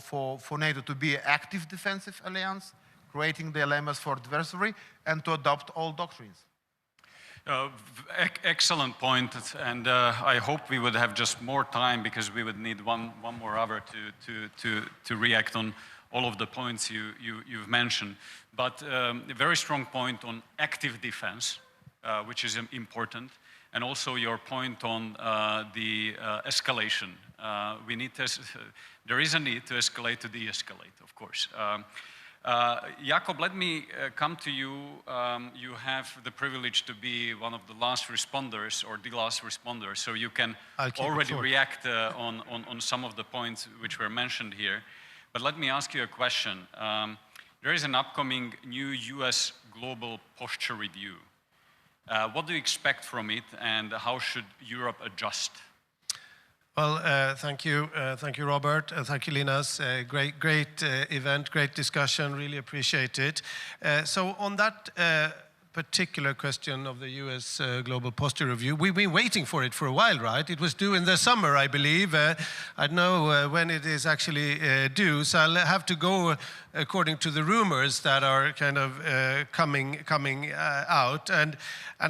NATO to be an active defensive alliance, creating the elements for adversary and to adopt all doctrines. Excellent point, and I hope we would have just more time because we would need one more hour to react on all of the points you've mentioned. But a very strong point on active defense, which is important, and also your point on the escalation. There is a need to escalate to de-escalate, of course. Jakob, let me come to you. You have the privilege to be one of the last responders or the last responder, so you can already react on some of the points which were mentioned here. But let me ask you a question. There is an upcoming new US global posture review. What do you expect from it, and how should Europe adjust? Well, thank you, Robert, thank you, Linus. Great event, great discussion. Really appreciate it. So on that particular question of the U.S. Global Posture Review, we've been waiting for it for a while, right? It was due in the summer, I believe. I don't know when it is actually due, so I'll have to go according to the rumors that are kind of coming out. And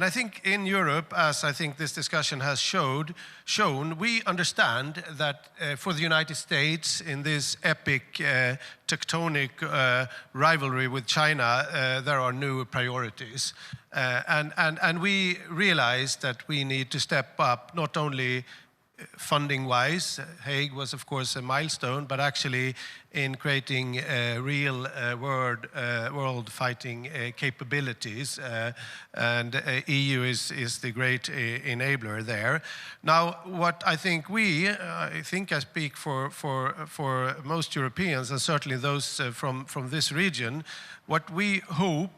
I think in Europe, as I think this discussion has shown, we understand that for the United States in this epic tectonic rivalry with China, there are new priorities. And we realize that we need to step up not only funding-wise. Hague was, of course, a milestone, but actually in creating real world fighting capabilities. And EU is the great enabler there. Now, what I think I think I speak for most Europeans, and certainly those from this region, what we hope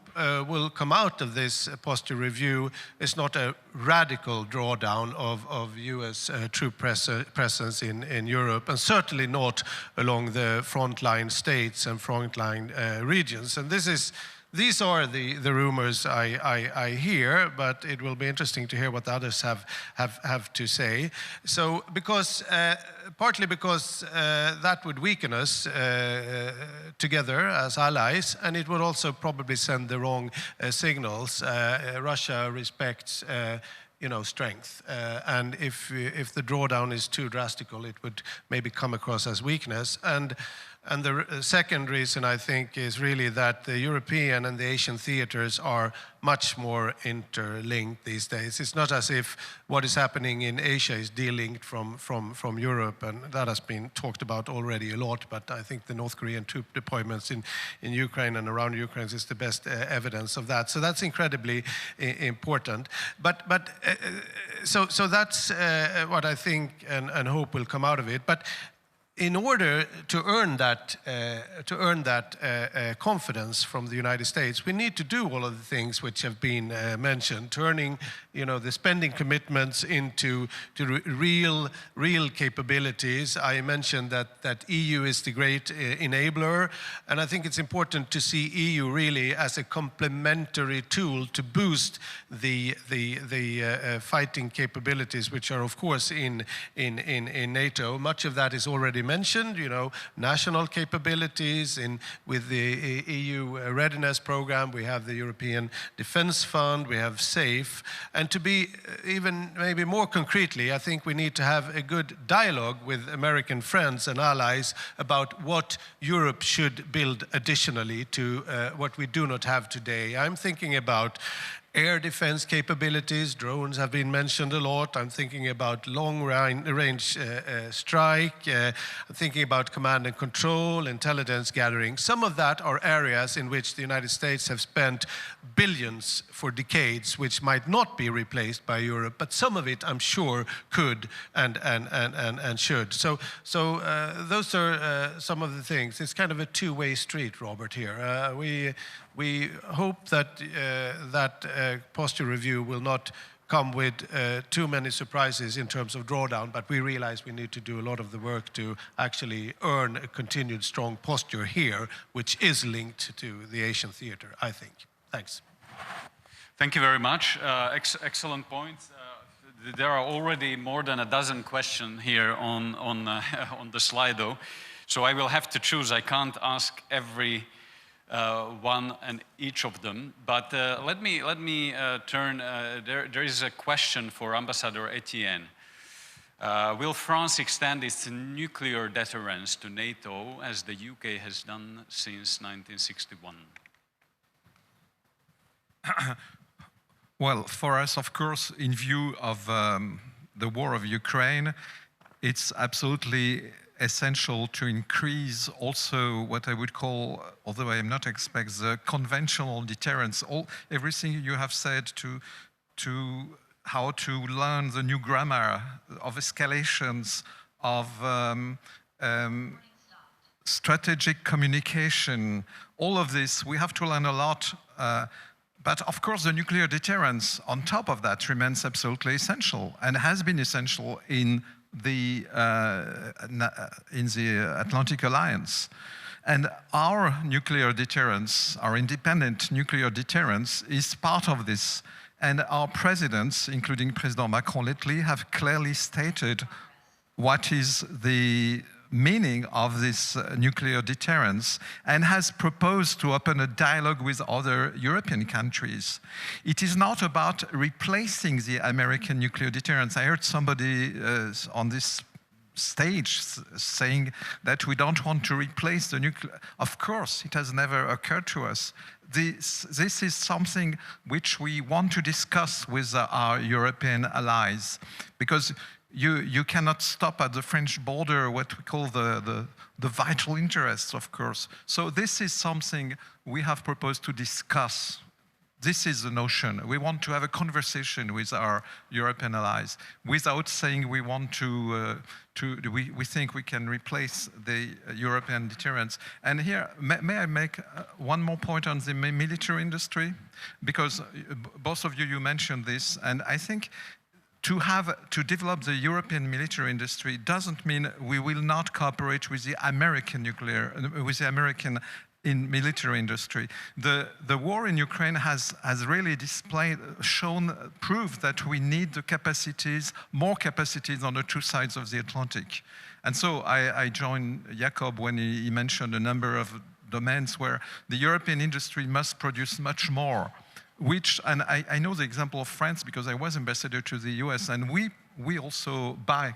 will come out of this posture review is not a radical drawdown of US troop presence in Europe, and certainly not along the frontline states and frontline regions. And these are the rumors I hear, but it will be interesting to hear what the others have to say. So partly because that would weaken us together as allies, and it would also probably send the wrong signals. Russia respects strength. And if the drawdown is too drastic, it would maybe come across as weakness. And the second reason, I think, is really that the European and the Asian theaters are much more interlinked these days. It's not as if what is happening in Asia is de-linked from Europe, and that has been talked about already a lot, but I think the North Korean troop deployments in Ukraine and around Ukraine is the best evidence of that. So that's incredibly important. So that's what I think and hope will come out of it. But in order to earn that confidence from the United States, we need to do all of the things which have been mentioned, turning the spending commitments into real capabilities. I mentioned that EU is the great enabler, and I think it's important to see EU really as a complementary tool to boost the fighting capabilities, which are of course in NATO. Much of that is already mentioned, national capabilities with the EU readiness program. We have the European Defence Fund, we have SAFE, and to be even maybe more concretely, I think we need to have a good dialogue with American friends and allies about what Europe should build additionally to what we do not have today. I'm thinking about air defense capabilities. Drones have been mentioned a lot. I'm thinking about long-range strike. I'm thinking about command and control, intelligence gathering. Some of that are areas in which the United States have spent billions for decades, which might not be replaced by Europe, but some of it, I'm sure, could and should. So those are some of the things. It's kind of a two-way street, Robert, here. We hope that that posture review will not come with too many surprises in terms of drawdown, but we realize we need to do a lot of the work to actually earn a continued strong posture here, which is linked to the Asian theater, I think. Thanks. Thank you very much. Excellent points. There are already more than a dozen questions here on the Slido, so I will have to choose. I can't ask every one and each of them, but let me turn. There is a question for Ambassador Etienne. Will France extend its nuclear deterrence to NATO as the UK has done since 1961? Well, for us, of course, in view of the war of Ukraine, it's absolutely essential to increase also what I would call, although I am not expert, the conventional deterrence. Everything you have said to how to learn the new grammar of escalations, of strategic communication, all of this, we have to learn a lot. But of course, the nuclear deterrence on top of that remains absolutely essential and has been essential in the Atlantic Alliance. And our nuclear deterrence, our independent nuclear deterrence, is part of this. And our presidents, including President Macron lately, have clearly stated what is the meaning of this nuclear deterrence and has proposed to open a dialogue with other European countries. It is not about replacing the American nuclear deterrence. I heard somebody on this stage saying that we don't want to replace the nuclear. Of course, it has never occurred to us. This is something which we want to discuss with our European allies, because you cannot stop at the French border what we call the vital interests, of course. So this is something we have proposed to discuss. This is the notion. We want to have a conversation with our European allies without saying we want we think we can replace the European deterrence. And here, may I make one more point on the military industry? Because both of you mentioned this, and I think to develop the European military industry doesn't mean we will not cooperate with the American military industry. The war in Ukraine has really proved that we need the capacities, more capacities on the two sides of the Atlantic. And so I join Jakob when he mentioned a number of domains where the European industry must produce much more. And I know the example of France because I was ambassador to the US, and we also buy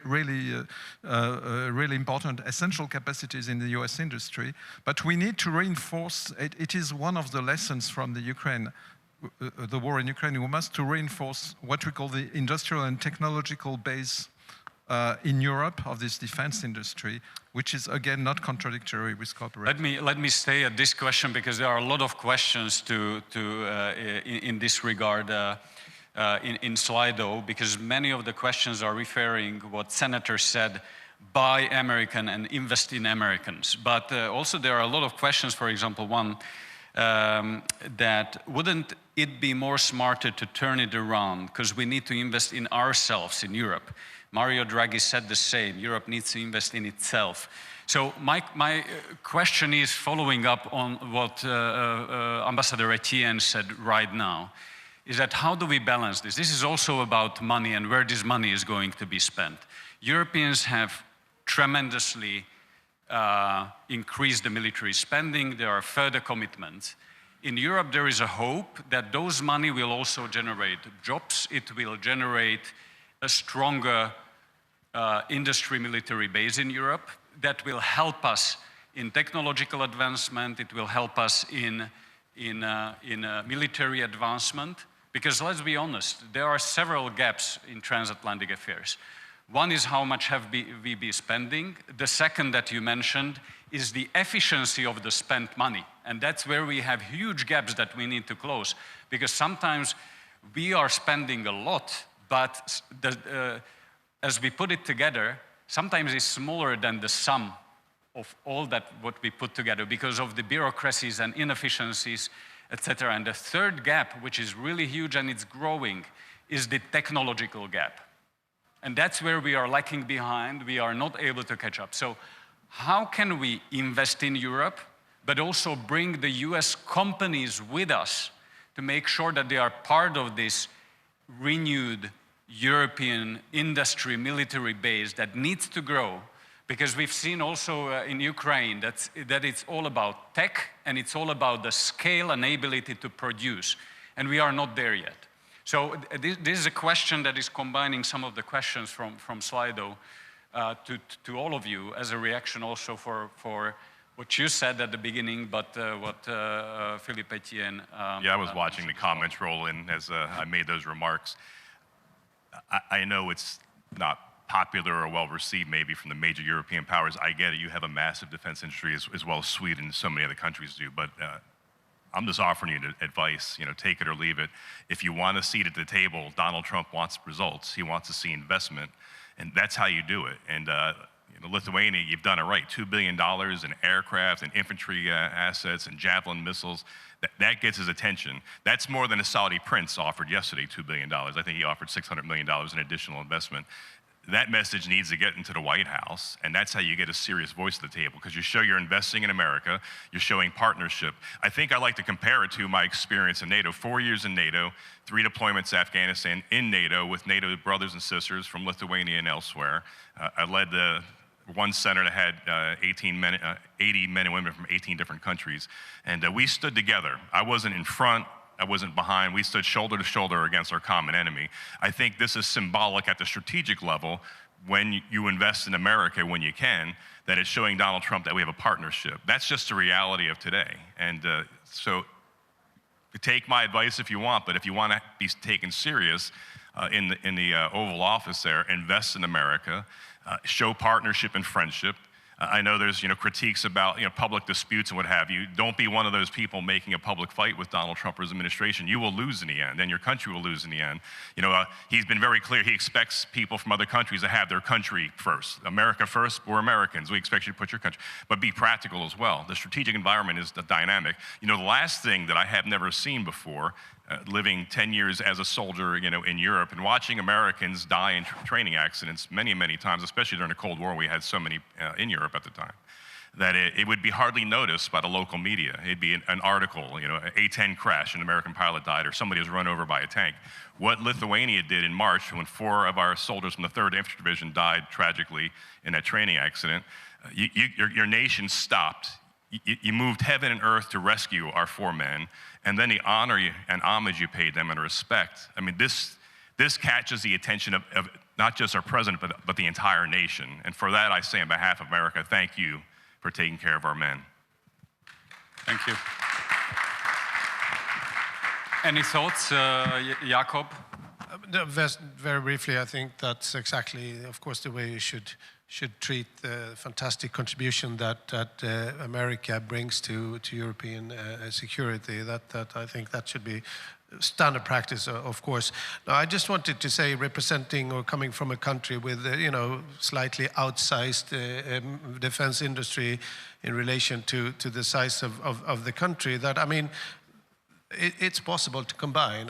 really important essential capacities in the US industry, but we need to reinforce, it is one of the lessons from the war in Ukraine, we must to reinforce what we call the industrial and technological base in Europe of this defense industry, which is again not contradictory with cooperation. Let me stay at this question because there are a lot of questions in this regard in Slido, because many of the questions are referring what Senator said, buy American and invest in Americans. But also there are a lot of questions, for example, one that wouldn't it be more smarter to turn it around because we need to invest in ourselves in Europe. Mario Draghi said the same. Europe needs to invest in itself. So my question is following up on what Ambassador Etienne said right now, is that how do we balance this? This is also about money and where this money is going to be spent. Europeans have tremendously increased the military spending. There are further commitments. In Europe, there is a hope that those money will also generate jobs. It will generate a stronger industry military base in Europe that will help us in technological advancement. It will help us in military advancement. Because let's be honest, there are several gaps in transatlantic affairs. One is how much have we been spending. The second that you mentioned is the efficiency of the spent money. And that's where we have huge gaps that we need to close. Because sometimes we are spending a lot, but as we put it together, sometimes it's smaller than the sum of all that what we put together because of the bureaucracies and inefficiencies etc. And the third gap, which is really huge and it's growing, is the technological gap. And that's where we are lacking behind. We are not able to catch up. So how can we invest in Europe, but also bring the US companies with us to make sure that they are part of this renewed European industry military base that needs to grow? Because we've seen also in Ukraine that it's all about tech and it's all about the scale and ability to produce. And we are not there yet. So this is a question that is combining some of the questions from Slido to all of you as a reaction also for what you said at the beginning, but what Philippe Etienne... yeah, I was watching the comments roll in as I made those remarks. I know it's not popular or well received maybe from the major European powers. I get it, you have a massive defense industry as well as Sweden and so many other countries do, but I'm just offering you advice, take it or leave it. If you want a seat at the table, Donald Trump wants results. He wants to see investment, and that's how you do it. And Lithuania, you've done it right. $2 billion in aircraft and infantry assets and Javelin missiles. That gets his attention. That's more than a Saudi prince offered yesterday, $2 billion. I think he offered $600 million in additional investment. That message needs to get into the White House, and that's how you get a serious voice at the table, because you show you're investing in America, you're showing partnership. I think I like to compare it to my experience in NATO. 4 years in NATO, 3 deployments to Afghanistan in NATO with NATO brothers and sisters from Lithuania and elsewhere. I led the one center that had 80 men and women from 18 different countries, and we stood together. I wasn't in front, I wasn't behind. We stood shoulder to shoulder against our common enemy. I think this is symbolic at the strategic level when you invest in America when you can, that it's showing Donald Trump that we have a partnership. That's just the reality of today. And so take my advice if you want, but if you want to be taken serious in the Oval Office there, invest in America, show partnership and friendship. I know there's critiques about public disputes and what have you. Don't be one of those people making a public fight with Donald Trump or his administration. You will lose in the end, and your country will lose in the end. He's been very clear. He expects people from other countries to have their country first. America first. We're Americans. We expect you to put your country, but be practical as well. The strategic environment is the dynamic. The last thing that I have never seen before, living 10 years as a soldier, in Europe and watching Americans die in training accidents many, many times, especially during the Cold War, we had so many in Europe at the time, that it would be hardly noticed by the local media. It'd be an article, an A-10 crash, an American pilot died, or somebody was run over by a tank. What Lithuania did in March, when 4 of our soldiers from the 3rd Infantry Division died tragically in that training accident, your nation stopped. You moved heaven and earth to rescue our 4 men, and then the honor and homage you paid them and respect. I mean, this catches the attention of not just our president, but the entire nation. And for that, I say on behalf of America, thank you for taking care of our men. Thank you. Any thoughts, Jakob? Very briefly, I think that's exactly, of course, the way you should treat the fantastic contribution that America brings to European security. That I think that should be standard practice, of course. Now, I just wanted to say, representing or coming from a country with slightly outsized defense industry in relation to the size of the country, that it's possible to combine.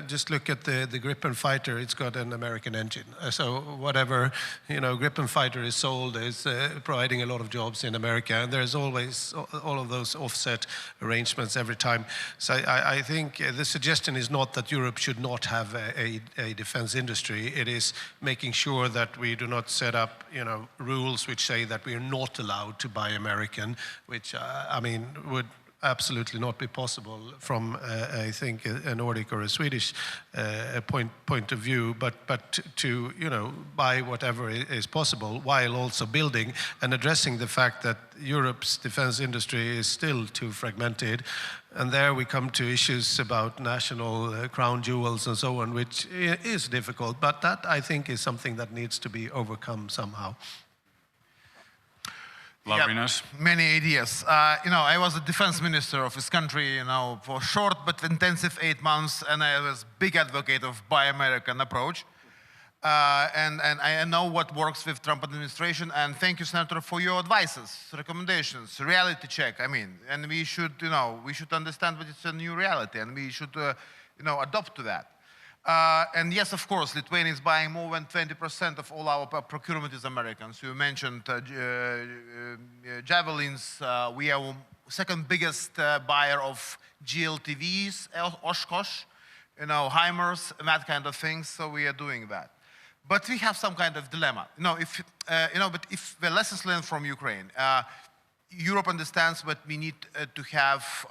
Just look at the Gripen fighter. It's got an American engine. So whatever Gripen fighter is sold is providing a lot of jobs in America, and there's always all of those offset arrangements every time. So I think the suggestion is not that Europe should not have a defense industry. It is making sure that we do not set up rules which say that we are not allowed to buy American, which would absolutely not be possible from, I think, a Nordic or a Swedish point of view, but to buy whatever is possible while also building and addressing the fact that Europe's defense industry is still too fragmented. And there we come to issues about national crown jewels and so on, which is difficult, but that I think is something that needs to be overcome somehow. Yeah, many ideas. I was the defense minister of this country, for short but intensive 8 months, and I was big advocate of Buy American approach. And I know what works with Trump administration, and thank you, Senator, for your advices, recommendations, reality check. I mean, and we should, we should understand that it's a new reality, and we should, adopt to that. And yes, of course, Lithuania is buying more than 20% of all our procurement is Americans. You mentioned javelins. We are second biggest buyer of GLTVs, Oshkosh, HIMARS, and that kind of things. So we are doing that. But we have some kind of dilemma. But if the lessons learned from Ukraine, Europe understands that we need to have,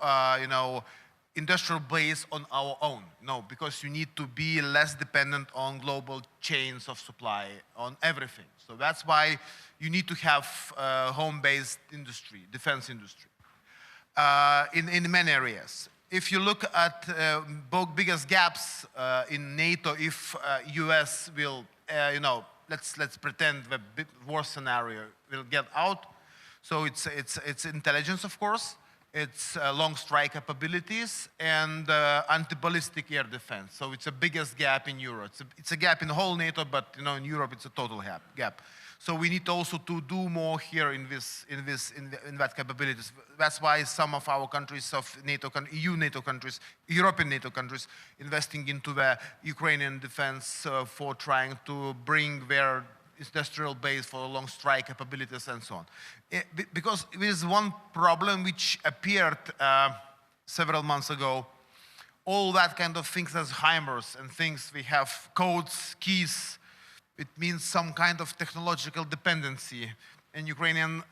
industrial base on our own. Because you need to be less dependent on global chains of supply, on everything. So that's why you need to have home-based industry, defense industry, in many areas. If you look at both biggest gaps in NATO, if US will, let's pretend the worst scenario will get out. So it's intelligence, of course. It's long strike capabilities and anti-ballistic air defense. So it's the biggest gap in Europe. It's a gap in the whole NATO, but in Europe it's a total gap. So we need also to do more here in that capabilities. That's why some of our countries of NATO, EU NATO countries, European NATO countries, investing into the Ukrainian defense for trying to bring their industrial base for long strike capabilities and so on. Because there is one problem which appeared several months ago. All that kind of things as HIMARS and things, we have codes, keys. It means some kind of technological dependency. And Ukrainian,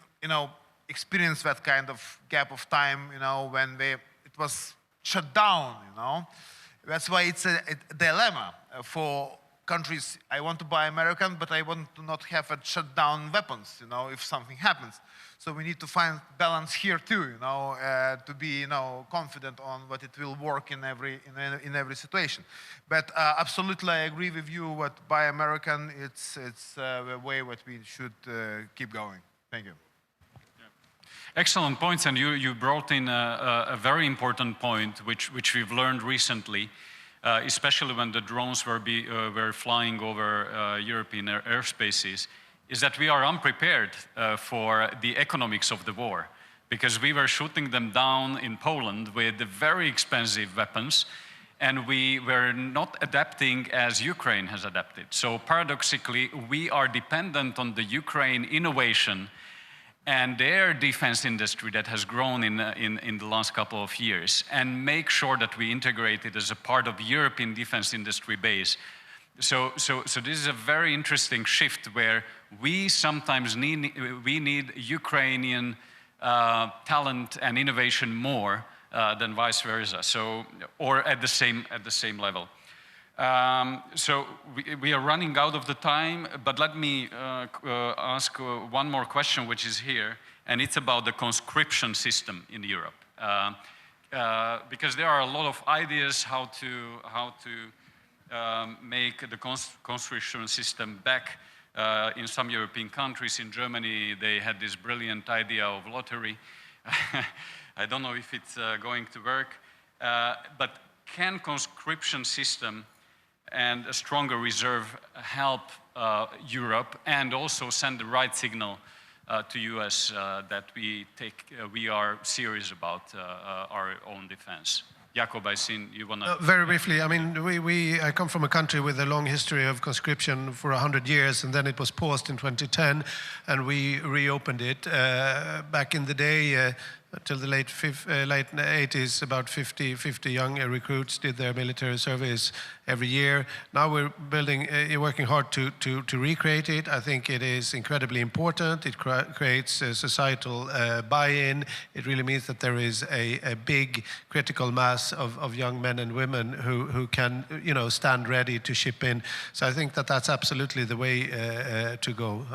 experienced that kind of gap of time, when it was shut down, That's why it's a dilemma for countries. I want to buy American, but I want to not have it shut down weapons, if something happens. So we need to find balance here too, to be, confident on what it will work in every situation. But absolutely, I agree with you. What buy American, it's the way what we should keep going. Thank you. Excellent points, and you brought in a very important point, which we've learned recently. Especially when the drones were flying over European airspaces, is that we are unprepared for the economics of the war. Because we were shooting them down in Poland with very expensive weapons, and we were not adapting as Ukraine has adapted. So paradoxically, we are dependent on the Ukraine innovation and their defense industry that has grown in the last couple of years, and make sure that we integrate it as a part of European defense industry base. So this is a very interesting shift where we sometimes need Ukrainian talent and innovation more than vice versa. So, or at the same level. So we are running out of the time, but let me ask one more question, which is here, and it's about the conscription system in Europe. Because there are a lot of ideas how to make the conscription system back in some European countries. In Germany, they had this brilliant idea of lottery. I don't know if it's going to work, but can conscription system and a stronger reserve help Europe and also send the right signal to US that we are serious about our own defense? Jakob, I seen you want to... Very briefly, I mean, I come from a country with a long history of conscription for 100 years, and then it was paused in 2010, and we reopened it. Back in the day, till the late 80s, about 50 young recruits did their military service every year. Now we're working hard to recreate it. I think it is incredibly important. It creates a societal buy-in. It really means that there is a big critical mass of young men and women who can, stand ready to ship in. So I think that that's absolutely the way to go,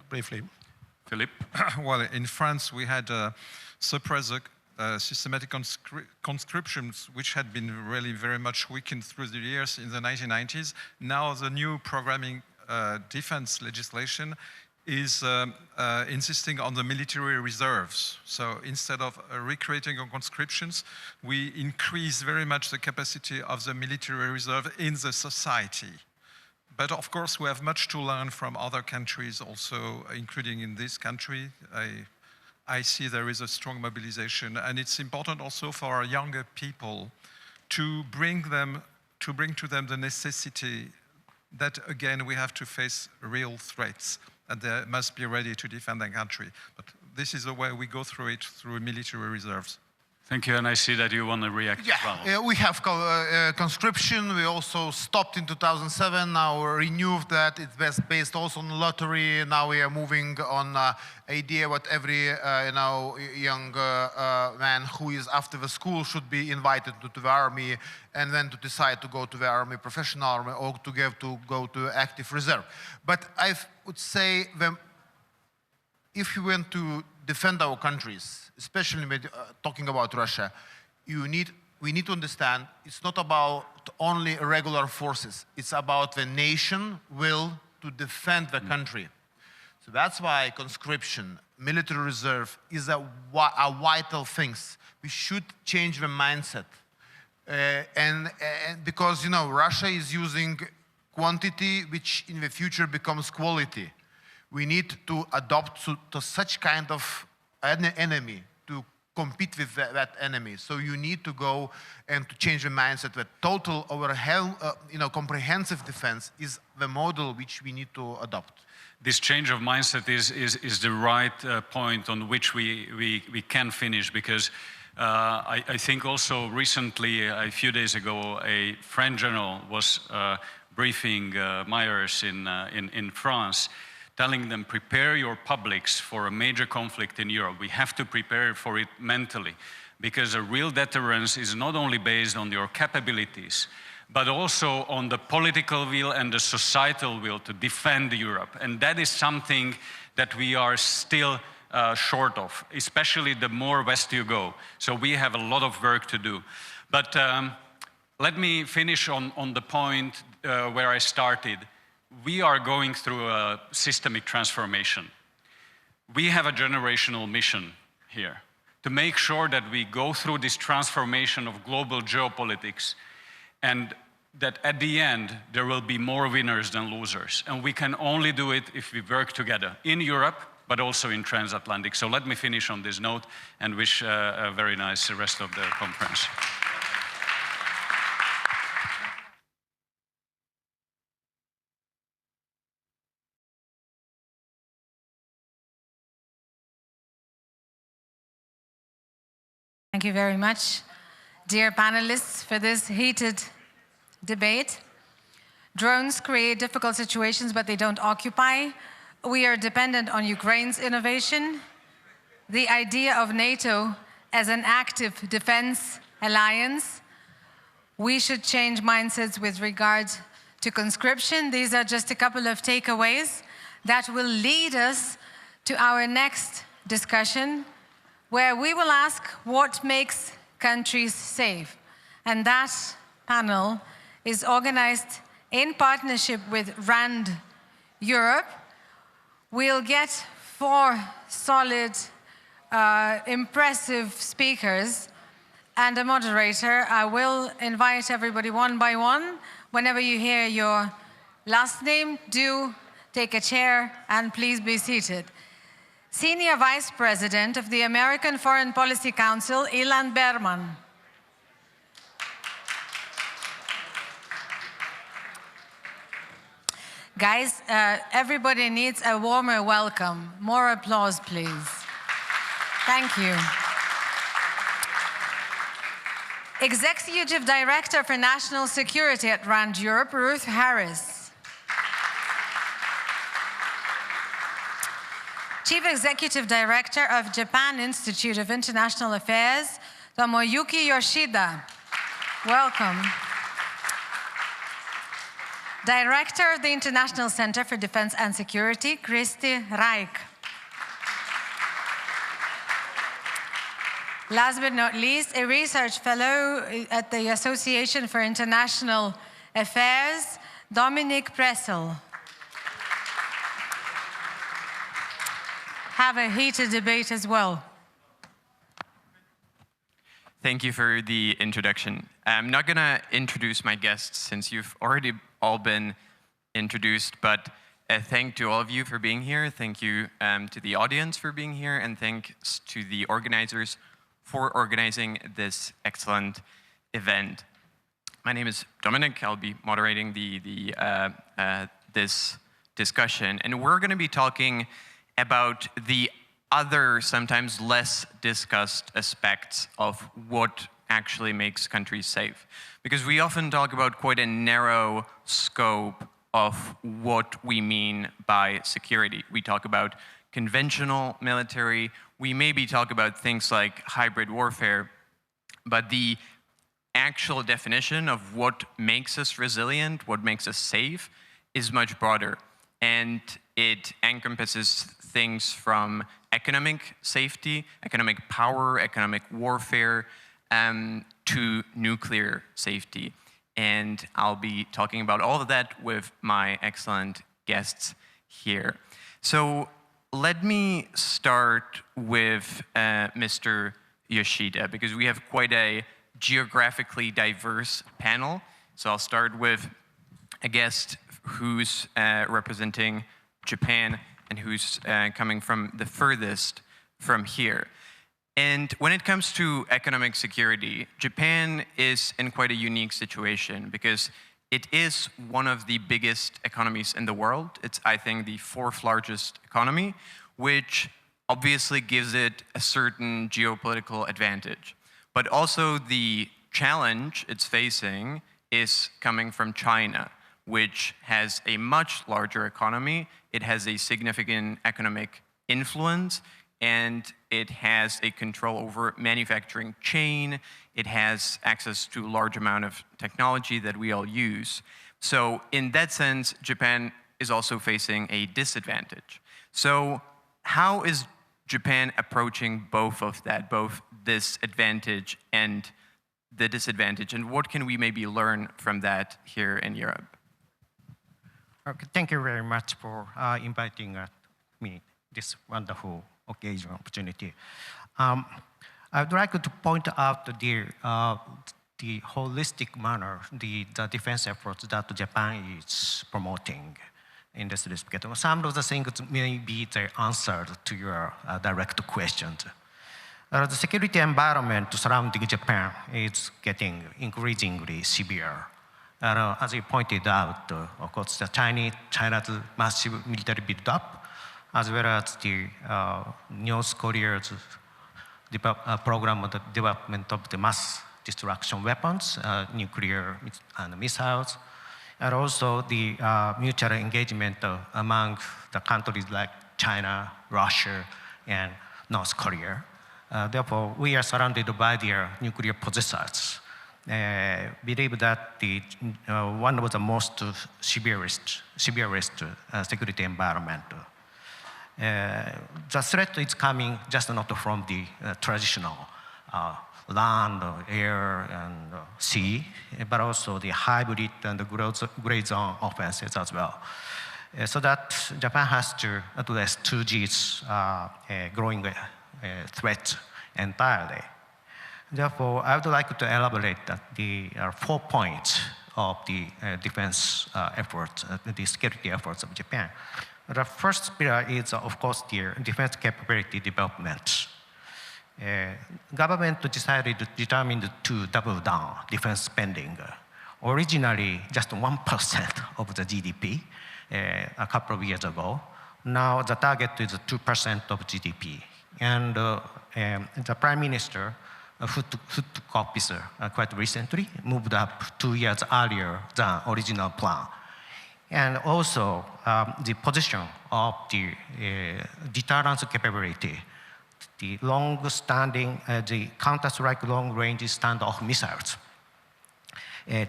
briefly. Philippe? Well, in France, we had suppressed systematic conscriptions, which had been really very much weakened through the years in the 1990s. Now the new programming defense legislation is insisting on the military reserves. So instead of recreating conscriptions, we increase very much the capacity of the military reserve in the society. But of course, we have much to learn from other countries also, including in this country. I see there is a strong mobilization, and it's important also for our younger people to bring to them the necessity that, again, we have to face real threats, and they must be ready to defend their country. But this is the way we go through it, through military reserves. Thank you, and I see that you want to react as well. Yeah, we have conscription. We also stopped in 2007. Now renewed that. It's based also on lottery. Now we are moving on idea what every young man who is after the school should be invited to the army, and then to decide to go to the army, professional army, or to go to active reserve. But I would say that if you want to defend our countries, especially talking about Russia, we need to understand it's not about only regular forces. It's about the nation will to defend the country. So that's why conscription, military reserve is a vital thing. We should change the mindset. And because, Russia is using quantity which in the future becomes quality. We need to adopt to such kind of enemy to compete with that enemy. So you need to go and to change the mindset that total comprehensive defense is the model which we need to adopt. This change of mindset is the right point on which we can finish, because I think also recently, a few days ago, a French general was briefing mayors in France, telling them, prepare your publics for a major conflict in Europe. We have to prepare for it mentally, because a real deterrence is not only based on your capabilities, but also on the political will and the societal will to defend Europe. And that is something that we are still short of, especially the more west you go. So we have a lot of work to do. But let me finish on the point where I started. We are going through a systemic transformation. We have a generational mission here to make sure that we go through this transformation of global geopolitics, and that at the end, there will be more winners than losers. And we can only do it if we work together in Europe, but also in transatlantic. So let me finish on this note and wish a very nice rest of the conference. Thank you very much, dear panelists, for this heated debate. Drones create difficult situations, but they don't occupy. We are dependent on Ukraine's innovation. The idea of NATO as an active defense alliance. We should change mindsets with regard to conscription. These are just a couple of takeaways that will lead us to our next discussion, where we will ask what makes countries safe. And that panel is organized in partnership with RAND Europe. We'll get 4 solid, impressive speakers and a moderator. I will invite everybody one by one. Whenever you hear your last name, do take a chair and please be seated. Senior Vice President of the American Foreign Policy Council, Ilan Berman. Guys, everybody needs a warmer welcome. More applause, please. Thank you. Executive Director for National Security at RAND Europe, Ruth Harris. Chief Executive Director of Japan Institute of International Affairs, Tomoyuki Yoshida. Welcome. Director of the International Center for Defense and Security, Kristi Raik. Last but not least, a research fellow at the Association for International Affairs, Dominic Pressel. Have a heated debate as well. Thank you for the introduction. I'm not going to introduce my guests since you've already all been introduced, but thank to all of you for being here. Thank you to the audience for being here, and thanks to the organizers for organizing this excellent event. My name is Dominic. I'll be moderating this discussion, and we're going to be talking about the other, sometimes less discussed aspects of what actually makes countries safe. Because we often talk about quite a narrow scope of what we mean by security. We talk about conventional military, we maybe talk about things like hybrid warfare, but the actual definition of what makes us resilient, what makes us safe, is much broader. And it encompasses things from economic safety, economic power, economic warfare, to nuclear safety. And I'll be talking about all of that with my excellent guests here. So let me start with Mr. Yoshida, because we have quite a geographically diverse panel. So I'll start with a guest who's representing Japan and who's coming from the furthest from here. And when it comes to economic security, Japan is in quite a unique situation because it is one of the biggest economies in the world. It's, I think, the 4th largest economy, which obviously gives it a certain geopolitical advantage. But also the challenge it's facing is coming from China, which has a much larger economy. It has a significant economic influence, and it has a control over manufacturing chain. It has access to a large amount of technology that we all use. So in that sense, Japan is also facing a disadvantage. So how is Japan approaching both of that, both this advantage and the disadvantage, and what can we maybe learn from that here in Europe? Okay, thank you very much for inviting me this wonderful occasion opportunity. I would like to point out the holistic manner, the defense efforts that Japan is promoting in this respect. Some of the things may be the answer to your direct questions. The security environment surrounding Japan is getting increasingly severe. As you pointed out, of course, China's massive military build-up, as well as the North Korea's program of the development of the mass destruction weapons, nuclear and missiles, and also the mutual engagement among the countries like China, Russia, and North Korea. Therefore, we are surrounded by their nuclear possessors. Believe that one of the most severest security environment. The threat is coming just not from the traditional land, air, and sea, but also the hybrid and the gray zone offenses as well. So that Japan has to address 2G's growing threat entirely. Therefore, I would like to elaborate that the 4 points of the defense efforts, the security efforts of Japan. The first pillar is, of course, the defense capability development. Government determined to double down defense spending. Originally, just 1% of the GDP a couple of years ago. Now the target is 2% of GDP. And the Prime Minister, who took office quite recently, moved up 2 years earlier than original plan. And also the position of the deterrence capability, the long-standing, the counter-strike long-range standoff missiles,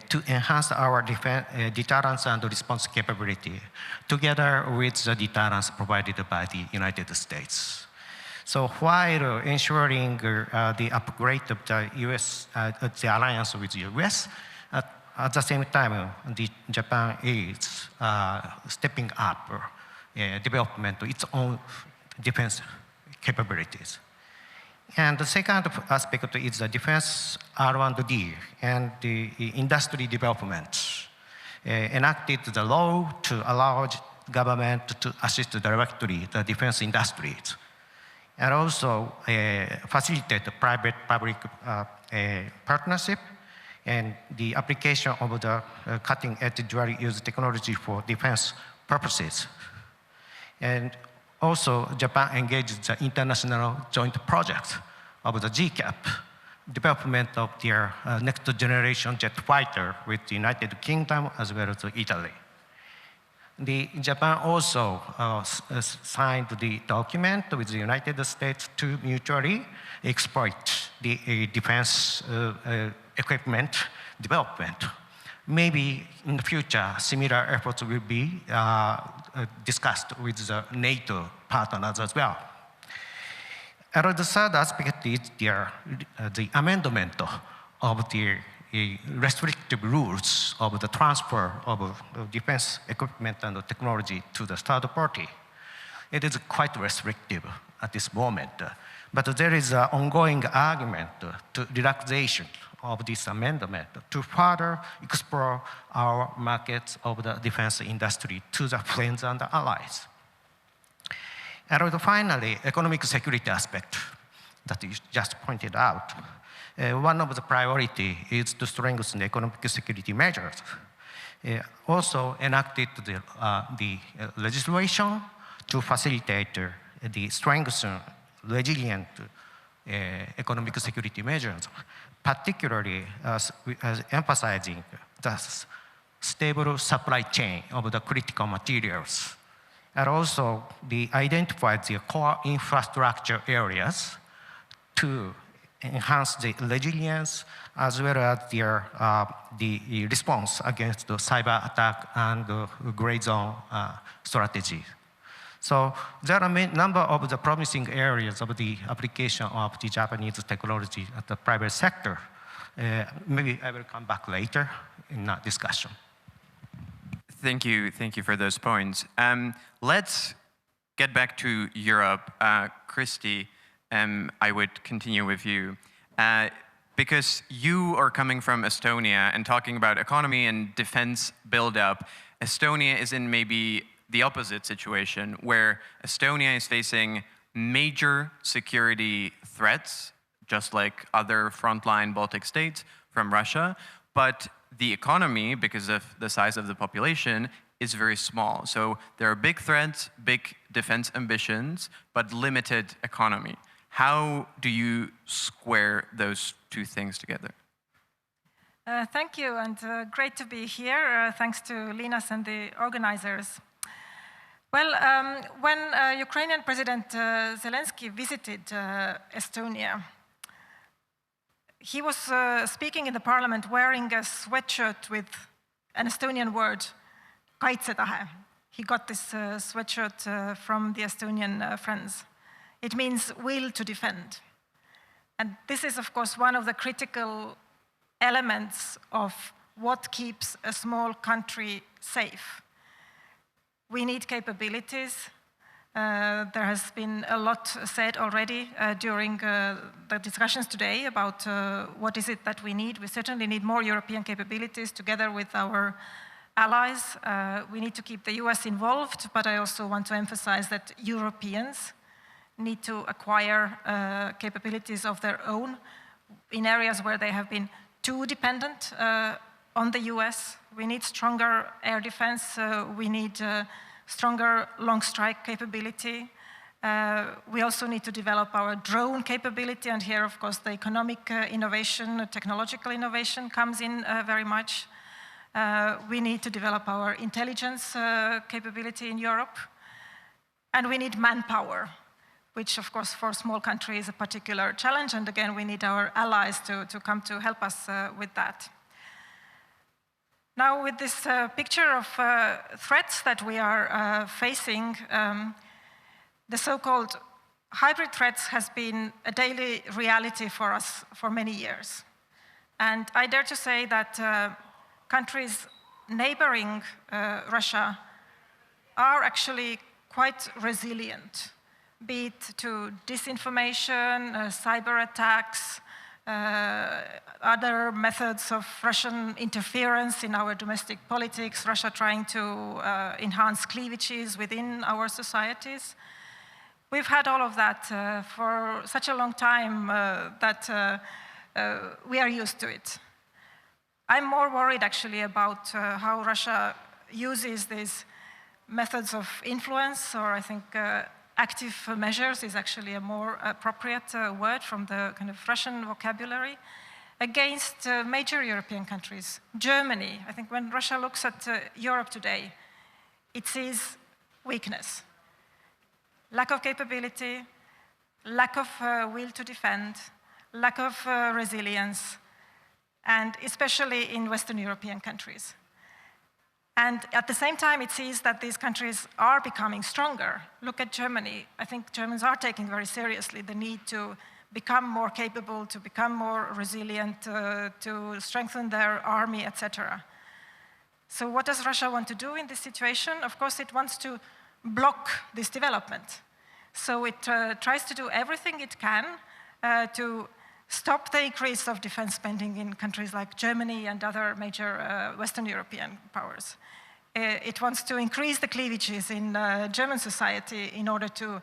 to enhance our deterrence and response capability, together with the deterrence provided by the United States. So while ensuring the upgrade of the US, the alliance with the US, at the same time, Japan is stepping up development of its own defense capabilities. And the second aspect is the defense R&D and the industry development. enacted the law to allow government to assist directly the defense industries, and also facilitate the private-public partnership and the application of the cutting-edge dual-use technology for defense purposes. And also, Japan engaged the international joint project of the GCAP, development of their next-generation jet fighter with the United Kingdom as well as Italy. Japan also signed the document with the United States to mutually exploit the defense equipment development. Maybe in the future, similar efforts will be discussed with the NATO partners as well. And the third aspect is the amendment of the restrictive rules of the transfer of defense equipment and technology to the third party. It is quite restrictive at this moment, but there is an ongoing argument to relaxation of this amendment to further explore our markets of the defense industry to the friends and allies. And finally, economic security aspect that you just pointed out. One of the priority is to strengthen economic security measures. Also enacted the legislation to facilitate the strengthen resilient economic security measures, particularly emphasizing the stable supply chain of the critical materials, and also identify the core infrastructure areas to enhance the resilience as well as the response against the cyber attack and the gray zone strategy. So there are a number of the promising areas of the application of the Japanese technology at the private sector. Maybe I will come back later in that discussion. Thank you for those points. Let's get back to Europe. Christy, I would continue with you. Because you are coming from Estonia and talking about economy and defense buildup, Estonia is in maybe the opposite situation, where Estonia is facing major security threats, just like other frontline Baltic states, from Russia, but the economy, because of the size of the population, is very small. So there are big threats, big defense ambitions, but limited economy. How do you square those two things together? Thank you, and great to be here. Thanks to Linas and the organizers. Well, when Ukrainian President Zelensky visited Estonia, he was speaking in the parliament wearing a sweatshirt with an Estonian word, kaitsetahe. He got this sweatshirt from the Estonian friends. It means will to defend. And this is, of course, one of the critical elements of what keeps a small country safe. We need capabilities. There has been a lot said already during the discussions today about what is it that we need. We certainly need more European capabilities together with our allies. We need to keep the US involved, but I also want to emphasize that Europeans need to acquire capabilities of their own in areas where they have been too dependent on the US. We need stronger air defense. We need stronger long strike capability. We also need to develop our drone capability, and here, of course, the economic innovation, technological innovation comes in very much. We need to develop our intelligence capability in Europe, and we need manpower, which, of course, for a small country is a particular challenge, and again, we need our allies to come to help us with that. Now, with this picture of threats that we are facing, the so-called hybrid threats has been a daily reality for us for many years. And I dare to say that countries neighboring Russia are actually quite resilient, be it to disinformation, cyber attacks, other methods of Russian interference in our domestic politics, Russia trying to enhance cleavages within our societies. We've had all of that for such a long time that we are used to it. I'm more worried actually about how Russia uses these methods of influence, or I think active measures is actually a more appropriate word from the kind of Russian vocabulary, against major European countries. Germany, I think when Russia looks at Europe today, it sees weakness, lack of capability, lack of will to defend, lack of resilience, and especially in Western European countries. And at the same time, it sees that these countries are becoming stronger. Look at Germany. I think Germans are taking very seriously the need to become more capable, to become more resilient, to strengthen their army, etc. So what does Russia want to do in this situation? Of course, it wants to block this development. So it tries to do everything it can to stop the increase of defense spending in countries like Germany and other major Western European powers. It wants to increase the cleavages in German society in order to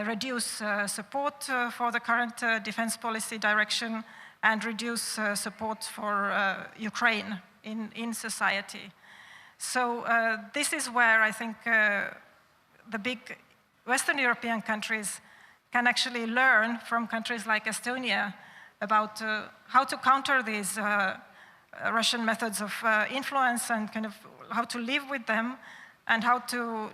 reduce support for the current defense policy direction and reduce support for Ukraine in society. So this is where I think the big Western European countries can actually learn from countries like Estonia about how to counter these Russian methods of influence and kind of how to live with them and how to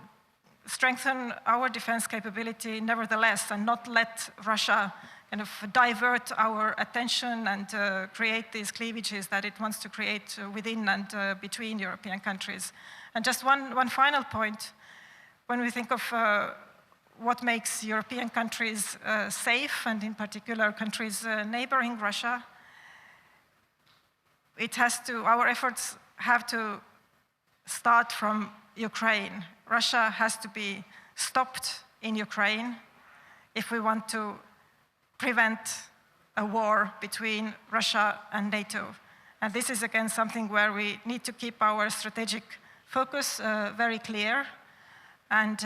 strengthen our defense capability nevertheless and not let Russia kind of divert our attention and create these cleavages that it wants to create within and between European countries. And just one final point, when we think of what makes European countries safe, and in particular countries neighboring Russia, our efforts have to start from Ukraine. Russia has to be stopped in Ukraine if we want to prevent a war between Russia and NATO. And this is again something where we need to keep our strategic focus very clear and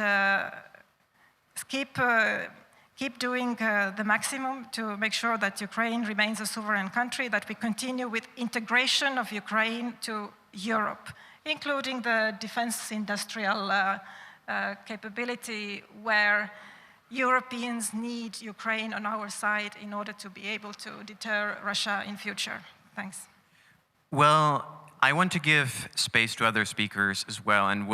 keep doing the maximum to make sure that Ukraine remains a sovereign country, that we continue with integration of Ukraine to Europe, including the defense industrial capability where Europeans need Ukraine on our side in order to be able to deter Russia in future. Thanks. Well, I want to give space to other speakers as well, and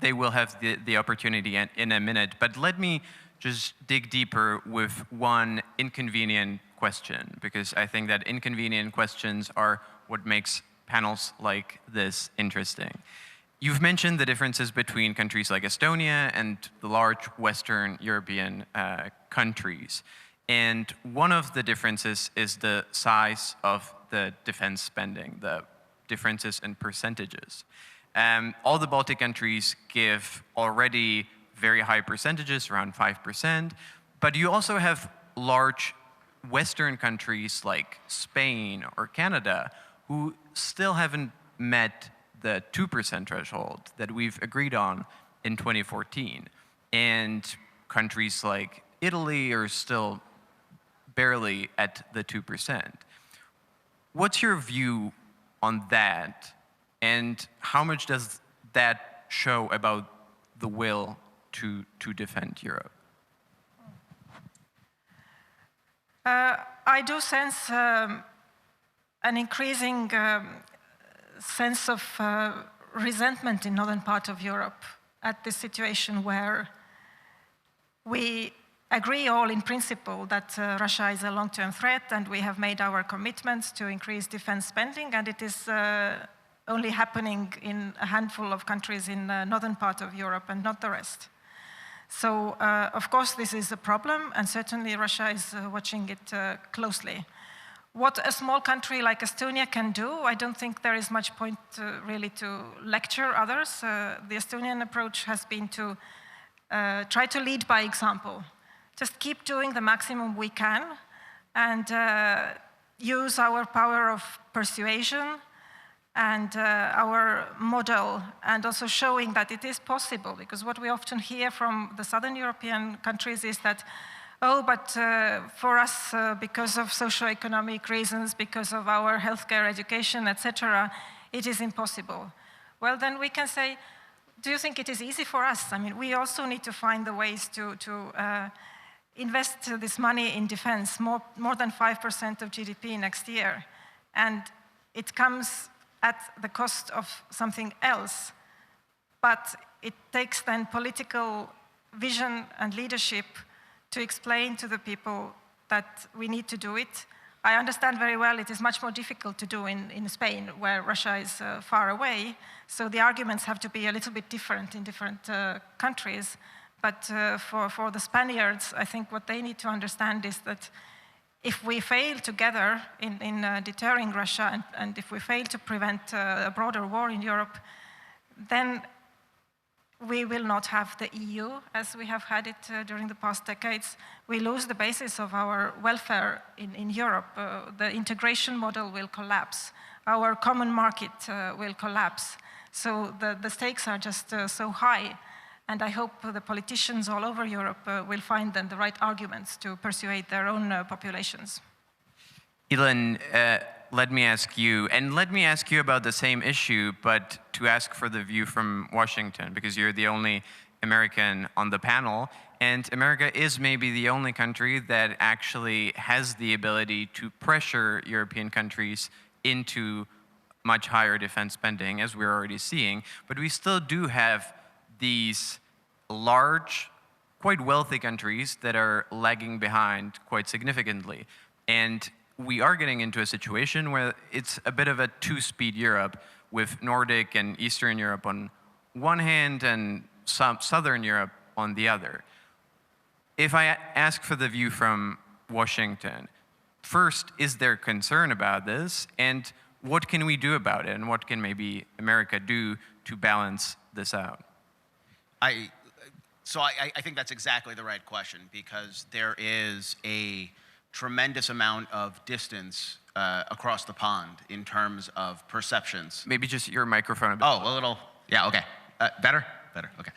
they will have the opportunity in a minute. But let me just dig deeper with one inconvenient question, because I think that inconvenient questions are what makes panels like this interesting. You've mentioned the differences between countries like Estonia and the large Western European countries. And one of the differences is the size of the defense spending, the differences in percentages. All the Baltic countries give already very high percentages, around 5%, but you also have large Western countries like Spain or Canada who still haven't met the 2% threshold that we've agreed on in 2014. And countries like Italy are still barely at the 2%. What's your view on that? And how much does that show about the will to defend Europe? I do sense an increasing sense of resentment in northern part of Europe at this situation where we agree all in principle that Russia is a long-term threat and we have made our commitments to increase defense spending, and it is only happening in a handful of countries in the northern part of Europe and not the rest. So, of course, this is a problem, and certainly Russia is watching it closely. What a small country like Estonia can do, I don't think there is much point really to lecture others. The Estonian approach has been to try to lead by example. Just keep doing the maximum we can and use our power of persuasion and our model, and also showing that it is possible. Because what we often hear from the Southern European countries is that, oh, but for us, because of socioeconomic reasons, because of our healthcare, education, etc., it is impossible. Well, then we can say, do you think it is easy for us? I mean, we also need to find the ways to invest this money in defense, more than 5% of GDP next year. And it comes at the cost of something else. But it takes then political vision and leadership to explain to the people that we need to do it. I understand very well it is much more difficult to do in Spain, where Russia is far away. So the arguments have to be a little bit different in different countries. But for the Spaniards, I think what they need to understand is that if we fail together in deterring Russia, and if we fail to prevent a broader war in Europe, then we will not have the EU as we have had it during the past decades. We lose the basis of our welfare in Europe. The integration model will collapse. Our common market will collapse. So the stakes are just so high. And I hope the politicians all over Europe will find then the right arguments to persuade their own populations. Elon, let me ask you about the same issue, but to ask for the view from Washington, because you're the only American on the panel, and America is maybe the only country that actually has the ability to pressure European countries into much higher defense spending, as we're already seeing, but we still do have these large, quite wealthy countries that are lagging behind quite significantly. And we are getting into a situation where it's a bit of a two-speed Europe, with Nordic and Eastern Europe on one hand and Southern Europe on the other. If I ask for the view from Washington, first, is there concern about this? And what can we do about it? And what can maybe America do to balance this out? So I think that's exactly the right question, because there is a tremendous amount of distance across the pond in terms of perceptions. Maybe just your microphone a bit. Oh, a little, yeah, okay. Better? Better, okay.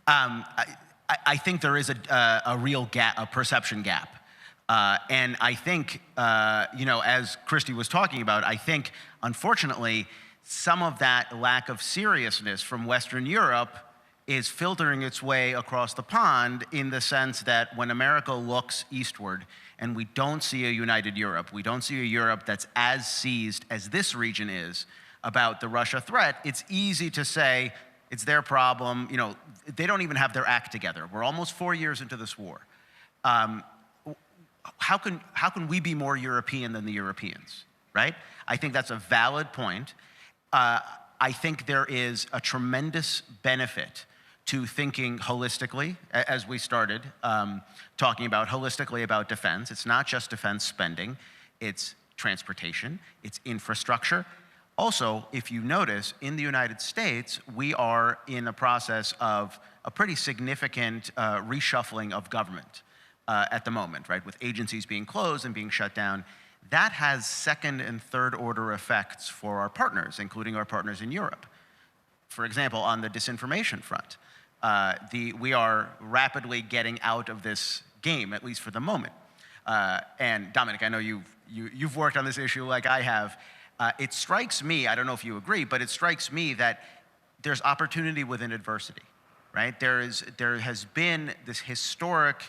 I think there is a real gap, a perception gap. And I think, as Christy was talking about, I think, unfortunately, some of that lack of seriousness from Western Europe is filtering its way across the pond, in the sense that when America looks eastward and we don't see a united Europe, we don't see a Europe that's as seized as this region is about the Russia threat, it's easy to say it's their problem. They don't even have their act together. We're almost 4 years into this war. How can we be more European than the Europeans, right? I think that's a valid point. I think there is a tremendous benefit to thinking holistically, as we started talking about holistically about defense. It's not just defense spending, it's transportation, it's infrastructure. Also, if you notice, in the United States, we are in a process of a pretty significant reshuffling of government at the moment, right? With agencies being closed and being shut down. That has second and third order effects for our partners, including our partners in Europe. For example, on the disinformation front, we are rapidly getting out of this game, at least for the moment. And Dominic, I know you've worked on this issue like I have. It strikes me, I don't know if you agree, but it strikes me that there's opportunity within adversity, right? There has been this historic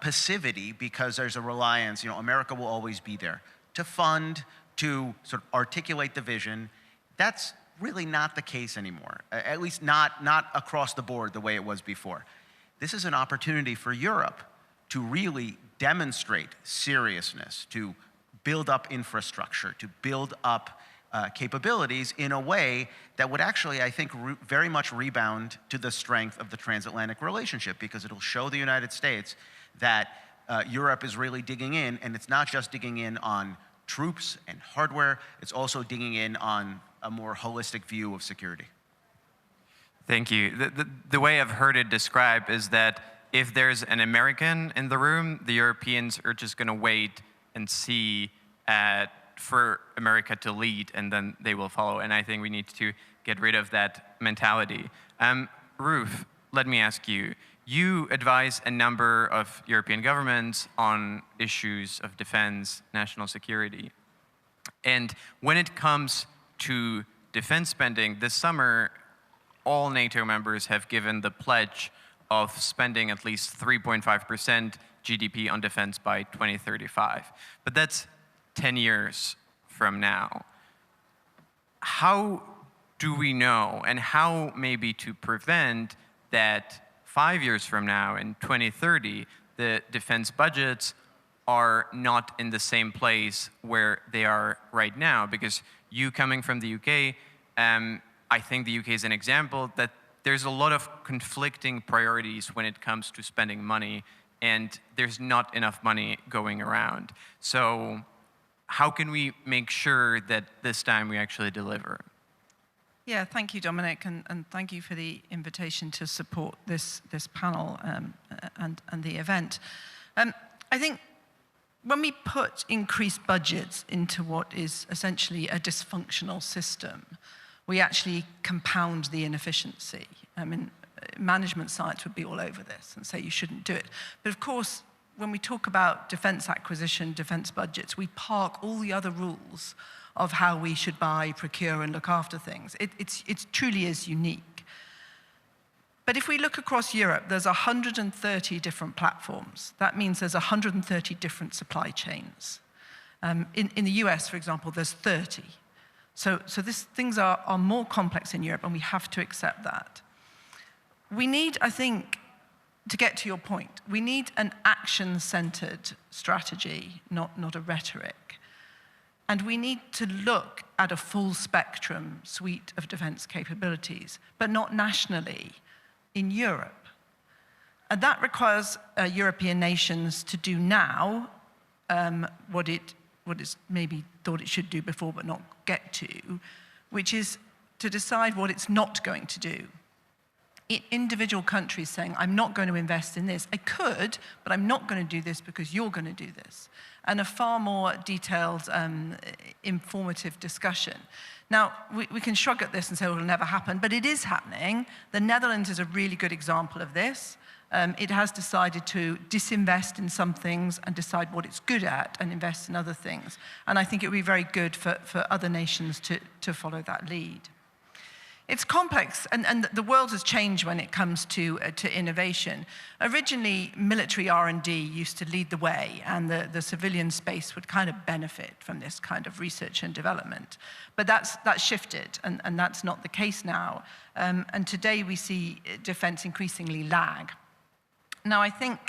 passivity, because there's a reliance, America will always be there to fund, to sort of articulate the vision. That's really not the case anymore, at least not across the board the way it was before. This is an opportunity for Europe to really demonstrate seriousness, to build up infrastructure, to build up capabilities in a way that would actually, I think, very much rebound to the strength of the transatlantic relationship, because it'll show the United States that Europe is really digging in, and it's not just digging in on troops and hardware, it's also digging in on a more holistic view of security. Thank you. The way I've heard it described is that if there's an American in the room, the Europeans are just going to wait and see for America to lead, and then they will follow. And I think we need to get rid of that mentality. Ruth, let me ask you. You advise a number of European governments on issues of defense, national security. And when it comes to defense spending, this summer, all NATO members have given the pledge of spending at least 3.5% GDP on defense by 2035. But that's 10 years from now. How do we know, and how maybe to prevent that 5 years from now, in 2030, the defense budgets are not in the same place where they are right now? Because you coming from the UK, I think the UK is an example that there's a lot of conflicting priorities when it comes to spending money, and there's not enough money going around. So how can we make sure that this time we actually deliver? Yeah, thank you, Dominic, and thank you for the invitation to support this panel and the event. I think when we put increased budgets into what is essentially a dysfunctional system, we actually compound the inefficiency. I mean, management science would be all over this and say you shouldn't do it. But of course, when we talk about defense acquisition, defense budgets, we park all the other rules of how we should buy, procure, and look after things. It truly is unique. But if we look across Europe, there's 130 different platforms. That means there's 130 different supply chains. In the US, for example, there's 30. So things are more complex in Europe, and we have to accept that. We need, I think, to get to your point, we need an action-centered strategy, not a rhetoric. And we need to look at a full spectrum suite of defense capabilities, but not nationally, in Europe. And that requires European nations to do now what is maybe thought it should do before but not get to, which is to decide what it's not going to do. Individual countries saying, I'm not going to invest in this. I could, but I'm not going to do this because you're going to do this. And a far more detailed, informative discussion. Now, we can shrug at this and say, well, it'll never happen, but it is happening. The Netherlands is a really good example of this. It has decided to disinvest in some things and decide what it's good at and invest in other things. And I think it would be very good for other nations to follow that lead. It's complex, and the world has changed when it comes to innovation. Originally, military R&D used to lead the way, and the civilian space would kind of benefit from this kind of research and development. But that's shifted, and that's not the case now. And today we see defense increasingly lag. Now, I think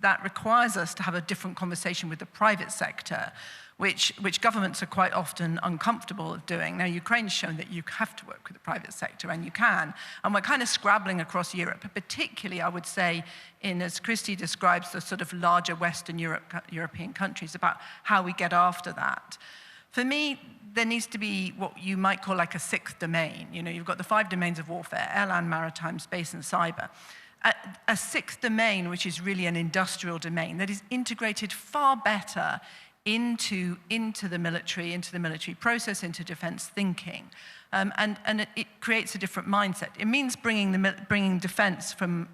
that requires us to have a different conversation with the private sector, which governments are quite often uncomfortable of doing. Now, Ukraine's shown that you have to work with the private sector, and you can. And we're kind of scrabbling across Europe, particularly, I would say, as Christy describes, the sort of larger Western European countries, about how we get after that. For me, there needs to be what you might call like a sixth domain. You know, you've got the 5 domains of warfare: air, land, maritime, space, and cyber. A sixth domain, which is really an industrial domain, that is integrated far better into the military process, into defense thinking. And it creates a different mindset. It means bringing defense from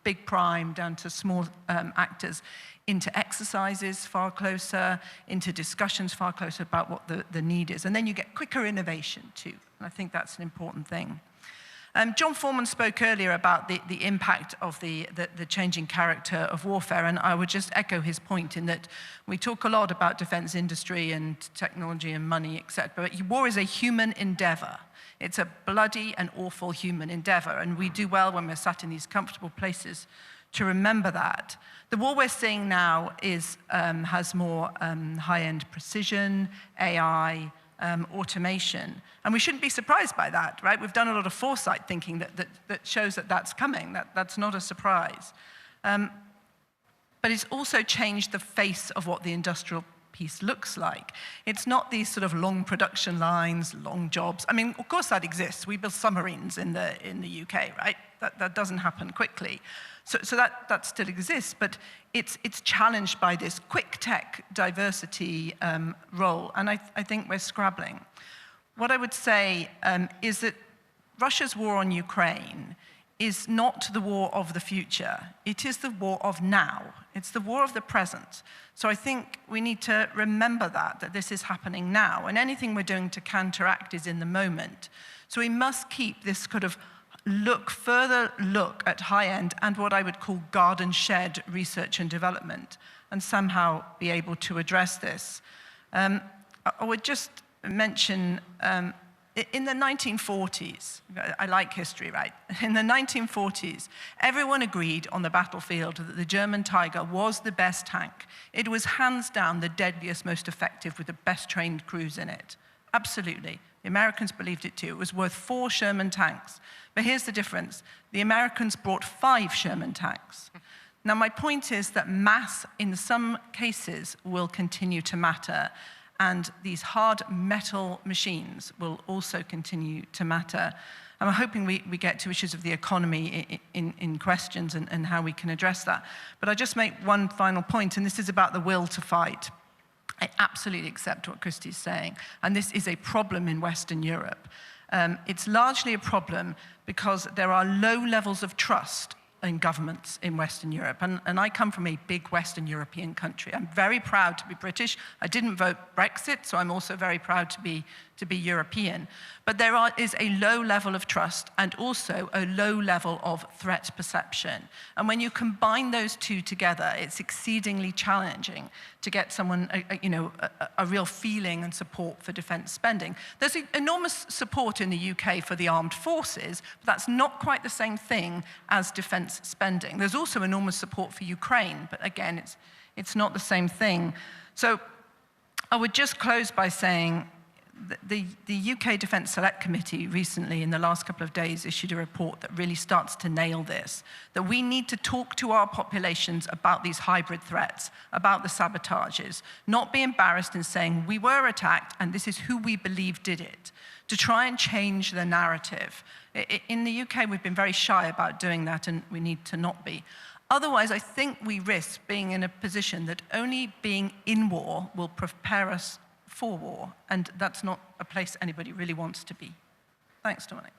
big prime down to small actors into exercises far closer, into discussions far closer about what the need is. And then you get quicker innovation too. And I think that's an important thing. John Foreman spoke earlier about the impact of the changing character of warfare, and I would just echo his point in that we talk a lot about defense industry and technology and money, etc. But war is a human endeavor. It's a bloody and awful human endeavor, and we do well when we're sat in these comfortable places to remember that. The war we're seeing now has more high-end precision, AI, automation. And we shouldn't be surprised by that, right? We've done a lot of foresight thinking that shows that that's coming. That's not a surprise. But it's also changed the face of what the industrial peace looks like. It's not these sort of long production lines, long jobs. I mean, of course that exists. We build submarines in the UK, right? That doesn't happen quickly. So that still exists, but it's challenged by this quick tech diversity role, and I think we're scrabbling. What I would say is that Russia's war on Ukraine is not the war of the future. It is the war of now. It's the war of the present. So I think we need to remember that this is happening now, and anything we're doing to counteract is in the moment. So we must keep this kind of further look at high-end and what I would call garden shed research and development, and somehow be able to address this. I would just mention, in the 1940s, I like history, right? In the 1940s, everyone agreed on the battlefield that the German Tiger was the best tank. It was hands down the deadliest, most effective, with the best trained crews in it. Absolutely. The Americans believed it too. It was worth 4 Sherman tanks. But here's the difference. The Americans brought 5 Sherman tanks. Now, my point is that mass, in some cases, will continue to matter. And these hard metal machines will also continue to matter. I'm hoping we get to issues of the economy in questions and how we can address that. But I just make one final point, and this is about the will to fight. I absolutely accept what Christy's saying, and this is a problem in Western Europe. It's largely a problem because there are low levels of trust in governments in Western Europe. And I come from a big Western European country. I'm very proud to be British. I didn't vote Brexit, so I'm also very proud to be European. But there is a low level of trust and also a low level of threat perception. And when you combine those two together, it's exceedingly challenging to get someone, a real feeling and support for defense spending. There's enormous support in the UK for the armed forces, but that's not quite the same thing as defense spending. There's also enormous support for Ukraine, but again, it's not the same thing. So I would just close by saying the UK Defence Select Committee recently, in the last couple of days, issued a report that really starts to nail this, that we need to talk to our populations about these hybrid threats, about the sabotages, not be embarrassed in saying we were attacked and this is who we believe did it, to try and change the narrative. In the UK, we've been very shy about doing that, and we need to not be. Otherwise, I think we risk being in a position that only being in war will prepare us for war, and that's not a place anybody really wants to be. Thanks, Dominic.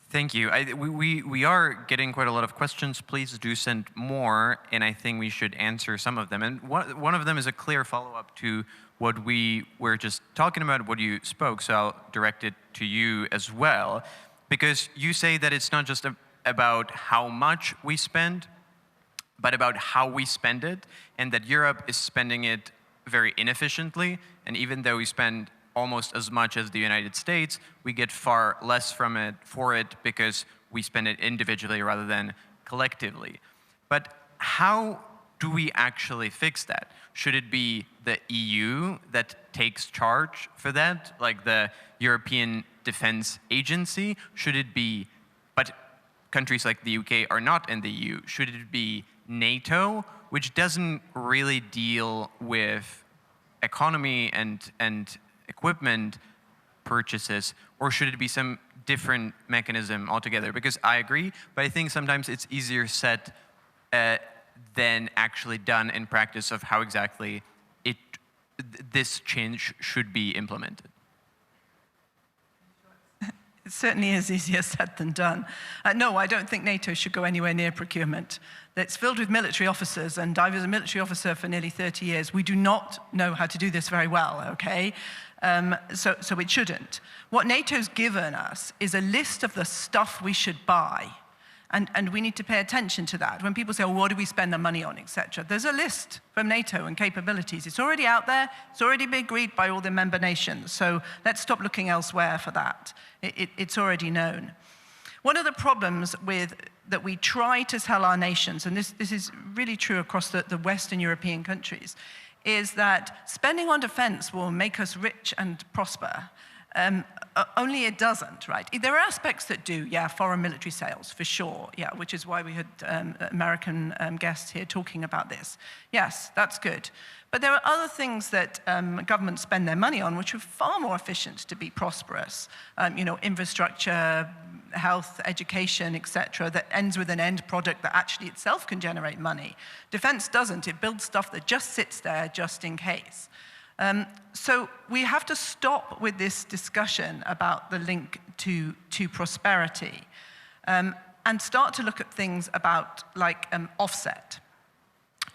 Thank you. We are getting quite a lot of questions. Please do send more, and I think we should answer some of them. And one of them is a clear follow-up to what we were just talking about, what you spoke, so I'll direct it to you as well, because you say that it's not just about how much we spend, but about how we spend it, and that Europe is spending it very inefficiently, and even though we spend almost as much as the United States, we get far less for it because we spend it individually rather than collectively. But how do we actually fix that? Should it be the EU that takes charge for that, like the European Defence Agency? Should it be, but countries like the UK are not in the EU, should it be NATO, which doesn't really deal with economy and equipment purchases, or should it be some different mechanism altogether? Because I agree, but I think sometimes it's easier said than actually done in practice of how exactly this change should be implemented. It certainly is easier said than done. No, I don't think NATO should go anywhere near procurement. It's filled with military officers, and I was a military officer for nearly 30 years. We do not know how to do this very well, okay? So it shouldn't. What NATO's given us is a list of the stuff we should buy, and we need to pay attention to that. When people say, well, what do we spend the money on, etc., there's a list from NATO and capabilities. It's already out there. It's already been agreed by all the member nations. So let's stop looking elsewhere for that. It's already known. One of the problems that we try to tell our nations, and this is really true across the Western European countries, is that spending on defense will make us rich and prosper. Only it doesn't, right? There are aspects that do, yeah, foreign military sales, for sure, yeah, which is why we had American guests here talking about this. Yes, that's good. But there are other things that governments spend their money on which are far more efficient to be prosperous. You know, infrastructure, health, education, etc., that ends with an end product that actually itself can generate money. Defense doesn't. It builds stuff that just sits there just in case. So we have to stop with this discussion about the link to prosperity and start to look at things about like offset.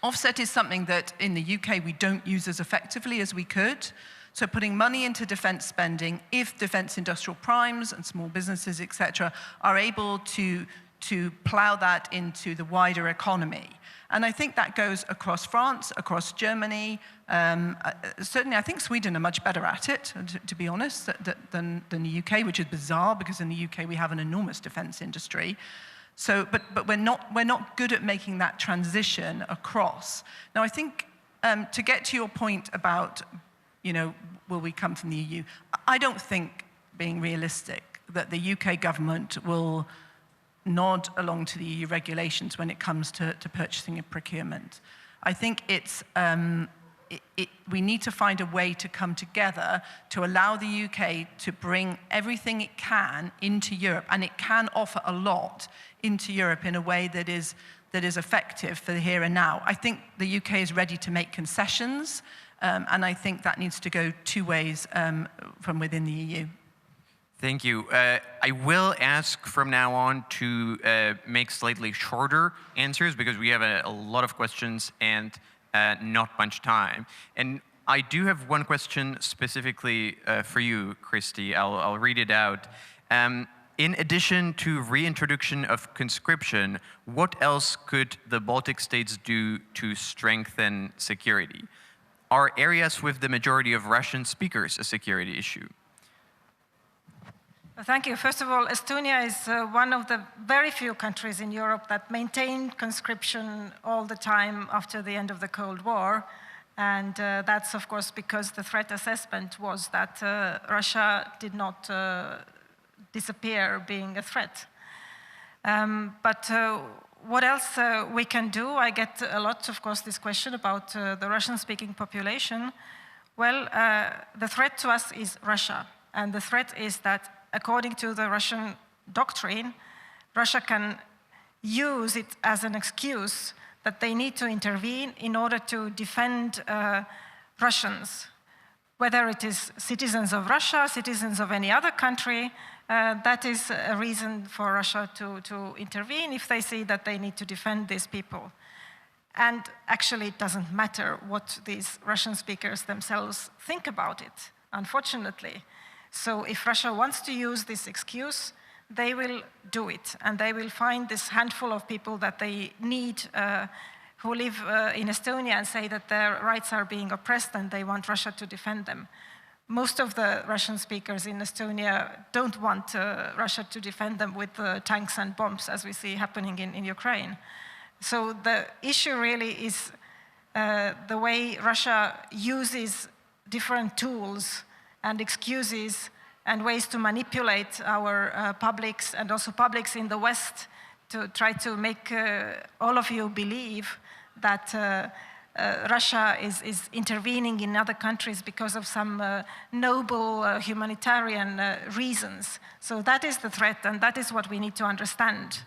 Offset is something that in the UK we don't use as effectively as we could. So putting money into defense spending, if defense industrial primes and small businesses, etc., are able to plow that into the wider economy. And I think that goes across France, across Germany. Certainly, I think Sweden are much better at it, to be honest, than the UK, which is bizarre because in the UK we have an enormous defense industry. So, but we're not good at making that transition across. Now, I think to get to your point about, you know, will we come from the EU? I don't think, being realistic, that the UK government will nod along to the EU regulations when it comes to purchasing and procurement. I think we need to find a way to come together to allow the UK to bring everything it can into Europe, and it can offer a lot into Europe in a way that is effective for the here and now. I think the UK is ready to make concessions, and I think that needs to go two ways from within the EU. Thank you. I will ask from now on to make slightly shorter answers because we have a lot of questions and not much time. And I do have one question specifically for you, Christy. I'll read it out. In addition to reintroduction of conscription, what else could the Baltic states do to strengthen security? Are areas with the majority of Russian speakers a security issue? Thank you. First of all, Estonia is one of the very few countries in Europe that maintained conscription all the time after the end of the Cold War. And that's, of course, because the threat assessment was that Russia did not disappear being a threat. But what else we can do? I get a lot, of course, this question about the Russian-speaking population. Well, the threat to us is Russia. And the threat is that according to the Russian doctrine, Russia can use it as an excuse that they need to intervene in order to defend Russians. Whether it is citizens of Russia, citizens of any other country, that is a reason for Russia to intervene if they see that they need to defend these people. And actually, it doesn't matter what these Russian speakers themselves think about it, unfortunately. So if Russia wants to use this excuse, they will do it. And they will find this handful of people that they need who live in Estonia and say that their rights are being oppressed and they want Russia to defend them. Most of the Russian speakers in Estonia don't want Russia to defend them with tanks and bombs, as we see happening in Ukraine. So the issue really is the way Russia uses different tools and excuses and ways to manipulate our publics and also publics in the West to try to make all of you believe that Russia is intervening in other countries because of some noble humanitarian reasons. So that is the threat, and that is what we need to understand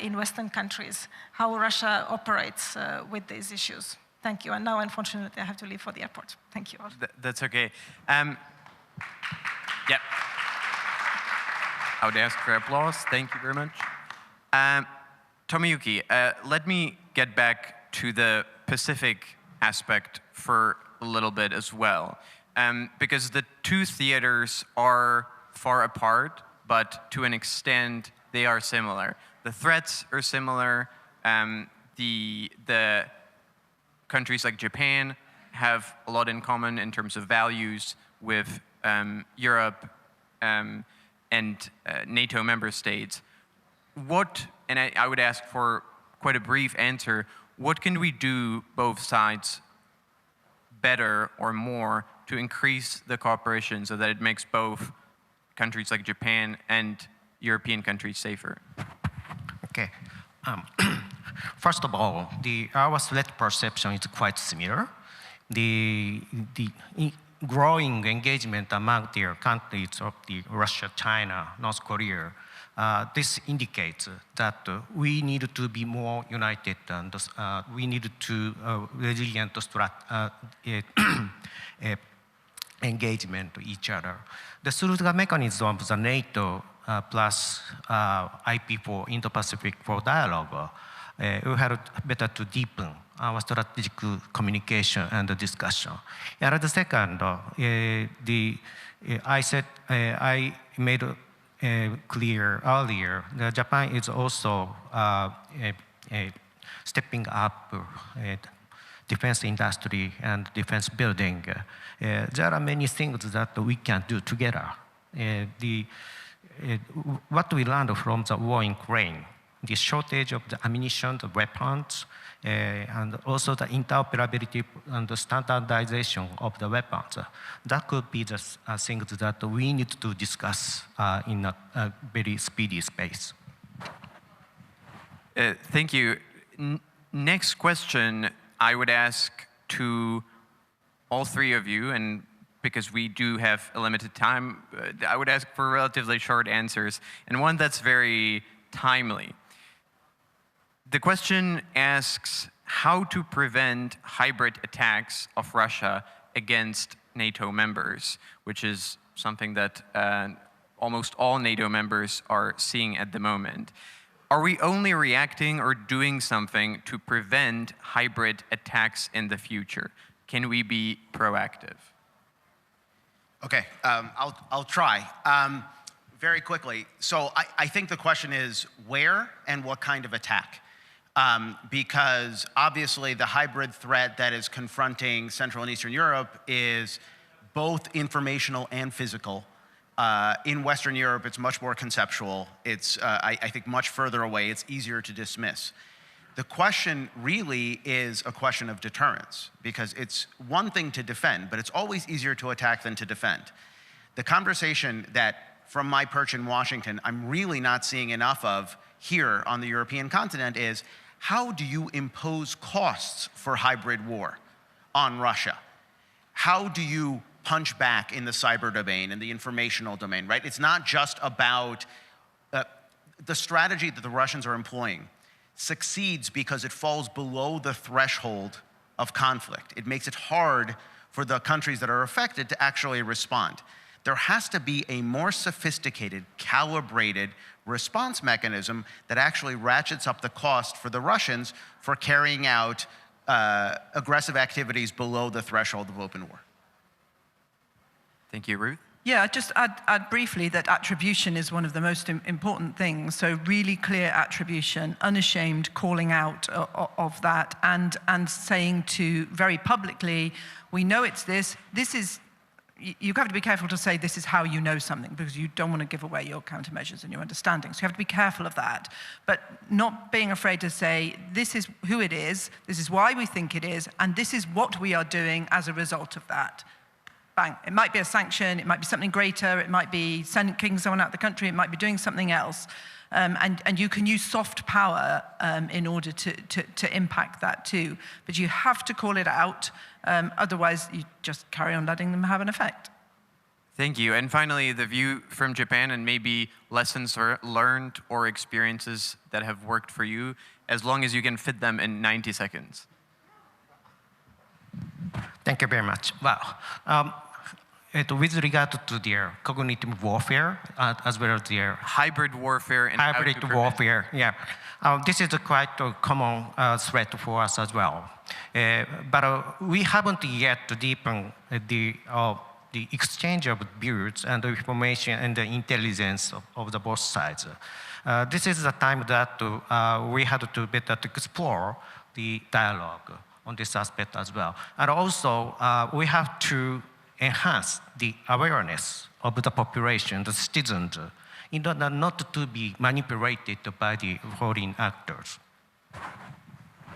in Western countries, how Russia operates with these issues. Thank you. And now, unfortunately, I have to leave for the airport. Thank you all. That's okay. Yeah. I would ask for applause. Thank you very much. Tomoyuki, let me get back to the Pacific aspect for a little bit as well. Because the two theaters are far apart, but to an extent, they are similar. The threats are similar. The countries like Japan have a lot in common in terms of values with Europe and NATO member states. What, and I would ask for quite a brief answer, what can we do both sides better or more to increase the cooperation so that it makes both countries like Japan and European countries safer? Okay. First of all, our threat perception is quite similar. The growing engagement among the countries of Russia, China, North Korea, this indicates that we need to be more united and we need to resilient engagement to each other. Through the mechanism of the NATO plus IP4 Indo-Pacific for dialogue, we had better to deepen our strategic communication and discussion. And the second, I made clear earlier that Japan is also stepping up defense industry and defense building. There are many things that we can do together. What we learned from the war in Ukraine, the shortage of the ammunition, the weapons, and also the interoperability and the standardization of the weapons. That could be the things that we need to discuss in a very speedy space. Thank you. Next question I would ask to all three of you, and because we do have a limited time, I would ask for relatively short answers, and one that's very timely. The question asks how to prevent hybrid attacks of Russia against NATO members, which is something that almost all NATO members are seeing at the moment. Are we only reacting or doing something to prevent hybrid attacks in the future? Can we be proactive? Okay, I'll try. Very quickly, so I think the question is where and what kind of attack? Because obviously the hybrid threat that is confronting Central and Eastern Europe is both informational and physical. In Western Europe, it's much more conceptual. It's, I think, much further away. It's easier to dismiss. The question really is a question of deterrence, because it's one thing to defend, but it's always easier to attack than to defend. The conversation that, from my perch in Washington, I'm really not seeing enough of here on the European continent is, how do you impose costs for hybrid war on Russia? How do you punch back in the cyber domain and the informational domain, right? It's not just about the strategy that the Russians are employing succeeds because it falls below the threshold of conflict. It makes it hard for the countries that are affected to actually respond. There has to be a more sophisticated, calibrated response mechanism that actually ratchets up the cost for the Russians for carrying out aggressive activities below the threshold of open war. Thank you, Ruth. Yeah, just add briefly that attribution is one of the most important things. So really clear attribution, unashamed calling out of that, and saying to very publicly, we know it's this. This is, you have to be careful to say this is how you know something, because you don't want to give away your countermeasures and your understanding. So you have to be careful of that, but not being afraid to say this is who it is, this is why we think it is, and this is what we are doing as a result of that. Bang. It might be a sanction, it might be something greater, it might be kicking someone out of the country, it might be doing something else. And you can use soft power in order to impact that too. But you have to call it out, otherwise you just carry on letting them have an effect. Thank you. And finally, the view from Japan and maybe lessons learned or experiences that have worked for you, as long as you can fit them in 90 seconds. Thank you very much. Well, with regard to their cognitive warfare, as well as their hybrid warfare and hybrid warfare, yeah, this is quite a common threat for us as well. But we haven't yet deepened the exchange of views and the information and the intelligence of the both sides. This is the time that we had to better explore the dialogue on this aspect as well. And also, we have to enhance the awareness of the population, the citizens, in order not to be manipulated by the foreign actors.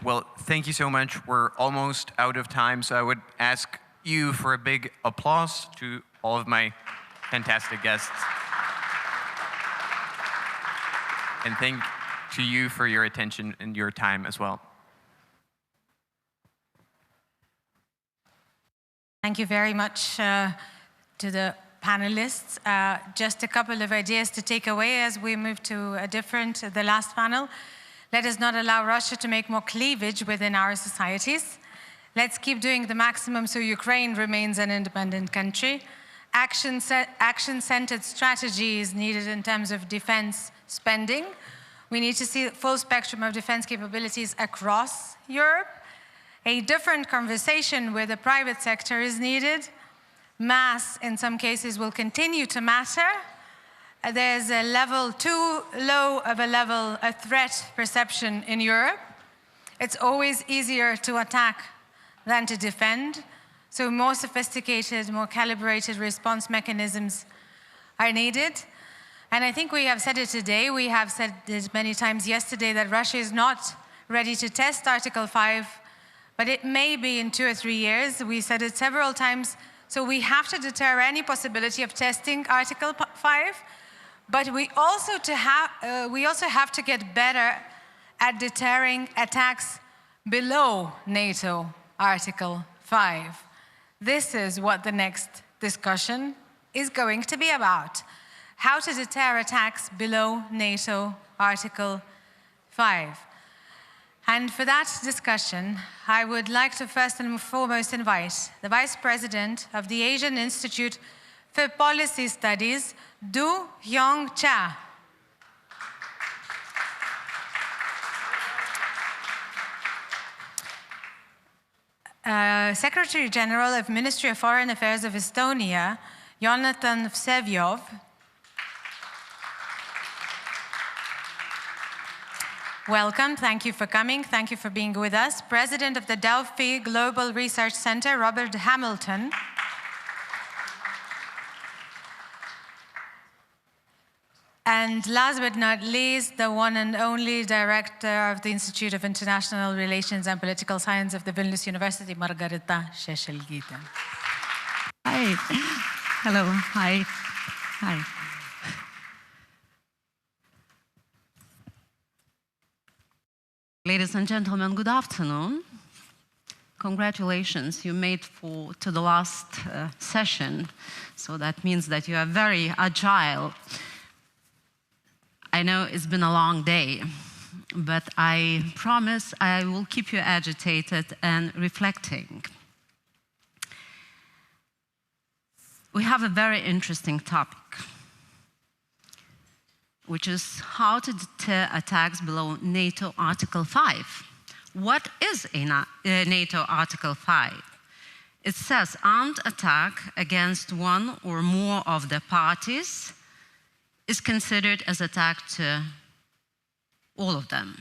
Well, thank you so much. We're almost out of time, so I would ask you for a big applause to all of my fantastic guests. And thank to you for your attention and your time as well. Thank you very much to the panelists. Just a couple of ideas to take away as we move to the last panel. Let us not allow Russia to make more cleavage within our societies. Let's keep doing the maximum so Ukraine remains an independent country. Action-centered strategy is needed in terms of defense spending. We need to see the full spectrum of defense capabilities across Europe. A different conversation with the private sector is needed. Mass, in some cases, will continue to matter. There's a level too low of a threat perception in Europe. It's always easier to attack than to defend. So more sophisticated, more calibrated response mechanisms are needed. And I think we have said it today, we have said it many times yesterday, that Russia is not ready to test Article 5, but it may be in 2 or 3 years. We said it several times. So we have to deter any possibility of testing Article 5, but we also have to get better at deterring attacks below NATO Article 5. This is what the next discussion is going to be about. How to deter attacks below NATO Article 5. And for that discussion, I would like to first and foremost invite the Vice President of the Asian Institute for Policy Studies, Do Hyung Cha. Secretary General of Ministry of Foreign Affairs of Estonia, Jonathan Vseviov. Welcome, thank you for coming, thank you for being with us. President of the Delphi Global Research Center, Robert Hamilton. And last but not least, the one and only Director of the Institute of International Relations and Political Science of the Vilnius University, Margarita Šešelgytė. Hi, hello, hi, hi. Ladies and gentlemen, good afternoon. Congratulations, you made to the last session, so that means that you are very agile. I know it's been a long day, but I promise I will keep you agitated and reflecting. We have a very interesting topic, which is how to deter attacks below NATO Article 5. What is NATO Article 5? It says armed attack against one or more of the parties is considered as attack to all of them.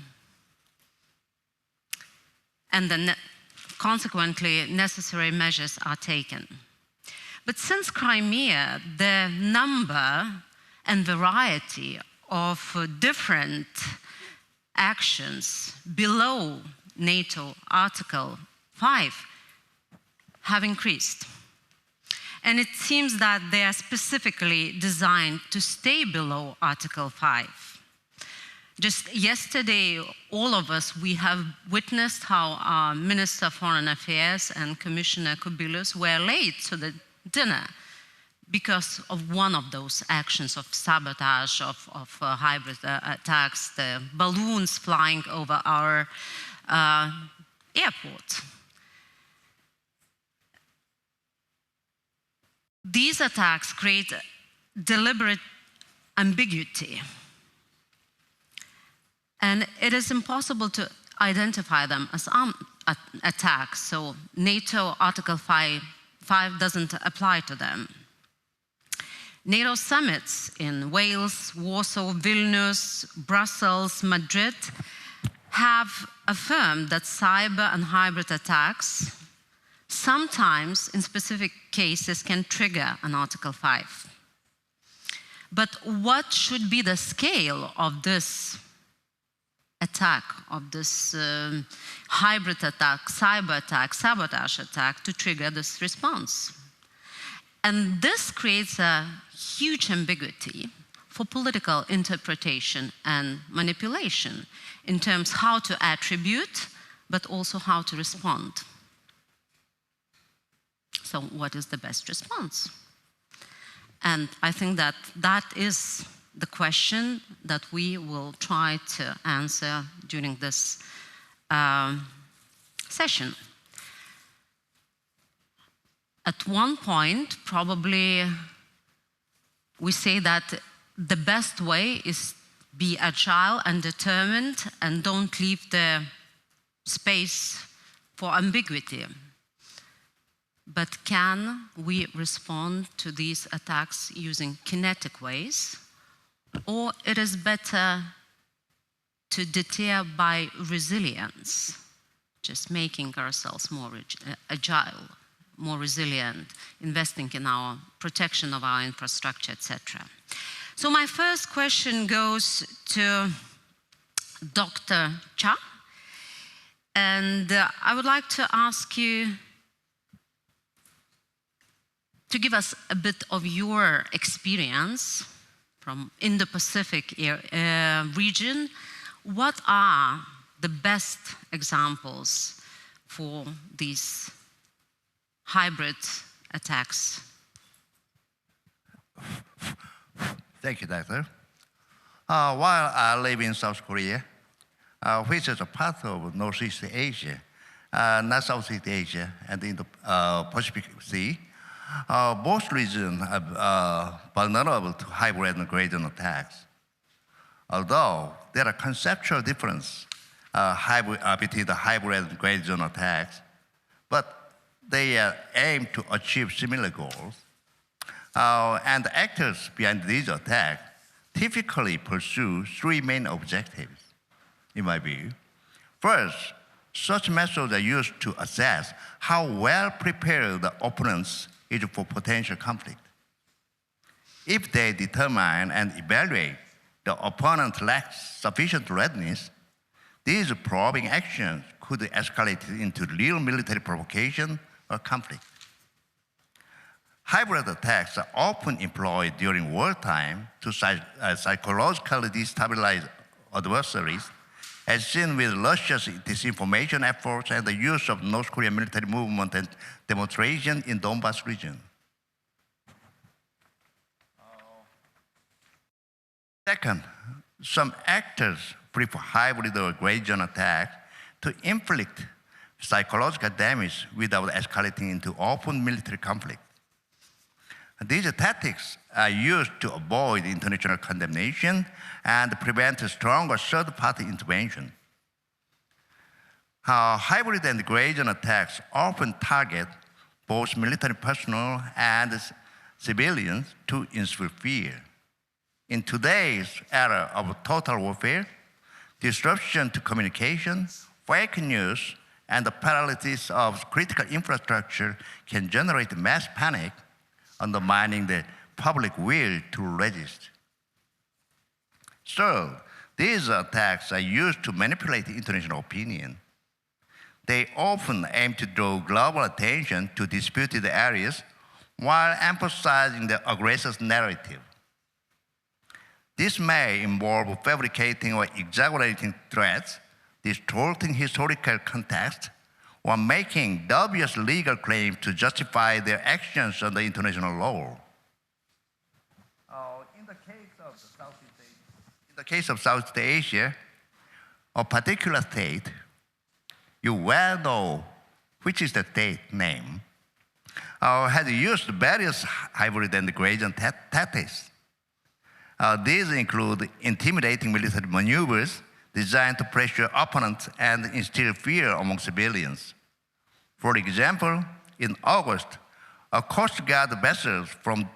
And then consequently, necessary measures are taken. But since Crimea, the number and variety of different actions below NATO Article 5 have increased. And it seems that they are specifically designed to stay below Article 5. Just yesterday, all of us, we have witnessed how our Minister of Foreign Affairs and Commissioner Kubilius were late to the dinner because of one of those actions of sabotage, of hybrid attacks, the balloons flying over our airport. These attacks create deliberate ambiguity, and it is impossible to identify them as armed attacks, so NATO Article 5 doesn't apply to them. NATO summits in Wales, Warsaw, Vilnius, Brussels, Madrid have affirmed that cyber and hybrid attacks sometimes, in specific cases, can trigger an Article 5. But what should be the scale of this attack, of this hybrid attack, cyber attack, sabotage attack to trigger this response? And this creates a huge ambiguity for political interpretation and manipulation in terms how to attribute, but also how to respond. So what is the best response? And I think that that is the question that we will try to answer during this session. At one point, probably we say that the best way is be agile and determined and don't leave the space for ambiguity. But can we respond to these attacks using kinetic ways? Or it is better to deter by resilience, just making ourselves more agile, more resilient, investing in our protection of our infrastructure, etc. So my first question goes to Dr. Cha. And I would like to ask you to give us a bit of your experience from Indo-Pacific region. What are the best examples for these hybrid attacks? Thank you, Doctor. While I live in South Korea, which is a part of Northeast Asia, not Southeast Asia, and in the Pacific Sea, both regions are vulnerable to hybrid and gradient attacks. Although there are conceptual differences between the hybrid and gradient attacks, but they aim to achieve similar goals. And the actors behind these attacks typically pursue three main objectives, in my view. First, such methods are used to assess how well prepared the opponents is for potential conflict. If they determine and evaluate the opponent lacks sufficient readiness, these probing actions could escalate into real military provocation or conflict. Hybrid attacks are often employed during wartime to psychologically destabilize adversaries, as seen with Russia's disinformation efforts and the use of North Korean military movement and demonstration in Donbas region. Second, some actors prefer hybrid or gradient attack to inflict psychological damage without escalating into open military conflict. These tactics are used to avoid international condemnation and prevent stronger third-party intervention. Hybrid and gradient attacks often target both military personnel and civilians to instill fear. In today's era of total warfare, disruption to communication, fake news, and the paralysis of critical infrastructure can generate mass panic, undermining the public will to resist. Third, these attacks are used to manipulate international opinion. They often aim to draw global attention to disputed areas while emphasizing the aggressor's narrative. This may involve fabricating or exaggerating threats, distorting historical context, or making dubious legal claims to justify their actions under international law. In the case of Southeast Asia, a particular state, you well know which is the state name, has used various hybrid and gradient tactics. These include intimidating military maneuvers designed to pressure opponents and instill fear among civilians. For example, in August, a Coast Guard vessel from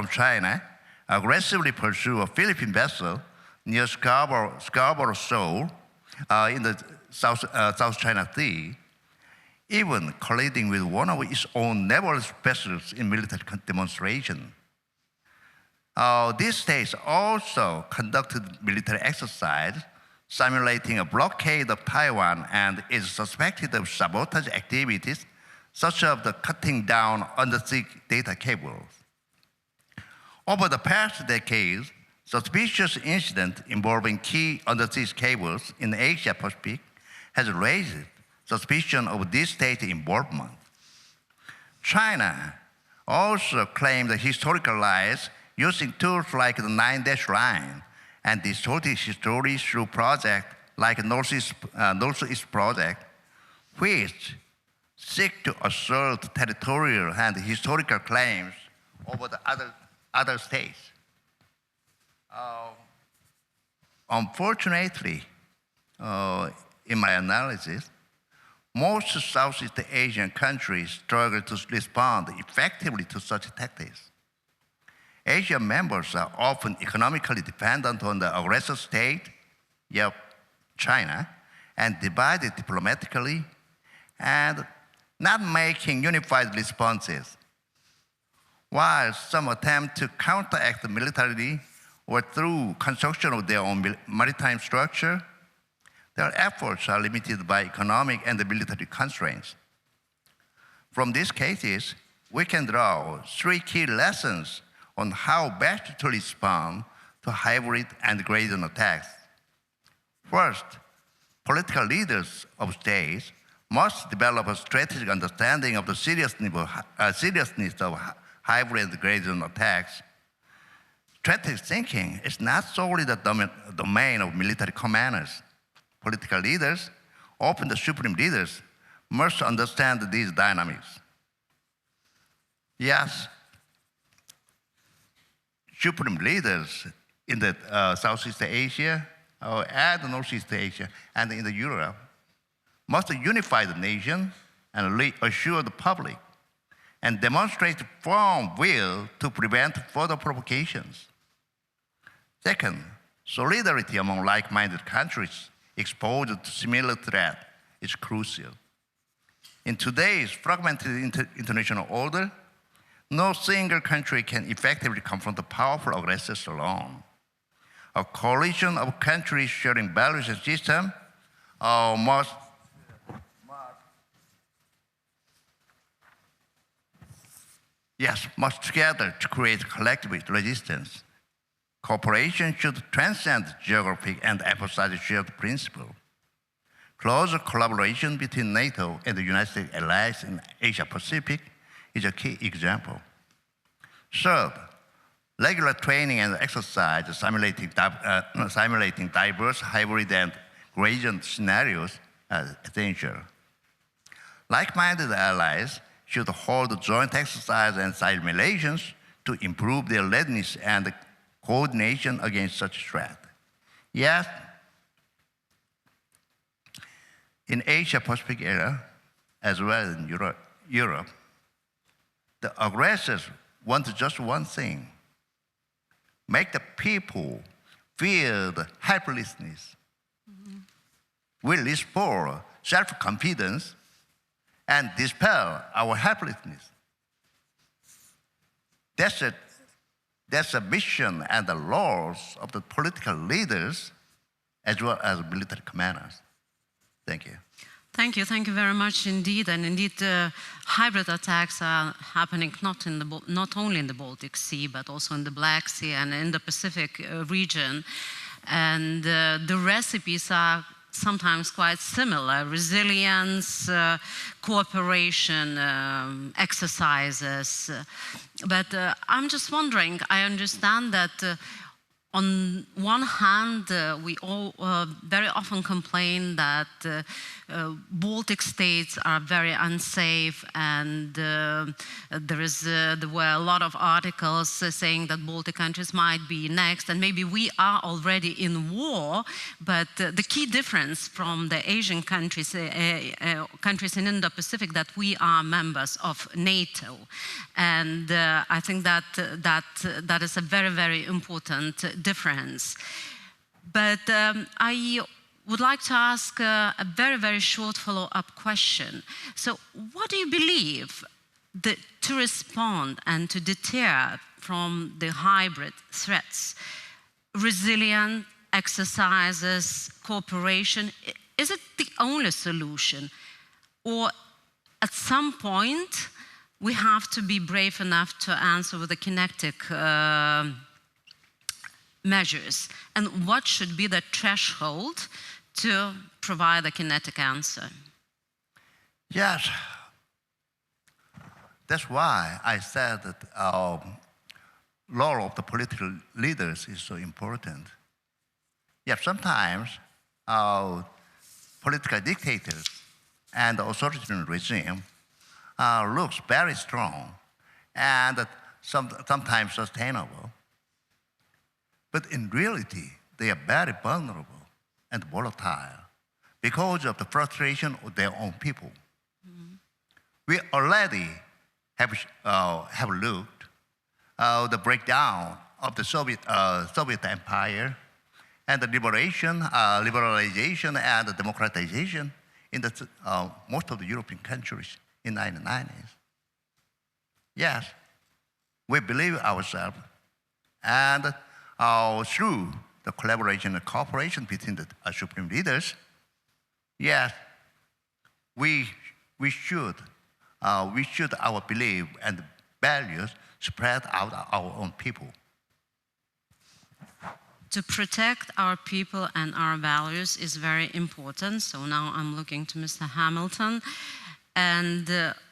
China aggressively pursued a Philippine vessel near Scarborough Shoal in the South China Sea, even colliding with one of its own naval vessels in military demonstration. These states also conducted military exercise simulating a blockade of Taiwan and is suspected of sabotage activities such as the cutting down undersea data cables. Over the past decades, Suspicious incident involving key undersea cables in the Asia Pacific has raised suspicion of this state involvement. China also claimed historical lies using tools like the 9-dash line and distorted history through projects like Northeast Project, which seek to assert territorial and historical claims over the other states. Unfortunately, in my analysis, most Southeast Asian countries struggle to respond effectively to such tactics. Asian members are often economically dependent on the aggressor state, China, and divided diplomatically, and not making unified responses. While some attempt to counteract militarily or through construction of their own maritime structure, their efforts are limited by economic and military constraints. From these cases, we can draw 3 key lessons on how best to respond to hybrid and gradient attacks. First, political leaders of states must develop a strategic understanding of the seriousness of hybrid and gradient attacks. Strategic thinking is not solely the domain of military commanders. Political leaders, often the supreme leaders, must understand these dynamics. Yes, supreme leaders in the Southeast Asia, and Northeast Asia, and in Europe must unify the nation and reassure the public and demonstrate firm will to prevent further provocations. Second, solidarity among like-minded countries exposed to similar threat is crucial. In today's fragmented international order, no single country can effectively confront the powerful aggressors alone. A coalition of countries sharing values and systems must together to create collective resistance. Cooperation should transcend geography and emphasize shared principles. Closer collaboration between NATO and the United States allies in Asia Pacific is a key example. Third, regular training and exercise simulating diverse hybrid and gradient scenarios are essential. Like-minded allies should hold joint exercise and simulations to improve their readiness and coordination against such threat. Yes, in Asia Pacific area, as well as in Europe, the aggressors want just one thing: make the people feel the helplessness. We restore self-confidence and dispel our helplessness. That's a mission and the roles of the political leaders as well as military commanders. Thank you. Thank you very much indeed. And indeed, hybrid attacks are happening not only in the Baltic Sea, but also in the Black Sea and in the Pacific region. And the recipes are sometimes quite similar: resilience, cooperation, exercises. But I'm just wondering, I understand that on one hand, we all very often complain that Baltic states are very unsafe, and there were a lot of articles saying that Baltic countries might be next, and maybe we are already in war. But the key difference from the Asian countries, countries in Indo-Pacific, that we are members of NATO, and I think that is a very, very important difference. But I would like to ask a very, very short follow-up question. So what do you believe to respond and to deter from the hybrid threats? Resilient exercises, cooperation, is it the only solution? Or at some point, we have to be brave enough to answer with a kinetic measures? And what should be the threshold to provide a kinetic answer? Yes. That's why I said that role of the political leaders is so important. Yes, sometimes political dictators and authoritarian regime looks very strong and sometimes sustainable. But in reality, they are very vulnerable and volatile because of the frustration of their own people. We already have looked the breakdown of the Soviet Empire and the liberalization and the democratization in most of the European countries in the 1990s. Yes, we believe ourselves, and through the collaboration and cooperation between the supreme leaders, yes, we should our belief and values spread out our own people. To protect our people and our values is very important. So now I'm looking to Mr. Hamilton. And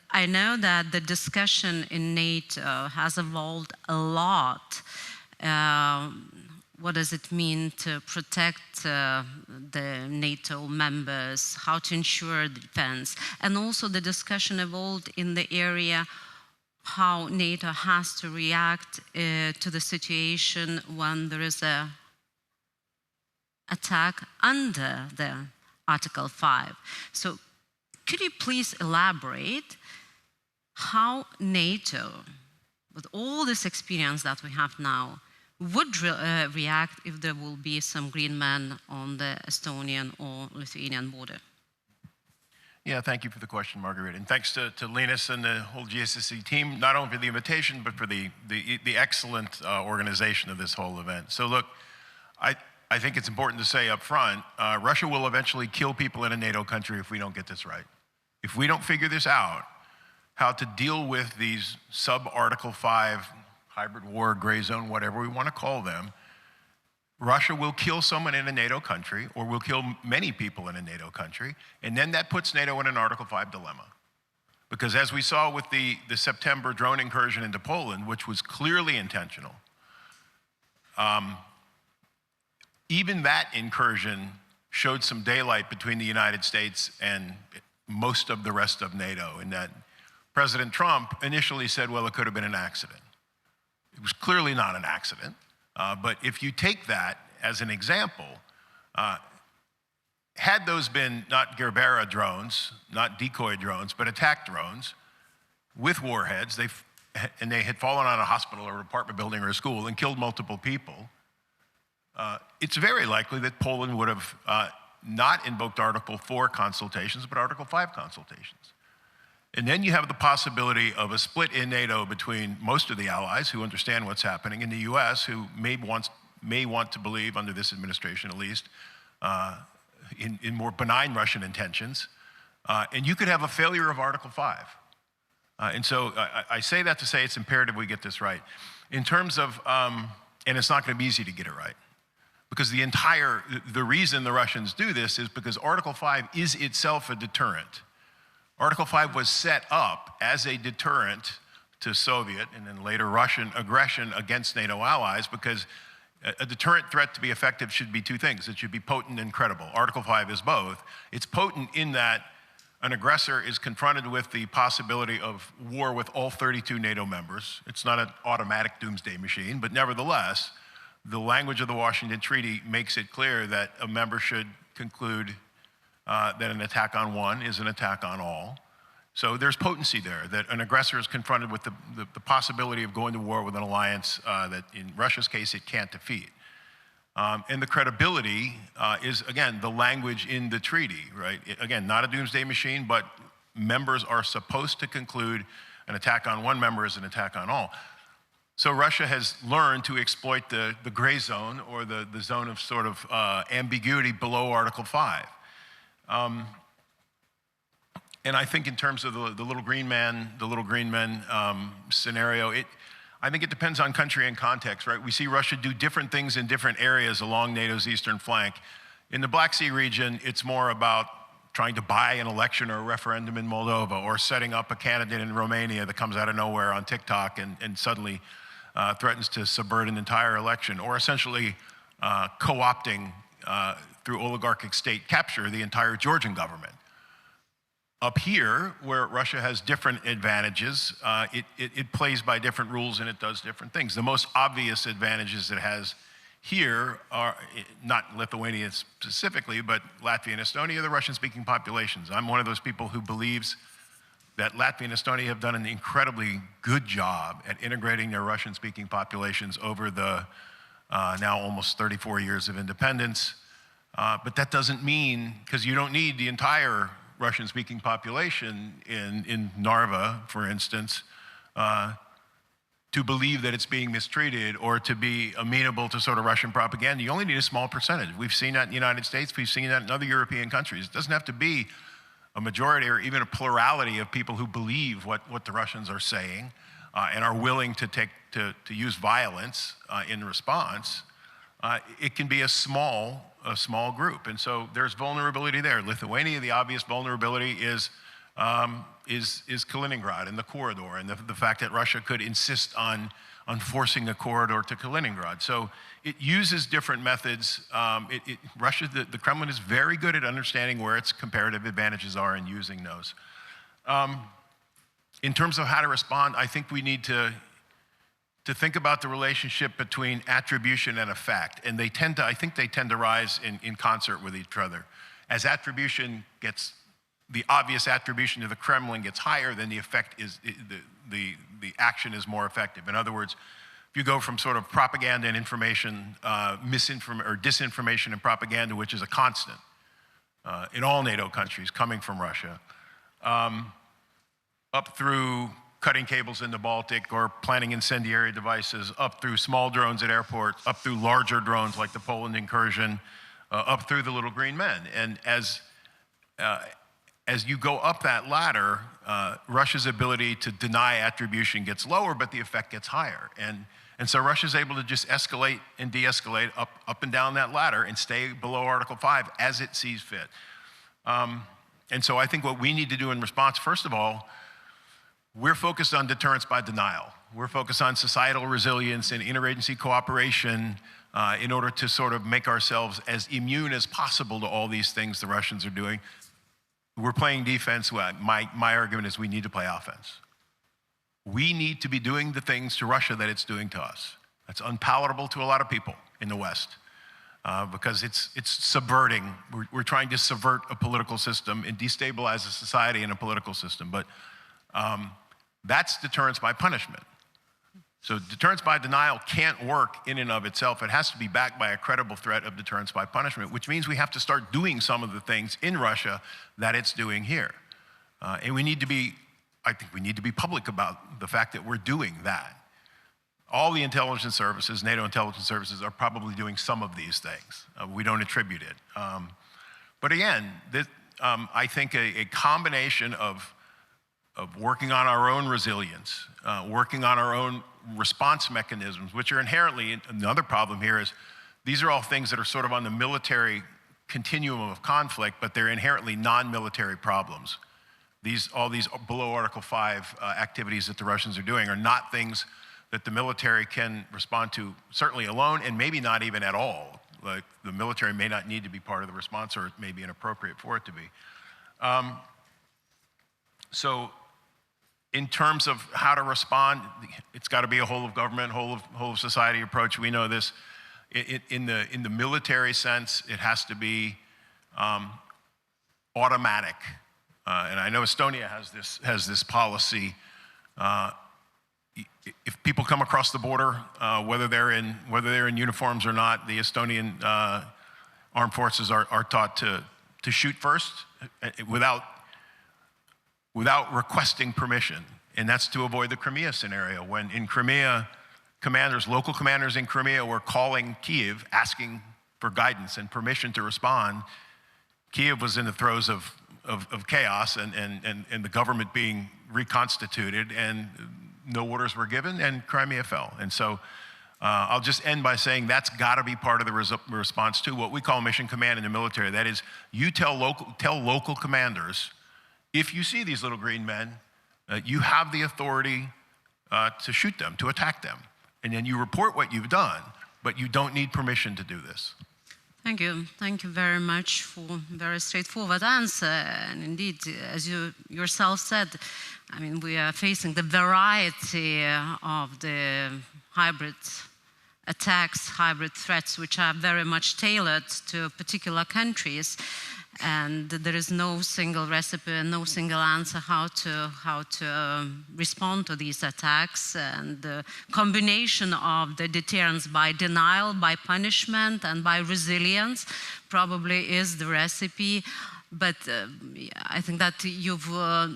I know that the discussion in NATO has evolved a lot. What does it mean to protect the NATO members, how to ensure defense? And also the discussion evolved in the area how NATO has to react to the situation when there is a attack under the Article 5. So could you please elaborate how NATO, with all this experience that we have now, would react if there will be some green men on the Estonian or Lithuanian border? Yeah, thank you for the question, Margaret. And thanks to Linus and the whole GSSC team, not only for the invitation, but for the excellent organization of this whole event. So look, I think it's important to say up front, Russia will eventually kill people in a NATO country if we don't get this right. If we don't figure this out, how to deal with these sub-Article 5 hybrid war, gray zone, whatever we want to call them, Russia will kill someone in a NATO country, or will kill many people in a NATO country, and then that puts NATO in an Article 5 dilemma. Because as we saw with the September drone incursion into Poland, which was clearly intentional, even that incursion showed some daylight between the United States and most of the rest of NATO, in that President Trump initially said, well, it could have been an accident. It was clearly not an accident. But if you take that as an example, had those been not Gerbera drones, not decoy drones, but attack drones with warheads, and they had fallen on a hospital or an apartment building or a school and killed multiple people, it's very likely that Poland would have not invoked Article 4 consultations, but Article 5 consultations. And then you have the possibility of a split in NATO between most of the allies who understand what's happening, and the US, who may want to believe, under this administration at least, in more benign Russian intentions. And you could have a failure of Article 5. And so I say that to say it's imperative we get this right. In terms of, and it's not going to be easy to get it right, because the reason the Russians do this is because Article 5 is itself a deterrent. Article 5 was set up as a deterrent to Soviet and then later Russian aggression against NATO allies, because a deterrent threat to be effective should be two things. It should be potent and credible. Article 5 is both. It's potent in that an aggressor is confronted with the possibility of war with all 32 NATO members. It's not an automatic doomsday machine, but nevertheless, the language of the Washington Treaty makes it clear that a member should conclude that an attack on one is an attack on all. So there's potency there, that an aggressor is confronted with the possibility of going to war with an alliance that in Russia's case it can't defeat. And the credibility is, again, the language in the treaty, right? Again, not a doomsday machine, but members are supposed to conclude an attack on one member is an attack on all. So Russia has learned to exploit the gray zone, or the zone of sort of ambiguity below Article 5. And I think in terms of the little green men scenario, I think it depends on country and context, right? We see Russia do different things in different areas along NATO's eastern flank. In the Black Sea region, it's more about trying to buy an election or a referendum in Moldova, or setting up a candidate in Romania that comes out of nowhere on TikTok and suddenly threatens to subvert an entire election, or essentially co-opting through oligarchic state capture the entire Georgian government. Up here, where Russia has different advantages, it plays by different rules and it does different things. The most obvious advantages it has here are, not Lithuania specifically, but Latvia and Estonia, the Russian-speaking populations. I'm one of those people who believes that Latvia and Estonia have done an incredibly good job at integrating their Russian-speaking populations over the now almost 34 years of independence. But that doesn't mean, because you don't need the entire Russian-speaking population in Narva, for instance, to believe that it's being mistreated or to be amenable to sort of Russian propaganda. You only need a small percentage. We've seen that in the United States. We've seen that in other European countries. It doesn't have to be a majority or even a plurality of people who believe what the Russians are saying and are willing to use violence in response. It can be a small group, and so there's vulnerability there. Lithuania, the obvious vulnerability is Kaliningrad and the corridor, and the fact that Russia could insist on forcing a corridor to Kaliningrad. So it uses different methods. Russia, the Kremlin is very good at understanding where its comparative advantages are and using those. In terms of how to respond, I think we need to think about the relationship between attribution and effect, and I think they tend to rise in concert with each other. As attribution gets, the obvious attribution to the Kremlin gets higher, then the effect is, the action is more effective. In other words, if you go from sort of propaganda and information, disinformation and propaganda, which is a constant in all NATO countries coming from Russia, up through cutting cables in the Baltic or planting incendiary devices, up through small drones at airports, up through larger drones like the Poland incursion, up through the little green men. And as you go up that ladder, Russia's ability to deny attribution gets lower, but the effect gets higher. And so Russia's able to just escalate and de-escalate up and down that ladder and stay below Article 5 as it sees fit. And so I think what we need to do in response, first of all, we're focused on deterrence by denial. We're focused on societal resilience and interagency cooperation in order to sort of make ourselves as immune as possible to all these things the Russians are doing. We're playing defense. My argument is we need to play offense. We need to be doing the things to Russia that it's doing to us. That's unpalatable to a lot of people in the West because it's subverting. We're trying to subvert a political system and destabilize a society and a political system. But that's deterrence by punishment. So deterrence by denial can't work in and of itself. It has to be backed by a credible threat of deterrence by punishment, which means we have to start doing some of the things in Russia that it's doing here. And we need to be, I think we need to be public about the fact that we're doing that. All the intelligence services, NATO intelligence services, are probably doing some of these things. We don't attribute it. But again, I think a combination of working on our own resilience, working on our own response mechanisms, which are inherently, another problem here is, these are all things that are sort of on the military continuum of conflict, but they're inherently non-military problems. All these below Article 5 activities that the Russians are doing are not things that the military can respond to, certainly alone, and maybe not even at all. Like, the military may not need to be part of the response, or it may be inappropriate for it to be. So in terms of how to respond, it's got to be a whole of government, whole of society approach. We know this. In the military sense, it has to be automatic. And I know Estonia has this policy. If people come across the border, whether they're in uniforms or not, the Estonian armed forces are taught to shoot first without requesting permission. And that's to avoid the Crimea scenario. When in Crimea, local commanders in Crimea were calling Kyiv, asking for guidance and permission to respond, Kyiv was in the throes of chaos and the government being reconstituted, and no orders were given, and Crimea fell. And so I'll just end by saying that's got to be part of the response to what we call mission command in the military. That is, you tell local commanders, if you see these little green men, you have the authority to shoot them, to attack them. And then you report what you've done, but you don't need permission to do this. Thank you. Thank you very much for a very straightforward answer. And indeed, as you yourself said, I mean, we are facing the variety of the hybrid attacks, hybrid threats, which are very much tailored to particular countries. And there is no single recipe and no single answer how to respond to these attacks. And the combination of the deterrence by denial, by punishment, and by resilience probably is the recipe. But I think that you've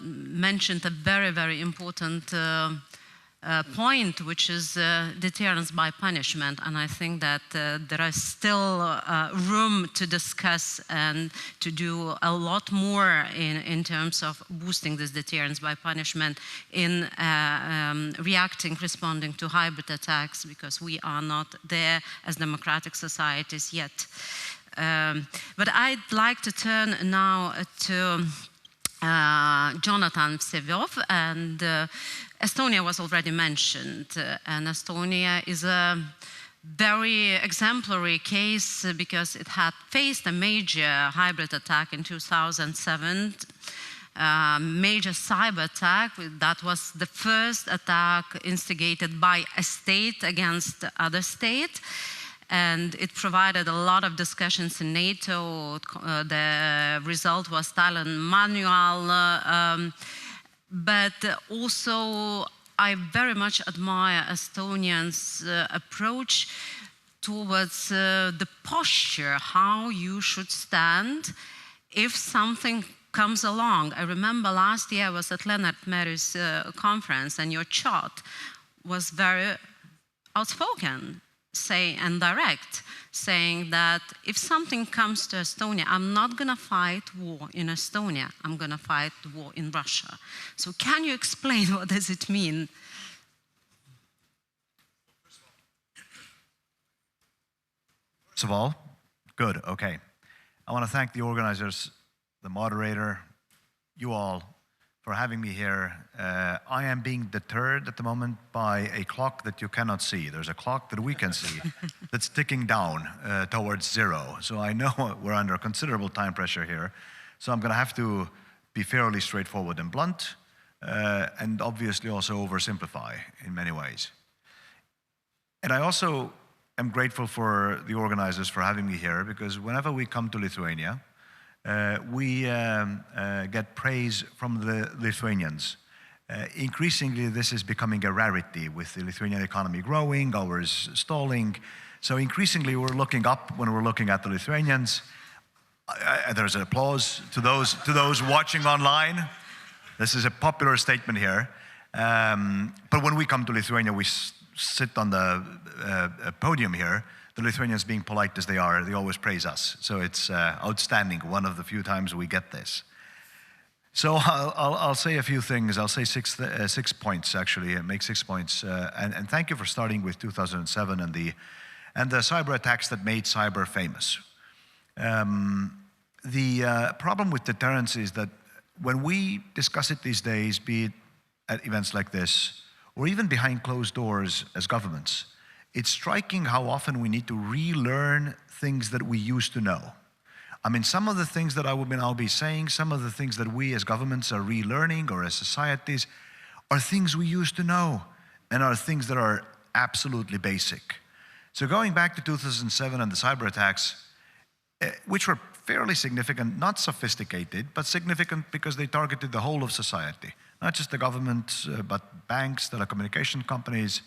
mentioned a very, very important point, which is deterrence by punishment. And I think that there is still room to discuss and to do a lot more in terms of boosting this deterrence by punishment in responding to hybrid attacks, because we are not there as democratic societies yet. But I'd like to turn now to Jonathan Vseviov, and Estonia was already mentioned, and Estonia is a very exemplary case because it had faced a major hybrid attack in 2007, major cyber attack. That was the first attack instigated by a state against other state. And it provided a lot of discussions in NATO. The result was Thailand manual. But also, I very much admire Estonians' approach towards the posture, how you should stand if something comes along. I remember last year I was at Lennart Meri's conference, and your chart was very outspoken, and direct, saying that if something comes to Estonia, I'm not going to fight war in Estonia, I'm going to fight war in Russia. So can you explain what does it mean? First of all, good, okay. I want to thank the organizers, the moderator, you all, for having me here. I am being deterred at the moment by a clock that you cannot see. There's a clock that we can see that's ticking down towards zero. So I know we're under considerable time pressure here. So I'm going to have to be fairly straightforward and blunt, and obviously also oversimplify in many ways. And I also am grateful for the organizers for having me here, because whenever we come to Lithuania, we get praise from the Lithuanians. Increasingly, this is becoming a rarity, with the Lithuanian economy growing, ours stalling. So increasingly, we're looking up when we're looking at the Lithuanians. There's an applause to those watching online. This is a popular statement here. But when we come to Lithuania, we sit on the podium here. The Lithuanians, being polite as they are, they always praise us. So it's outstanding, one of the few times we get this. So I'll say a few things. I'll say six points, actually, make 6 points. And thank you for starting with 2007 and the cyber attacks that made cyber famous. The problem with deterrence is that when we discuss it these days, be it at events like this, or even behind closed doors as governments, it's striking how often we need to relearn things that we used to know. I mean, some of the things that I'll be saying, some of the things that we as governments are relearning, or as societies, are things we used to know, and are things that are absolutely basic. So going back to 2007 and the cyber attacks, which were fairly significant, not sophisticated, but significant because they targeted the whole of society, not just the government, but banks, telecommunication companies.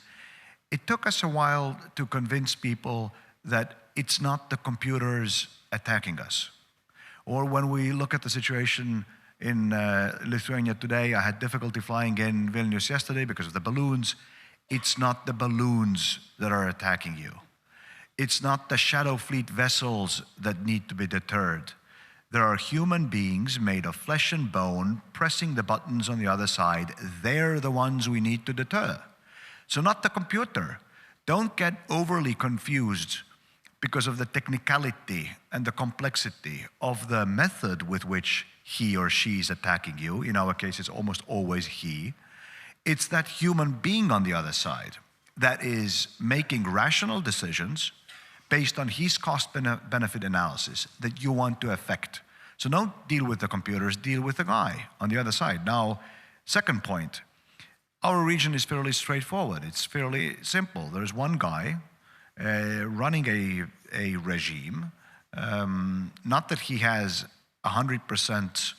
It took us a while to convince people that it's not the computers attacking us. Or when we look at the situation in Lithuania today, I had difficulty flying in Vilnius yesterday because of the balloons. It's not the balloons that are attacking you. It's not the shadow fleet vessels that need to be deterred. There are human beings made of flesh and bone pressing the buttons on the other side. They're the ones we need to deter. So not the computer. Don't get overly confused because of the technicality and the complexity of the method with which he or she is attacking you. In our case, it's almost always he. It's that human being on the other side that is making rational decisions based on his cost-benefit analysis that you want to affect. So don't deal with the computers, deal with the guy on the other side. Now, second point, our region is fairly straightforward. It's fairly simple. There's one guy running a regime, not that he has 100%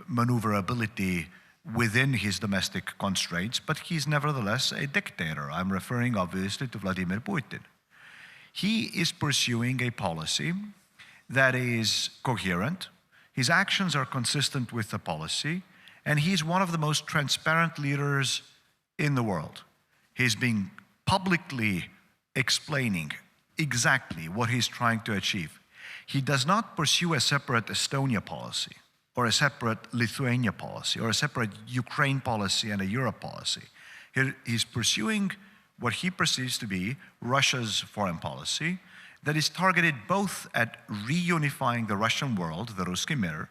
maneuverability within his domestic constraints, but he's nevertheless a dictator. I'm referring obviously to Vladimir Putin. He is pursuing a policy that is coherent. His actions are consistent with the policy, and he's one of the most transparent leaders in the world. He's been publicly explaining exactly what he's trying to achieve. He does not pursue a separate Estonia policy, or a separate Lithuania policy, or a separate Ukraine policy and a Europe policy. He's pursuing what he perceives to be Russia's foreign policy that is targeted both at reunifying the Russian world, the Ruski Mir,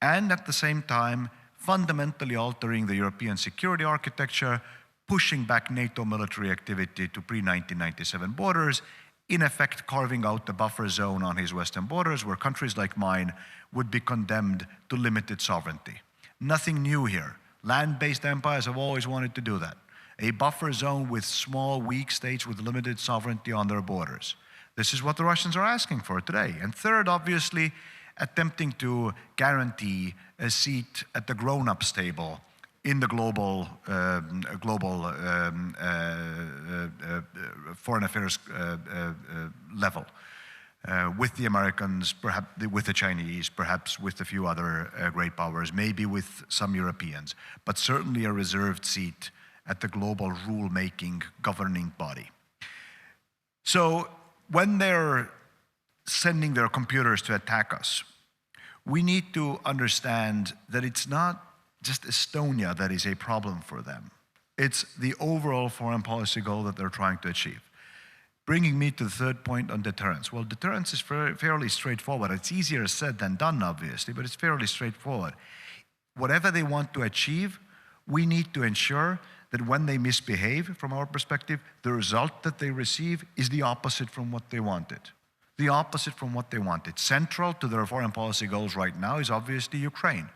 and at the same time fundamentally altering the European security architecture, pushing back NATO military activity to pre-1997 borders, in effect carving out a buffer zone on his western borders where countries like mine would be condemned to limited sovereignty. Nothing new here. Land-based empires have always wanted to do that. A buffer zone with small, weak states with limited sovereignty on their borders. This is what the Russians are asking for today. And third, obviously, attempting to guarantee a seat at the grown-ups table in the global foreign affairs level, with the Americans, perhaps with the Chinese, perhaps with a few other great powers, maybe with some Europeans, but certainly a reserved seat at the global rule-making governing body. So when they're sending their computers to attack us, we need to understand that it's not just Estonia that is a problem for them. It's the overall foreign policy goal that they're trying to achieve. Bringing me to the third point on deterrence. Well, deterrence is fairly straightforward. It's easier said than done, obviously, but it's fairly straightforward. Whatever they want to achieve, we need to ensure that when they misbehave, from our perspective, the result that they receive is the opposite from what they wanted. The opposite from what they wanted. Central to their foreign policy goals right now is obviously Ukraine.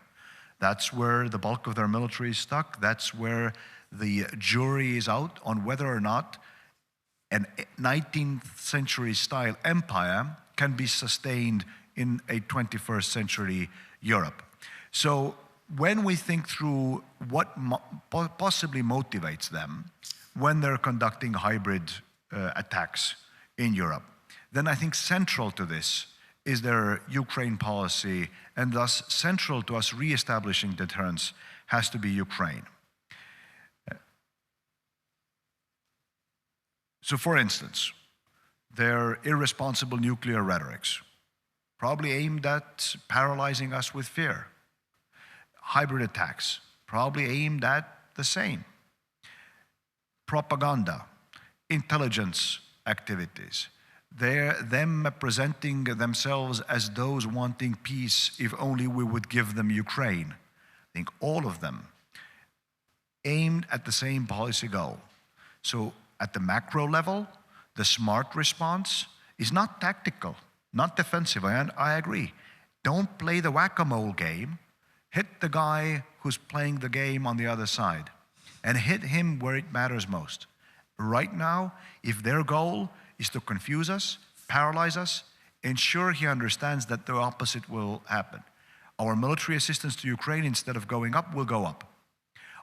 That's where the bulk of their military is stuck. That's where the jury is out on whether or not a 19th century style empire can be sustained in a 21st century Europe. So when we think through what possibly motivates them when they're conducting hybrid attacks in Europe, then I think central to this is their Ukraine policy, and thus central to us reestablishing deterrence has to be Ukraine. So for instance, their irresponsible nuclear rhetorics, probably aimed at paralyzing us with fear. Hybrid attacks, probably aimed at the same. Propaganda, intelligence activities, them presenting themselves as those wanting peace if only we would give them Ukraine. I think all of them aimed at the same policy goal. So at the macro level, the smart response is not tactical, not defensive, I agree. Don't play the whack-a-mole game. Hit the guy who's playing the game on the other side and hit him where it matters most. Right now, if their goal is to confuse us, paralyze us, ensure he understands that the opposite will happen. Our military assistance to Ukraine, instead of going up, will go up.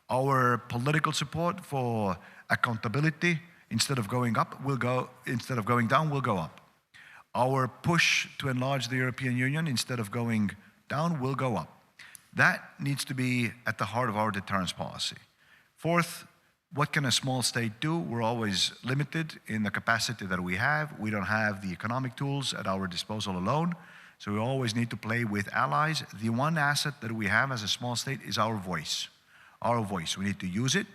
Our political support for accountability, instead of going down, will go up. Our push to enlarge the European Union, instead of going down, will go up. That needs to be at the heart of our deterrence policy. Fourth, what can a small state do? We're always limited in the capacity that we have. We don't have the economic tools at our disposal alone. So we always need to play with allies. The one asset that we have as a small state is our voice. Our voice. We need to use it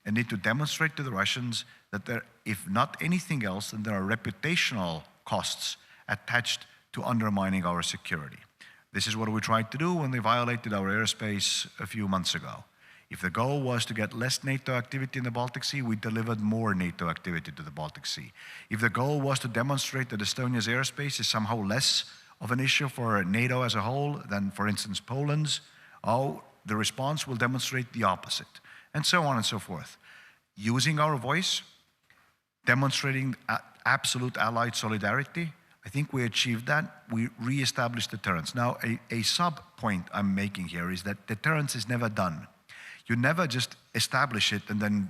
and need to demonstrate to the Russians that there, if not anything else, then there are reputational costs attached to undermining our security. This is what we tried to do when they violated our airspace a few months ago. If the goal was to get less NATO activity in the Baltic Sea, we delivered more NATO activity to the Baltic Sea. If the goal was to demonstrate that Estonia's airspace is somehow less of an issue for NATO as a whole than, for instance, Poland's, the response will demonstrate the opposite, and so on and so forth. Using our voice, demonstrating absolute allied solidarity, I think we achieved that. We re-established deterrence. Now, a sub-point I'm making here is that deterrence is never done. You never just establish it and then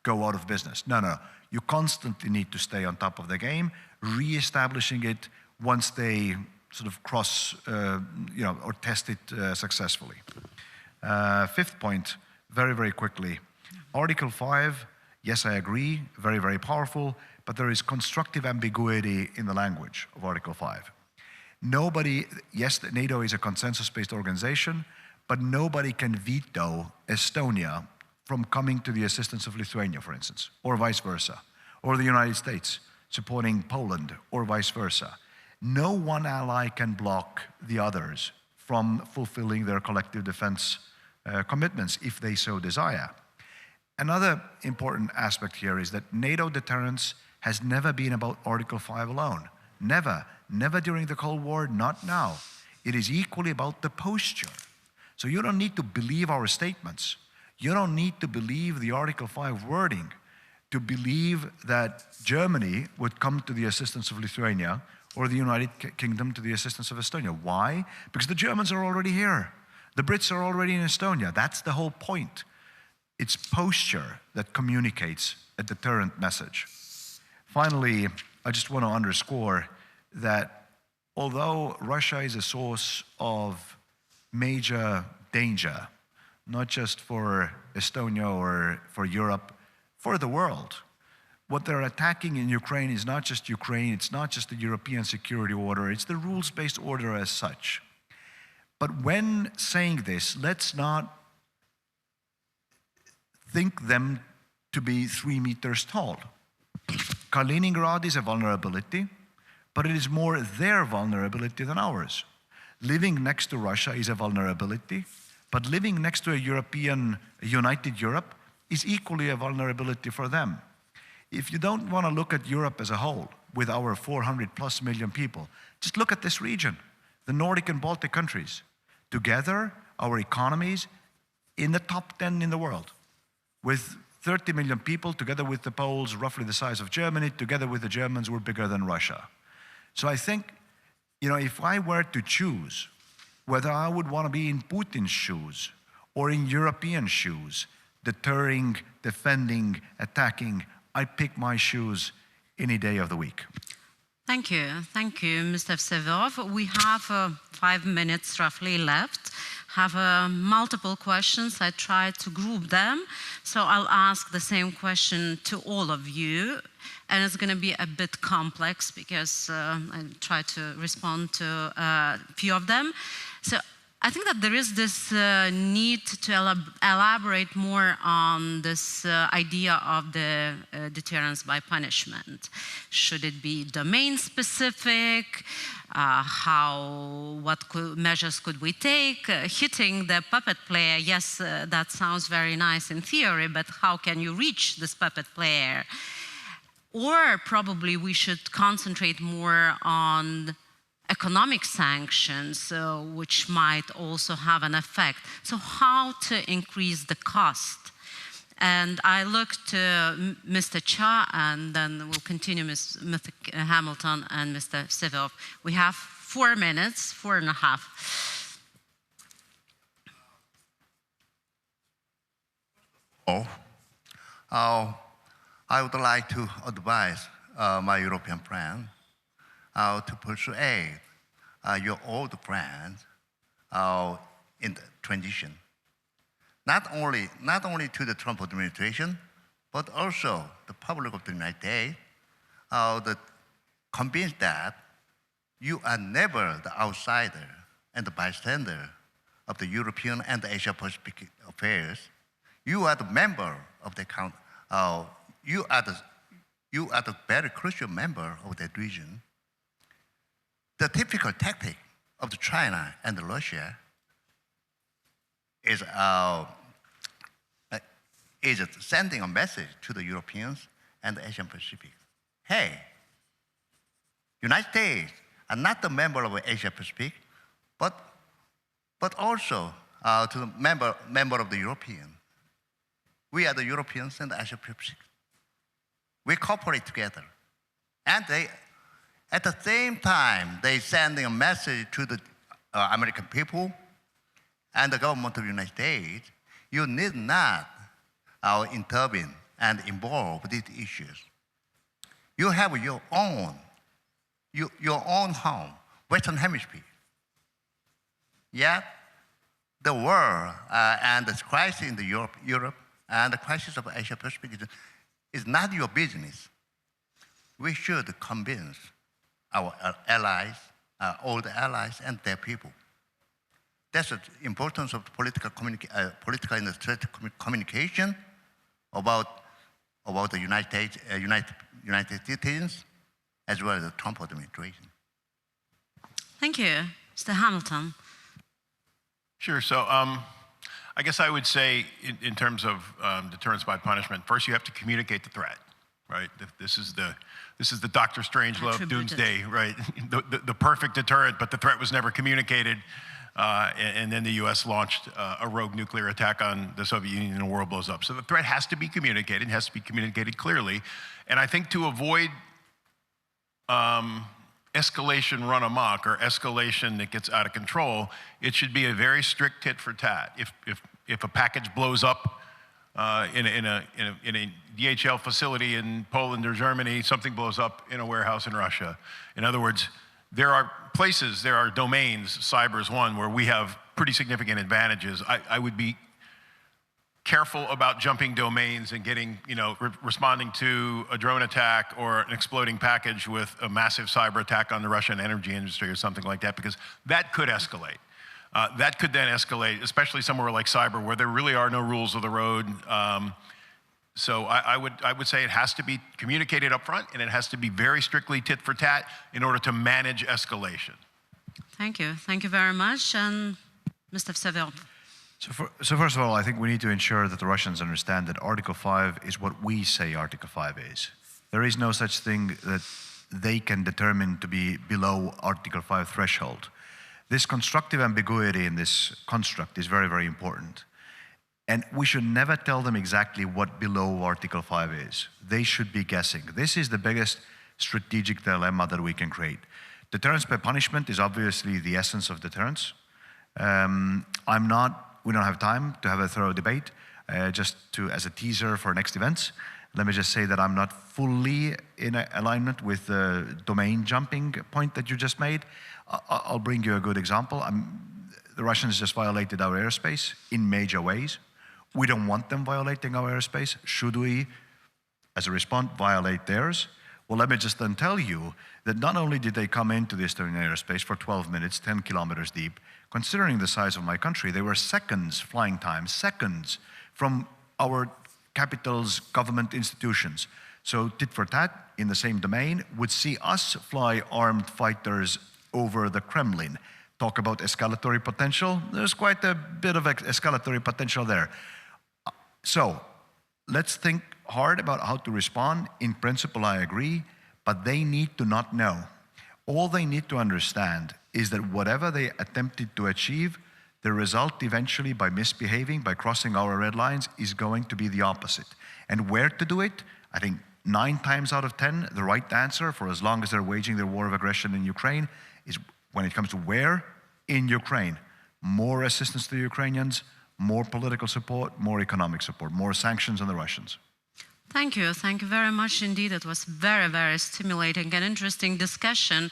go out of business. No. You constantly need to stay on top of the game, re-establishing it once they sort of cross, or test it successfully. Fifth point, very, very quickly. Article 5, yes, I agree, very, very powerful, but there is constructive ambiguity in the language of Article 5. Nobody, yes, NATO is a consensus-based organization, but nobody can veto Estonia from coming to the assistance of Lithuania, for instance, or vice versa, or the United States supporting Poland, or vice versa. No one ally can block the others from fulfilling their collective defense commitments if they so desire. Another important aspect here is that NATO deterrence has never been about Article 5 alone. Never. Never during the Cold War, not now. It is equally about the posture. So you don't need to believe our statements. You don't need to believe the Article 5 wording to believe that Germany would come to the assistance of Lithuania or the United Kingdom to the assistance of Estonia. Why? Because the Germans are already here. The Brits are already in Estonia. That's the whole point. It's posture that communicates a deterrent message. Finally, I just want to underscore that although Russia is a source of major danger, not just for Estonia or for Europe, for the world, what they're attacking in Ukraine is not just Ukraine, it's not just the European security order, it's the rules-based order as such. But when saying this, let's not think them to be 3 meters tall. Kaliningrad is a vulnerability, but it is more their vulnerability than ours. Living next to Russia is a vulnerability, but living next to a united Europe is equally a vulnerability for them. If you don't want to look at Europe as a whole, with our 400+ million people, just look at this region, the Nordic and Baltic countries. Together, our economies in the top 10 in the world, with 30 million people, together with the Poles, roughly the size of Germany, together with the Germans, we're bigger than Russia. So I think, if I were to choose whether I would want to be in Putin's shoes or in European shoes, deterring, defending, attacking, I pick my shoes any day of the week. Thank you, Mr. Vsevolov. We have 5 minutes roughly left. Have multiple questions. I tried to group them, so I'll ask the same question to all of you, and it's going to be a bit complex because I try to respond to a few of them. So I think that there is this need to elaborate more on this idea of the deterrence by punishment. Should it be domain-specific? What measures could we take? Hitting the puppet player, yes, that sounds very nice in theory, but how can you reach this puppet player? Or probably we should concentrate more on economic sanctions, which might also have an effect. So how to increase the cost? And I look to Mr. Cha, and then we'll continue with Mr. Hamilton and Mr. Vsevolov. We have 4 minutes, 4.5. I would like to advise my European friends to persuade your old friends in the transition. Not only to the Trump administration, but also the public of the United States, that convinced that You are never the outsider and the bystander of the European and the Asia-Pacific affairs. You are the member of the you are the very crucial member of that region. The typical tactic of the China and the Russia is sending a message to the Europeans and the Asian Pacific. Hey, United States are not the member of Asia Pacific, but also to the member of the European. We are the Europeans and the Asia Pacific. We cooperate together. And at the same time, they sending a message to the American people and the government of the United States. You need not intervene and involve these issues. You have your own home, Western Hemisphere. Yet, the war and the crisis in Europe and the crisis of Asia Pacific is not your business. We should convince our allies, all the allies and their people. That's the importance of political and strategic communication about the United citizens as well as the Trump administration. Thank you. Mr. Hamilton. Sure. So I guess I would say in terms of deterrence by punishment, first you have to communicate the threat, right? This is the Dr. Strangelove doomsday, right? The perfect deterrent, but the threat was never communicated. And then the US launched a rogue nuclear attack on the Soviet Union and the world blows up. So the threat has to be communicated, has to be communicated clearly. And I think to avoid escalation run amok or escalation that gets out of control, it should be a very strict tit for tat. If a package blows up in a DHL facility in Poland or Germany, something blows up in a warehouse in Russia. In other words, there are places, there are domains, cyber is one, where we have pretty significant advantages. I would be careful about jumping domains and getting, responding to a drone attack or an exploding package with a massive cyber attack on the Russian energy industry or something like that, because that could escalate. That could then escalate, especially somewhere like cyber where there really are no rules of the road. So I would say it has to be communicated up front and it has to be very strictly tit for tat in order to manage escalation. Thank you. Thank you very much. And Mr. Vsevolod. So first of all, I think we need to ensure that the Russians understand that Article 5 is what we say Article 5 is. There is no such thing that they can determine to be below Article 5 threshold. This constructive ambiguity in this construct is very, very important. And we should never tell them exactly what below Article 5 is. They should be guessing. This is the biggest strategic dilemma that we can create. Deterrence by punishment is obviously the essence of deterrence. We don't have time to have a thorough debate. As a teaser for next events, let me just say that I'm not fully in alignment with the domain jumping point that you just made. I'll bring you a good example. The Russians just violated our airspace in major ways. We don't want them violating our airspace. Should we, as a response, violate theirs? Well, let me just then tell you that not only did they come into the Estonian airspace for 12 minutes, 10 kilometers deep, considering the size of my country, they were seconds flying time, seconds from our capital's government institutions. So tit for tat in the same domain would see us fly armed fighters over the Kremlin. Talk about escalatory potential. There's quite a bit of escalatory potential there. So let's think hard about how to respond. In principle, I agree, but they need to not know. All they need to understand is that whatever they attempted to achieve, the result eventually by misbehaving, by crossing our red lines, is going to be the opposite. And where to do it? I think 9 times out of 10, the right answer for as long as they're waging their war of aggression in Ukraine is when it comes to where? In Ukraine. More assistance to the Ukrainians, more political support, more economic support, more sanctions on the Russians. Thank you. Thank you very much indeed. It was very, very stimulating and interesting discussion.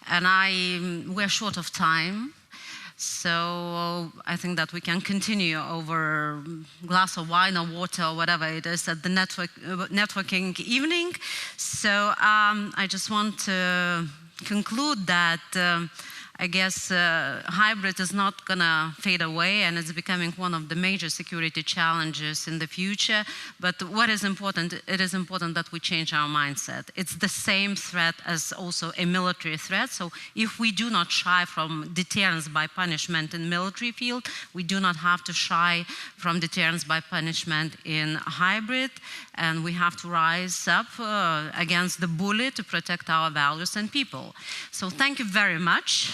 And we're short of time. So I think that we can continue over a glass of wine or water or whatever it is at the networking evening. So I just want to conclude that I guess hybrid is not going to fade away, and it's becoming one of the major security challenges in the future. But what is important, it is important that we change our mindset. It's the same threat as also a military threat. So if we do not shy from deterrence by punishment in military field, we do not have to shy from deterrence by punishment in hybrid. And we have to rise up against the bully to protect our values and people. So thank you very much.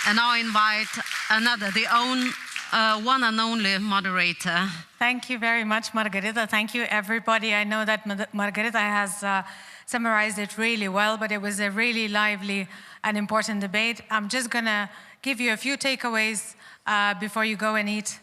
And now I invite the one and only moderator. Thank you very much, Margarita. Thank you, everybody. I know that Margarita has summarized it really well, but it was a really lively and important debate. I'm just going to give you a few takeaways before you go and eat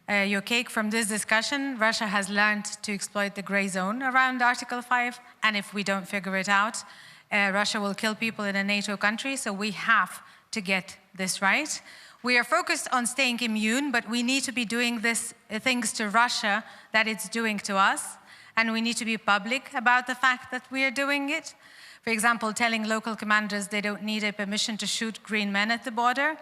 your cake from this discussion. Russia has learned to exploit the gray zone around Article 5, and if we don't figure it out, Russia will kill people in a NATO country, so we have to get this right. We are focused on staying immune, but we need to be doing things to Russia that it's doing to us, and we need to be public about the fact that we are doing it. For example, telling local commanders they don't need a permission to shoot green men at the border.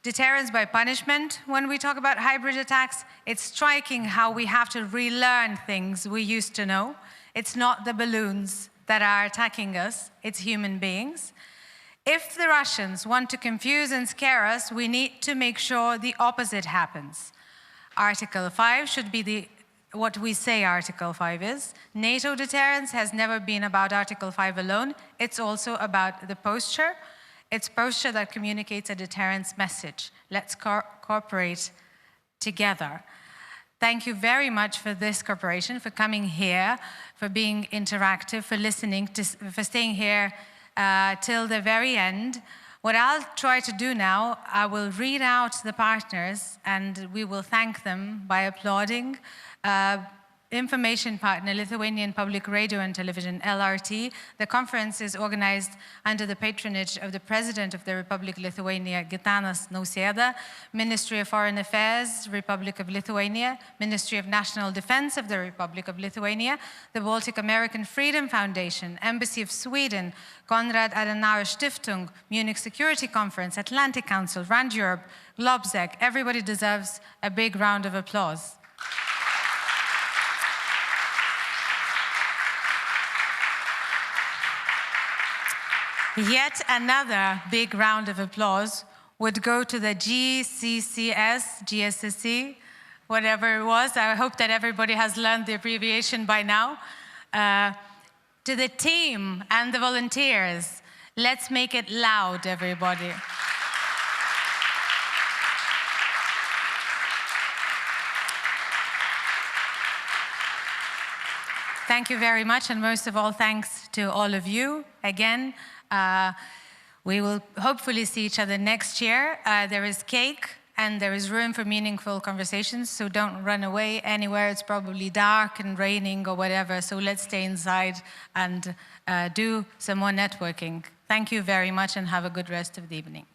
Deterrence by punishment. When we talk about hybrid attacks, it's striking how we have to relearn things we used to know. It's not the balloons that are attacking us, it's human beings. If the Russians want to confuse and scare us, we need to make sure the opposite happens. Article 5 should be what we say Article 5 is. NATO deterrence has never been about Article 5 alone. It's also about the posture. It's posture that communicates a deterrence message. Let's cooperate together. Thank you very much for this cooperation, for coming here, for being interactive, for listening, for staying here till the very end. What I'll try to do now, I will read out the partners and we will thank them by applauding. Information partner, Lithuanian Public Radio and Television, LRT. The conference is organized under the patronage of the President of the Republic of Lithuania, Gitanas Nausėda, Ministry of Foreign Affairs, Republic of Lithuania, Ministry of National Defense of the Republic of Lithuania, the Baltic American Freedom Foundation, Embassy of Sweden, Konrad Adenauer Stiftung, Munich Security Conference, Atlantic Council, RAND Europe, Globsec. Everybody deserves a big round of applause. Yet another big round of applause would go to the GSSC, whatever it was. I hope that everybody has learned the abbreviation by now. To the team and the volunteers, let's make it loud, everybody. Thank you very much, and most of all, thanks to all of you again. We will hopefully see each other next year. There is cake and there is room for meaningful conversations, so don't run away anywhere. It's probably dark and raining or whatever, so let's stay inside and do some more networking. Thank you very much and have a good rest of the evening.